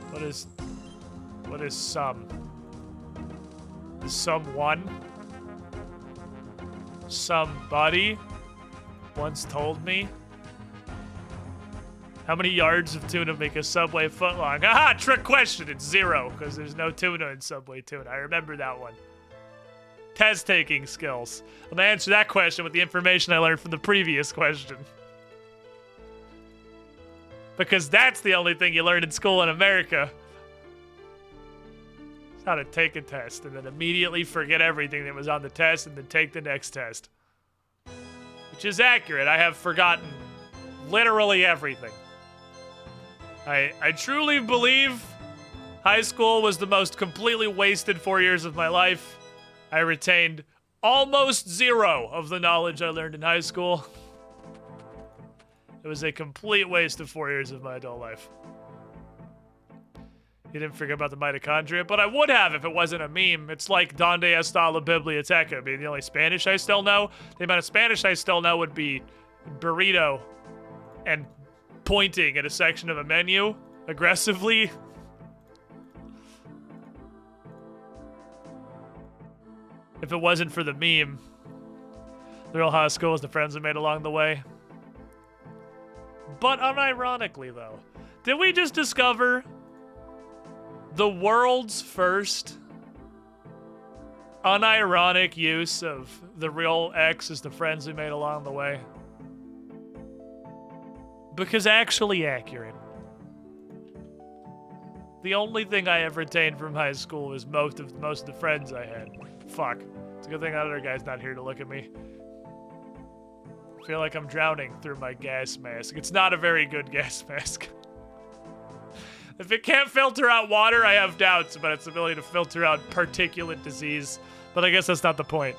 What is some? Is some one? Somebody once told me. How many yards of tuna make a Subway footlong? Aha! Trick question. It's 0 because there's no tuna in Subway tuna. I remember that one. Test taking skills. I'm gonna answer that question with the information I learned from the previous question. Because that's the only thing you learn in school in America. It's how to take a test and then immediately forget everything that was on the test and then take the next test. Which is accurate. I have forgotten literally everything. I truly believe high school was the most completely wasted 4 years of my life. I retained almost 0 of the knowledge I learned in high school. It was a complete waste of 4 years of my adult life. You didn't forget about the mitochondria, but I would have if it wasn't a meme. It's like Donde está la biblioteca being the only Spanish I still know. The amount of Spanish I still know would be burrito and pointing at a section of a menu aggressively. If it wasn't for the meme, the real high school was the friends we made along the way. But unironically, though, did we just discover the world's first unironic use of the real X as the friends we made along the way? Because actually accurate. The only thing I ever retained from high school was most of the friends I had. Fuck. It's a good thing that other guy's not here to look at me. I feel like I'm drowning through my gas mask. It's not a very good gas mask. If it can't filter out water, I have doubts about its ability to filter out particulate disease. But I guess that's not the point.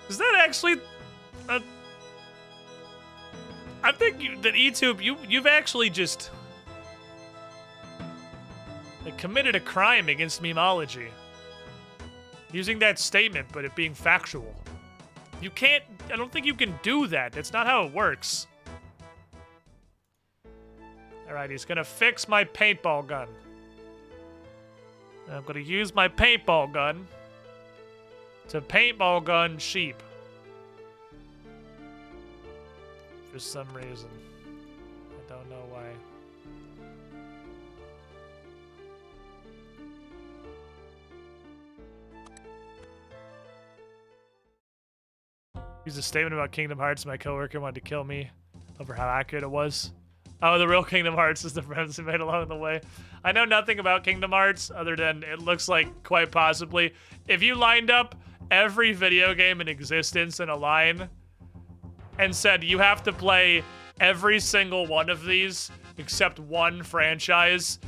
Is that actually... I think that eTube, you've actually just... like, committed a crime against memology. Using that statement, but it being factual. You can't... I don't think you can do that. That's not how it works. Alright, he's gonna fix my paintball gun. I'm gonna use my paintball gun to paintball gun sheep. For some reason. I don't know why. Use a statement about Kingdom Hearts. My coworker wanted to kill me over how accurate it was. Oh, the real Kingdom Hearts is the friends we made along the way. I know nothing about Kingdom Hearts other than it looks like quite possibly if you lined up every video game in existence in a line and said you have to play every single one of these except one franchise,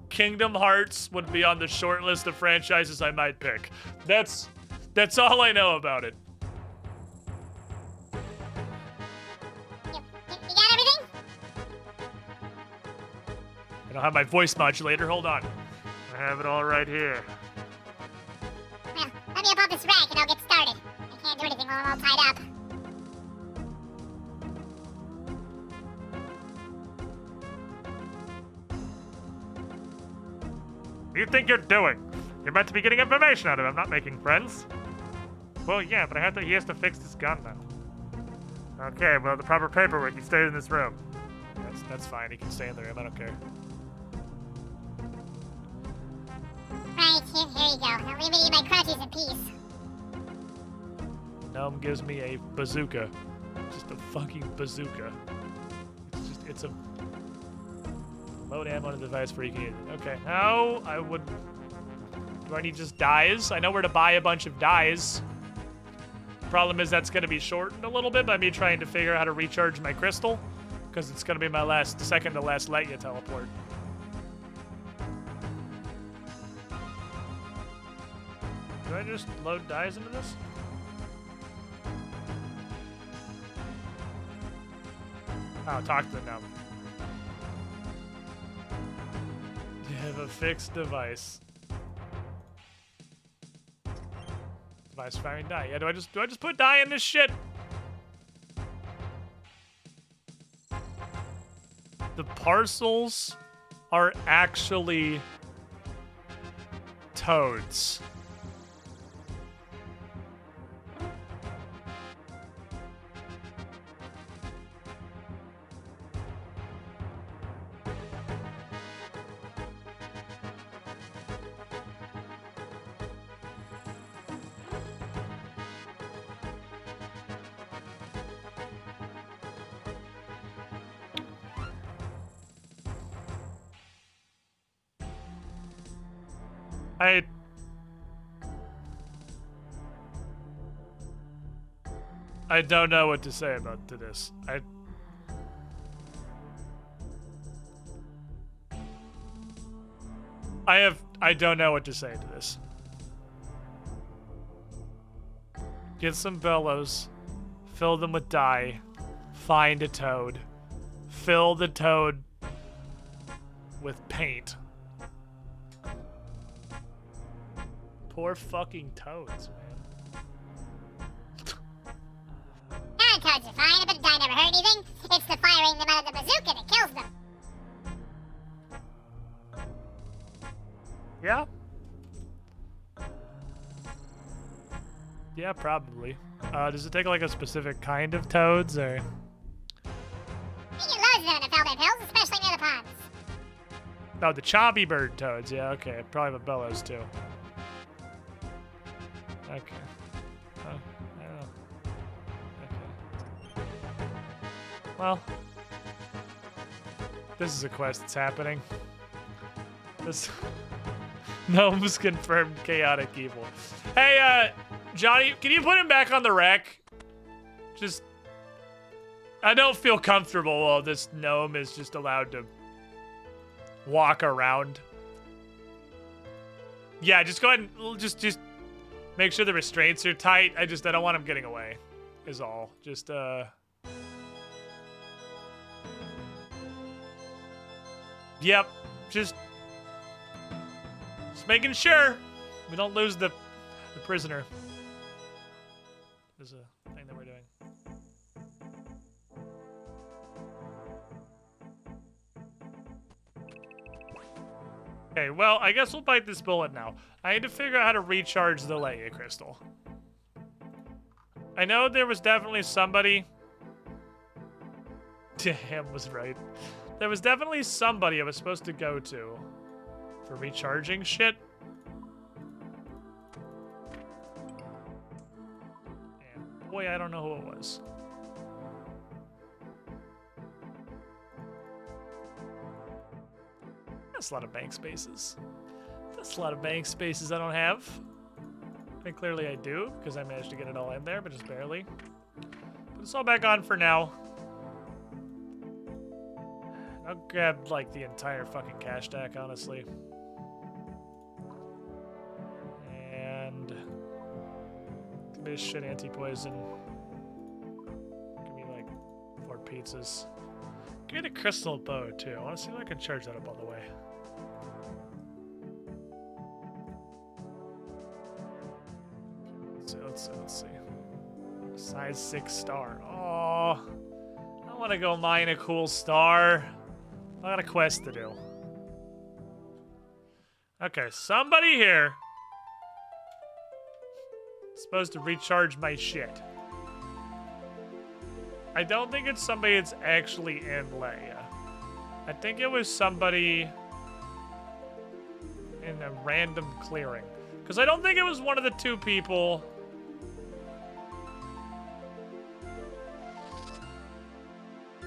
Kingdom Hearts would be on the short list of franchises I might pick. That's all I know about it. You got everything? I don't have my voice modulator. Hold on. I have it all right here. Well, let me up on this rack and I'll get started. I can't do anything while I'm all tied up. What do you think you're doing? You're meant to be getting information out of him, not making friends. Well, yeah, but he has to fix his gun now. Okay, well, the proper paperwork, he stays in this room. That's fine. He can stay in the room. I don't care. Right, here you go. Now leave me to eat my crunchies in peace. Gnome gives me a bazooka. Just a fucking bazooka. It's a load ammo on the device where you can use it. Okay, now I would... Do I need just dyes? I know where to buy a bunch of dyes. Problem is that's going to be shortened a little bit by me trying to figure out how to recharge my crystal. Because it's going to be my second to last let you teleport. Do I just load dyes into this? Oh, talk to them now. You have a fixed device. Device firing dye. Yeah, do I just put dye in this shit? The parcels are actually toads. I don't know what to say about this. I don't know what to say to this. Get some bellows, fill them with dye, find a toad, fill the toad with paint. Poor fucking toads, man. Non-toads are fine, a bit of dye never hurt anything. It's the firing them out of the bazooka that kills them. Yeah? Yeah, probably. Does it take like a specific kind of toads, or? You get loads of them in the Feldman Hills, especially near the ponds. Oh, the chompy bird toads. Yeah, okay. Probably the bellows too. Okay. I don't know. Okay. Well, this is a quest that's happening. This Gnomes confirmed chaotic evil. Hey, Johnny, can you put him back on the rack? Just I don't feel comfortable while this gnome is just allowed to walk around. Yeah, just go ahead and just make sure the restraints are tight. I don't want him getting away, is all. Just, Yep, just making sure we don't lose the prisoner. There's a thing that we're doing. Okay, well, I guess we'll bite this bullet now. I need to figure out how to recharge the Leia crystal. I know there was definitely somebody... Damn was right. There was definitely somebody I was supposed to go to for recharging shit. And boy, I don't know who it was. That's a lot of bank spaces. That's a lot of bank spaces I don't have. And clearly I do, because I managed to get it all in there, but just barely. Put this all back on for now. I'll grab, like, the entire fucking cash stack, honestly. And... give me a shit anti-poison. Give me, like, 4 pizzas. Give me the crystal bow, too. I want to see if I can charge that up all the way. Let's see. Size 6 star. Oh, I want to go mine a cool star. I got a quest to do. Okay, somebody here is supposed to recharge my shit. I don't think it's somebody that's actually in Leia. I think it was somebody in a random clearing. Because I don't think it was one of the 2 people.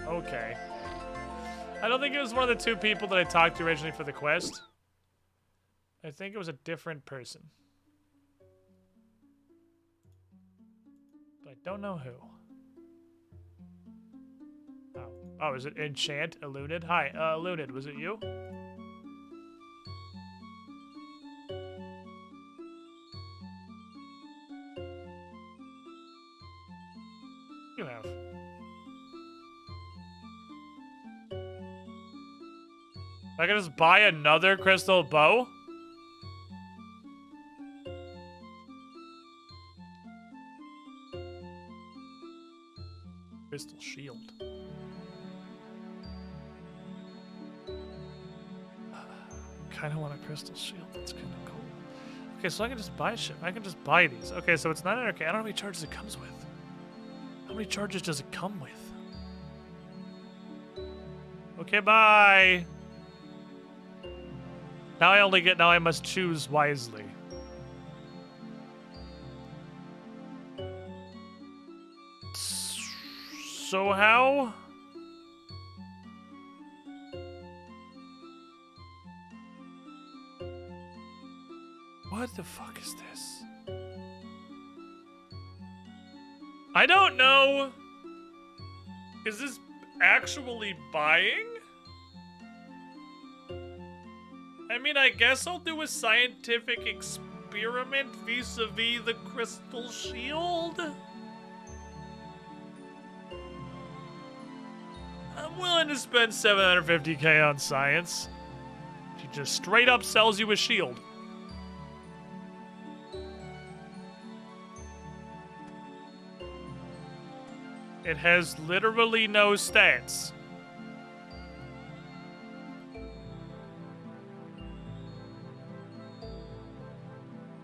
Okay. I don't think it was one of the 2 people that I talked to originally for the quest. I think it was a different person. But I don't know who. Oh. Oh, is it Enchant? Elunid? Hi, Elunid, was it you? You have. I can just buy another crystal bow? Crystal shield. Kinda want a crystal shield. That's kinda cool. Okay, so I can just buy shit. I can just buy these. Okay, so it's not okay. I don't know how many charges it comes with. How many charges does it come with? Okay, bye. Now I must choose wisely. So how? What the fuck is this? I don't know. Is this actually buying? I mean, I guess I'll do a scientific experiment vis-a-vis the crystal shield. I'm willing to spend $750K on science. She just straight up sells you a shield. It has literally no stats.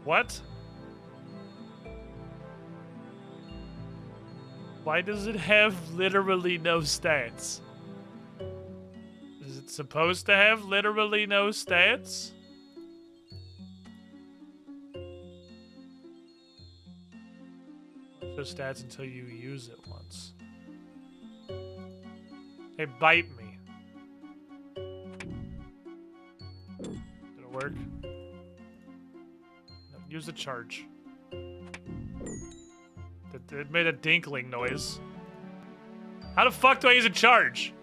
What? Why does it have literally no stats? Is it supposed to have literally no stats? No stats until you use it once. Hey, bite me. Did it work? No, use the charge. It made a dinkling noise. How the fuck do I use a charge?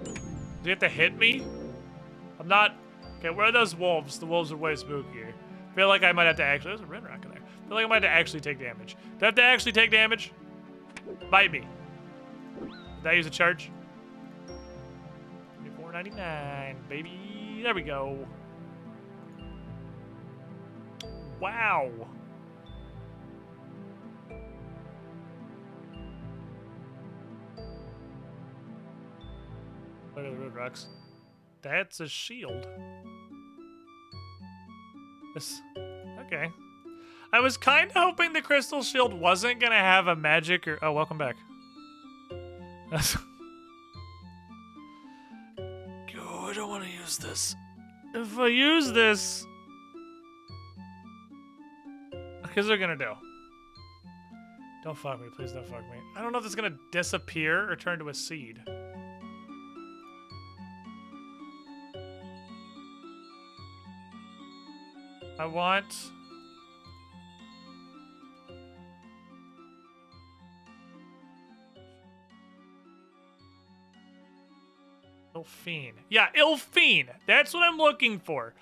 Do you have to hit me? I'm not... Okay, where are those wolves? The wolves are way spookier. I feel like I might have to actually... There's a red rock in there. I feel like I might have to actually take damage. Do I have to actually take damage? Bite me. Did I use a charge? $4.99, baby. There we go. Wow. Look at the root rocks. That's a shield. This. Okay. I was kind of hoping the crystal shield wasn't gonna have a magic or. Oh, welcome back. Oh, I don't want to use this. If I use this, here's what they're gonna do. Don't fuck me, please don't fuck me. I don't know if it's gonna disappear or turn to a seed. I want... Ilfine. Yeah, Ilfine. That's what I'm looking for.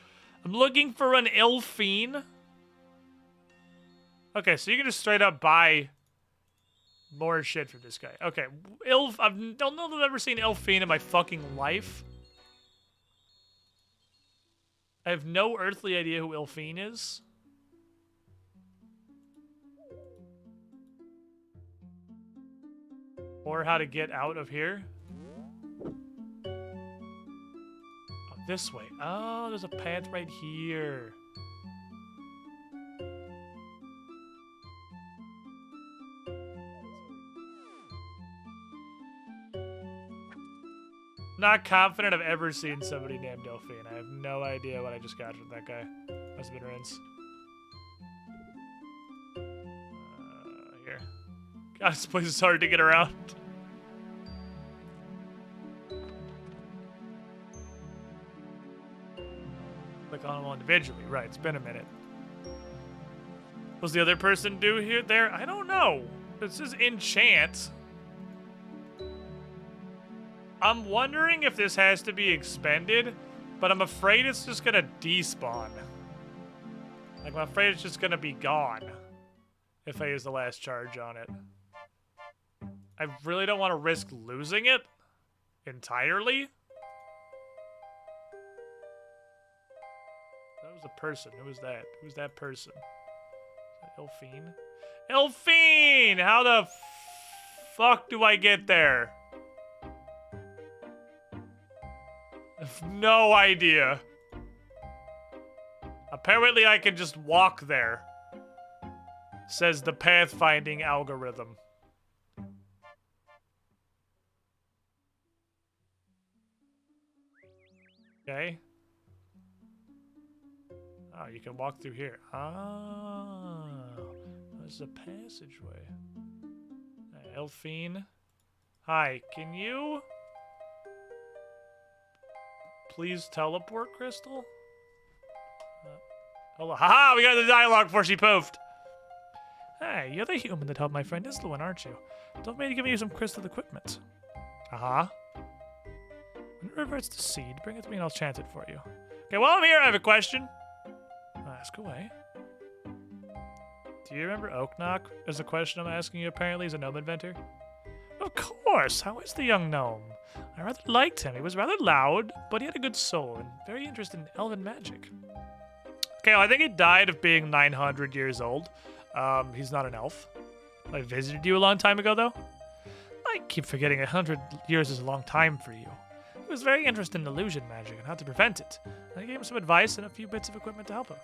I'm looking for an Ilfine. Okay, so you can just straight up buy more shit for this guy. Okay, I don't know if I've ever seen Ilfine in my fucking life. I have no earthly idea who Ilfine is. Or how to get out of here. Oh, this way. Oh, there's a path right here. Not confident I've ever seen somebody named Delphine. I have no idea what I just got from that guy. Must have been Rinse. Here. God, this place is hard to get around. Click on them all individually. Right, it's been a minute. What's the other person do here? There? I don't know. This is enchant. I'm wondering if this has to be expended, but I'm afraid it's just gonna despawn. Like, I'm afraid it's just gonna be gone if I use the last charge on it. I really don't want to risk losing it entirely. That was a person. Who was that? Who's that person? Is that Ilfine? Ilfine! How the fuck do I get there? I have no idea. Apparently I can just walk there. Says the pathfinding algorithm. Okay. Oh, you can walk through here. Oh, there's a passageway. Elfine. Hi, can you please teleport, Crystal? Hold on. Haha, we got the dialogue before she poofed. Hey, you're the human that helped my friend Isluan, aren't you? Told me to give you some crystal equipment. Uh-huh. When it reverts to seed, bring it to me and I'll chant it for you. Okay, while I'm here, I have a question. Ask away. Do you remember Oaknock? There's a question I'm asking you. Apparently he's a gnome inventor. Of course! How is the young gnome? I rather liked him. He was rather loud, but he had a good soul and very interested in elven magic. Okay, well, I think he died of being 900 years old. He's not an elf. I visited you a long time ago, though. I keep forgetting 100 years is a long time for you. He was very interested in illusion magic and how to prevent it. I gave him some advice and a few bits of equipment to help him.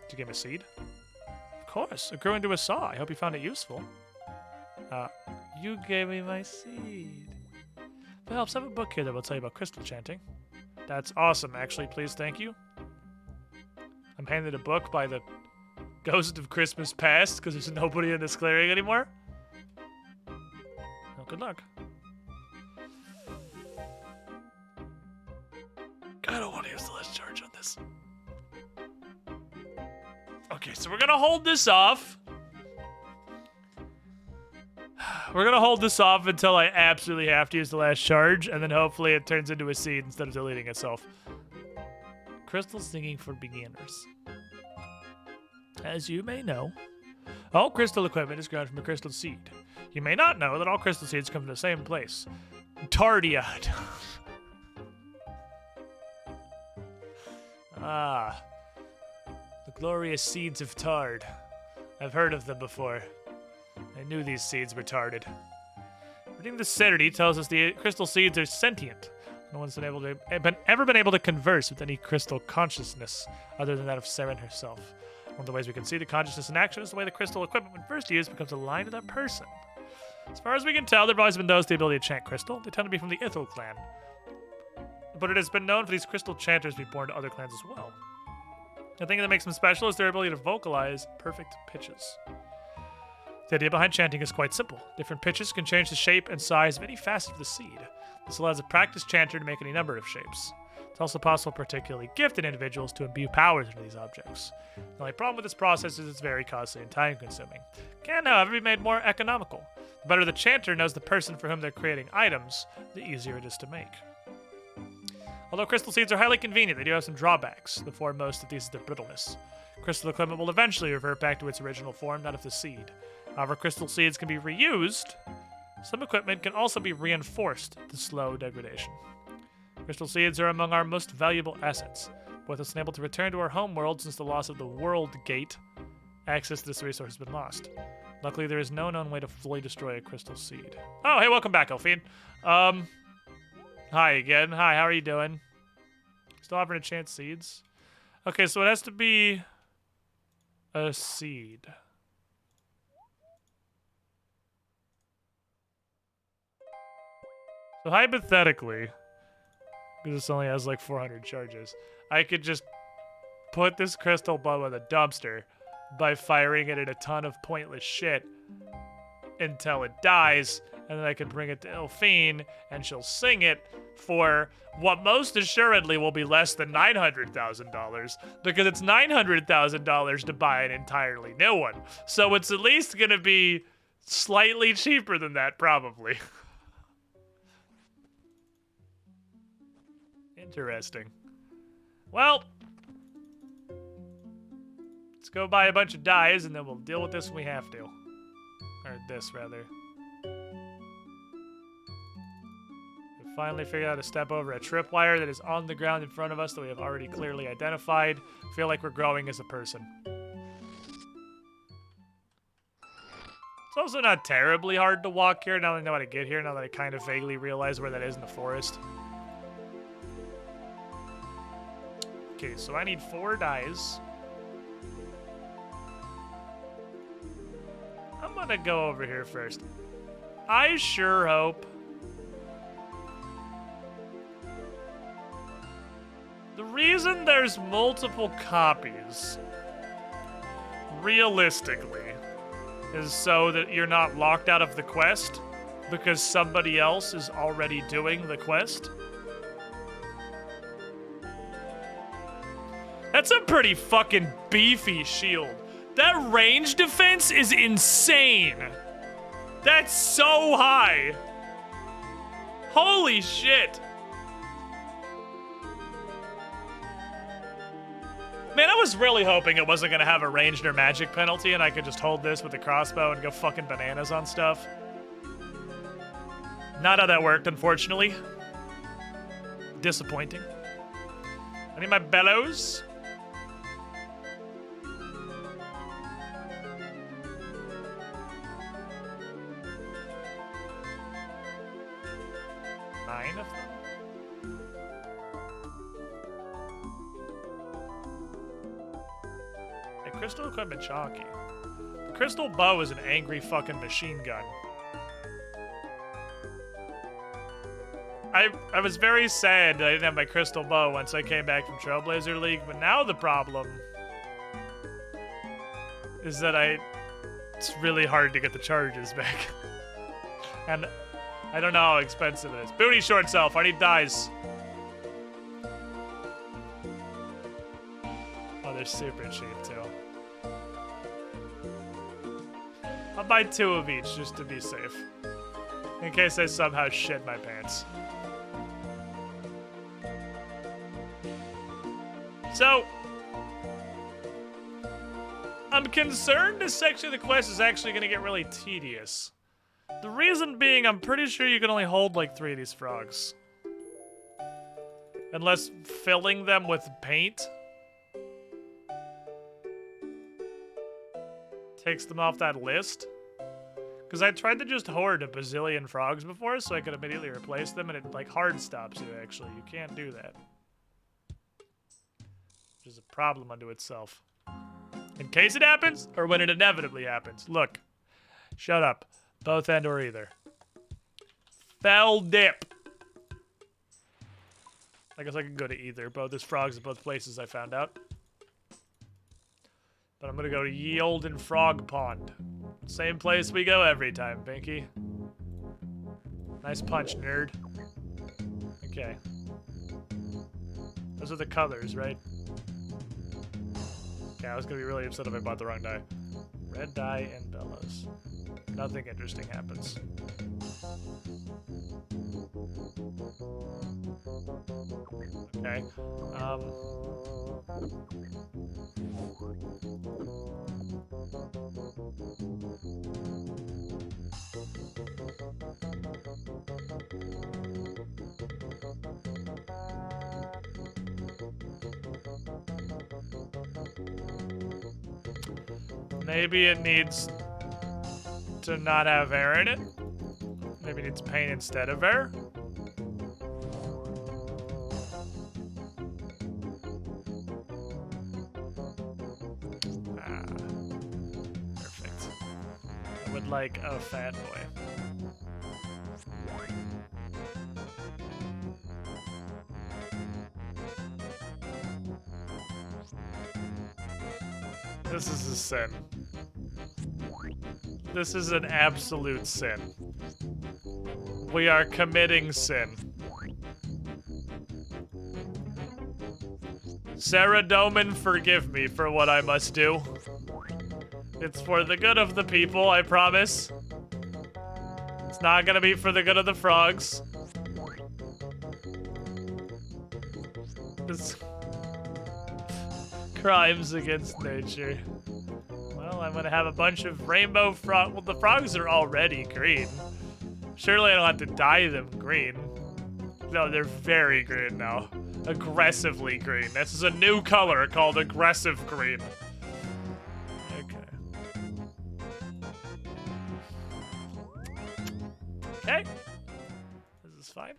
Did you give him a seed? Of course. It grew into a saw. I hope you found it useful. You gave me my seed. Perhaps I have a book here that will tell you about crystal chanting. That's awesome, actually. Please, thank you. I'm handed a book by the Ghost of Christmas Past because there's nobody in this clearing anymore. Well, good luck. I don't want to use the last charge on this. Okay, so we're gonna hold this off. We're gonna hold this off until I absolutely have to use the last charge, and then hopefully it turns into a seed instead of deleting itself. Crystal singing for beginners. As you may know, all crystal equipment is grown from a crystal seed. You may not know that all crystal seeds come from the same place. Tardiad. Ah. The glorious seeds of Tard. I've heard of them before. I knew these seeds were tarded. Reading the Saturday tells us the crystal seeds are sentient. No one's ever been able to converse with any crystal consciousness other than that of Saren herself. One of the ways we can see the consciousness in action is the way the crystal equipment, when first used, becomes aligned to that person. As far as we can tell, there have always been those with the ability to chant crystal. They tend to be from the Ithil clan. But it has been known for these crystal chanters to be born to other clans as well. The thing that makes them special is their ability to vocalize perfect pitches. The idea behind chanting is quite simple. Different pitches can change the shape and size of any facet of the seed. This allows a practiced chanter to make any number of shapes. It's also possible for particularly gifted individuals to imbue powers into these objects. The only problem with this process is it's very costly and time-consuming. It can, however, be made more economical. The better the chanter knows the person for whom they're creating items, the easier it is to make. Although crystal seeds are highly convenient, they do have some drawbacks. The foremost of these is their brittleness. Crystal equipment will eventually revert back to its original form, that of the seed. However, crystal seeds can be reused. Some equipment can also be reinforced to slow degradation. Crystal seeds are among our most valuable assets, with us unable to return to our home world since the loss of the World Gate. Access to this resource has been lost. Luckily, there is no known way to fully destroy a crystal seed. Oh, hey, welcome back, Elfine. Hi again. Hi, how are you doing? Still offering to chant seeds? Okay, so it has to be a seed. So hypothetically, because this only has like 400 charges, I could just put this crystal bow in the dumpster by firing it at a ton of pointless shit until it dies, and then I can bring it to Elfine, and she'll sing it for what most assuredly will be less than $900,000, because it's $900,000 to buy an entirely new one. So it's at least gonna be slightly cheaper than that, probably. Interesting. Well, let's go buy a bunch of dyes, and then we'll deal with this when we have to. Or this, rather. We finally figured out how to step over a tripwire that is on the ground in front of us that we have already clearly identified. Feel like we're growing as a person. It's also not terribly hard to walk here now that I know how to get here, now that I kind of vaguely realize where that is in the forest. Okay, so I need 4 dyes. I'm gonna go over here first. I sure hope the reason there's multiple copies, realistically, is so that you're not locked out of the quest because somebody else is already doing the quest. That's a pretty fucking beefy shield. That range defense is insane. That's so high. Holy shit. Man, I was really hoping it wasn't gonna have a ranged or magic penalty and I could just hold this with the crossbow and go fucking bananas on stuff. Not how that worked, unfortunately. Disappointing. I need my bellows. Of them. A crystal equipment chalky. The crystal bow is an angry fucking machine gun. I was very sad that I didn't have my crystal bow once I came back from Trailblazer League, but now the problem is that it's really hard to get the charges back. And I don't know how expensive it is. Booty short self, I need dyes. Oh, they're super cheap too. I'll buy 2 of each just to be safe. In case I somehow shit my pants. So, I'm concerned this section of the quest is actually going to get really tedious. The reason being, I'm pretty sure you can only hold like 3 of these frogs. Unless filling them with paint takes them off that list. Because I tried to just hoard a bazillion frogs before so I could immediately replace them, and it like hard stops you actually. You can't do that. Which is a problem unto itself. In case it happens, or when it inevitably happens. Look. Shut up. Both and or either. Fell dip. I guess I can go to either. Both there's frogs at both places I found out. But I'm gonna go to Ye Olden Frog Pond. Same place we go every time, Pinky. Nice punch, nerd. Okay. Those are the colors, right? Okay, I was gonna be really upset if I bought the wrong die. Red dye and bellows. Nothing interesting happens. Okay. Maybe it needs to not have air in it. Maybe it needs paint instead of air. Ah, perfect. I would like a fat boy. This is a sin. This is an absolute sin. We are committing sin. Sarah Doman, forgive me for what I must do. It's for the good of the people, I promise. It's not gonna be for the good of the frogs. It's crimes against nature. Well, I'm gonna have a bunch of rainbow frog. Well, the frogs are already green. Surely I don't have to dye them green. No, they're very green now. Aggressively green. This is a new color called aggressive green. Okay. Okay. This is fine.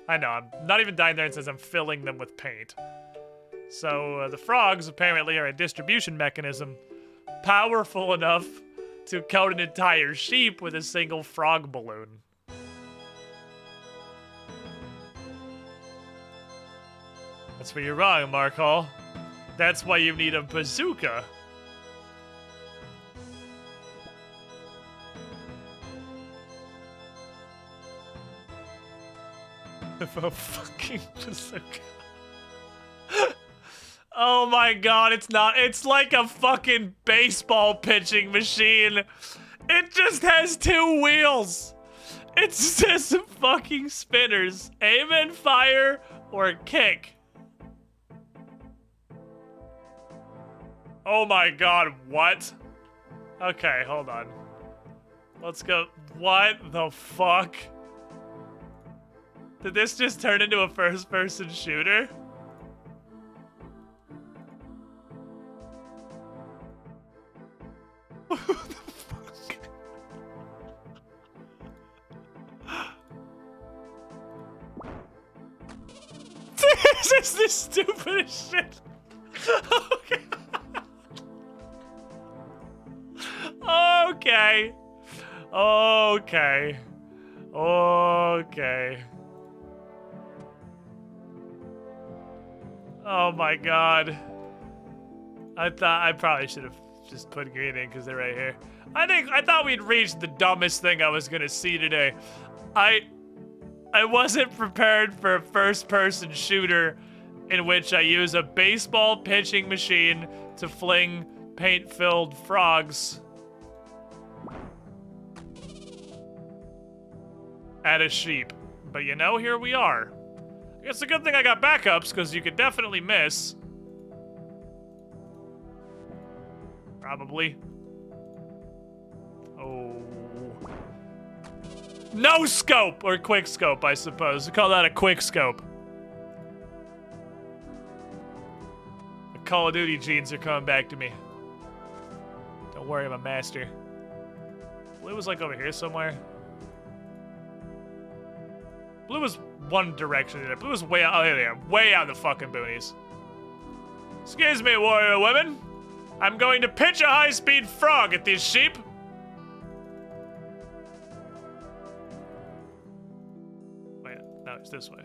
I know, I'm not even dyeing there. It says I'm filling them with paint. So the frogs apparently are a distribution mechanism powerful enough to coat an entire sheep with a single frog balloon. That's where you're wrong, Mark Hall. That's why you need a bazooka. A fucking bazooka. Oh my god, it's not. It's like a fucking baseball pitching machine. It just has 2 wheels. It's just fucking spinners. Aim and fire or kick. Oh my god, what? Okay, hold on. Let's go. What the fuck? Did this just turn into a first-person shooter? What the fuck? This is the stupidest shit. Okay. Okay. Okay. Okay. Oh my god. I thought I probably should have just put green in because they're right here. I thought we'd reached the dumbest thing I was gonna see today. I wasn't prepared for a first-person shooter in which I use a baseball pitching machine to fling paint-filled frogs. at a sheep. But you know, here we are. I guess it's a good thing I got backups, because you could definitely miss. Probably. Oh. No scope! Or quick scope, I suppose. We call that a quick scope. The Call of Duty genes are coming back to me. Don't worry, I'm a master. Blue was like over here somewhere. Blue was one direction there. Blue was way out, oh, there, way out in the fucking boonies. Excuse me, warrior women. I'm going to pitch a high-speed frog at these sheep. Wait, no, it's this way.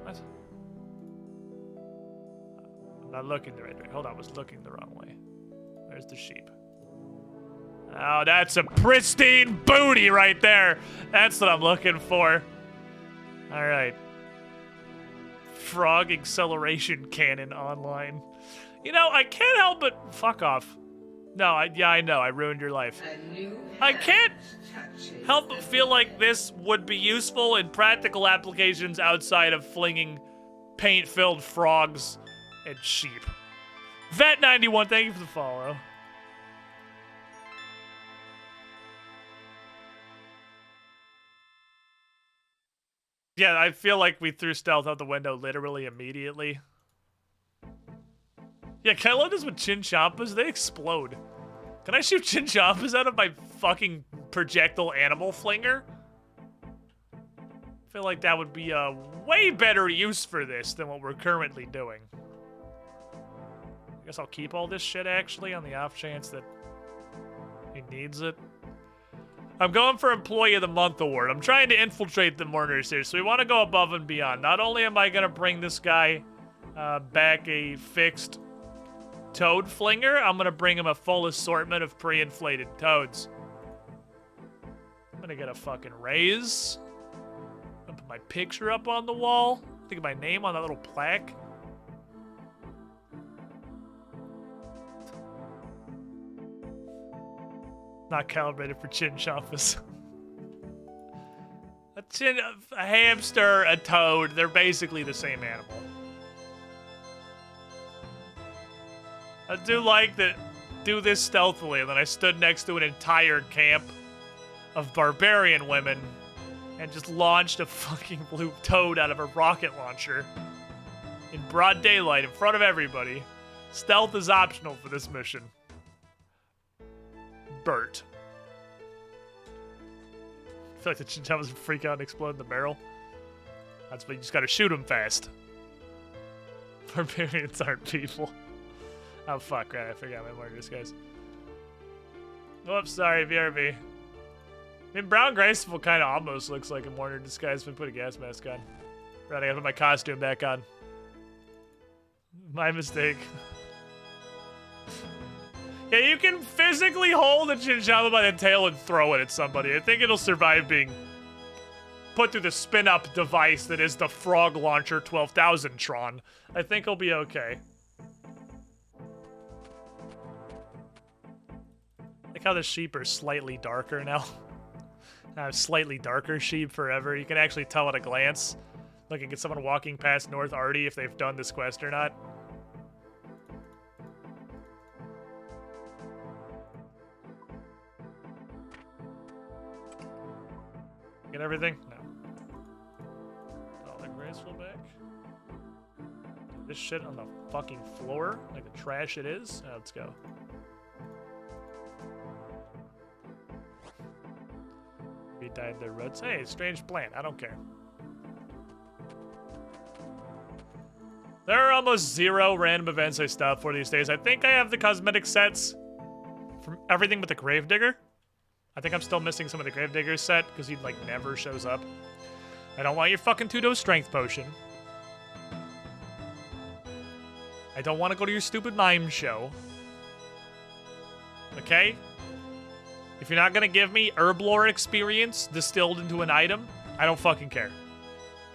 What? I'm not looking the right way. Hold on, I was looking the wrong way. There's the sheep. Oh, that's a pristine booty right there. That's what I'm looking for. All right. Frog acceleration cannon online. You know, I can't help but fuck off. No, I know, I ruined your life. I can't help but feel like this would be useful in practical applications outside of flinging paint-filled frogs at sheep. Vet91, thank you for the follow. Yeah, I feel like we threw stealth out the window literally immediately. Yeah, can I load this with chinchompas? They explode. Can I shoot chinchompas out of my fucking projectile animal flinger? I feel like that would be a way better use for this than what we're currently doing. I guess I'll keep all this shit, actually, on the off chance that he needs it. I'm going for Employee of the Month award. I'm trying to infiltrate the mourners here, so we want to go above and beyond. Not only am I going to bring this guy back a fixed toad flinger, I'm going to bring him a full assortment of pre-inflated toads. I'm going to get a fucking raise. I'm going to put my picture up on the wall. Think of my name on that little plaque. Not calibrated for chinchompas. A hamster, a toad, they're basically the same animal. I do like that, do this stealthily, and then I stood next to an entire camp of barbarian women and just launched a fucking blue toad out of a rocket launcher in broad daylight in front of everybody. Stealth is optional for this mission. Bert. I feel like the chinchompas would freak out and explode in the barrel. That's why you just gotta shoot them fast. Barbarians aren't people. Oh fuck, right, I forgot my murderous guys. Whoops, sorry, BRB. I mean, Brown Graceful kind of almost looks like a mourner disguise when I put a gas mask on. Right, I gotta put my costume back on. My mistake. Yeah, you can physically hold a chinchompa by the tail and throw it at somebody. I think it'll survive being put through the spin-up device that is the Frog Launcher 12,000 Tron. I think it'll be okay. Like how the sheep are slightly darker now. I have slightly darker sheep forever. You can actually tell at a glance. Looking at someone walking past North Arty if they've done this quest or not. Get everything? No. Oh, the graceful back. This shit on the fucking floor, like the trash it is. Oh, let's go. We dyed their roots. Hey, strange plant. I don't care. There are almost 0 random events I stop for these days. I think I have the cosmetic sets from everything but the Gravedigger. I think I'm still missing some of the Gravedigger set because he, like, never shows up. I don't want your fucking 2-dose strength potion. I don't want to go to your stupid mime show. Okay? If you're not going to give me herb lore experience distilled into an item, I don't fucking care.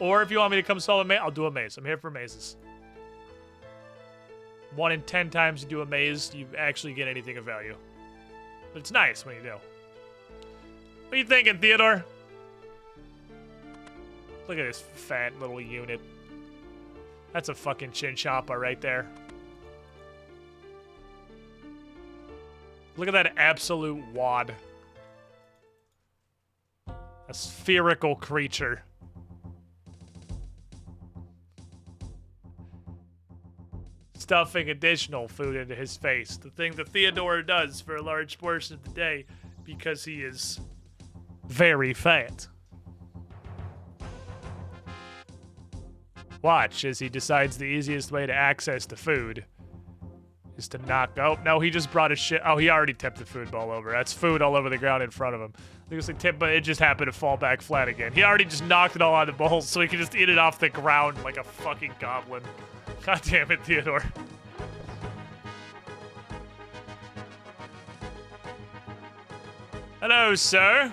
Or if you want me to come solve a maze, I'll do a maze. I'm here for mazes. 1 in 10 times you do a maze, you actually get anything of value. But it's nice when you do. What are you thinking, Theodore? Look at this fat little unit. That's a fucking chinchompa right there. Look at that absolute wad. A spherical creature. Stuffing additional food into his face. The thing that Theodore does for a large portion of the day because he is very fat. Watch as he decides the easiest way to access the food is to knock. Oh, no, he just brought his shit. Oh, he already tipped the food bowl over. That's food all over the ground in front of him. I think it's like tip, but it just happened to fall back flat again. He already just knocked it all out of the bowl so he can just eat it off the ground like a fucking goblin. God damn it, Theodore. Hello, sir.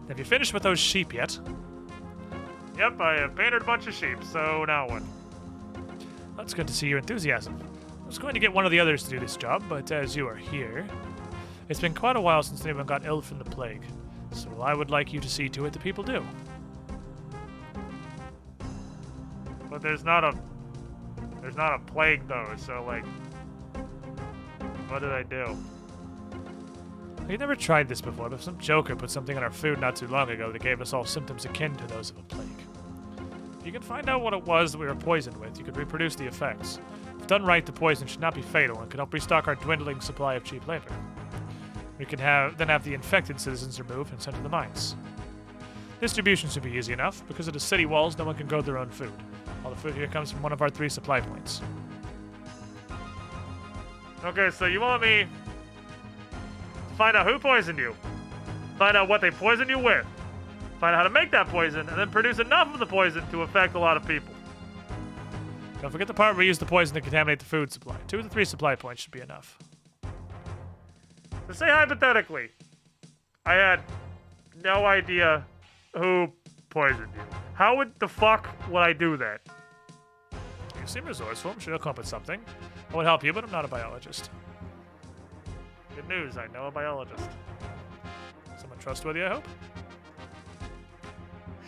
Have you finished with those sheep yet? Yep, I have painted a bunch of sheep, so now what? That's good to see your enthusiasm. I was going to get one of the others to do this job, but as you are here, it's been quite a while since anyone got ill from the plague, so I would like you to see to it that people do. But there's not a plague though, so like, what did I do? We've never tried this before, but some joker put something on our food not too long ago that gave us all symptoms akin to those of a plague. If you can find out what it was that we were poisoned with, you could reproduce the effects. If done right, the poison should not be fatal and could help restock our dwindling supply of cheap labor. We can then have the infected citizens removed and sent to the mines. Distribution should be easy enough. Because of the city walls, no one can grow their own food. All the food here comes from one of our 3 supply points. Okay, so you want me to find out who poisoned you, find out what they poisoned you with, find out how to make that poison, and then produce enough of the poison to affect a lot of people. Don't forget the part where we use the poison to contaminate the food supply. 2 of the 3 supply points should be enough. So say hypothetically, I had no idea who poisoned you. How the fuck would I do that? You seem resourceful. I'm sure you'll come up with something. I would help you, but I'm not a biologist. Good news, I know a biologist. Someone trustworthy, I hope?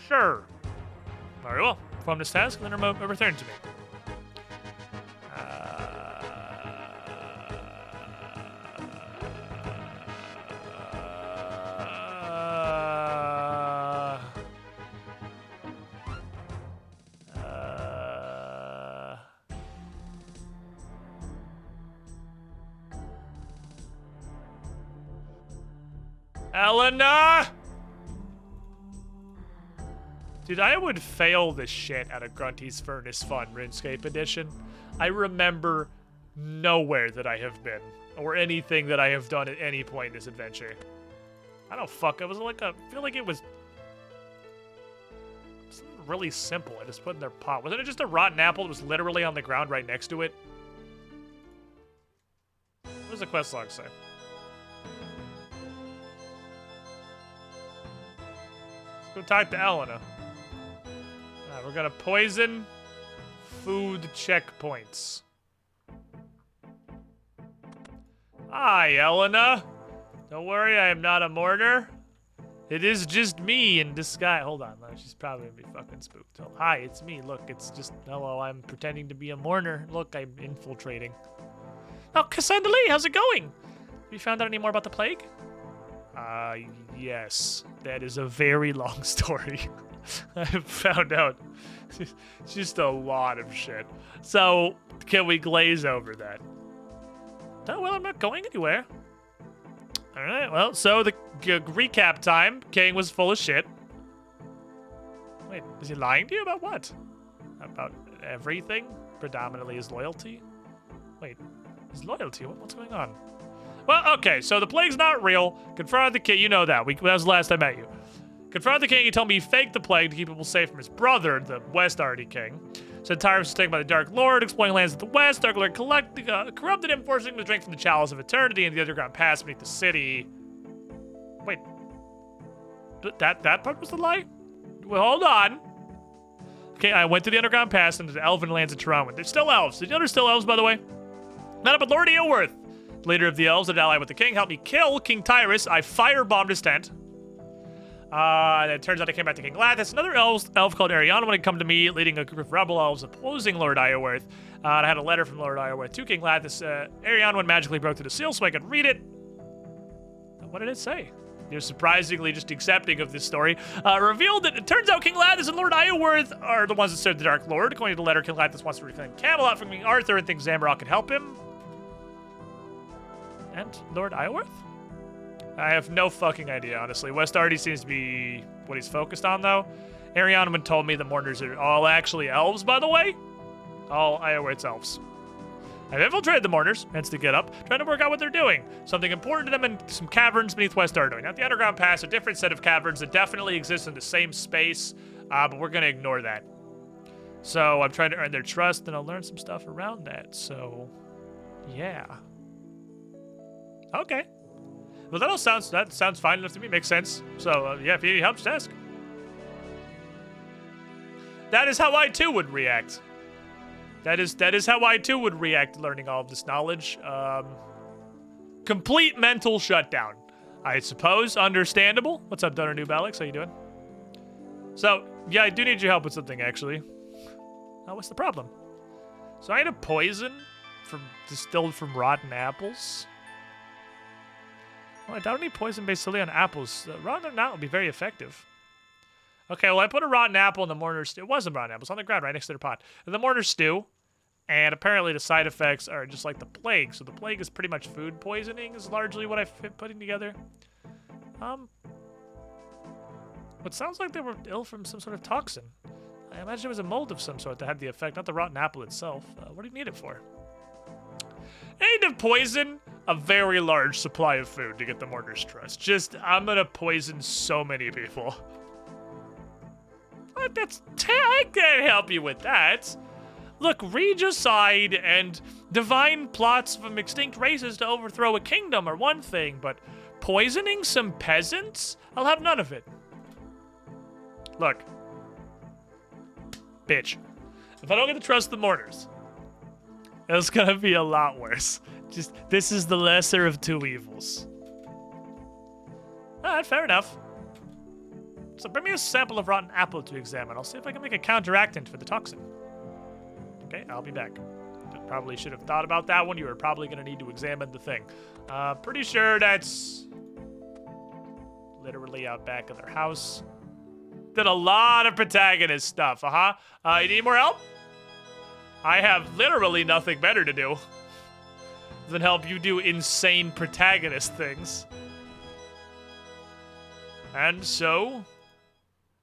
Sure. Very well. Perform this task and then return to me. Eleanor! Dude, I would fail the shit out of Grunty's Furnace Fun RuneScape Edition. I remember nowhere that I have been, or anything that I have done at any point in this adventure. I don't fuck, it was like I feel like it was something really simple. I just put in their pot. Wasn't it just a rotten apple that was literally on the ground right next to it? What does the quest log say? Let's go talk to Eleanor. We're gonna poison food checkpoints. Hi, Eleanor. Don't worry, I am not a mourner. It is just me in disguise. Hold on, she's probably gonna be fucking spooked. Oh, hi, it's me. Look, it's just, hello, I'm pretending to be a mourner. Look, I'm infiltrating. Oh, Cassandra Lee, how's it going? Have you found out any more about the plague? Yes. That is a very long story. I've found out just a lot of shit. So, can we glaze over that? Oh, well, I'm not going anywhere. Alright, well, so the recap time. King was full of shit. Wait, is he lying to you about what? About everything? Predominantly his loyalty? Wait, his loyalty? What's going on? Well, okay, so the plague's not real. Confront the king, you know that. That was the last I met you. Confront the king, he told me he faked the plague to keep people safe from his brother, the Westardy king. Said Tyrus was taken by the Dark Lord, exploiting lands at the west. Dark Lord corrupted him, forcing him to drink from the chalice of eternity in the underground pass beneath the city. Wait. That part was the lie? Well, hold on. Okay, I went to the underground pass into the elven lands of Toronto. They're still elves. Did you know they're still elves, by the way? Met up with Lord Eowyrth, leader of the elves that allied with the king, helped me kill King Tyrus. I firebombed his tent. And it turns out I came back to King Lathis. Another elf called Ariana had come to me, leading a group of rebel elves opposing Lord Iorwerth. And I had a letter from Lord Iorwerth to King Lathis. Ariana magically broke through the seal so I could read it. What did it say? He was surprisingly just accepting of this story. Revealed that it turns out King Lathis and Lord Iorwerth are the ones that served the Dark Lord. According to the letter, King Lathis wants to reclaim Camelot from King Arthur and thinks Zamorak could help him. And Lord Iorwerth? I have no fucking idea, honestly. West already seems to be what he's focused on, though. Ariana told me the Mourners are all actually elves, by the way. All Iorwerth's elves. I've infiltrated the Mourners, hence to get up, trying to work out what they're doing. Something important to them in some caverns beneath West Ardoin. Not the underground pass, a different set of caverns that definitely exist in the same space, but we're going to ignore that. So I'm trying to earn their trust, and I'll learn some stuff around that. So, yeah. Okay. Well, that sounds fine enough to me. Makes sense. So, yeah, if you need help, just ask. That is how I, too, would react. That is how I, too, would react learning all of this knowledge. Complete mental shutdown. I suppose. Understandable. What's up, Donor Noob Alex? How you doing? So, yeah, I do need your help with something, actually. What's the problem? So I had a poison distilled from rotten apples. Well, I don't need poison based solely on apples. Rotten or not would be very effective. Okay, well, I put a rotten apple in the mortar stew. It wasn't rotten apples on the ground right next to the pot. In the mortar stew, and apparently the side effects are just like the plague. So the plague is pretty much food poisoning is largely what I've been putting together. It sounds like they were ill from some sort of toxin. I imagine it was a mold of some sort that had the effect, not the rotten apple itself. What do you need it for? I need to poison a very large supply of food to get the Mortar's trust. I'm gonna poison so many people. I can't help you with that. Look, regicide and divine plots from extinct races to overthrow a kingdom are one thing, but poisoning some peasants? I'll have none of it. Look. Bitch. If I don't get to trust the Mourners, it's gonna be a lot worse. This is the lesser of two evils. Alright, fair enough. So bring me a sample of rotten apple to examine. I'll see if I can make a counteractant for the toxin. Okay, I'll be back. Probably should have thought about that one. You were probably gonna need to examine the thing. Pretty sure that's literally out back of their house. Did a lot of protagonist stuff, you need more help? I have literally nothing better to do than help you do insane protagonist things. And so,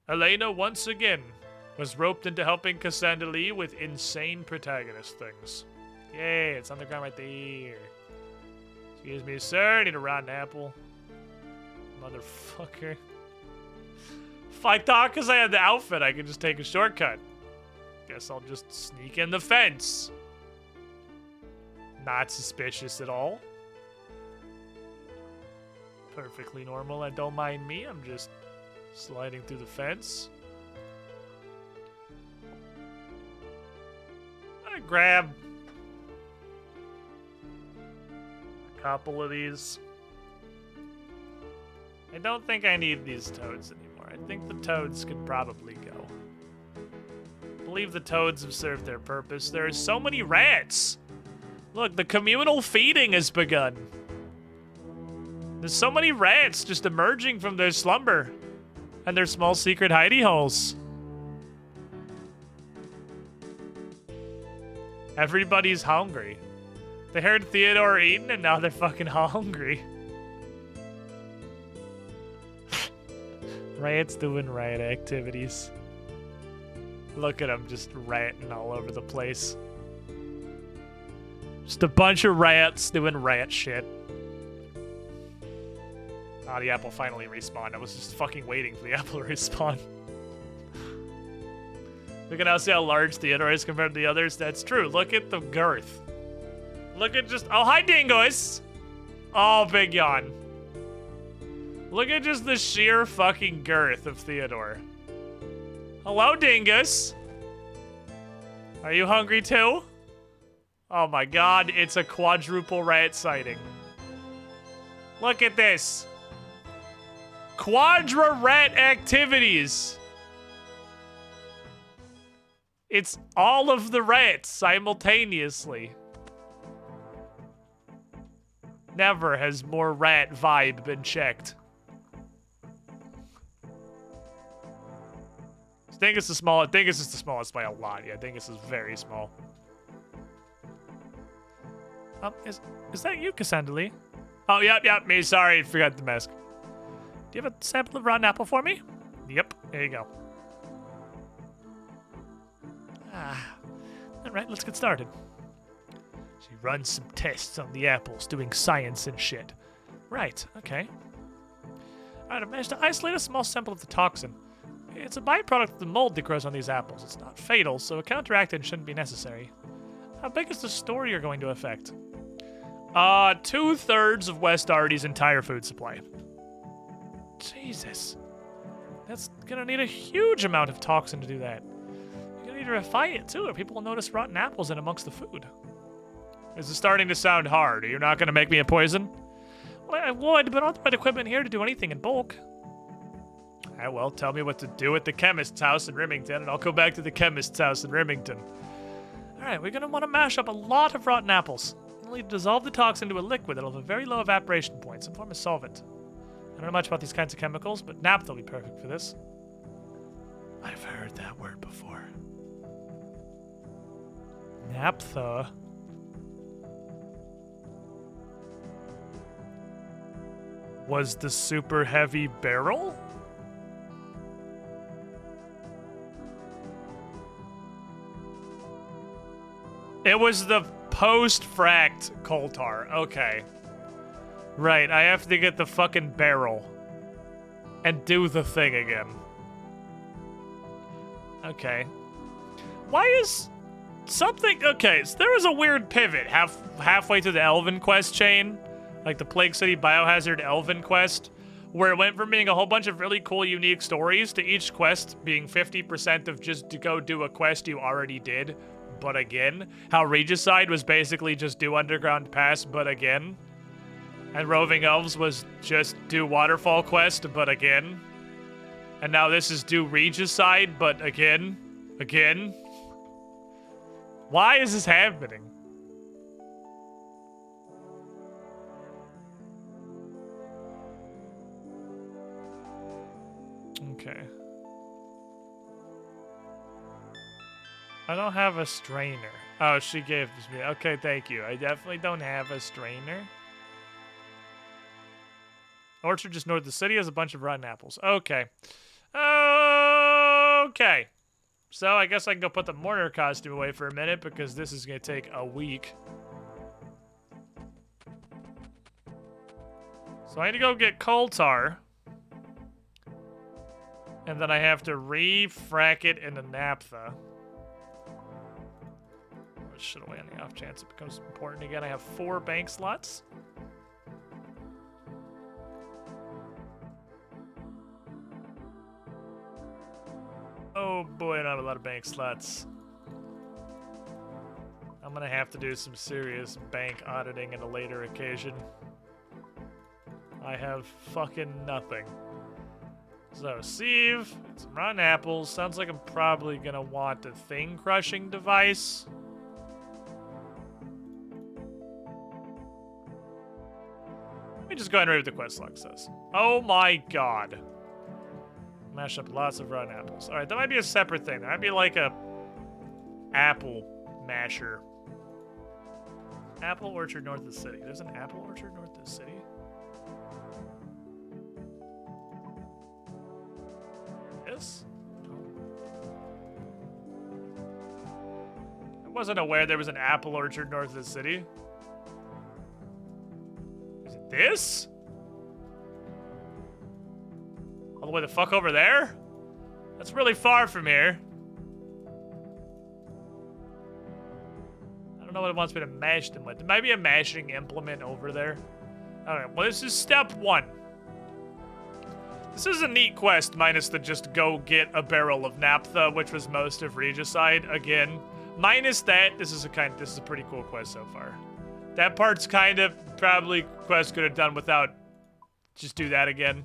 Elena once again was roped into helping Cassandra Lee with insane protagonist things. Yay, it's on the ground right there. Excuse me, sir, I need a rotten apple. Motherfucker. If I thought because I had the outfit, I could just take a shortcut. Guess I'll just sneak in the fence. Not suspicious at all. Perfectly normal, and don't mind me. I'm just sliding through the fence. I grab a couple of these. I don't think I need these toads anymore. I think the toads can probably go. I believe the toads have served their purpose. There are so many rats. Look, the communal feeding has begun. There's so many rats just emerging from their slumber and their small secret hidey holes. Everybody's hungry. They heard Theodore eating and now they're fucking hungry. Rats doing riot activities. Look at them just ratting all over the place. Just a bunch of rats doing rat shit. Ah, the apple finally respawned. I was just fucking waiting for the apple to respawn. We can now see how large Theodore is compared to the others. That's true. Look at the girth. Look at just... Oh, hi, dingoes! Oh, big yawn. Look at just the sheer fucking girth of Theodore. Hello, dingus. Are you hungry too? Oh my god, it's a quadruple rat sighting. Look at this. Quadra rat activities. It's all of the rats simultaneously. Never has more rat vibe been checked. I think it's the smallest. I think it's just the smallest by a lot. Yeah, I think this is very small. Is that you, Cassandra Lee? Oh, yep, me. Sorry, forgot the mask. Do you have a sample of rotten apple for me? Yep, there you go. All right, let's get started. She runs some tests on the apples, doing science and shit. Right, okay. All right, I've managed to isolate a small sample of the toxin. It's a byproduct of the mold that grows on these apples. It's not fatal, so a counteractant shouldn't be necessary. How big is the store you're going to affect? 2/3 of West Arty's entire food supply. Jesus. That's gonna need a huge amount of toxin to do that. You're gonna need to refine it too, or people will notice rotten apples in amongst the food. This is starting to sound hard. Are you not gonna make me a poison? Well, I would, but I don't have the right equipment here to do anything in bulk. Ah, well, tell me what to do at the chemist's house in Remington, and I'll go back to the chemist's house in Remington. Alright, we're gonna want to mash up a lot of rotten apples. You'll need to dissolve the toxin into a liquid that'll have a very low evaporation point, some form of solvent. I don't know much about these kinds of chemicals, but naphtha will be perfect for this. I've heard that word before. Naphtha? Was the super heavy barrel? It was the post-fracked coal tar. Okay. Right, I have to get the fucking barrel. And do the thing again. Okay. Why is something... Okay, so there was a weird pivot halfway through the Elven quest chain. Like the Plague City Biohazard Elven quest. Where it went from being a whole bunch of really cool, unique stories to each quest being 50% of just to go do a quest you already did. But again, how Regicide was basically just do Underground Pass, but again. And Roving Elves was just do Waterfall Quest, but again. And now this is do Regicide, but again. Again. Why is this happening? Okay. I don't have a strainer. Oh, she gave this me. Okay, thank you. I definitely don't have a strainer. Orchard just north of the city has a bunch of rotten apples. Okay. Okay. So I guess I can go put the mourner costume away for a minute because this is going to take a week. So I need to go get coal tar. And then I have to refrack it into naphtha. Shit away on the off chance it becomes important again. I have 4 bank slots. Oh boy, I don't have a lot of bank slots. I'm gonna have to do some serious bank auditing at a later occasion. I have fucking nothing. So, sieve, and some rotten apples. Sounds like I'm probably gonna want a thing crushing device. Let me just go ahead and read what the quest log says. Oh my god. Mash up lots of rotten apples. Alright, that might be a separate thing. That might be like a apple masher. Apple orchard north of the city. There's an apple orchard north of the city? Yes? I wasn't aware there was an apple orchard north of the city. Is it this? All the way the fuck over there? That's really far from here. I don't know what it wants me to mash them with. There might be a mashing implement over there. Alright, well this is step 1. This is a neat quest, minus the just go get a barrel of naphtha, which was most of Regicide. Again, minus that, this is a pretty cool quest so far. That part's kind of probably quest could have done without. Just do that again.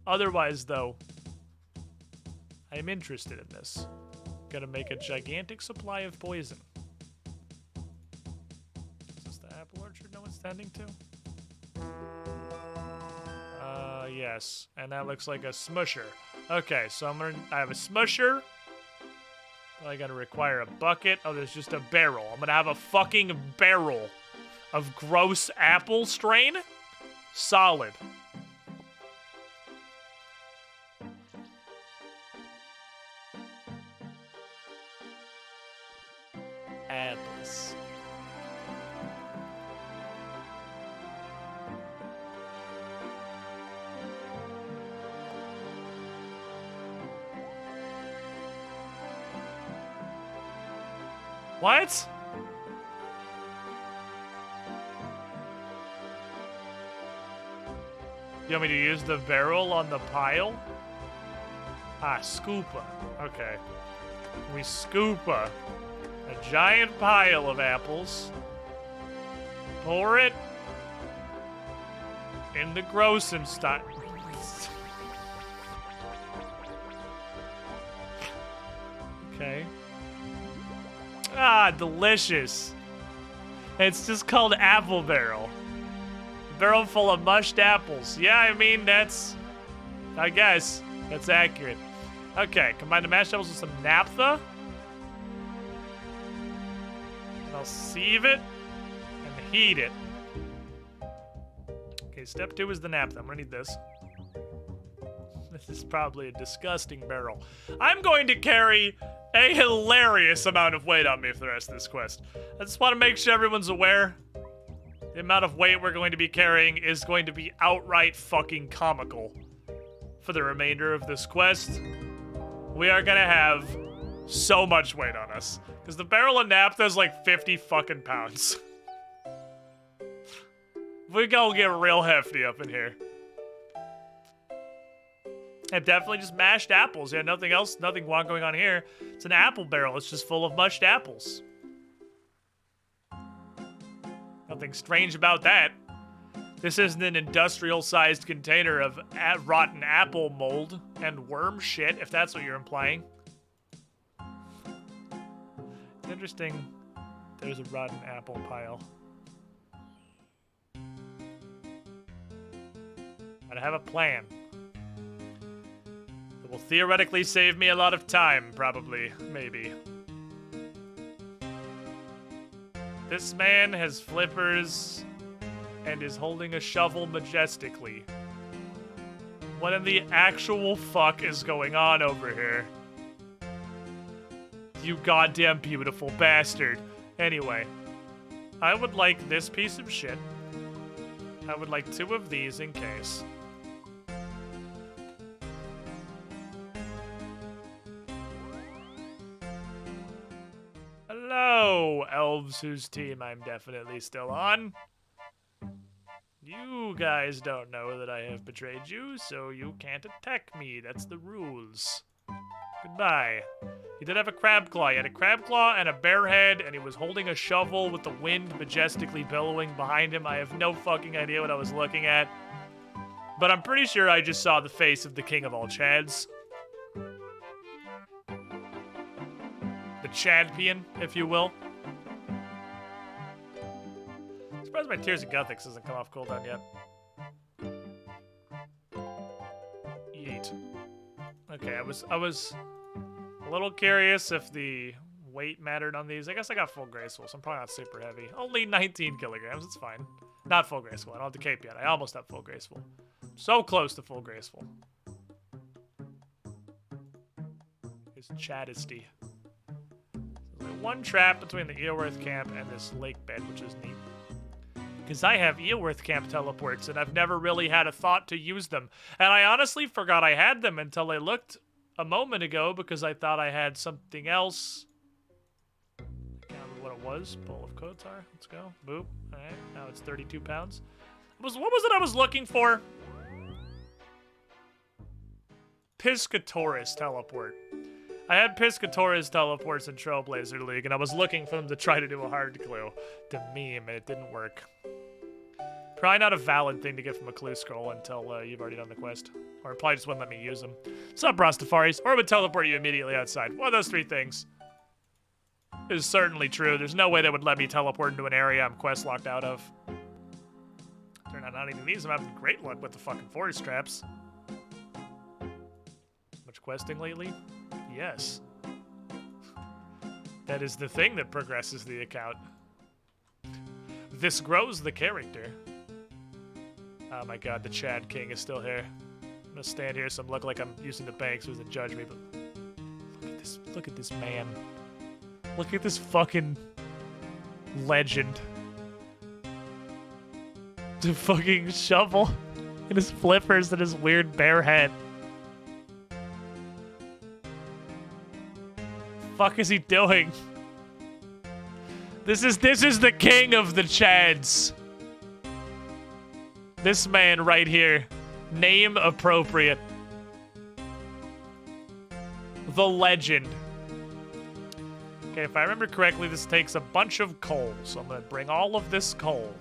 Otherwise, though, I am interested in this. Gonna make a gigantic supply of poison. Is this the apple orchard no one's tending to? Yes. And that looks like a smusher. Okay, so I have a smusher. I gotta require a bucket. Oh, there's just a barrel. I'm gonna have a fucking barrel of gross apple strain? Solid. Apples. What? You want me to use the barrel on the pile? Ah, scoopa. Okay. We scoopa a giant pile of apples. Pour it in the Grossum style. Okay. Ah, delicious. It's just called apple barrel. Barrel full of mushed apples. Yeah, I mean, I guess, that's accurate. Okay, combine the mashed apples with some naphtha. And I'll sieve it and heat it. Okay, step 2 is the naphtha. I'm gonna need this. This is probably a disgusting barrel. I'm going to carry a hilarious amount of weight on me for the rest of this quest. I just want to make sure everyone's aware. The amount of weight we're going to be carrying is going to be outright fucking comical for the remainder of this quest. We are gonna have so much weight on us. Because the barrel of naphtha is like 50 fucking pounds. We're gonna get real hefty up in here. And definitely just mashed apples. Yeah, nothing else, nothing wild going on here. It's an apple barrel. It's just full of mushed apples. Nothing strange about that. This isn't an industrial-sized container of rotten apple mold and worm shit, if that's what you're implying. It's interesting. There's a rotten apple pile. But I have a plan. It will theoretically save me a lot of time, probably, maybe. This man has flippers and is holding a shovel majestically. What in the actual fuck is going on over here? You goddamn beautiful bastard. Anyway, I would like this piece of shit. I would like 2 of these in case. Hello, elves whose team I'm definitely still on. You guys don't know that I have betrayed you, so you can't attack me. That's the rules. Goodbye. He did have a crab claw. He had a crab claw and a bear head, and he was holding a shovel with the wind majestically billowing behind him. I have no fucking idea what I was looking at. But I'm pretty sure I just saw the face of the king of all Chads. The Chadpian, if you will. I'm surprised my Tears of Guthix hasn't come off cooldown yet. Yeet. Okay, I was a little curious if the weight mattered on these. I guess I got full graceful, so I'm probably not super heavy. Only 19 kilograms, it's fine. Not full graceful, I don't have the cape yet. I almost have full graceful. So close to full graceful. It's Chadisty. One trap between the Eelworth camp and this lake bed, which is neat. Because I have Eelworth camp teleports, and I've never really had a thought to use them. And I honestly forgot I had them until I looked a moment ago, because I thought I had something else. I can't remember what it was. Bowl of Kotar. Let's go. Boop. Alright, now it's 32 pounds. What was it I was looking for? Piscatoris teleport. I had Piscatoris teleports in Trailblazer League, and I was looking for them to try to do a hard clue to meme, and it didn't work. Probably not a valid thing to get from a clue scroll until you've already done the quest. Or it probably just wouldn't let me use them. Sup, Rastafaris? Or it would teleport you immediately outside. One of those three things is certainly true. There's no way that would let me teleport into an area I'm quest locked out of. Turn out not even these. I'm having great luck with the fucking forest traps. Much questing lately? Yes. That is the thing that progresses the account. This grows the character. Oh my god, the Chad King is still here. I'm gonna stand here so I look like I'm using the bank so he doesn't judge me, but look at this man. Look at this fucking legend. The fucking shovel and his flippers and his weird bare head. Fuck is he doing? This is the king of the Chads. This man right here. Name appropriate. The legend. Okay, if I remember correctly, this takes a bunch of coal. So I'm gonna bring all of this coal.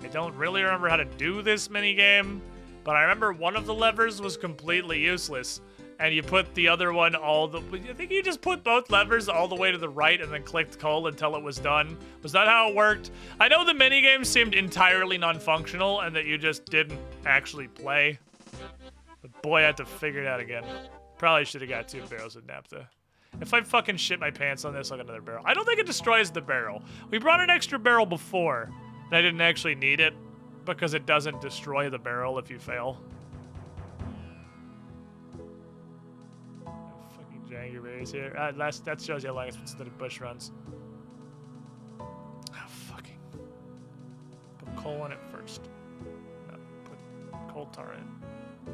I don't really remember how to do this minigame, but I remember one of the levers was completely useless. And you put the other one I think you just put both levers all the way to the right and then clicked coal until it was done. Was that how it worked? I know the minigame seemed entirely non-functional and that you just didn't actually play. But boy, I had to figure it out again. Probably should have got 2 barrels of naphtha. If I fucking shit my pants on this, I'll get another barrel. I don't think it destroys the barrel. We brought an extra barrel before, and I didn't actually need it because it doesn't destroy the barrel if you fail. Janger berries here. That shows you how long it's been since the bush runs. Oh, fucking. Put coal in it first. No, put coal tar in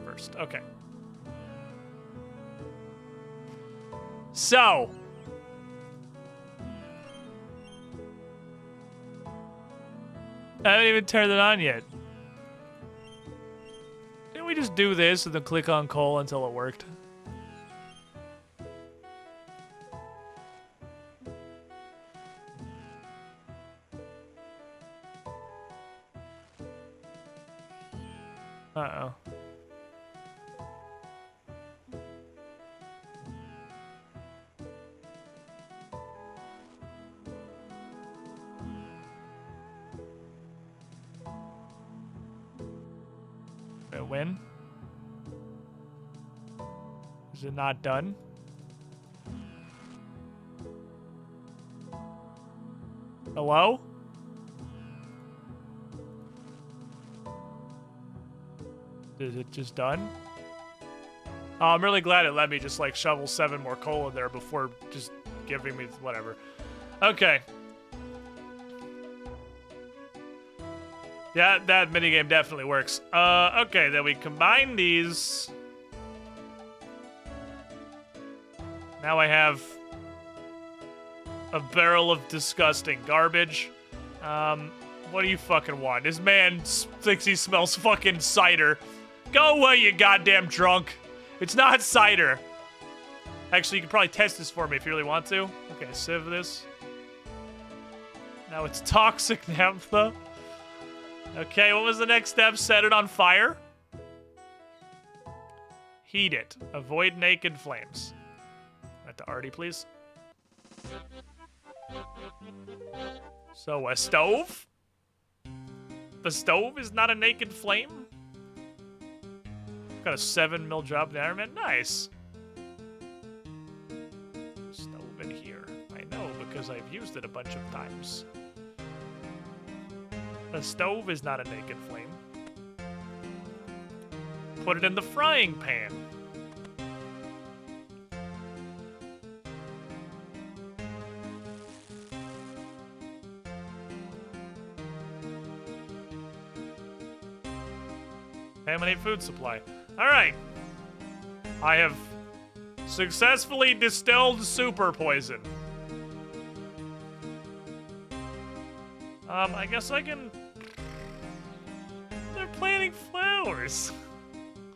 first. Okay. So. I haven't even turned it on yet. Didn't we just do this and then click on coal until it worked? Uh-oh. Wait, when? Is it not done? Hello? Is it just done? Oh, I'm really glad it let me just like shovel 7 more coal in there before just giving me whatever. Okay. Yeah, that minigame definitely works. Okay, then we combine these. Now I have a barrel of disgusting garbage. What do you fucking want? This man thinks he smells fucking cider. Go away, you goddamn drunk. It's not cider. Actually, you can probably test this for me if you really want to. Okay, sieve this. Now it's toxic naphtha. Okay, what was the next step? Set it on fire. Heat it. Avoid naked flames. At the arty, please. So, a stove? The stove is not a naked flame? Got a 7 mil drop in Iron Man. Nice. Stove in here. I know because I've used it a bunch of times. The stove is not a naked flame. Put it in the frying pan. Contaminate food supply. All right. I have successfully distilled super poison. I guess I can... They're planting flowers.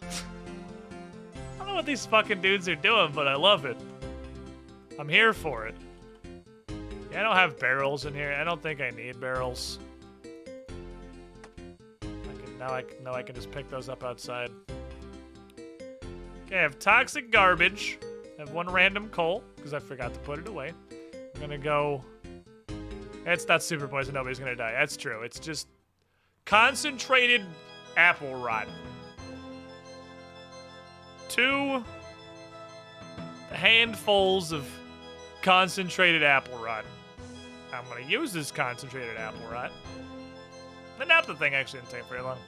I don't know what these fucking dudes are doing, but I love it. I'm here for it. I don't have barrels in here. I don't think I need barrels. I can just pick those up outside. Okay, I have toxic garbage. I have 1 random coal, because I forgot to put it away. I'm gonna go... It's not super poison, nobody's gonna die. That's true. It's just concentrated apple rot. 2 handfuls of concentrated apple rot. I'm gonna use this concentrated apple rot. The naphtha thing actually didn't take very long.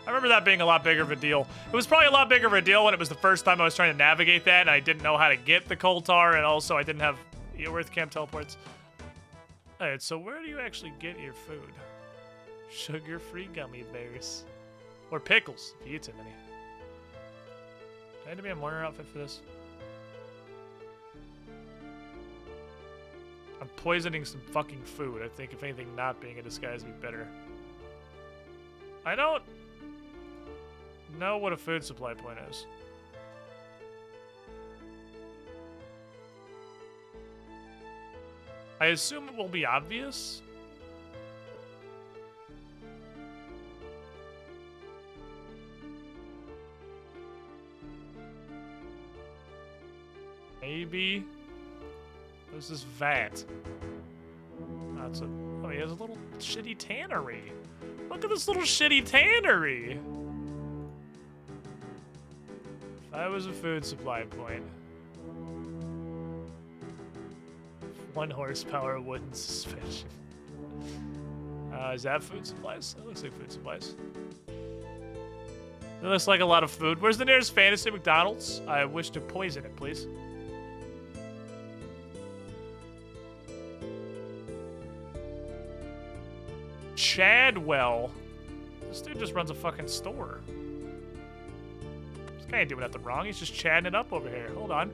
I remember that being a lot bigger of a deal. It was probably a lot bigger of a deal when it was the first time I was trying to navigate that, and I didn't know how to get the coal tar, and also I didn't have Earth Camp teleports. Alright, so where do you actually get your food? Sugar-free gummy bears. Or pickles, if you eat too many. Do I need to be a mourner outfit for this? I'm poisoning some fucking food. I think, if anything, not being a disguise would be better. I don't know what a food supply point is. I assume it will be obvious. Maybe. What's this vat? That's a... Oh, he has a little shitty tannery. Look at this little shitty tannery. If I was a food supply point. 1 horsepower wooden suspension. Is that food supplies? That looks like food supplies. It looks like a lot of food. Where's the nearest fantasy McDonald's? I wish to poison it, please. Chadwell. This dude just runs a fucking store. This guy ain't doing nothing wrong. He's just chatting it up over here. Hold on.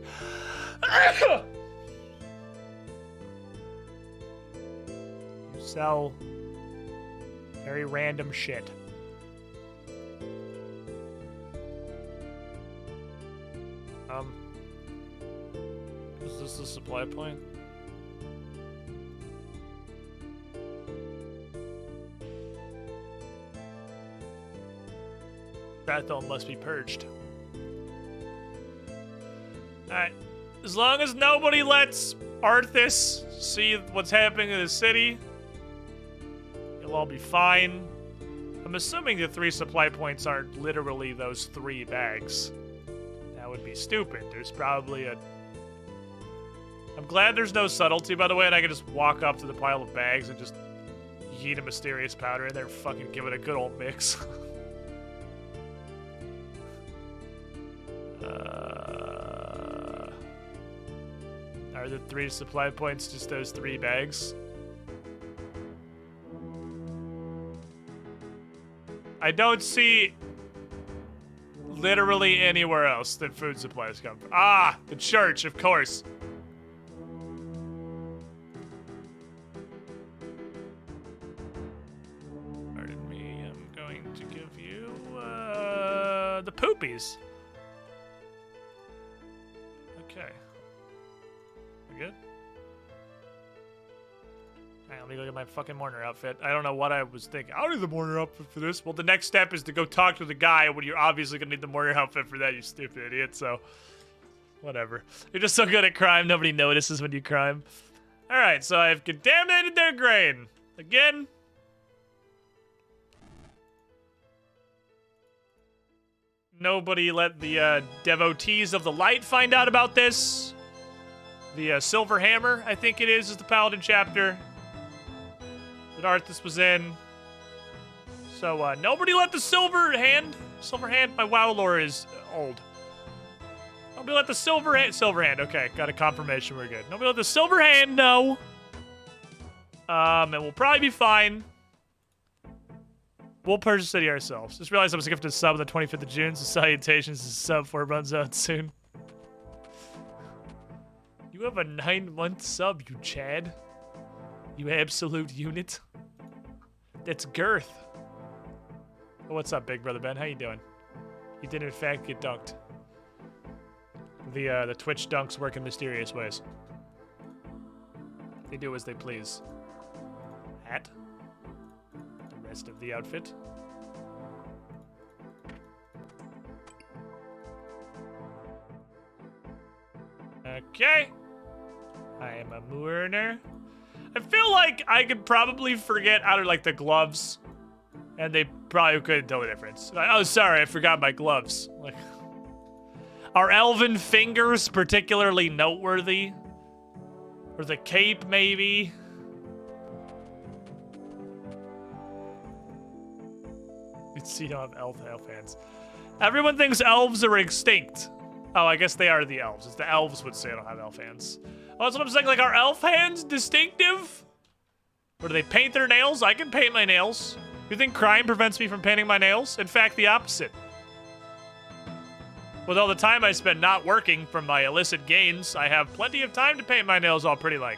You sell very random shit. Is this the supply point? That must be purged. Alright. As long as nobody lets Arthas see what's happening in the city, it'll all be fine. I'm assuming the 3 supply points aren't literally those 3 bags. That would be stupid. There's probably a... I'm glad there's no subtlety, by the way, and I can just walk up to the pile of bags and just yeet a mysterious powder in there and fucking give it a good old mix. Are the 3 supply points just those 3 bags? I don't see literally anywhere else that food supplies come from. Ah, the church, of course. Pardon me, I'm going to give you the poopies. Okay. We good? Alright, let me go get my fucking mourner outfit. I don't know what I was thinking. I don't need the mourner outfit for this. Well, the next step is to go talk to the guy when you're obviously gonna need the mourner outfit for that, you stupid idiot, so... Whatever. You're just so good at crime, nobody notices when you crime. Alright, so I've contaminated their grain. Again. Nobody let the devotees of the light find out about this. The Silver Hammer, I think it is the Paladin chapter that Arthas was in. So, nobody let the Silver Hand, my WoW lore is old. Nobody let the Silver Hand, okay, got a confirmation, we're good. Nobody let the Silver Hand know. And we'll probably be fine. We'll purge the city ourselves. Just realized I was gifted a sub on the 25th of June, so salutations to sub before it runs out soon. You have a 9-month sub, you Chad. You absolute unit. That's girth. Oh, what's up, big brother Ben? How you doing? You did in fact get dunked. The Twitch dunks work in mysterious ways. They do as they please. Hat. The rest of the outfit. Okay. I am a mourner. I feel like I could probably forget out of like the gloves. And they probably couldn't tell the difference. Like, oh, sorry, I forgot my gloves. Like, are elven fingers particularly noteworthy? Or the cape, maybe? You don't have elf hands. Everyone thinks elves are extinct. Oh, I guess they are the elves. It's the elves would say I don't have elf hands. Oh, that's what I'm saying. Like, are elf hands distinctive? Or do they paint their nails? I can paint my nails. You think crime prevents me from painting my nails? In fact, the opposite. With all the time I spend not working from my illicit gains, I have plenty of time to paint my nails all pretty like.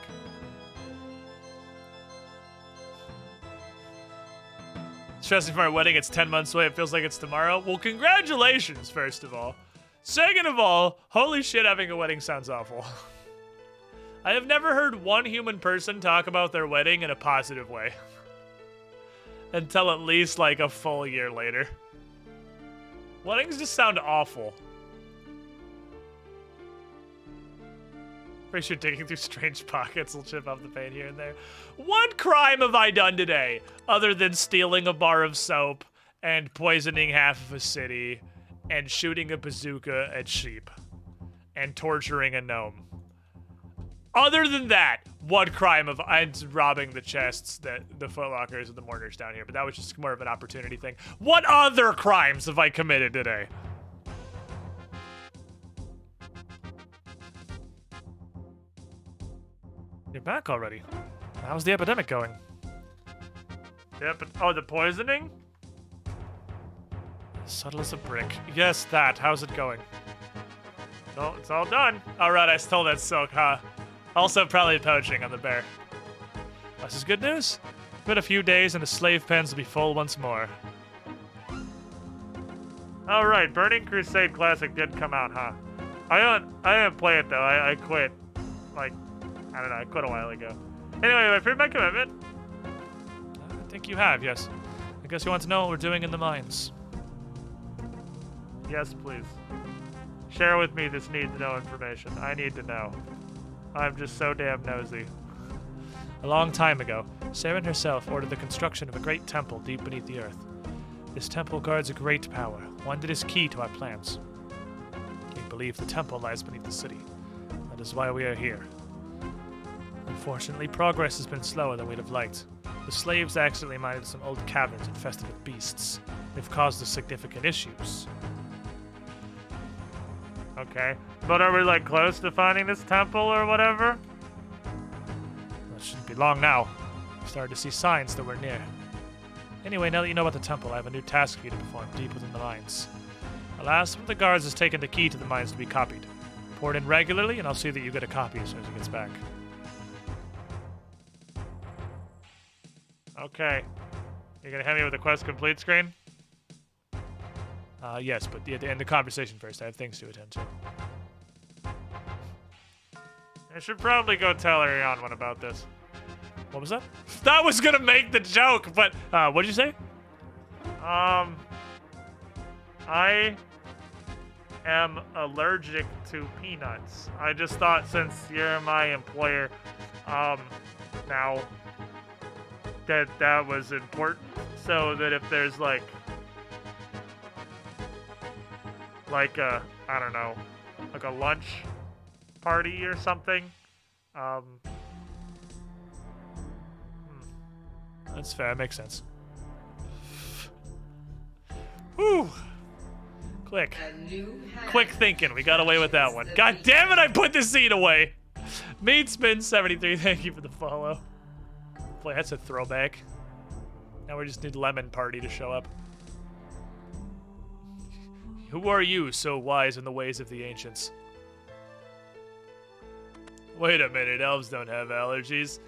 Stressing for my wedding, it's 10 months away. It feels like it's tomorrow. Well, congratulations, first of all. Second of all, holy shit, having a wedding sounds awful. I have never heard one human person talk about their wedding in a positive way. Until at least like a full year later. Weddings just sound awful. Pretty sure digging through strange pockets will chip off the paint here and there. What crime have I done today? Other than stealing a bar of soap and poisoning half of a city and shooting a bazooka at sheep and torturing a gnome. Other than that, what crime of and robbing the chests, the footlockers and the mourners down here, but that was just more of an opportunity thing. What other crimes have I committed today? You're back already. How's the epidemic going? Oh, the poisoning? Subtle as a brick. Yes, that. How's it going? Oh, it's all done. All right, I stole that silk, huh? Also, probably poaching on the bear. This is good news. Been a few days and the slave pens will be full once more. All right, Burning Crusade Classic did come out, huh? I didn't play it though. I quit. Like, I don't know. I quit a while ago. Anyway, I paid my commitment. I think you have, yes. I guess you want to know what we're doing in the mines. Yes, please. Share with me this need-to-know information. I need to know. I'm just so damn nosy. A long time ago, Saren herself ordered the construction of a great temple deep beneath the earth. This temple guards a great power, one that is key to our plans. We believe the temple lies beneath the city. That is why we are here. Unfortunately, progress has been slower than we'd have liked. The slaves accidentally mined some old caverns infested with beasts. They've caused us significant issues. Okay. But are we, like, close to finding this temple or whatever? That shouldn't be long now. We started to see signs that we're near. Anyway, now that you know about the temple, I have a new task for you to perform deep within the mines. Alas, one of the guards has taken the key to the mines to be copied. Pour it in regularly, and I'll see that you get a copy as soon as he gets back. Okay. You're gonna hit me with a quest complete screen? Yes, but to end the conversation first. I have things to attend to. I should probably go tell Ariane about this. What was that? That was gonna make the joke, but what did you say? I am allergic to peanuts. I just thought since you're my employer, now that was important, so that if there's like a, I don't know, like a lunch party or something, That's fair, makes sense. Whew. Quick thinking, we got away with that one. God damn it, I put the seed away. Meatspin73, thank you for the follow. Boy, that's a throwback. Now we just need Lemon Party to show up. Who are you, so wise in the ways of the ancients? Wait a minute, elves don't have allergies.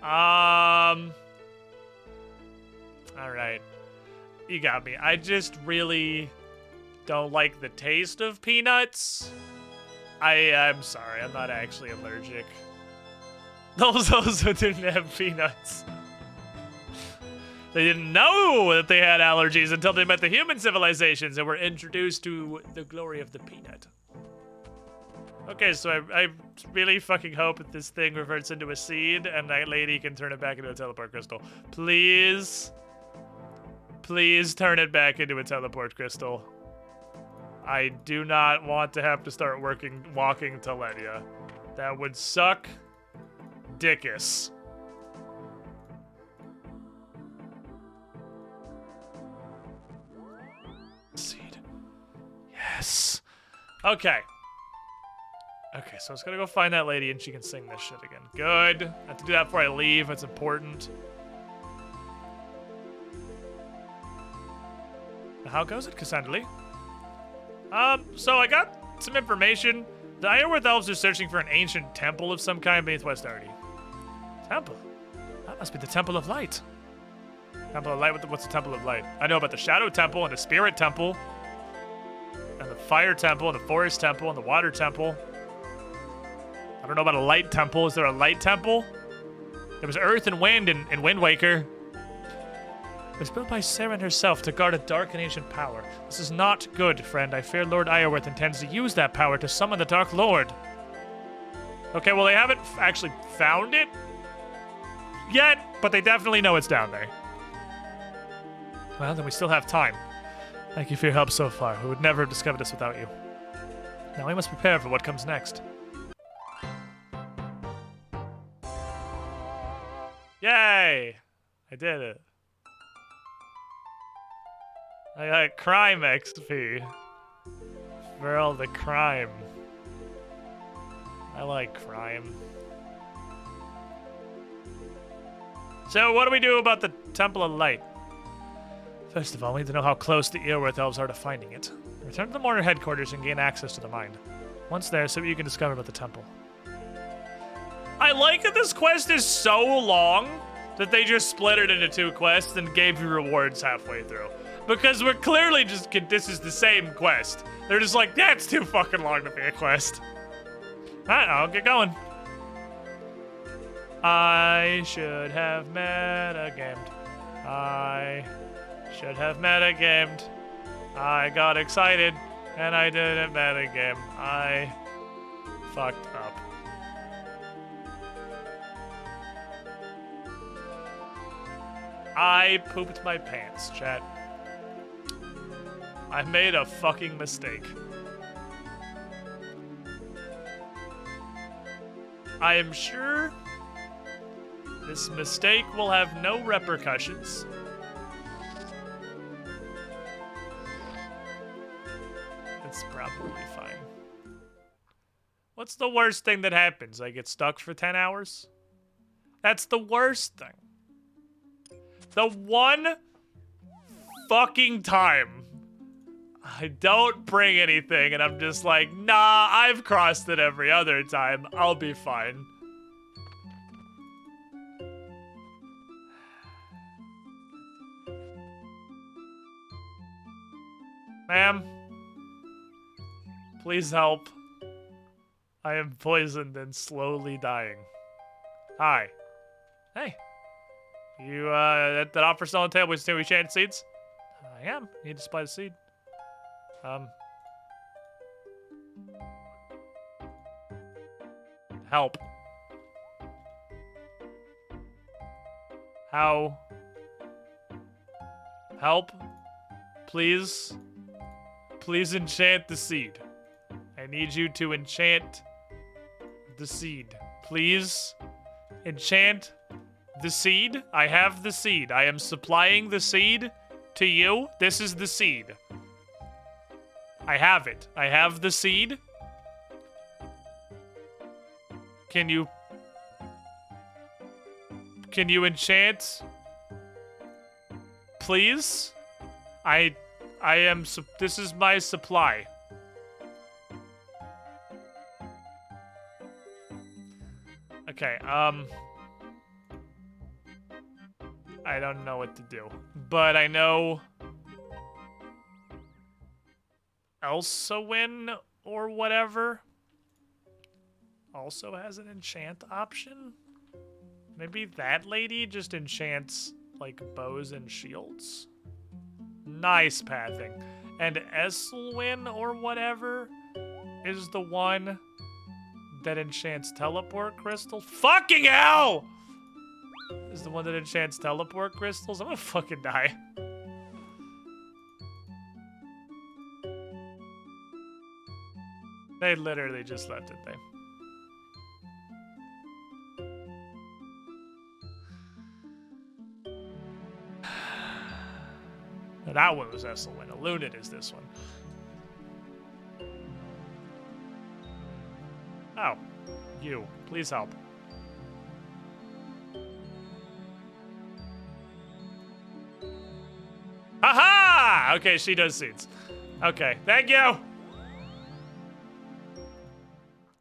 Alright. You got me. I just really don't like the taste of peanuts. I'm sorry, I'm not actually allergic. Those also didn't have peanuts. They didn't know that they had allergies until they met the human civilizations and were introduced to the glory of the peanut. Okay, so I really fucking hope that this thing reverts into a seed and that lady can turn it back into a teleport crystal. Please. Please turn it back into a teleport crystal. I do not want to have to start walking to Lenya. That would suck dickus. Seed. Yes. Okay. Okay, so I was gonna go find that lady and she can sing this shit again. Good. I have to do that before I leave. That's important. How goes it, Cassandra? So I got some information. The Ironworth elves are searching for an ancient temple of some kind beneath West Arty. Temple? That must be the Temple of Light. Temple of Light? What's the Temple of Light? I know about the Shadow Temple and the Spirit Temple. And the Fire Temple and the Forest Temple and the Water Temple. I don't know about a Light Temple. Is there a Light Temple? There was Earth and Wind in Wind Waker. It was built by Seren herself to guard a dark and ancient power. This is not good, friend. I fear Lord Ironworth intends to use that power to summon the Dark Lord. Okay, well, they haven't actually found it yet, but they definitely know it's down there. Well, then we still have time. Thank you for your help so far. We would never have discovered this without you. Now we must prepare for what comes next. Yay! I did it. I got crime XP. For all the crime. I like crime. So what do we do about the Temple of Light? First of all, we need to know how close the Ironworth elves are to finding it. Return to the Mourner headquarters and gain access to the mine. Once there, see what you can discover about the temple. I like that this quest is so long that they just split it into 2 quests and gave you rewards halfway through. Because we're clearly just, this is the same quest. They're just like, that's too fucking long to be a quest. Alright, I'll get going. I should have metagamed. I should have metagamed. I got excited and I didn't metagame. I fucked up. I pooped my pants, chat. I made a fucking mistake. I am sure this mistake will have no repercussions. It's probably fine. What's the worst thing that happens? I get stuck for 10 hours? That's the worst thing. The one fucking time I don't bring anything and I'm just like, nah, I've crossed it every other time. I'll be fine. Ma'am, please help. I am poisoned and slowly dying. Hi. Hey. You, that offer still on the table with two enchanted seeds? I am. You need to supply the seed. Help. How? Help? Please? Please enchant the seed. I need you to enchant the seed. Please enchant the seed. I have the seed. I am supplying the seed to you. This is the seed. I have it. I have the seed. Can you enchant? Please? I am, this is my supply. Okay, I don't know what to do, but I know Elsewin or whatever also has an enchant option. Maybe that lady just enchants, like, bows and shields? Nice pathing. And Esselwyn or whatever is the one that enchants teleport crystals? Fucking hell! Is the one that enchants teleport crystals? I'm gonna fucking die. They literally just left it there. Now that one was Esselwyn. Elunid is this one. Oh, you. Please help. Aha! Okay, she does seeds. Okay, thank you.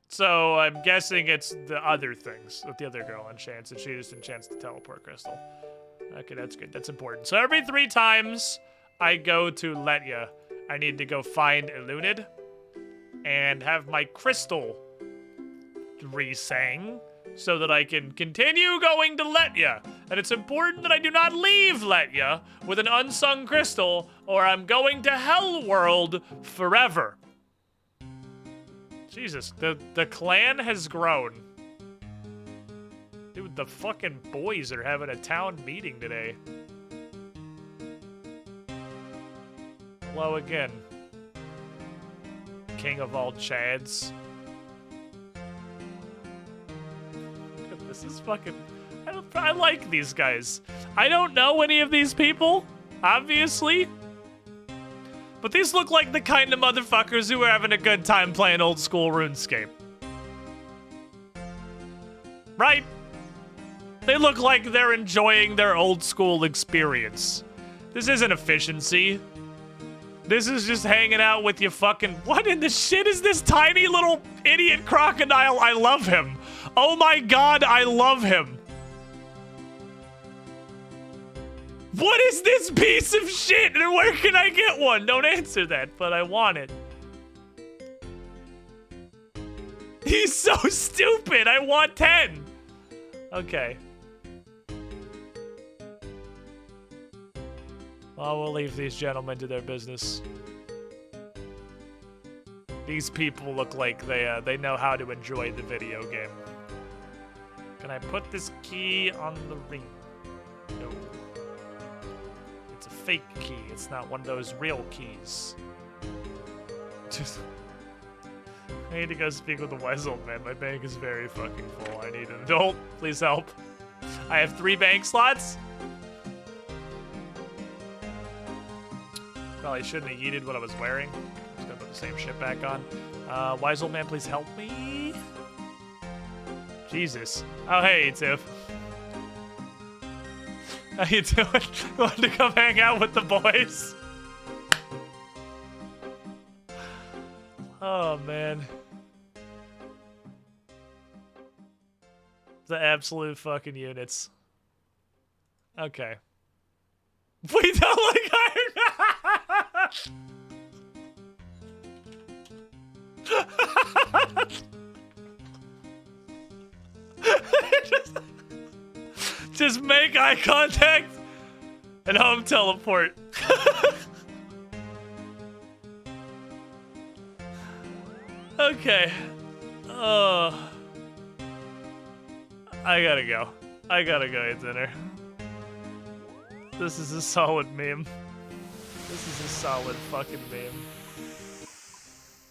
So I'm guessing it's the other things that the other girl enchants, and she just enchants the teleport crystal. Okay, that's good. That's important. So every 3 times I go to Letya, I need to go find Elunid and have my crystal resang so that I can continue going to Letya. And it's important that I do not leave Letya with an unsung crystal, or I'm going to Hell World forever. Jesus, the clan has grown. Dude, the fucking boys are having a town meeting today. Hello again. King of all Chads. This is fucking... I like these guys. I don't know any of these people, obviously. But these look like the kind of motherfuckers who are having a good time playing old school RuneScape. Right? They look like they're enjoying their old school experience. This isn't efficiency. This is just hanging out with you fucking... What in the shit is this tiny little idiot crocodile? I love him. Oh my god, I love him. What is this piece of shit, and where can I get one? Don't answer that, but I want it. He's so stupid. I want 10. Okay. Well, we'll leave these gentlemen to their business. These people look like they know how to enjoy the video game. Can I put this key on the ring? No. It's a fake key. It's not one of those real keys. Just... I need to go speak with the wise old man. My bank is very fucking full. I need an adult. Please help. I have 3 bank slots. Probably shouldn't have yeeted what I was wearing. Just gonna put the same shit back on. Wise old man, please help me. Jesus. Oh, hey, Tiff. How you doing? Want to come hang out with the boys? Oh, man. The absolute fucking units. Okay. We don't like Iron Man! Just make eye contact and home teleport. Okay. I gotta go. I gotta go eat dinner. This is a solid meme. This is a solid fucking meme.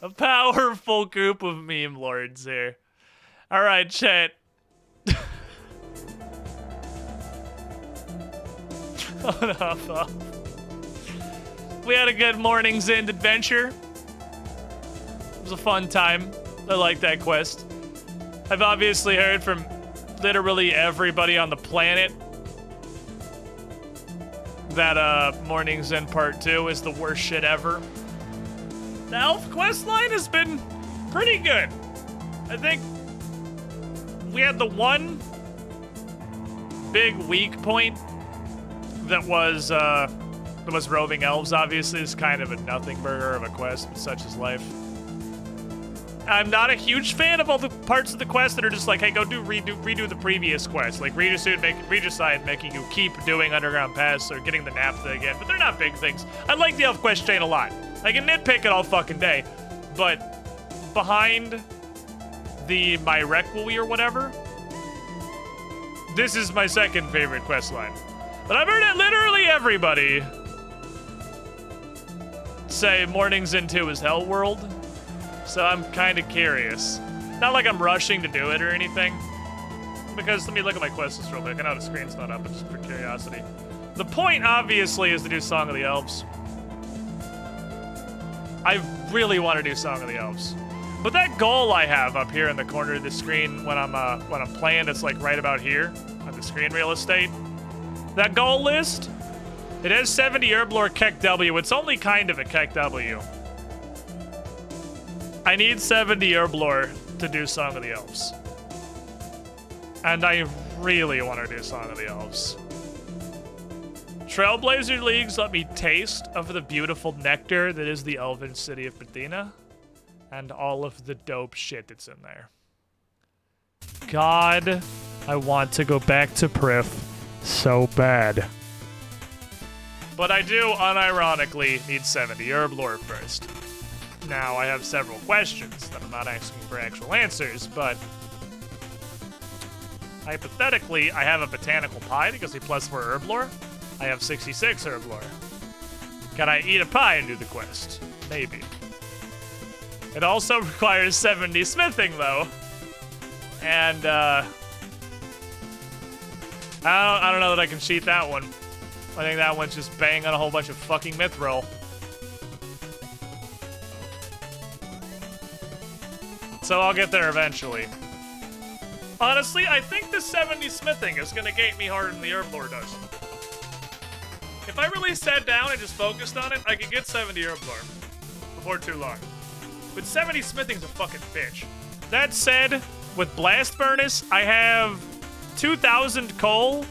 A powerful group of meme lords here. Alright, chat. We had a good morning's end adventure. It was a fun time. I like that quest. I've obviously heard from literally everybody on the planet that Morning's End Part 2 is the worst shit ever. The elf quest line has been pretty good. I think we had the one big weak point that was roving elves. Obviously, it's kind of a nothing burger of a quest, but such is life. I'm not a huge fan of all the parts of the quest that are just like, hey, go redo the previous quest. Like Regicide making you keep doing Underground Pass or getting the naphtha again. But they're not big things. I like the elf quest chain a lot. I can nitpick it all fucking day. But behind the My Requiem or whatever, this is my second favorite quest line. But I've heard it literally everybody say Mornings Into is Hell World. So I'm kind of curious. Not like I'm rushing to do it or anything. Because let me look at my quest list real quick. I know the screen's not up, but just for curiosity. The point, obviously, is to do Song of the Elves. I really want to do Song of the Elves. But that goal I have up here in the corner of the screen when I'm playing, it's like right about here on the screen real estate. That goal list, it has 70 Herblore Keck W. It's only kind of a Keck W. I need 70 Herblore to do Song of the Elves. And I really want to do Song of the Elves. Trailblazer Leagues let me taste of the beautiful nectar that is the elven city of Pathina. And all of the dope shit that's in there. God, I want to go back to Prif so bad. But I do, unironically, need 70 Herblore first. Now, I have several questions that I'm not asking for actual answers, but hypothetically, I have a botanical pie because he plus 4 Herblore. I have 66 Herblore. Can I eat a pie and do the quest? Maybe. It also requires 70 smithing, though. And, I don't know that I can cheat that one. I think that one's just bang on a whole bunch of fucking mithril. So I'll get there eventually. Honestly, I think the 70 smithing is gonna gate me harder than the Herblore does. If I really sat down and just focused on it, I could get 70 Herblore before too long. But 70 smithing's a fucking bitch. That said, with Blast Furnace, I have 2,000 coal.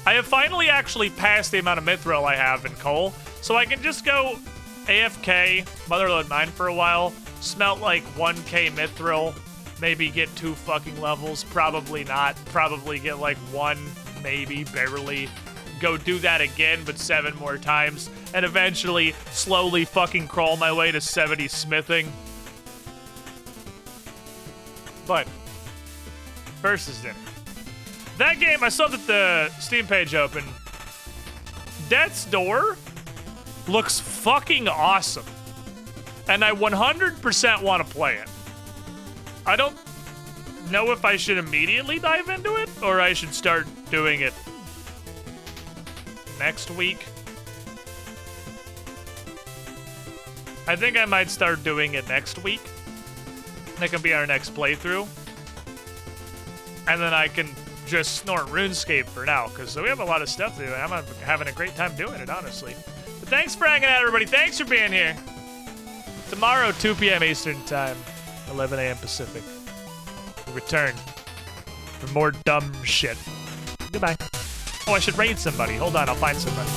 I have finally actually passed the amount of mithril I have in coal, so I can just go AFK, Motherlode Mine for a while, smelt like 1k mithril, maybe get 2 fucking levels, probably not, probably get like 1, maybe, barely. Go do that again, but 7 more times, and eventually slowly fucking crawl my way to 70 smithing. But first is dinner. That game, I saw that the Steam page open. Death's Door looks fucking awesome. And I 100% want to play it. I don't know if I should immediately dive into it, or I should start doing it next week. I think I might start doing it next week. That can be our next playthrough. And then I can just snort RuneScape for now, because we have a lot of stuff to do. I'm having a great time doing it, honestly. But thanks for hanging out, everybody. Thanks for being here. Tomorrow, 2 p.m. Eastern Time, 11 a.m. Pacific. We return for more dumb shit. Goodbye. Oh, I should raid somebody. Hold on, I'll find somebody.